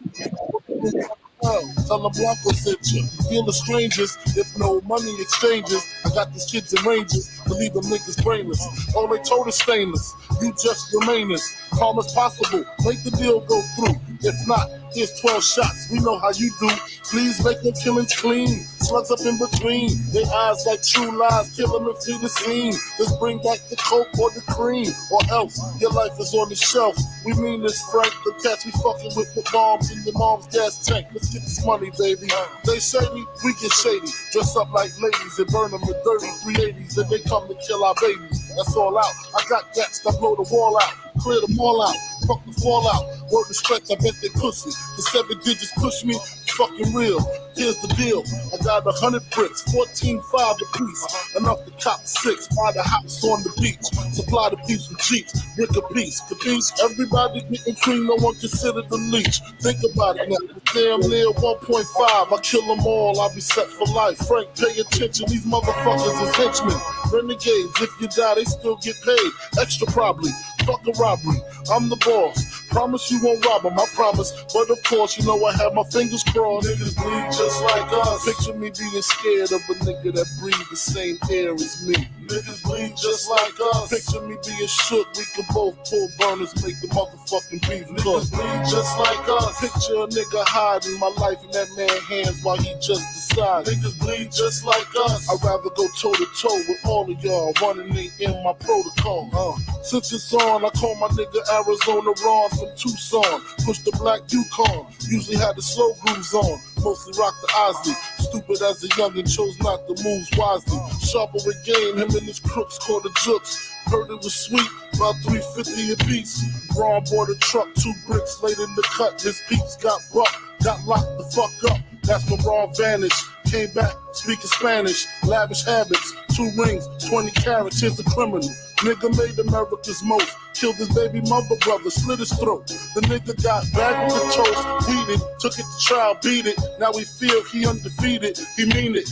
Tell them Blanco sent you. Feel the strangers if no money exchanges. I got these kids in ranges to leave them niggas brainless. All they told is stainless. You just remain as calm as possible. Make the deal go through. If not, here's 12 shots. We know how you do. Please make the killings clean. Slugs up in between. Their eyes like true lies. Kill them and flee the scene. Let's bring back the coke or the cream. Or else your life is on the shelf. We mean this, Frank. The cats we fucking with the bombs in your mom's gas tank. Let's get this money, baby. They shady, we get shady. Dress up like ladies and burn them with dirty 380s. And they come to kill our babies. That's all out. I got gats that blow the wall out. Clear them all out. Fuck the fallout. Word to stretch, I bet they pussy. The 7 digits push me. Fucking real. Here's the deal. I got 100 bricks, 14.5 a piece. Enough to cop 6. Buy the house on the beach. Supply the peeps with Jeeps. Brick a piece. The beach. Everybody getting cream. No one considered the leech. Think about it now. Damn near 1.5. I kill them all. I'll be set for life. Frank, pay attention. These motherfuckers is henchmen. Renegades. If you die, they still get paid. Extra probably. Fuck a robbery. I'm the boss. Promise you won't rob them, I promise. But of course, you know I have my fingers crossed. Niggas bleed just like us. Picture me being scared of a nigga that breathe the same air as me. Niggas bleed just like us. Picture me being shook. We could both pull burners, make the motherfucking beef cook. Niggas bleed just like us. Picture a nigga hiding my life in that man's hands while he just decides. Niggas bleed just like us. I'd rather go toe to toe with all of y'all. Running in my protocol. Since it's on, I call my nigga Arizona Ron from Tucson. Push the black Yukon. Usually had the slow grooves on. Mostly rock the Osley. Stupid as a youngin', chose not to move wisely. Sharper with game, him and his crooks caught the jooks. Heard it was sweet, about $3.50 a piece. Ron bought a truck, 2 bricks laid in the cut. His peeps got bucked, got locked the fuck up. That's when Ron vanished. Came back, speaking Spanish, lavish habits, 2 rings, 20 carats, here's the criminal. Nigga made America's most, killed his baby mother brother, slit his throat. The nigga got back with the toast, weeded, took it to trial, beat it. Now we feel he undefeated, he mean it.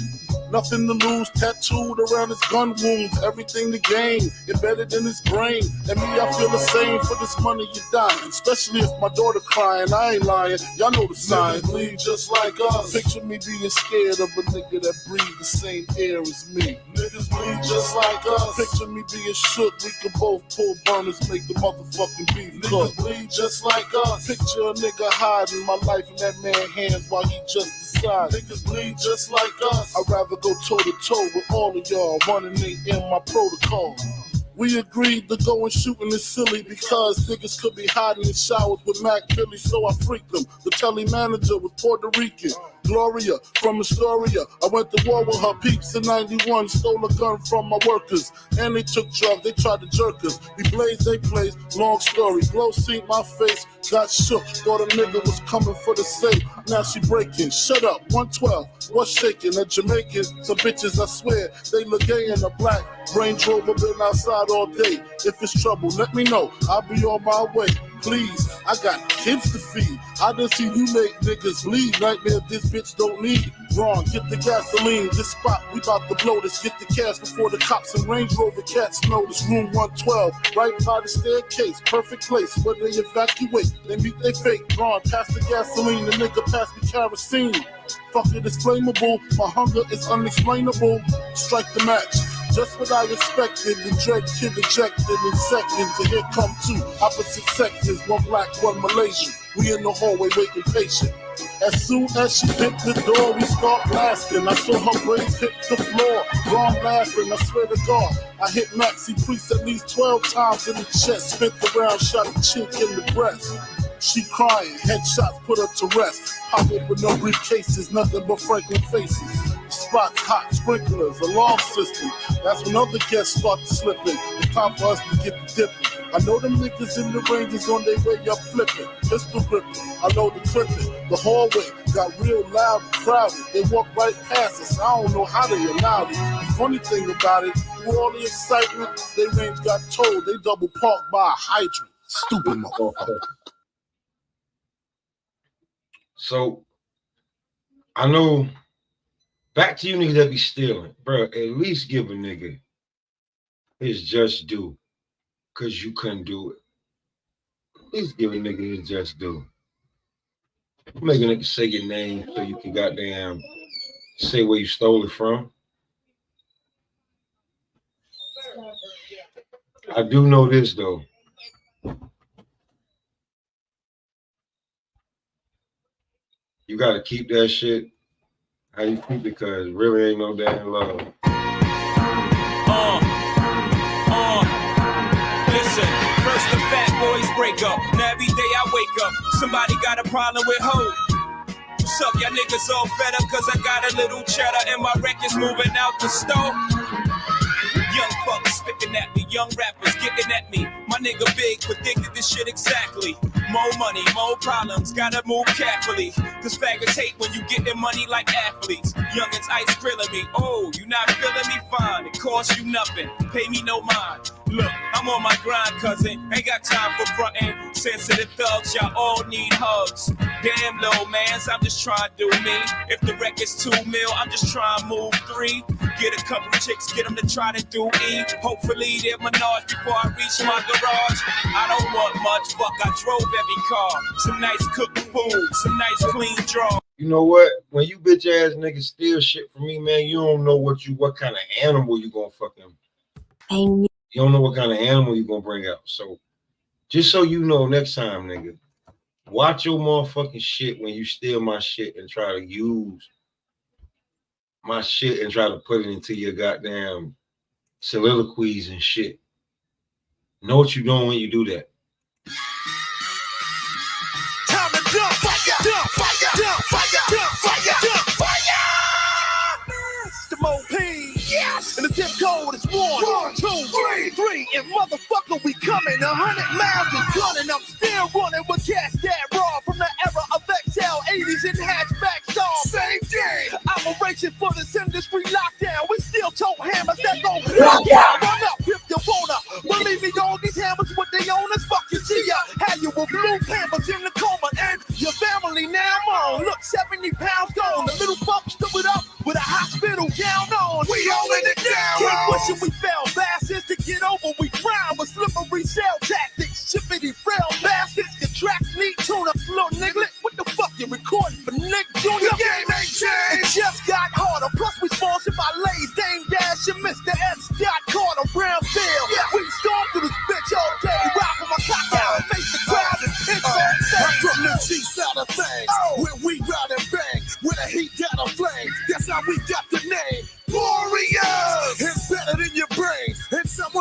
Nothing to lose, tattooed around his gun wounds. Everything to gain, embedded in his brain. And me, I feel the same. For this money, you dying. Especially if my daughter crying. I ain't lying. Y'all know the signs. Niggas bleed just like us. Picture me being scared of a nigga that breathe the same air as me. Niggas bleed just like us. Picture me being shook. We could both pull burners, make the motherfucking beef cook. Niggas bleed just like us. Picture a nigga hiding my life in that man's hands while he just decides. Niggas bleed just like us. I'd rather go toe to toe with all of y'all. Running in my protocol. We agreed to go and shooting is silly because niggas could be hiding in showers with Mac Billy, so I freaked them. The telly manager was Puerto Rican. Gloria from Astoria. I went to war with her peeps in 91, stole a gun from my workers. And they took drugs, they tried to jerk us. We blazed, they blazed, long story. Glow seen my face, got shook. Thought a nigga was coming for the safe. Now she breaking, shut up, 112. What's shaking? A Jamaican, some bitches, I swear, they look gay in a black Range Rover, been outside all day. If it's trouble, let me know, I'll be on my way. Please, I got kids to feed. I done seen you make niggas bleed. Nightmare this bitch don't need. Wrong, get the gasoline. This spot, we about to blow this. Get the cash before the cops and Range Rover cats notice. Room 112, right by the staircase. Perfect place where they evacuate. They meet they fake. Wrong, pass the gasoline. The nigga pass me kerosene. Fuck it, it's flammable. My hunger is unexplainable. Strike the match. Just what I expected, the dread kid ejected in seconds, and here come two opposite sections, one black, one Malaysian. We in the hallway waiting patient. As soon as she hit the door, we start blasting. I saw her braids hit the floor. Wrong laughing, I swear to God. I hit Maxie Priest at least 12 times in the chest. Spent the round, shot a chink in the breast. She crying, headshots put her to rest. Pocket with no briefcases, nothing but Franklin faces. Spots, hot sprinklers, alarm system. That's when other guests start to slip in. It's time for us to get the dipping. I know them niggas in the ranges on their way up flipping. Pistol gripping, I know the clipping. The hallway got real loud and crowded. They walk right past us, I don't know how they allowed it. The funny thing about it, through all the excitement, their range got told. They double parked by a hydrant. Stupid motherfucker. So, I know, back to you niggas that be stealing, bro, at least give a nigga his just due, because you couldn't do it. At least give a nigga his just due. Make a nigga say your name so you can goddamn say where you stole it from. I do know this, though. You gotta keep that shit how you keep it, because really ain't no damn love. Listen, first the fat boys break up. Now every day I wake up, somebody got a problem with hope. What's up, y'all niggas all fed up cause I got a little cheddar and my records moving out the store. Young fuckers spitting at me, young rappers getting at me. My nigga Big predicted this shit exactly. More money, more problems, gotta move carefully. Cause faggots hate when you get their money like athletes. Youngins ice grilling me, oh, you not feeling me? Fine, it costs you nothing, pay me no mind. Look, I'm on my grind, cousin, ain't got time for frontin'. Sensitive thugs, y'all all need hugs. Damn low mans, I'm just trying to do me. If the record's 2 mil, I'm just trying to move 3. Get a couple chicks, get them to try to do E. Hopefully they're menage before I reach my garage. I don't want much, fuck, I drove every car. Some nice cooked food, some nice clean draw. You know what? When you bitch ass niggas steal shit from me, man, you don't know what kind of animal you gonna fucking. You don't know what kind of animal you gonna bring out. So, just so you know, next time, nigga, watch your motherfucking shit when you steal my shit and try to use my shit and try to put it into your goddamn soliloquies and shit. Know what you're doing when you do that. Time to dump fire, dump fire, dump fire, dump fire, dump fire. The Mo-P, yes. And the zip code is 1, 2, 3. And motherfucker, we coming 100 miles and gunning. I'm still running with cats that raw from the era of XL 80s and hatchback stars. Same day. I'm racing for this industry lockdown. We still tote hammers that go run up if you wanna. Believe me, all these hammers with they owners. Fuck you, see ya. How you will blue hammers in the coma and your family now on. Look, 70 pounds gone. The little fuck stood it up with a hospital gown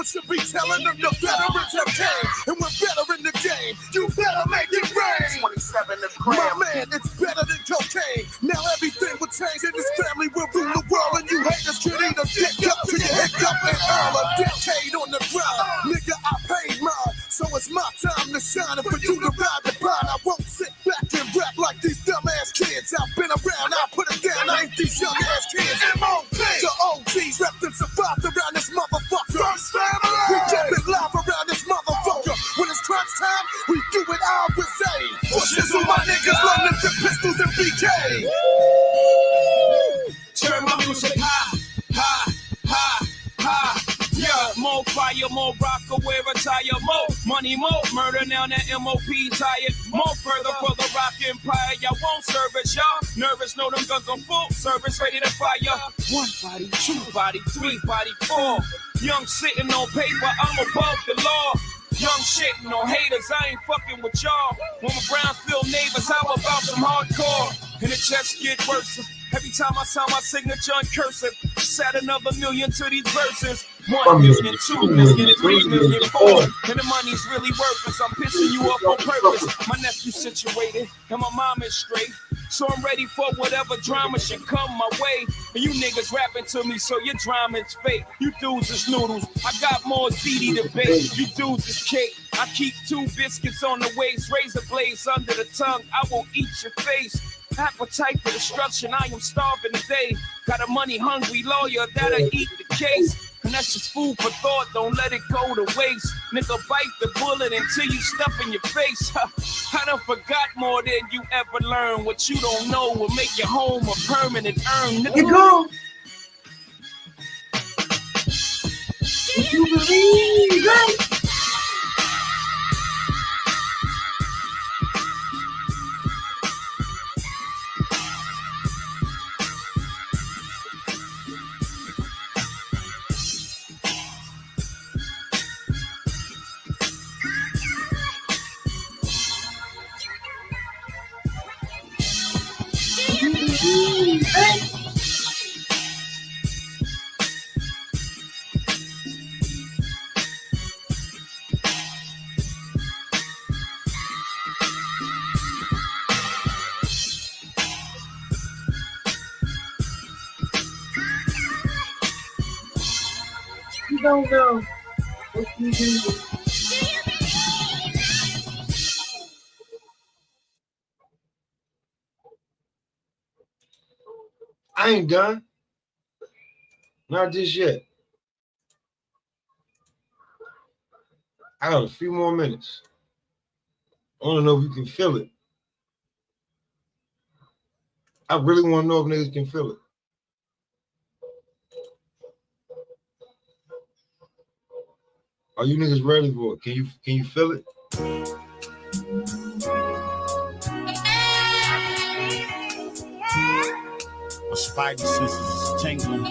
but you be telling them the veterans have came. And we're better in the game. You better make it rain. 27 a My gram. man, it's better than cocaine. Now everything will change in this family. We'll rule the world, and you haters can either dick up to your hiccup and earn a decade on the ground. Nigga, I paid mine, so it's my time to shine. And for you to ride the pine, I won't sit back and rap like these dumbass kids. I've been around, I put it down. I ain't these young ass kids. M.O.P. The OGs rep them survived around this motherfucker. We keep it live around this motherfucker. When it's crunch time, we do it all with Zay. Pushes with my niggas, loading the pistols and BK. Turn my music high, high, high, high. Yeah, more fire, more rocker, wear attire, more money, more murder. Now that MOP tired, more further for the rock empire. Y'all won't service, y'all nervous, know them guns on full service, ready to fire. 1 body, 2 body, 3 body, 4. Young sitting on paper, I'm above the law. Young shitting on haters, I ain't fucking with y'all. When my Brownfield neighbors, how about some hardcore? And it just get worse. Every time I sign my signature in cursive, just add another million to these verses. 1 million, 2 million, 3 million, 4. And the money's really worthless. I'm pissing you up on purpose. My nephew's situated, and my mom is straight. So I'm ready for whatever drama should come my way. And you niggas rapping to me, so your drama is fake. You dudes is noodles. I got more ZD to bake. You dudes is cake. I keep 2 biscuits on the waist, razor blades under the tongue. I will eat your face. Appetite for destruction, I am starving today. Got a money hungry lawyer that'll eat the case. And that's just food for thought, don't let it go to waste. Nigga, bite the bullet until you stuff in your face. I done forgot more than you ever learned. What you don't know will make your home a permanent urn. Nigga. You go. If you believe it. You don't know what you do. I ain't done. Not just yet. I got a few more minutes. I want to know if you can feel it. I really want to know if niggas can feel it. Are you niggas ready for it? Can you feel it? My spidey senses is tingling.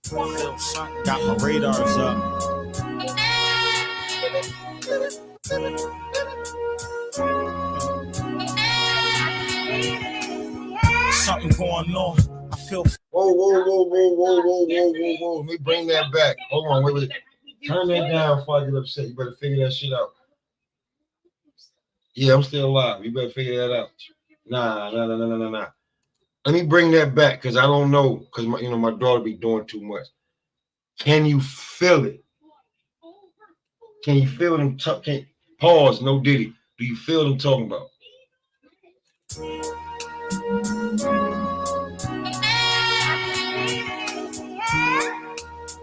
Feel something, got my radars up. Something going on. I feel. Whoa. Let me bring that back. Hold on, wait. Turn that down before I get upset. You better figure that shit out. Yeah, I'm still alive. You better figure that out. Nah. Let me bring that back because I don't know because my daughter be doing too much. Can you feel it? Can you feel them? Pause. No Diddy. Do you feel them talking about?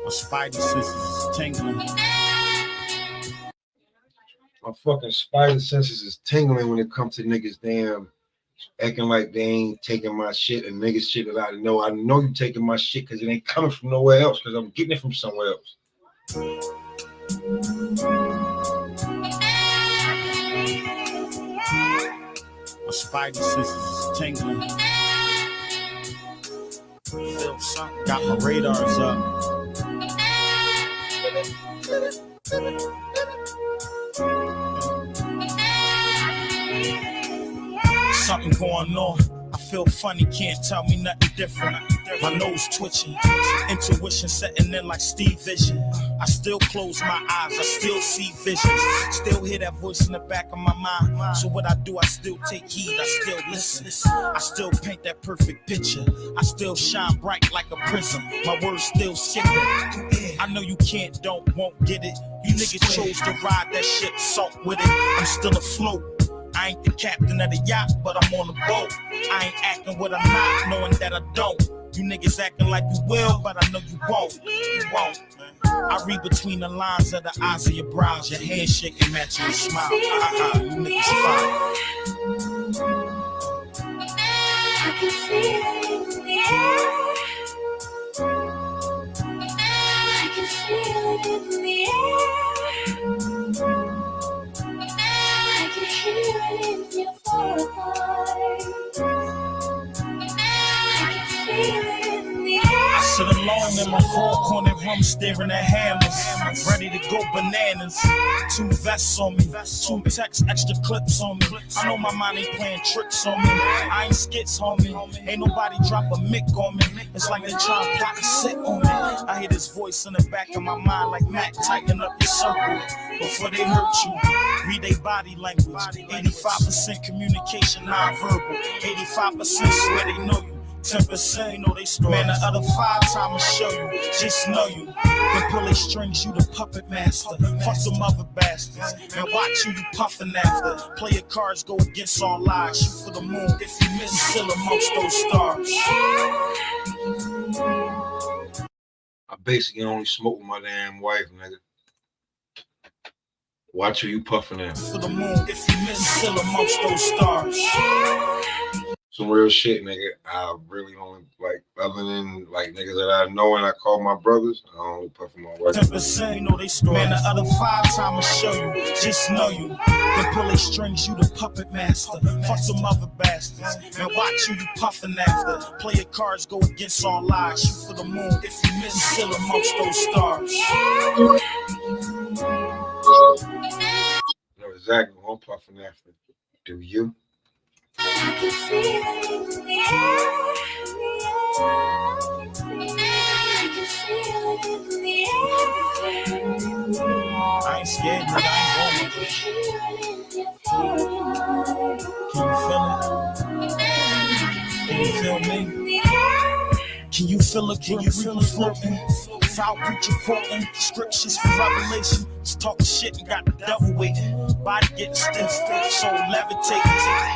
My spidey senses is tingling. My fucking spider senses is tingling when it comes to niggas damn acting like they ain't taking my shit and niggas shit that I know. I know you taking my shit because it ain't coming from nowhere else because I'm getting it from somewhere else. My spidey senses is tingling. Feel something, got my radars up. Something going on. I feel funny, can't tell me nothing different. My nose twitching, intuition setting in like Steve Vision. I still close my eyes, I still see visions. Still hear that voice in the back of my mind. So what I do, I still take heed, I still listen. I still paint that perfect picture. I still shine bright like a prism. My words still skipping. I know you can't, don't, won't get it. You niggas chose to ride that ship, salt with it. I'm still afloat. I ain't the captain of the yacht, but I'm on the boat. I ain't acting what I'm not, knowing that I don't. You niggas acting like you will, but I know you won't. You won't. I read between the lines of the eyes of your brows. Your handshake and match your smile. You niggas fine. I can feel it in the air. I can feel it in the air. I can hear it in your voice. I can feel it in the air. I sit alone in my four-cornered room staring at hammers, ready to go bananas. 2 vests on me, 2 texts, extra clips on me. I know my mind ain't playing tricks on me. I ain't skits, homie. Ain't nobody drop a mic on me. It's like they try to plot to sit on me. I hear this voice in the back of my mind like Mac, tighten up your circle before they hurt you. Read they body language. 85% communication, non-verbal. 85% swear they know you. 10% you know they story. Man, the other 5 times I'ma show you. Just know you. Then pull they strings, you the puppet master. Fuck some other bastards. And watch who you puffin' after. Play your cards, go against all odds. Shoot for the moon. If you miss, still amongst those stars. I basically only smoke with my damn wife, nigga. Watch who you puffing at. For the moon, if you miss, still amongst those stars. Some real shit, nigga. I really only like, other than like niggas that I know and I call my brothers, I only puff with my wife. 10% you know they story. Man, the other 5 times I'ma show you. Just know you. Then pull they strings, you the puppet master. Fuck some other bastards. Man, watch who you puffin' after. Play your cards, go against all odds. Shoot for the moon. If you miss, still amongst those stars. I know exactly what I'm puffing after. Do you? I can feel it in the air. I can feel it in the air. I ain't scared, nigga. I ain't going. Can you feel it? Can you feel me? Can you feel it? Can you feel it floating? Foul preacher quoting scriptures for revelation. Just talking shit and got the devil waiting. Body getting stiff, soul levitating.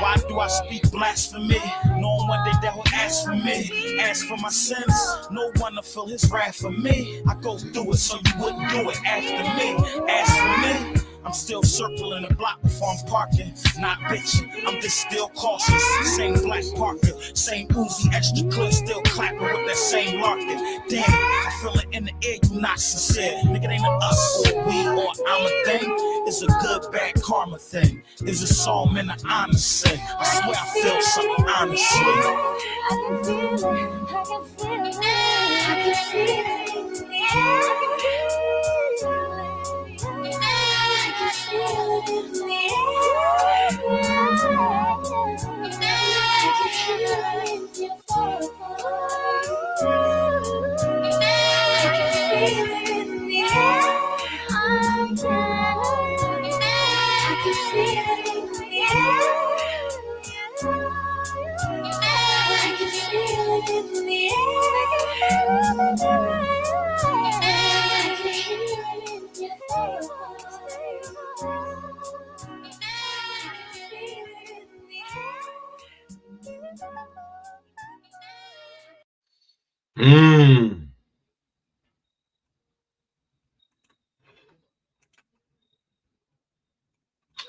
Why do I speak blasphemy? Knowing one day that will ask for me. Ask for my sins. No one to feel his wrath for me. I go through it so you wouldn't do it after me. Ask for me. I'm still circling the block before I'm parking. Not bitching, I'm just still cautious. Same black Parker, same Uzi, extra clip, still clapping with that same larkin. Damn, I feel it in the air, you not sincere. Nigga, it ain't a us or we or I'm a thing. It's a good, bad karma thing. It's a song in the honest sin. I swear I feel something honestly. I can feel it in the air.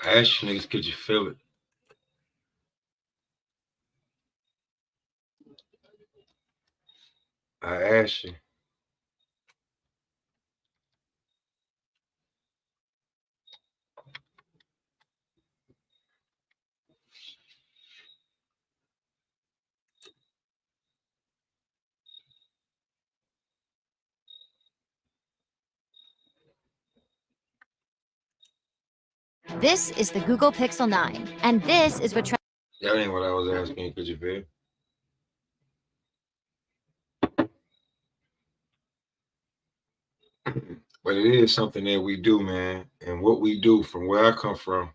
I asked you niggas, could you feel it? I asked you. This is the Google Pixel 9, and this is what... That ain't what I was asking. Could you feel? But it is something that we do, man. And what we do from where I come from,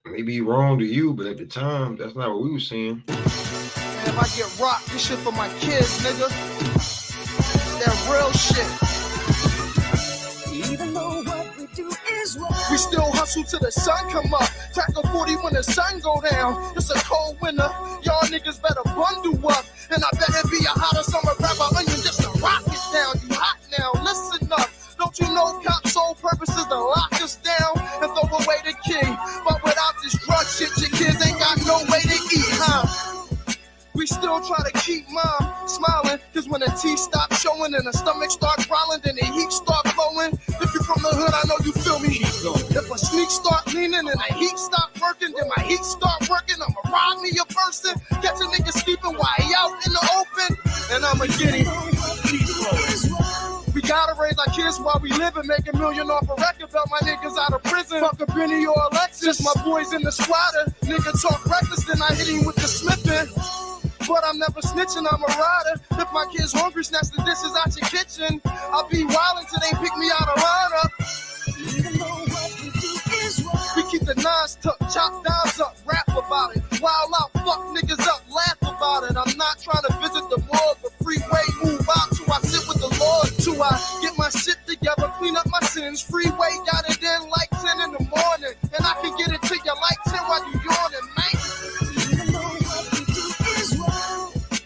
may be wrong to you, but at the time, that's not what we were seeing. And if I get rocked, this shit for my kids, nigga. That real shit. Even though what we do is wrong, we still hustle till the sun come up. Tack a 40 when the sun go down. It's a cold winter. Y'all niggas better bundle up. And I bet it be a hotter summer. Grab an onion just to rock it down. You hot now, listen up. Don't you know cops' sole purpose is to lock us down and throw away the key? But without this drug shit, your kids ain't got no way to eat, huh? We still try to keep mom smiling, cause when the teeth stop showing and the stomach start growling, then the heat start flowing. If you're from the hood, I know you feel me. If a sneak start leaning and the heat stop working, then my heat start working. I'ma rob me a person, catch a nigga sleeping while he out in the open, and I'ma get him. We gotta raise our kids while we live and make $1 million off a record belt. My niggas out of prison, fuck a Benny or a Lexus. My boys in the squatter, nigga talk reckless, then I hit him with the slipping. But I'm never snitching, I'm a rider. If my kid's hungry, snatch the dishes out your kitchen. I'll be wildin' till they pick me out of lineup. We keep the nines tucked, chop downs up, rap about it. Wild out, fuck niggas up, laugh about it. I'm not trying to visit the morgue, but freeway move out till I sit with the Lord. Till I get my shit together, clean up my sins. Freeway got it in like 10 in the morning. And I can get it to you like 10 while you yawning, man.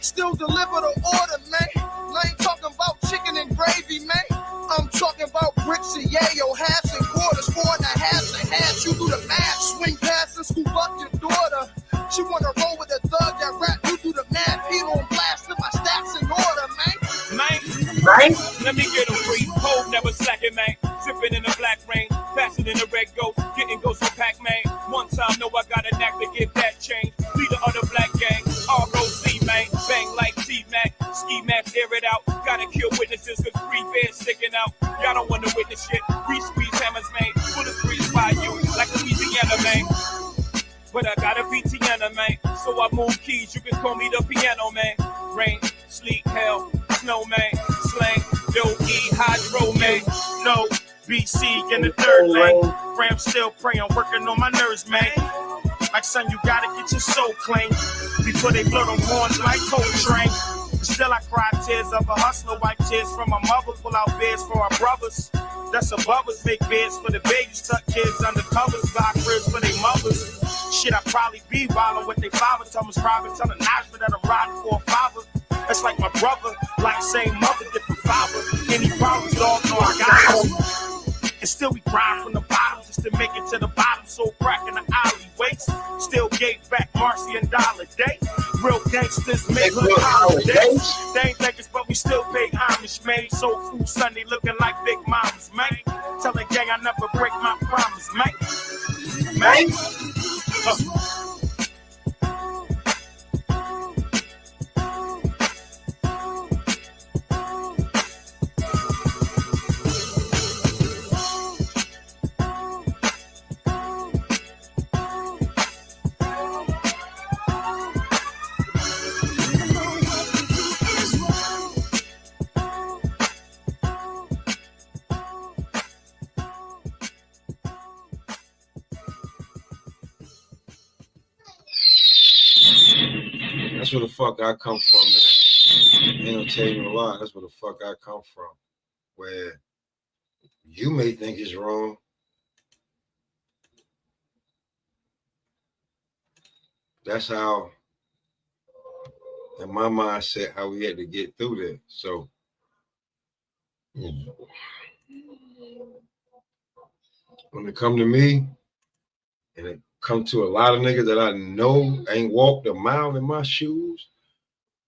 Still deliver the order, man. I ain't talking about chicken and gravy, man. I'm talking about bricks and yayo, halves and quarters, 4.5 and halves. You do the math, swing past and scoop up your daughter. She wanna roll with a thug that rap. You do the math, he on blast in my stacks in order, man. Man, let me get a free. Cold never slacking, man. Sipping in the black rain, faster than the red ghost. Getting ghosts on Pac-Man. One time, know I got a knack to get that change. Leader of the black gang, ROC, man. Bang like T-Mac, ski max, air it out. Gotta kill witnesses cause free bears sticking out. Y'all don't wanna witness shit. We squeeze hammers, man. Full of freeze by you like Louisiana, man. But I got a VTN, man. So I move keys, you can call me the piano, man. Rain, sleet, hell, snow, man. Slang, Yo-E, hydro, man. No, BC in the third lane. Ram still praying, working on my nerves, man. Like son, you gotta get your soul clean before they blow them horns like Coltrane. Still I cry tears of a hustler, wipe tears from my mother, pull out beds for our brothers. That's above us, make beds for the babies, tuck kids under covers, buy cribs for their mothers. Shit, I probably be wildin' with they father, tell me private, tell the Najma that I'm riding for a father. That's like my brother, like same mother, different father. Any problems, dog, know I got them. And still we grind from the bottom just to make it to the bottom. So crack in the alleyways. Still gave back Marcy and Dollar Day. Real gangsters make hood holidays. They ain't think it's but we still pay homage, man. Soul Food Sunday looking like big mamas, man. Tell the gang I never break my promise, man. Man. That's where the fuck I come from, man. They don't tell you a lot. That's where the fuck I come from. Where you may think it's wrong. That's how, in my mindset, how we had to get through that. So, when it come to me, and it come to a lot of niggas that I know ain't walked a mile in my shoes,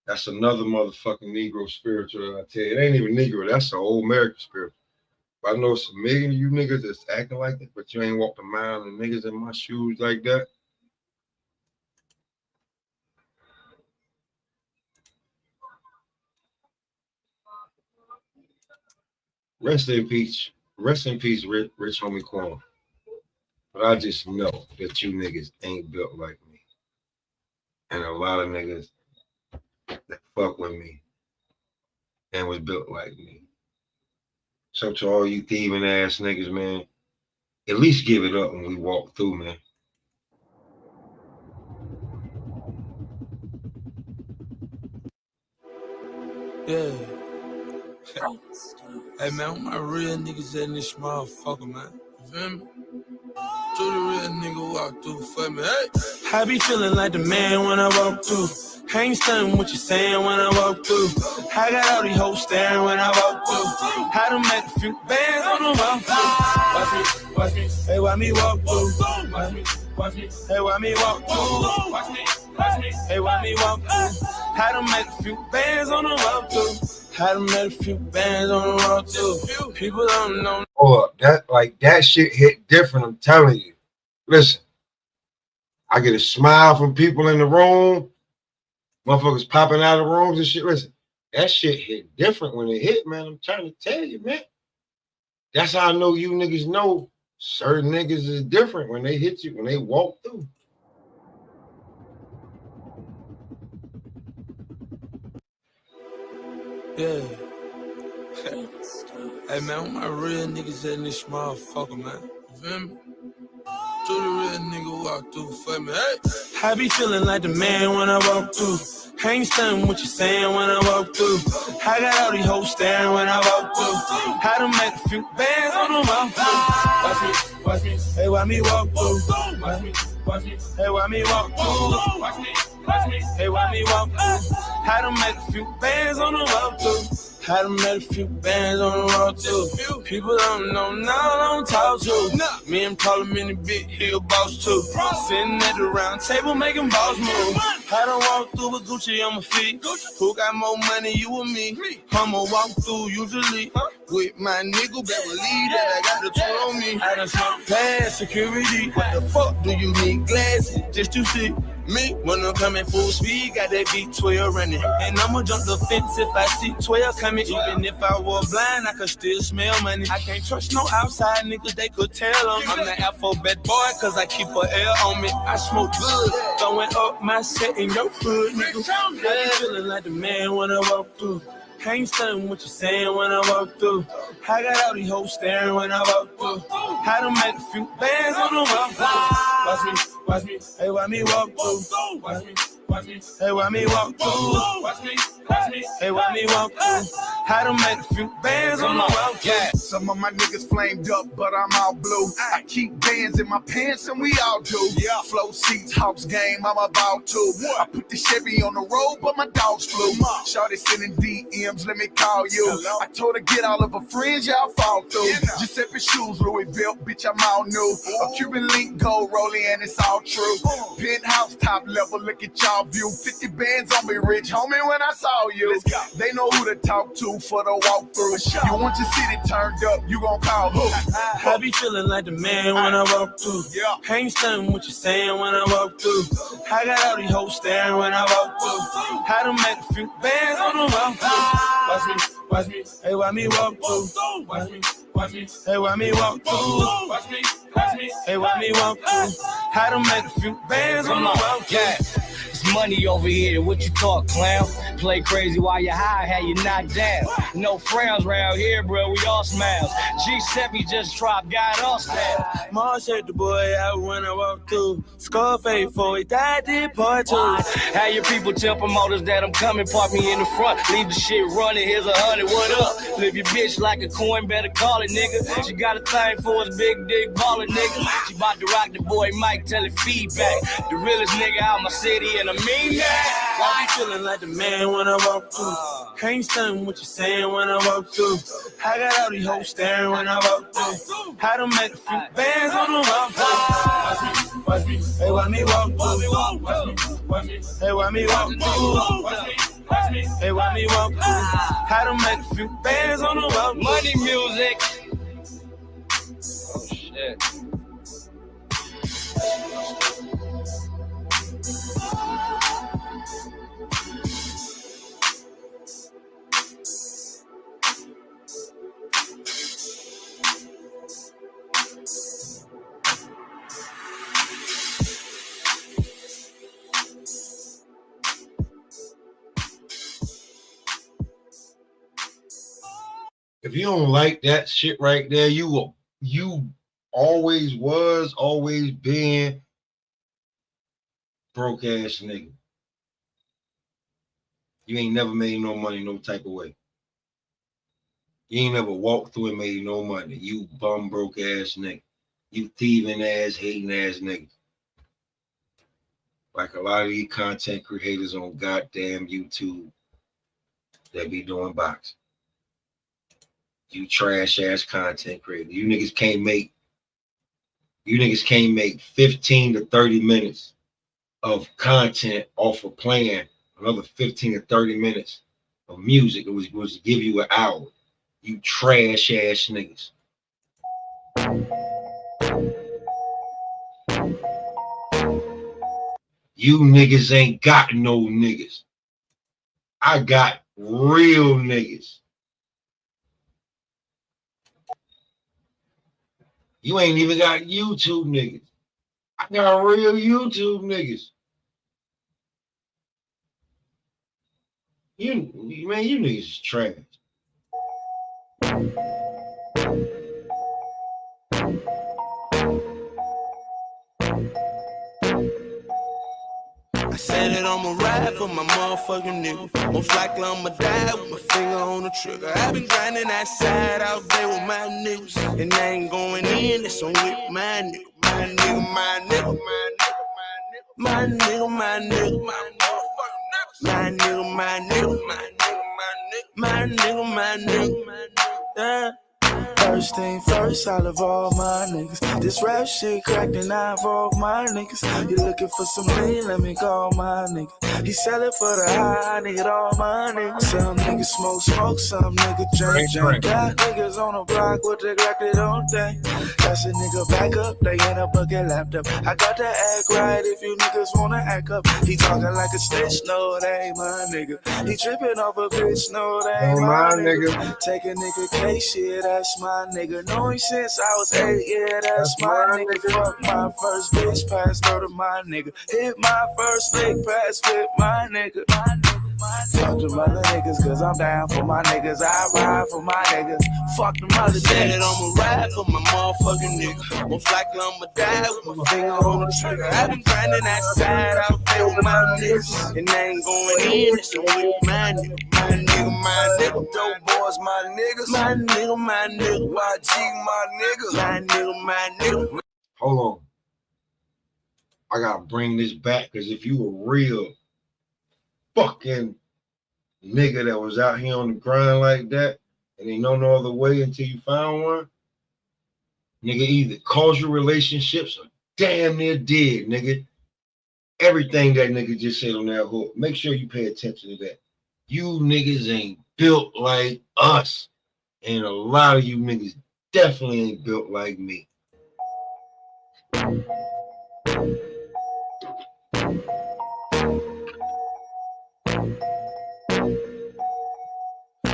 that's another motherfucking Negro spiritual that I tell you. It ain't even Negro, that's an old American spiritual. But I know some million of you niggas that's acting like that, but you ain't walked a mile in niggas in my shoes like that. Rest in peace, rich homie Quan. But I just know that you niggas ain't built like me. And a lot of niggas fuck with me and was built like me. So to all you thieving ass niggas, man, at least give it up when we walk through, man. Yeah. Hey man, all my real niggas in this motherfucker, man. You feel me? Do the real nigga walk through for me. Hey, I be feeling like the man when I walk through. I ain't stunning what you saying when I walk through. I got all these hoes staring when I walk through. I done make a few bands on the walk through. Watch me, hey, why me walk through? Watch me, hey, why me walk through? Watch me, hey, why me walk through? I done make a few bands on the walk through. I done made a few bands on the walk through. People don't know. Oh, that shit hit different. I'm telling you. Listen, I get a smile from people in the room. Motherfuckers popping out of rooms and shit. Listen, that shit hit different when it hit, man. I'm trying to tell you, man. That's how I know you niggas know certain niggas is different when they hit you, when they walk through. Yeah. Hey man, all my real niggas in this motherfucker, man. You feel me? Do the real nigga walk through for me. Hey, I be feeling like the man when I walk through. I ain't stunning what you saying when I walk through. I got all these hoes staring when I walk through. I done make a few bands on the walk through. Watch me, hey, why me walk through? Watch me, hey, why me walk through? Watch me, hey, why me walk through? I done make a few bands on the walk through. I done made a few bands on the road too. People don't know, now don't talk to. Me and Paula in the big hill boss too. Sitting at the round table making boss moves. I done walk through with Gucci on my feet. Who got more money, you or me? I'ma walk through usually with my nigga, better believe that I got the tool on me. I done smoked past security. What the fuck do you need glasses just to see? Me, when I'm coming full speed, got that V12 running. And I'ma jump the fence if I see 12 coming. Even if I were blind, I could still smell money. I can't trust no outside niggas, they could tell them. I'm the alphabet boy, cause I keep a L on me. I smoke good, throwing up my set in your hood, nigga. I be feeling like the man when I walk through. I ain't stunning what you saying when I walk through. I got all these hoes staring when I walk through. I done make a few bands on the walk through. Watch me, hey, why me walk through? Watch me, hey, why me walk through? Watch me, hey, why me walk through? I done make a few bands on the walk through. Yeah, some of my niggas flamed up, but I'm all blue. I keep bands in my pants, and we all do. Yeah, flow seats, Hawks game, I'm about to. I put the Chevy on the road, but my dogs flew. Shawty sending DMs, let me call you. I told her get all of her friends, y'all fall through. Giuseppe shoes, Louis built, bitch, I'm all new. A Cuban link gold rolling, and it's all true. Penthouse top level, look at y'all view. 50 bands on me, rich homie, when I saw you. They know who to talk to for the walkthrough. You want your city turned up, you gon' call who? I be feeling like the man when I walk through. I ain't stunning what you saying when I walk through. I got all these hoes staring when I walk through. I done make a few bands on the walk through. Watch me, hey, why me walk through? Watch me, hey, why me walk through? Watch me, hey, why me walk through? I done make a few bands on the walk through. Yeah. It's money over here, what you talk, clown? Play crazy while you high, how you knocked down. No frowns round here, bro, we all smiles. G7 just dropped, got all style. Mars hit the boy out when I walk through. Scarface for he died, did part two. How your people tell promoters that I'm coming, park me in the front. Leave the shit running, here's 100, what up? Live your bitch like a coin, better call it, nigga. She got a thing for his big dick baller, nigga. She about to rock the boy Mike, tell it feedback. The realest nigga out my city, and I mean that. I be feeling like the man when I walk through. I ain't stunning what you saying when I walk through. I got all these hoes staring when I walk through. I done make a few bands on the walk through. Watch me, hey, why me walk through? Watch me, hey, why me walk through? Watch me, hey, why me walk through? I done make a few bands on the walk through. Money music. Oh shit. If you don't like that shit right there, you always was, always been broke ass nigga. You ain't never made no money no type of way. You ain't never walked through and made no money. You bum broke ass nigga. You thieving ass, hating ass nigga. Like a lot of these content creators on goddamn YouTube that be doing boxing. You trash ass content creator. You niggas can't make 15 to 30 minutes of content off of playing another 15 to 30 minutes of music. It was give you an hour. You trash ass niggas. You niggas ain't got no niggas. I got real niggas. You ain't even got YouTube niggas. I got real YouTube niggas. You niggas is trash. I said that I'ma ride for my motherfucking niggas. Most likely I'ma die with my finger on the trigger. I've been grinding that side out there with my niggas. And I ain't going in, it's on with my nigga. My nigga, my nigga, my nigga, my nigga, my nigga, my nigga, my nigga, my nigga, yeah. First thing first, I love all my niggas. This rap shit cracked and I involve my niggas. You looking for some lean, let me call my nigga. He sell it for the high, I need all my niggas. Some niggas smoke, some niggas drink. Got niggas on the block with the Glock they don't think. That's a nigga back up, they in a bucket laptop. I got to act right if you niggas wanna act up. He talking like a snitch, no, that ain't my nigga. He tripping off a bitch, no, that ain't my nigga. Take a nigga case, shit, that's my nigga. Know him since I was 8, yeah, that's my nigga. Fuck my first bitch, pass her to my nigga. Hit my first lick, pass with my nigga. Fuck them other niggas, cause I'm down for my niggas. I ride for my niggas. Fuck them other niggas. Said that I'ma ride for my motherfucking nigga. Most likely I'ma die with my finger on the trigger. I've been grinding that side out there with my niggas. And I ain't going in, it's on with my nigga. My nigga, my nigga. Dope boys, my niggas. My nigga, my nigga. YG, my nigga. My nigga, my nigga. Hold on. I gotta bring this back, because if you a real fucking nigga that was out here on the grind like that and ain't know no other way until you found one, nigga, either causal relationships or damn near dead, nigga. Everything that nigga just said on that hook, make sure you pay attention to that. You niggas ain't built like us, and a lot of you niggas definitely ain't built like me.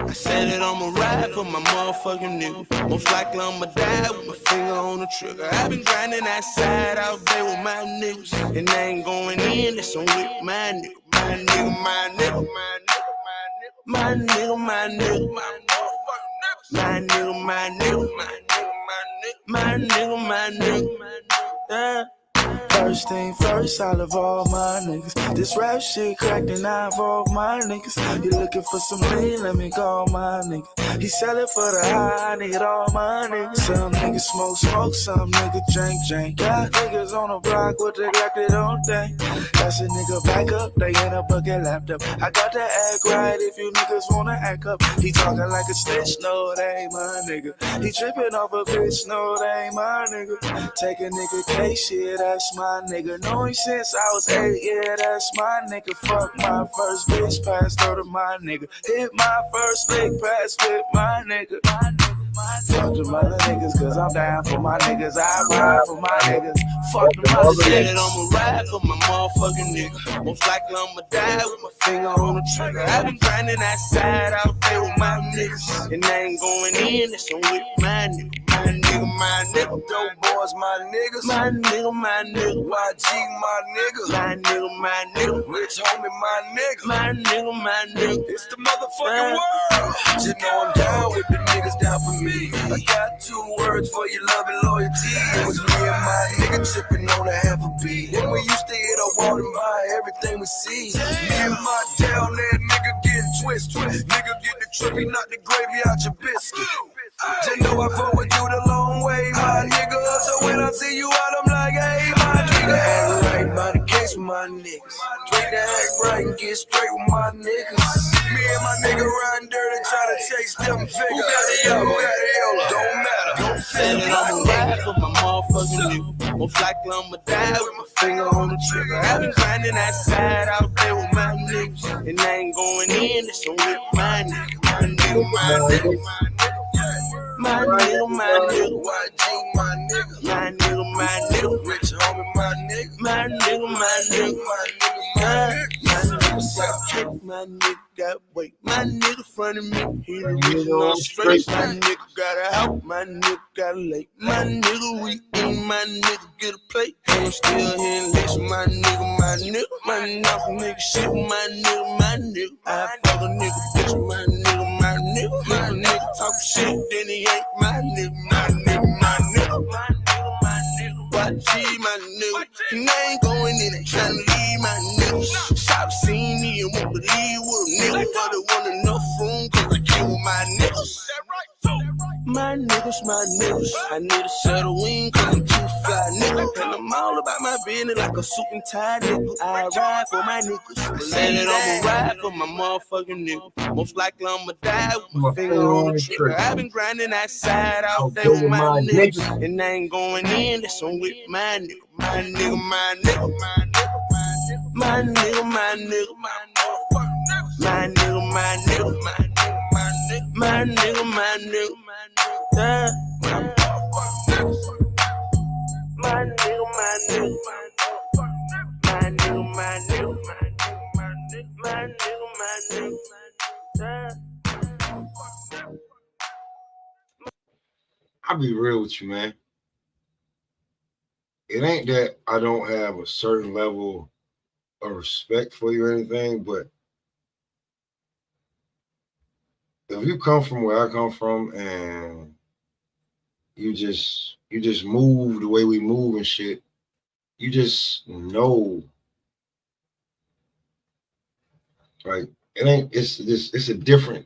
I said that I'ma ride for my motherfucking nigga. Most likely I'ma die with my finger on the trigger. I've been grinding that side out there with my niggas. And I ain't going in, it's on with my nigga. My nigga, my nigga, my nigga, my nigga, my nigga, my nigga, my nigga, my nigga, yeah. First thing first, I love all my niggas. This rap shit cracked and I involve my niggas. You looking for some lean, let me call my nigga. He sell it for the high, I need all my niggas. Some niggas smoke, some niggas drink. Got niggas on the block with the Glock they don't think. That's a nigga back up, they in a bucket laptop. I got to act right if you niggas wanna act up. He talking like a snitch, no, that ain't my nigga. He tripping off a bitch, no, that ain't my nigga. Take a nigga case, shit, that's my nigga. Know him since I was 8, yeah, that's my nigga. Fuck my first bitch, pass her to my nigga. Hit my first lick, pass with my nigga. Fuck them other niggas, cause I'm down for my niggas. I ride for my niggas. Fuck them other niggas. Said that I'ma ride for my motherfucking nigga. Most likely I'ma die with my finger on the trigger. I've been grinding that side out there with my niggas. And I ain't going in, it's on with my nigga. My nigga, my nigga. Dope boys, my niggas. My nigga, my nigga. YG, my nigga. My nigga, my nigga. Rich homie, my nigga. My nigga, my nigga. It's the motherfucking world. You know I'm down with the niggas down I got 2 words for your love and loyalty. It was me and my nigga tripping on a half a beat. And we used to hit a wall and buy everything we see. Me and my down there nigga getting twist. Nigga get the trippy, knock the gravy out your biscuit. Just know I fuck with you the long way, my nigga. So when I see you out, I'm like, hey, my nigga. Act right by the case with my niggas. Straight to act right and get straight with my niggas. Me and my nigga riding dirty, trying to chase them figures. Who got it, yo? Who got it, yo? Don't matter. Don't say that I'ma ride for my motherfucking nigga. Most likely I'ma die with my finger on the trigger. I've been grinding that side out there with my niggas. And I ain't going in, it's on with my nigga. My nigga, my nigga. My nigga, my nigga, YG, my nigga, my nigga, my nigga, rich homie, my nigga, my nigga, my nigga, my nigga, my nigga, South Trick, my nigga got weight, my nigga front of me, he the original straight, my nigga got a house, my nigga got a lake, my nigga we eat, my nigga get a plate, and I'm still here in Lex, my nigga, my nigga shit, my nigga, I fuck a nigga, bitch, my nigga, my nigga, my nigga talk shit, then he ain't my nigga, my nigga, my nigga, my nigga, my nigga, YG, my nigga, and I ain't going in and trying to leave my nigga. Shop seen me and won't believe what a nigga, but it want enough room, cause I came with my niggas. My niggas, I need a settle wing, cause I'm too fly, nigga. And I'm all about my business like a suit and tie, nigga. I ride for my niggas, but say that I'ma ride for my motherfucking nigga. Most likely I'ma die with my finger on the trigger. I've been grinding that side out there with my niggas, and I ain't going in, that's on with my nigga. My nigga, my nigga, my nigga, my nigga, my nigga, my nigga, my nigga, my nigga, my nigga, my nigga. My nigga, my nigga, my nigga, my nigga, my nigga, my nigga. I'll be real with you, man. It ain't that I don't have a certain level of respect for you or anything, but if you come from where I come from and you just move the way we move and shit, you just know, like, it's a different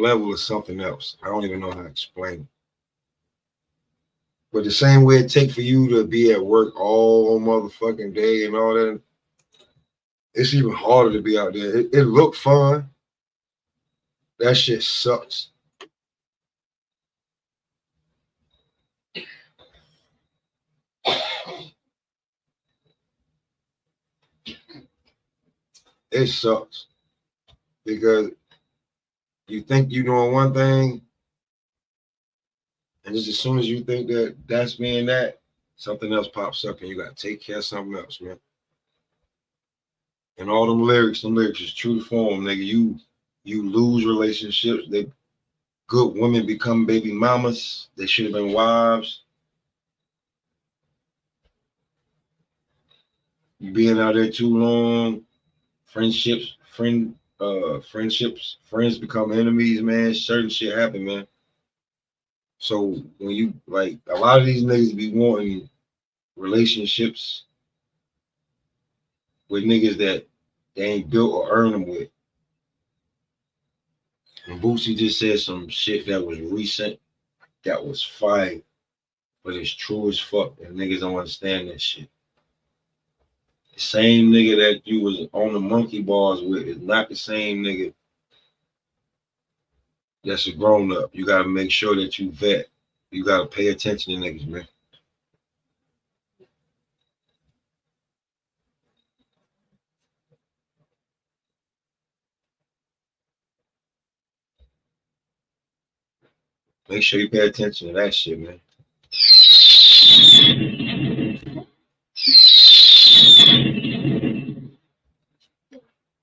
level of something else. I don't even know how to explain it. But the same way it take for you to be at work all motherfucking day and all that, it's even harder to be out there. It looked fun. That shit sucks. It sucks because you think you're doing one thing, and just as soon as you think that that's being that, something else pops up, and you gotta take care of something else, man. And all them lyrics is true to form, nigga. You lose relationships. Good women become baby mamas. They should have been wives. You being out there too long, friends become enemies, man. Certain shit happen, man. So when you, like, a lot of these niggas be wanting relationships with niggas that they ain't built or earned them with. And Boosie just said some shit that was recent, that was fire, but it's true as fuck, and niggas don't understand that shit. The same nigga that you was on the monkey bars with is not the same nigga that's a grown up. You gotta make sure that you vet. You gotta pay attention to niggas, man. Make sure you pay attention to that shit, man.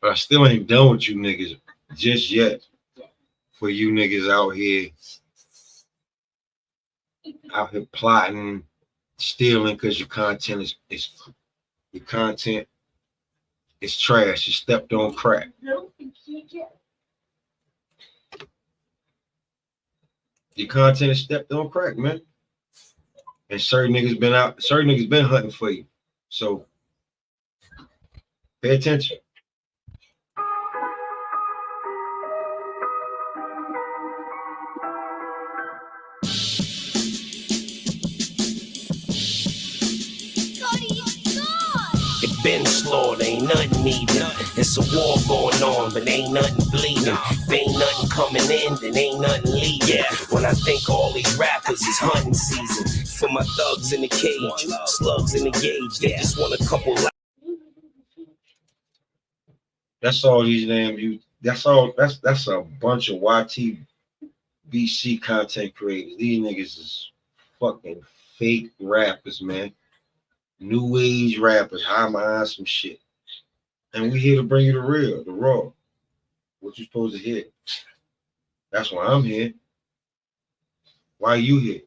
But I still ain't done with you niggas just yet. For you niggas out here plotting, stealing, because your content is trash. You stepped on crack. Your content is stepped on crack, man. And certain niggas been hunting for you. So pay attention. It been slaughtered, ain't nothing even. It's a war going on, but ain't nothing bleeding. If ain't nothing coming in, then ain't nothing leaving. When I think all these rappers is hunting season. For my thugs in the cage, slugs in the gauge, they just want a couple That's all these damn you. That's a bunch of YTBC content creators. These niggas is fucking fake rappers, man. New age rappers, hide behind some shit. And we here to bring you the real, the raw. What you supposed to hear. That's why I'm here. Why are you here?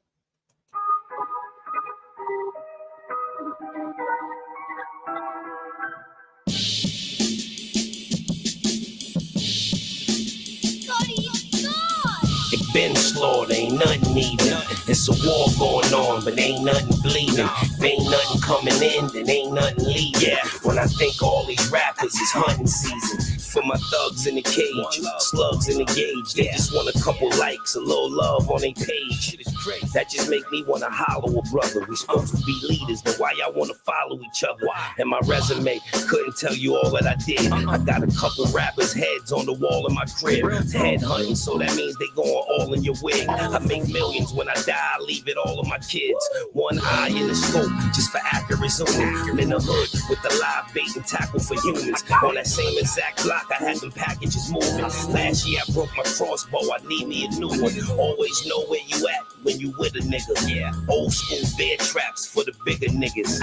It been slaughtered, ain't nothing even. It's a war going on, but ain't nothing bleeding. If ain't nothing coming in, then ain't nothing leaving. When I think all these rappers is hunting season. For my thugs in the cage, slugs in the gauge, they just want a couple likes, a little love on their page. That just make me want to hollow a brother. We supposed to be leaders, then why y'all want to follow each other? And my resume couldn't tell you all that I did. I got a couple rappers' heads on the wall in my crib. Head hunting, so that means they going all in your wig. I make millions when I die, I leave it all of my kids. One eye in the scope, just for accurate zooming. I'm in the hood with the live bait and tackle for humans. On that same exact block, I had them packages moving. Last year I broke my crossbow, I need me a new one. Always know where you at when you with a nigga. Old school bear traps for the bigger niggas.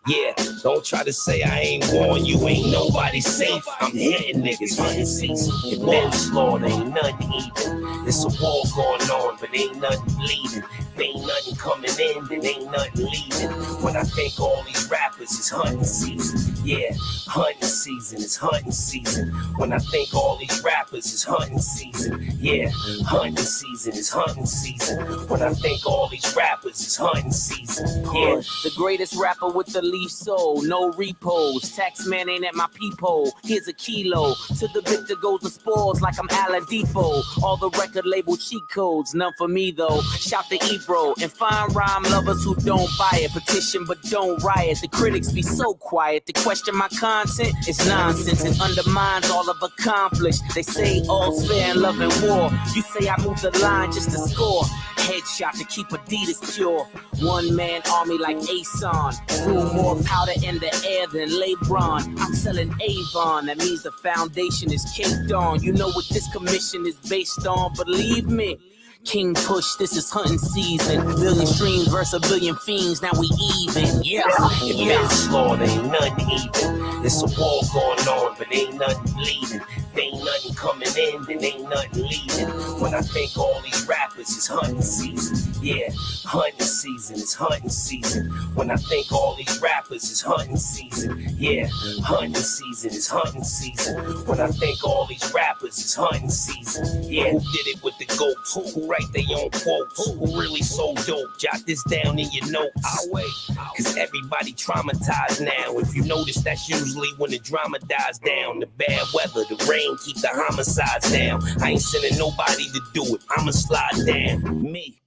Yeah, don't try to say I ain't warned you, ain't nobody safe. I'm hitting niggas, hunting season. It been slaughtered, ain't nothing even. It's a war going on, but ain't nothing bleeding. If ain't nothing coming in, then ain't nothing leaving. When I think all these rappers is hunting season. Yeah, hunting season is hunting season. When I think all these rappers is hunting season. Yeah, hunting season is hunting season. When I think all these rappers is hunting season. Yeah, the greatest rapper with the leaf soul, no repos. Tax man ain't at my peephole. Here's a kilo. To the victor goes the spores like I'm Aladipo. All the record label cheat codes, none for me though. Shout to Ebro and find rhyme lovers who don't buy it. Petition but don't riot. The critics be so quiet. To question my content is nonsense and undermines all I've accomplished. They say all's fair in love and war. You say I move the line just to score. Headshot to keep Adidas pure. One man army like Ason. Threw more powder in the air than LeBron. I'm selling Avon. That means the foundation is caked on. You know what this commission is based on. Believe me. King Push, this is hunting season. Billion streams versus a billion fiends. Now we even. Yeah. It been slaughtered, ain't nothing even. It's a war going on, but ain't nothing bleeding. If ain't nothing coming in, then ain't nothing leaving. When I think all these rappers is hunting season. Yeah, hunting season is hunting season. When I think all these rappers is hunting season. Yeah, hunting season is hunting season. When I think all these rappers is hunting season. Yeah, who did it with the goats? Who write their own quotes? Who really so dope? Jot this down in your notes. I'll wait, cause everybody traumatized now. If you notice, that's usually when the drama dies down. The bad weather, the rain keep the homicides down. I ain't sending nobody to do it. I'ma slide down. Me,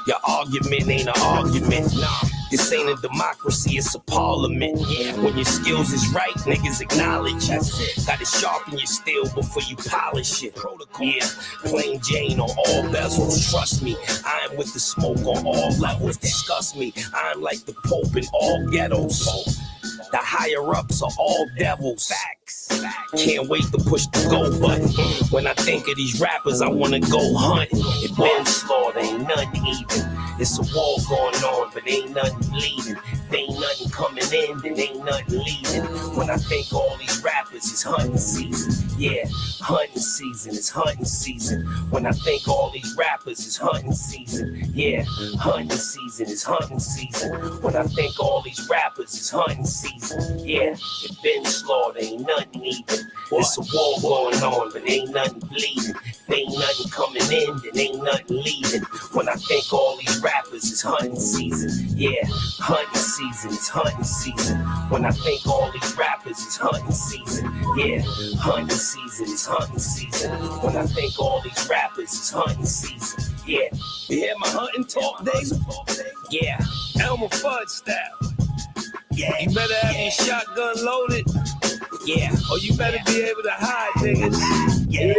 your argument ain't an argument. Nah, this ain't a democracy, it's a parliament. Yeah, when your skills is right, niggas acknowledge it. Gotta sharpen your steel before you polish it. Yeah, plain Jane on all bezels. Trust me, I am with the smoke on all levels. Disgust me, I'm like the Pope in all ghettos. The higher ups are all devils. Facts. Can't wait to push the go button. When I think of these rappers, I wanna go hunting. It been slaughtered, ain't nothing even. It's a war going on, but ain't nothing bleeding. If ain't nothing coming in, then ain't nothing leaving. When I think all these rappers is hunting season, yeah, hunting season, it's hunting season. When I think all these rappers is hunting season, yeah, hunting season, it's hunting season. When I think all these rappers is hunting season, yeah, it been slaughtered, ain't nothing even. It's a war going on, but ain't nothing bleeding. If ain't nothing coming in, then ain't nothing leaving. When I think all these rappers is hunting season, yeah, hunting season, it's hunting season. When I think all these rappers is hunting season, yeah, hunting season, it's hunting season. When I think all these rappers is hunting season, yeah. You hear my hunting talk, Dave? Yeah. Elmer Fudd style. Yeah. You better have your shotgun loaded. Yeah. Or you better be able to hide, niggas. Yeah.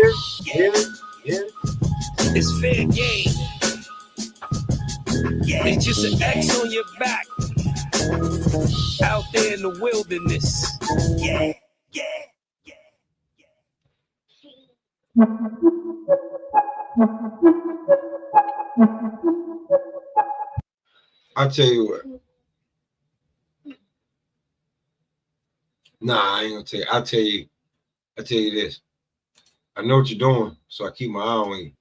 It's fair game. Yeah. It's just an X on your back. Out there in the wilderness. Yeah. I tell you what. Nah, I ain't gonna tell you. I tell you this. I know what you're doing, so I keep my eye on you.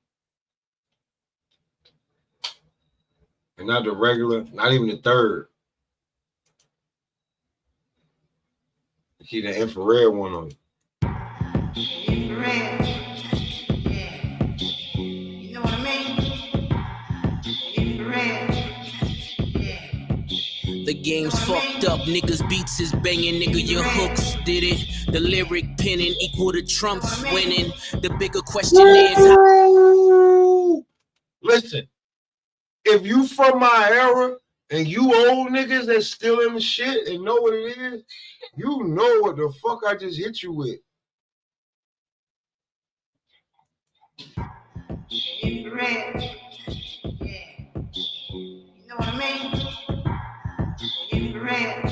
And not the regular, not even the third. You keep the infrared one on you. Infrared. Yeah. You know what I mean? Infrared. The game's fucked up, niggas beats is banging, nigga your hooks did it. The lyric penning equal to Trump's winning. The bigger question is Listen, if you from my era and you old niggas that still in the shit and know what it is, you know what the fuck I just hit you with. Infrared. Yeah. You know what I mean? Infrared.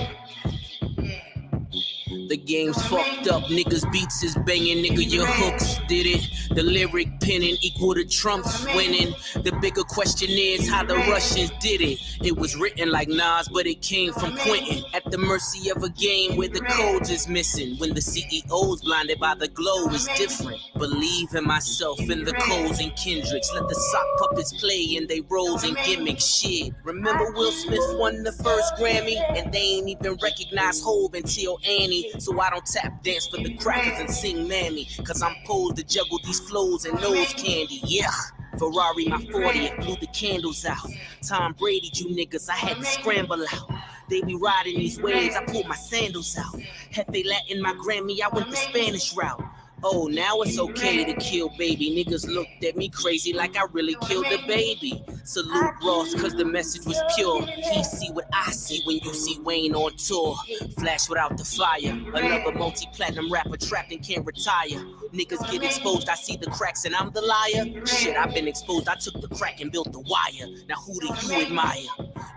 the game's fucked up, niggas beats is banging, nigga your hooks did it. The lyric penning equal to Trump's winning. The bigger question is how the Russians did it. It was written like Nas, but it came from Quentin. At the mercy of a game where the codes is missing. When the CEO's blinded by the glow is different. Believe in myself, in the Coles and Kendricks. Let the sock puppets play in they roles and gimmicks. Shit, remember Will Smith won the first Grammy? And they ain't even recognize Hove until Annie. So I don't tap dance for the crackers and sing Mammy. Cause I'm posed to juggle these flows and nose candy, yeah. Ferrari my 40th, blew the candles out. Tom Brady, you niggas, I had to scramble out. They be riding these waves, I pulled my sandals out. Hefe Latin my Grammy, I went the Spanish route. Oh, now it's okay to kill baby. Niggas looked at me crazy like I really killed the baby. Salute Ross, cause the message was pure. He see what I see when you see Wayne on tour. Flash without the fire. Another multi-platinum rapper trapped and can't retire. Niggas get exposed, I see the cracks and I'm the liar. Shit, I've been exposed, I took the crack and built the wire. Now who do you admire?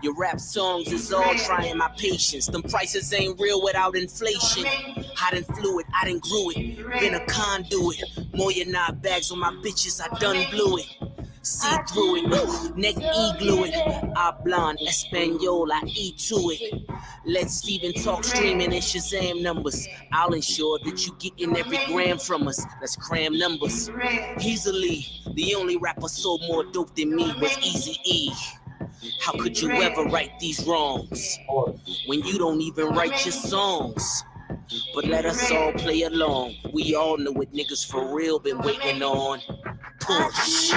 Your rap songs is all trying my patience. Them prices ain't real without inflation. I done flew it, I done grew it. Been a conduit. More than 9 bags on my bitches, I done blew it. See through it, neck E-glue it. Hablan Espanol, I E to it. Let Steven talk streaming and Shazam numbers. I'll ensure that you getting every gram from us. Let's cram numbers. Easily, the only rapper sold more dope than me was Eazy-E. How could you ever right these wrongs when you don't even write your songs? But let us all play along. We all know what niggas for real been waiting on. Push.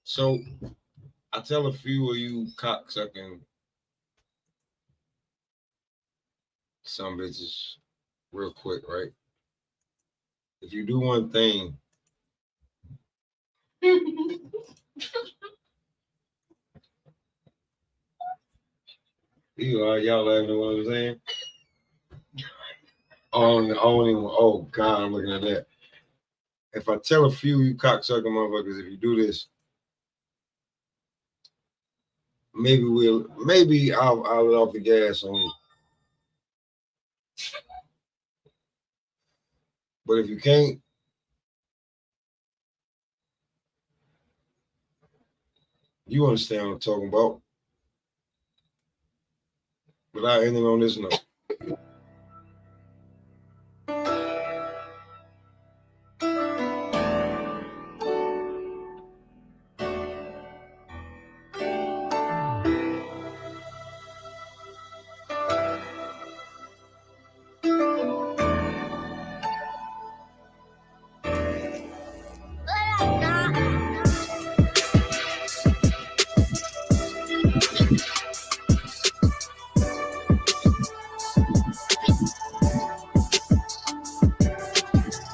So I tell a few of you cocksucking some bitches real quick, right? If you do one thing, y'all laughing at what I'm saying? Oh God, I'm looking at that. If I tell a few of you cocksucking motherfuckers, if you do this, maybe I'll let off the gas on you. But if you can't, you understand what I'm talking about. Without ending on this note.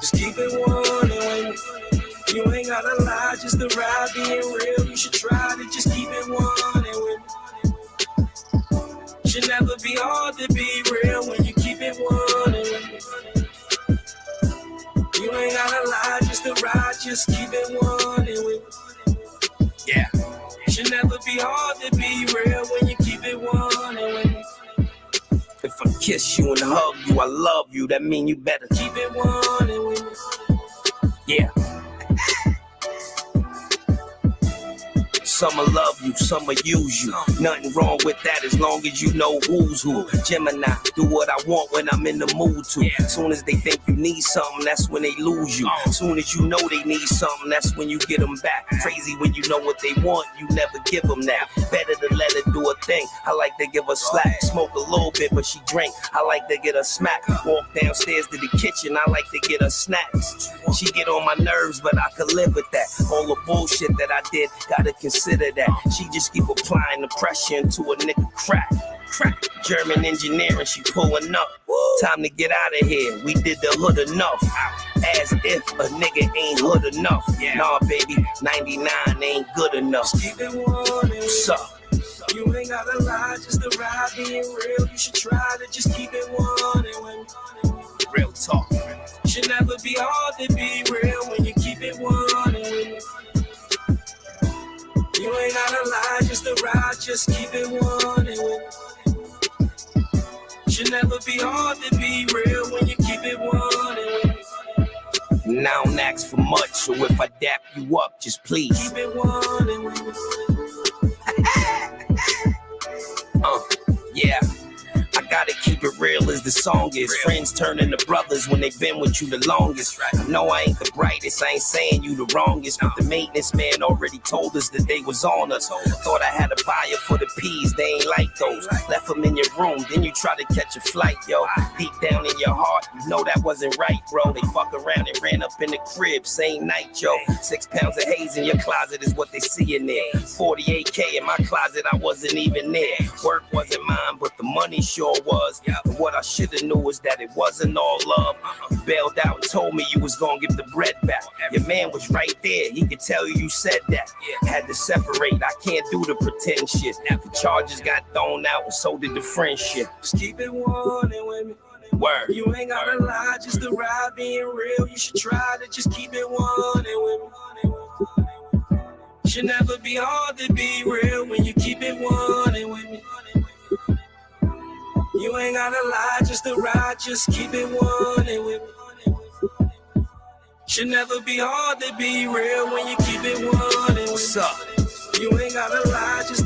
Just keep it 1 with me. You ain't gotta lie, just to ride being real. You should try to just keep it 1 with me. Should never be hard to be real when you keep it 1 with me. You ain't gotta lie, just to ride, just keep it 1 with me. Yeah. Should never be hard to be real when you keep it 1 with me. If I kiss you and hug you, I love you, that mean you better keep it 1 with me. Yeah. Some'll love you, some'll use you. Nothing wrong with that as long as you know who's who. Gemini, do what I want when I'm in the mood to. Soon as they think you need something, that's when they lose you. Soon as you know they need something, that's when you get them back. Crazy when you know what they want, you never give them that. Better to let her do a thing. I like to give her slack. Smoke a little bit, but she drink. I like to get her smack. Walk downstairs to the kitchen, I like to get her snacks. She get on my nerves, but I could live with that. All the bullshit that I did, gotta consider that. She just keep applying the pressure into a nigga crack. German engineering, she pulling up. Time to get out of here. We did the hood enough. As if a nigga ain't hood enough. Nah, baby, 99 ain't good enough. Just keep it 1 What's up? You ain't gotta lie, just to ride being real. You should try to just keep it 1 with me. Real talk. Should never be hard to be real when you keep it 1 with me. You ain't gotta lie, just to ride, just keep it 1 with me. Should never be hard to be real when you keep it 1 with me. Now don't ask for much, so if I dap you up, just please keep it 1 with me. Yeah. I gotta keep it real as the song is. Friends turning to brothers when they've been with you the longest. I know I ain't the brightest, I ain't saying you the wrongest, but the maintenance man already told us that they was on us. Thought I had a buyer for the peas, they ain't like those. Left them in your room, then you try to catch a flight, yo. Deep down in your heart, you know that wasn't right, bro. They fuck around and ran up in the crib, same night, yo. 6 pounds of haze in your closet is what they see in there. 48K in my closet, I wasn't even there. Work wasn't mine, but the money sure was. And what I should've knew was that it wasn't all love. You bailed out and told me you was gonna give the bread back. Your man was right there, he could tell you said that. Had to separate, I can't do the pretend shit. The charges got thrown out and so did the friendship. Just keep it 1 with me. Word. You ain't gotta lie, just to ride being real. You should try to just keep it 1 with me. Should never be hard to be real when you keep it 1 with me. You ain't gotta lie, just to ride, just keep it 1 with me. Should never be hard to be real when you keep it 1 with me. What's up? You ain't gotta lie, just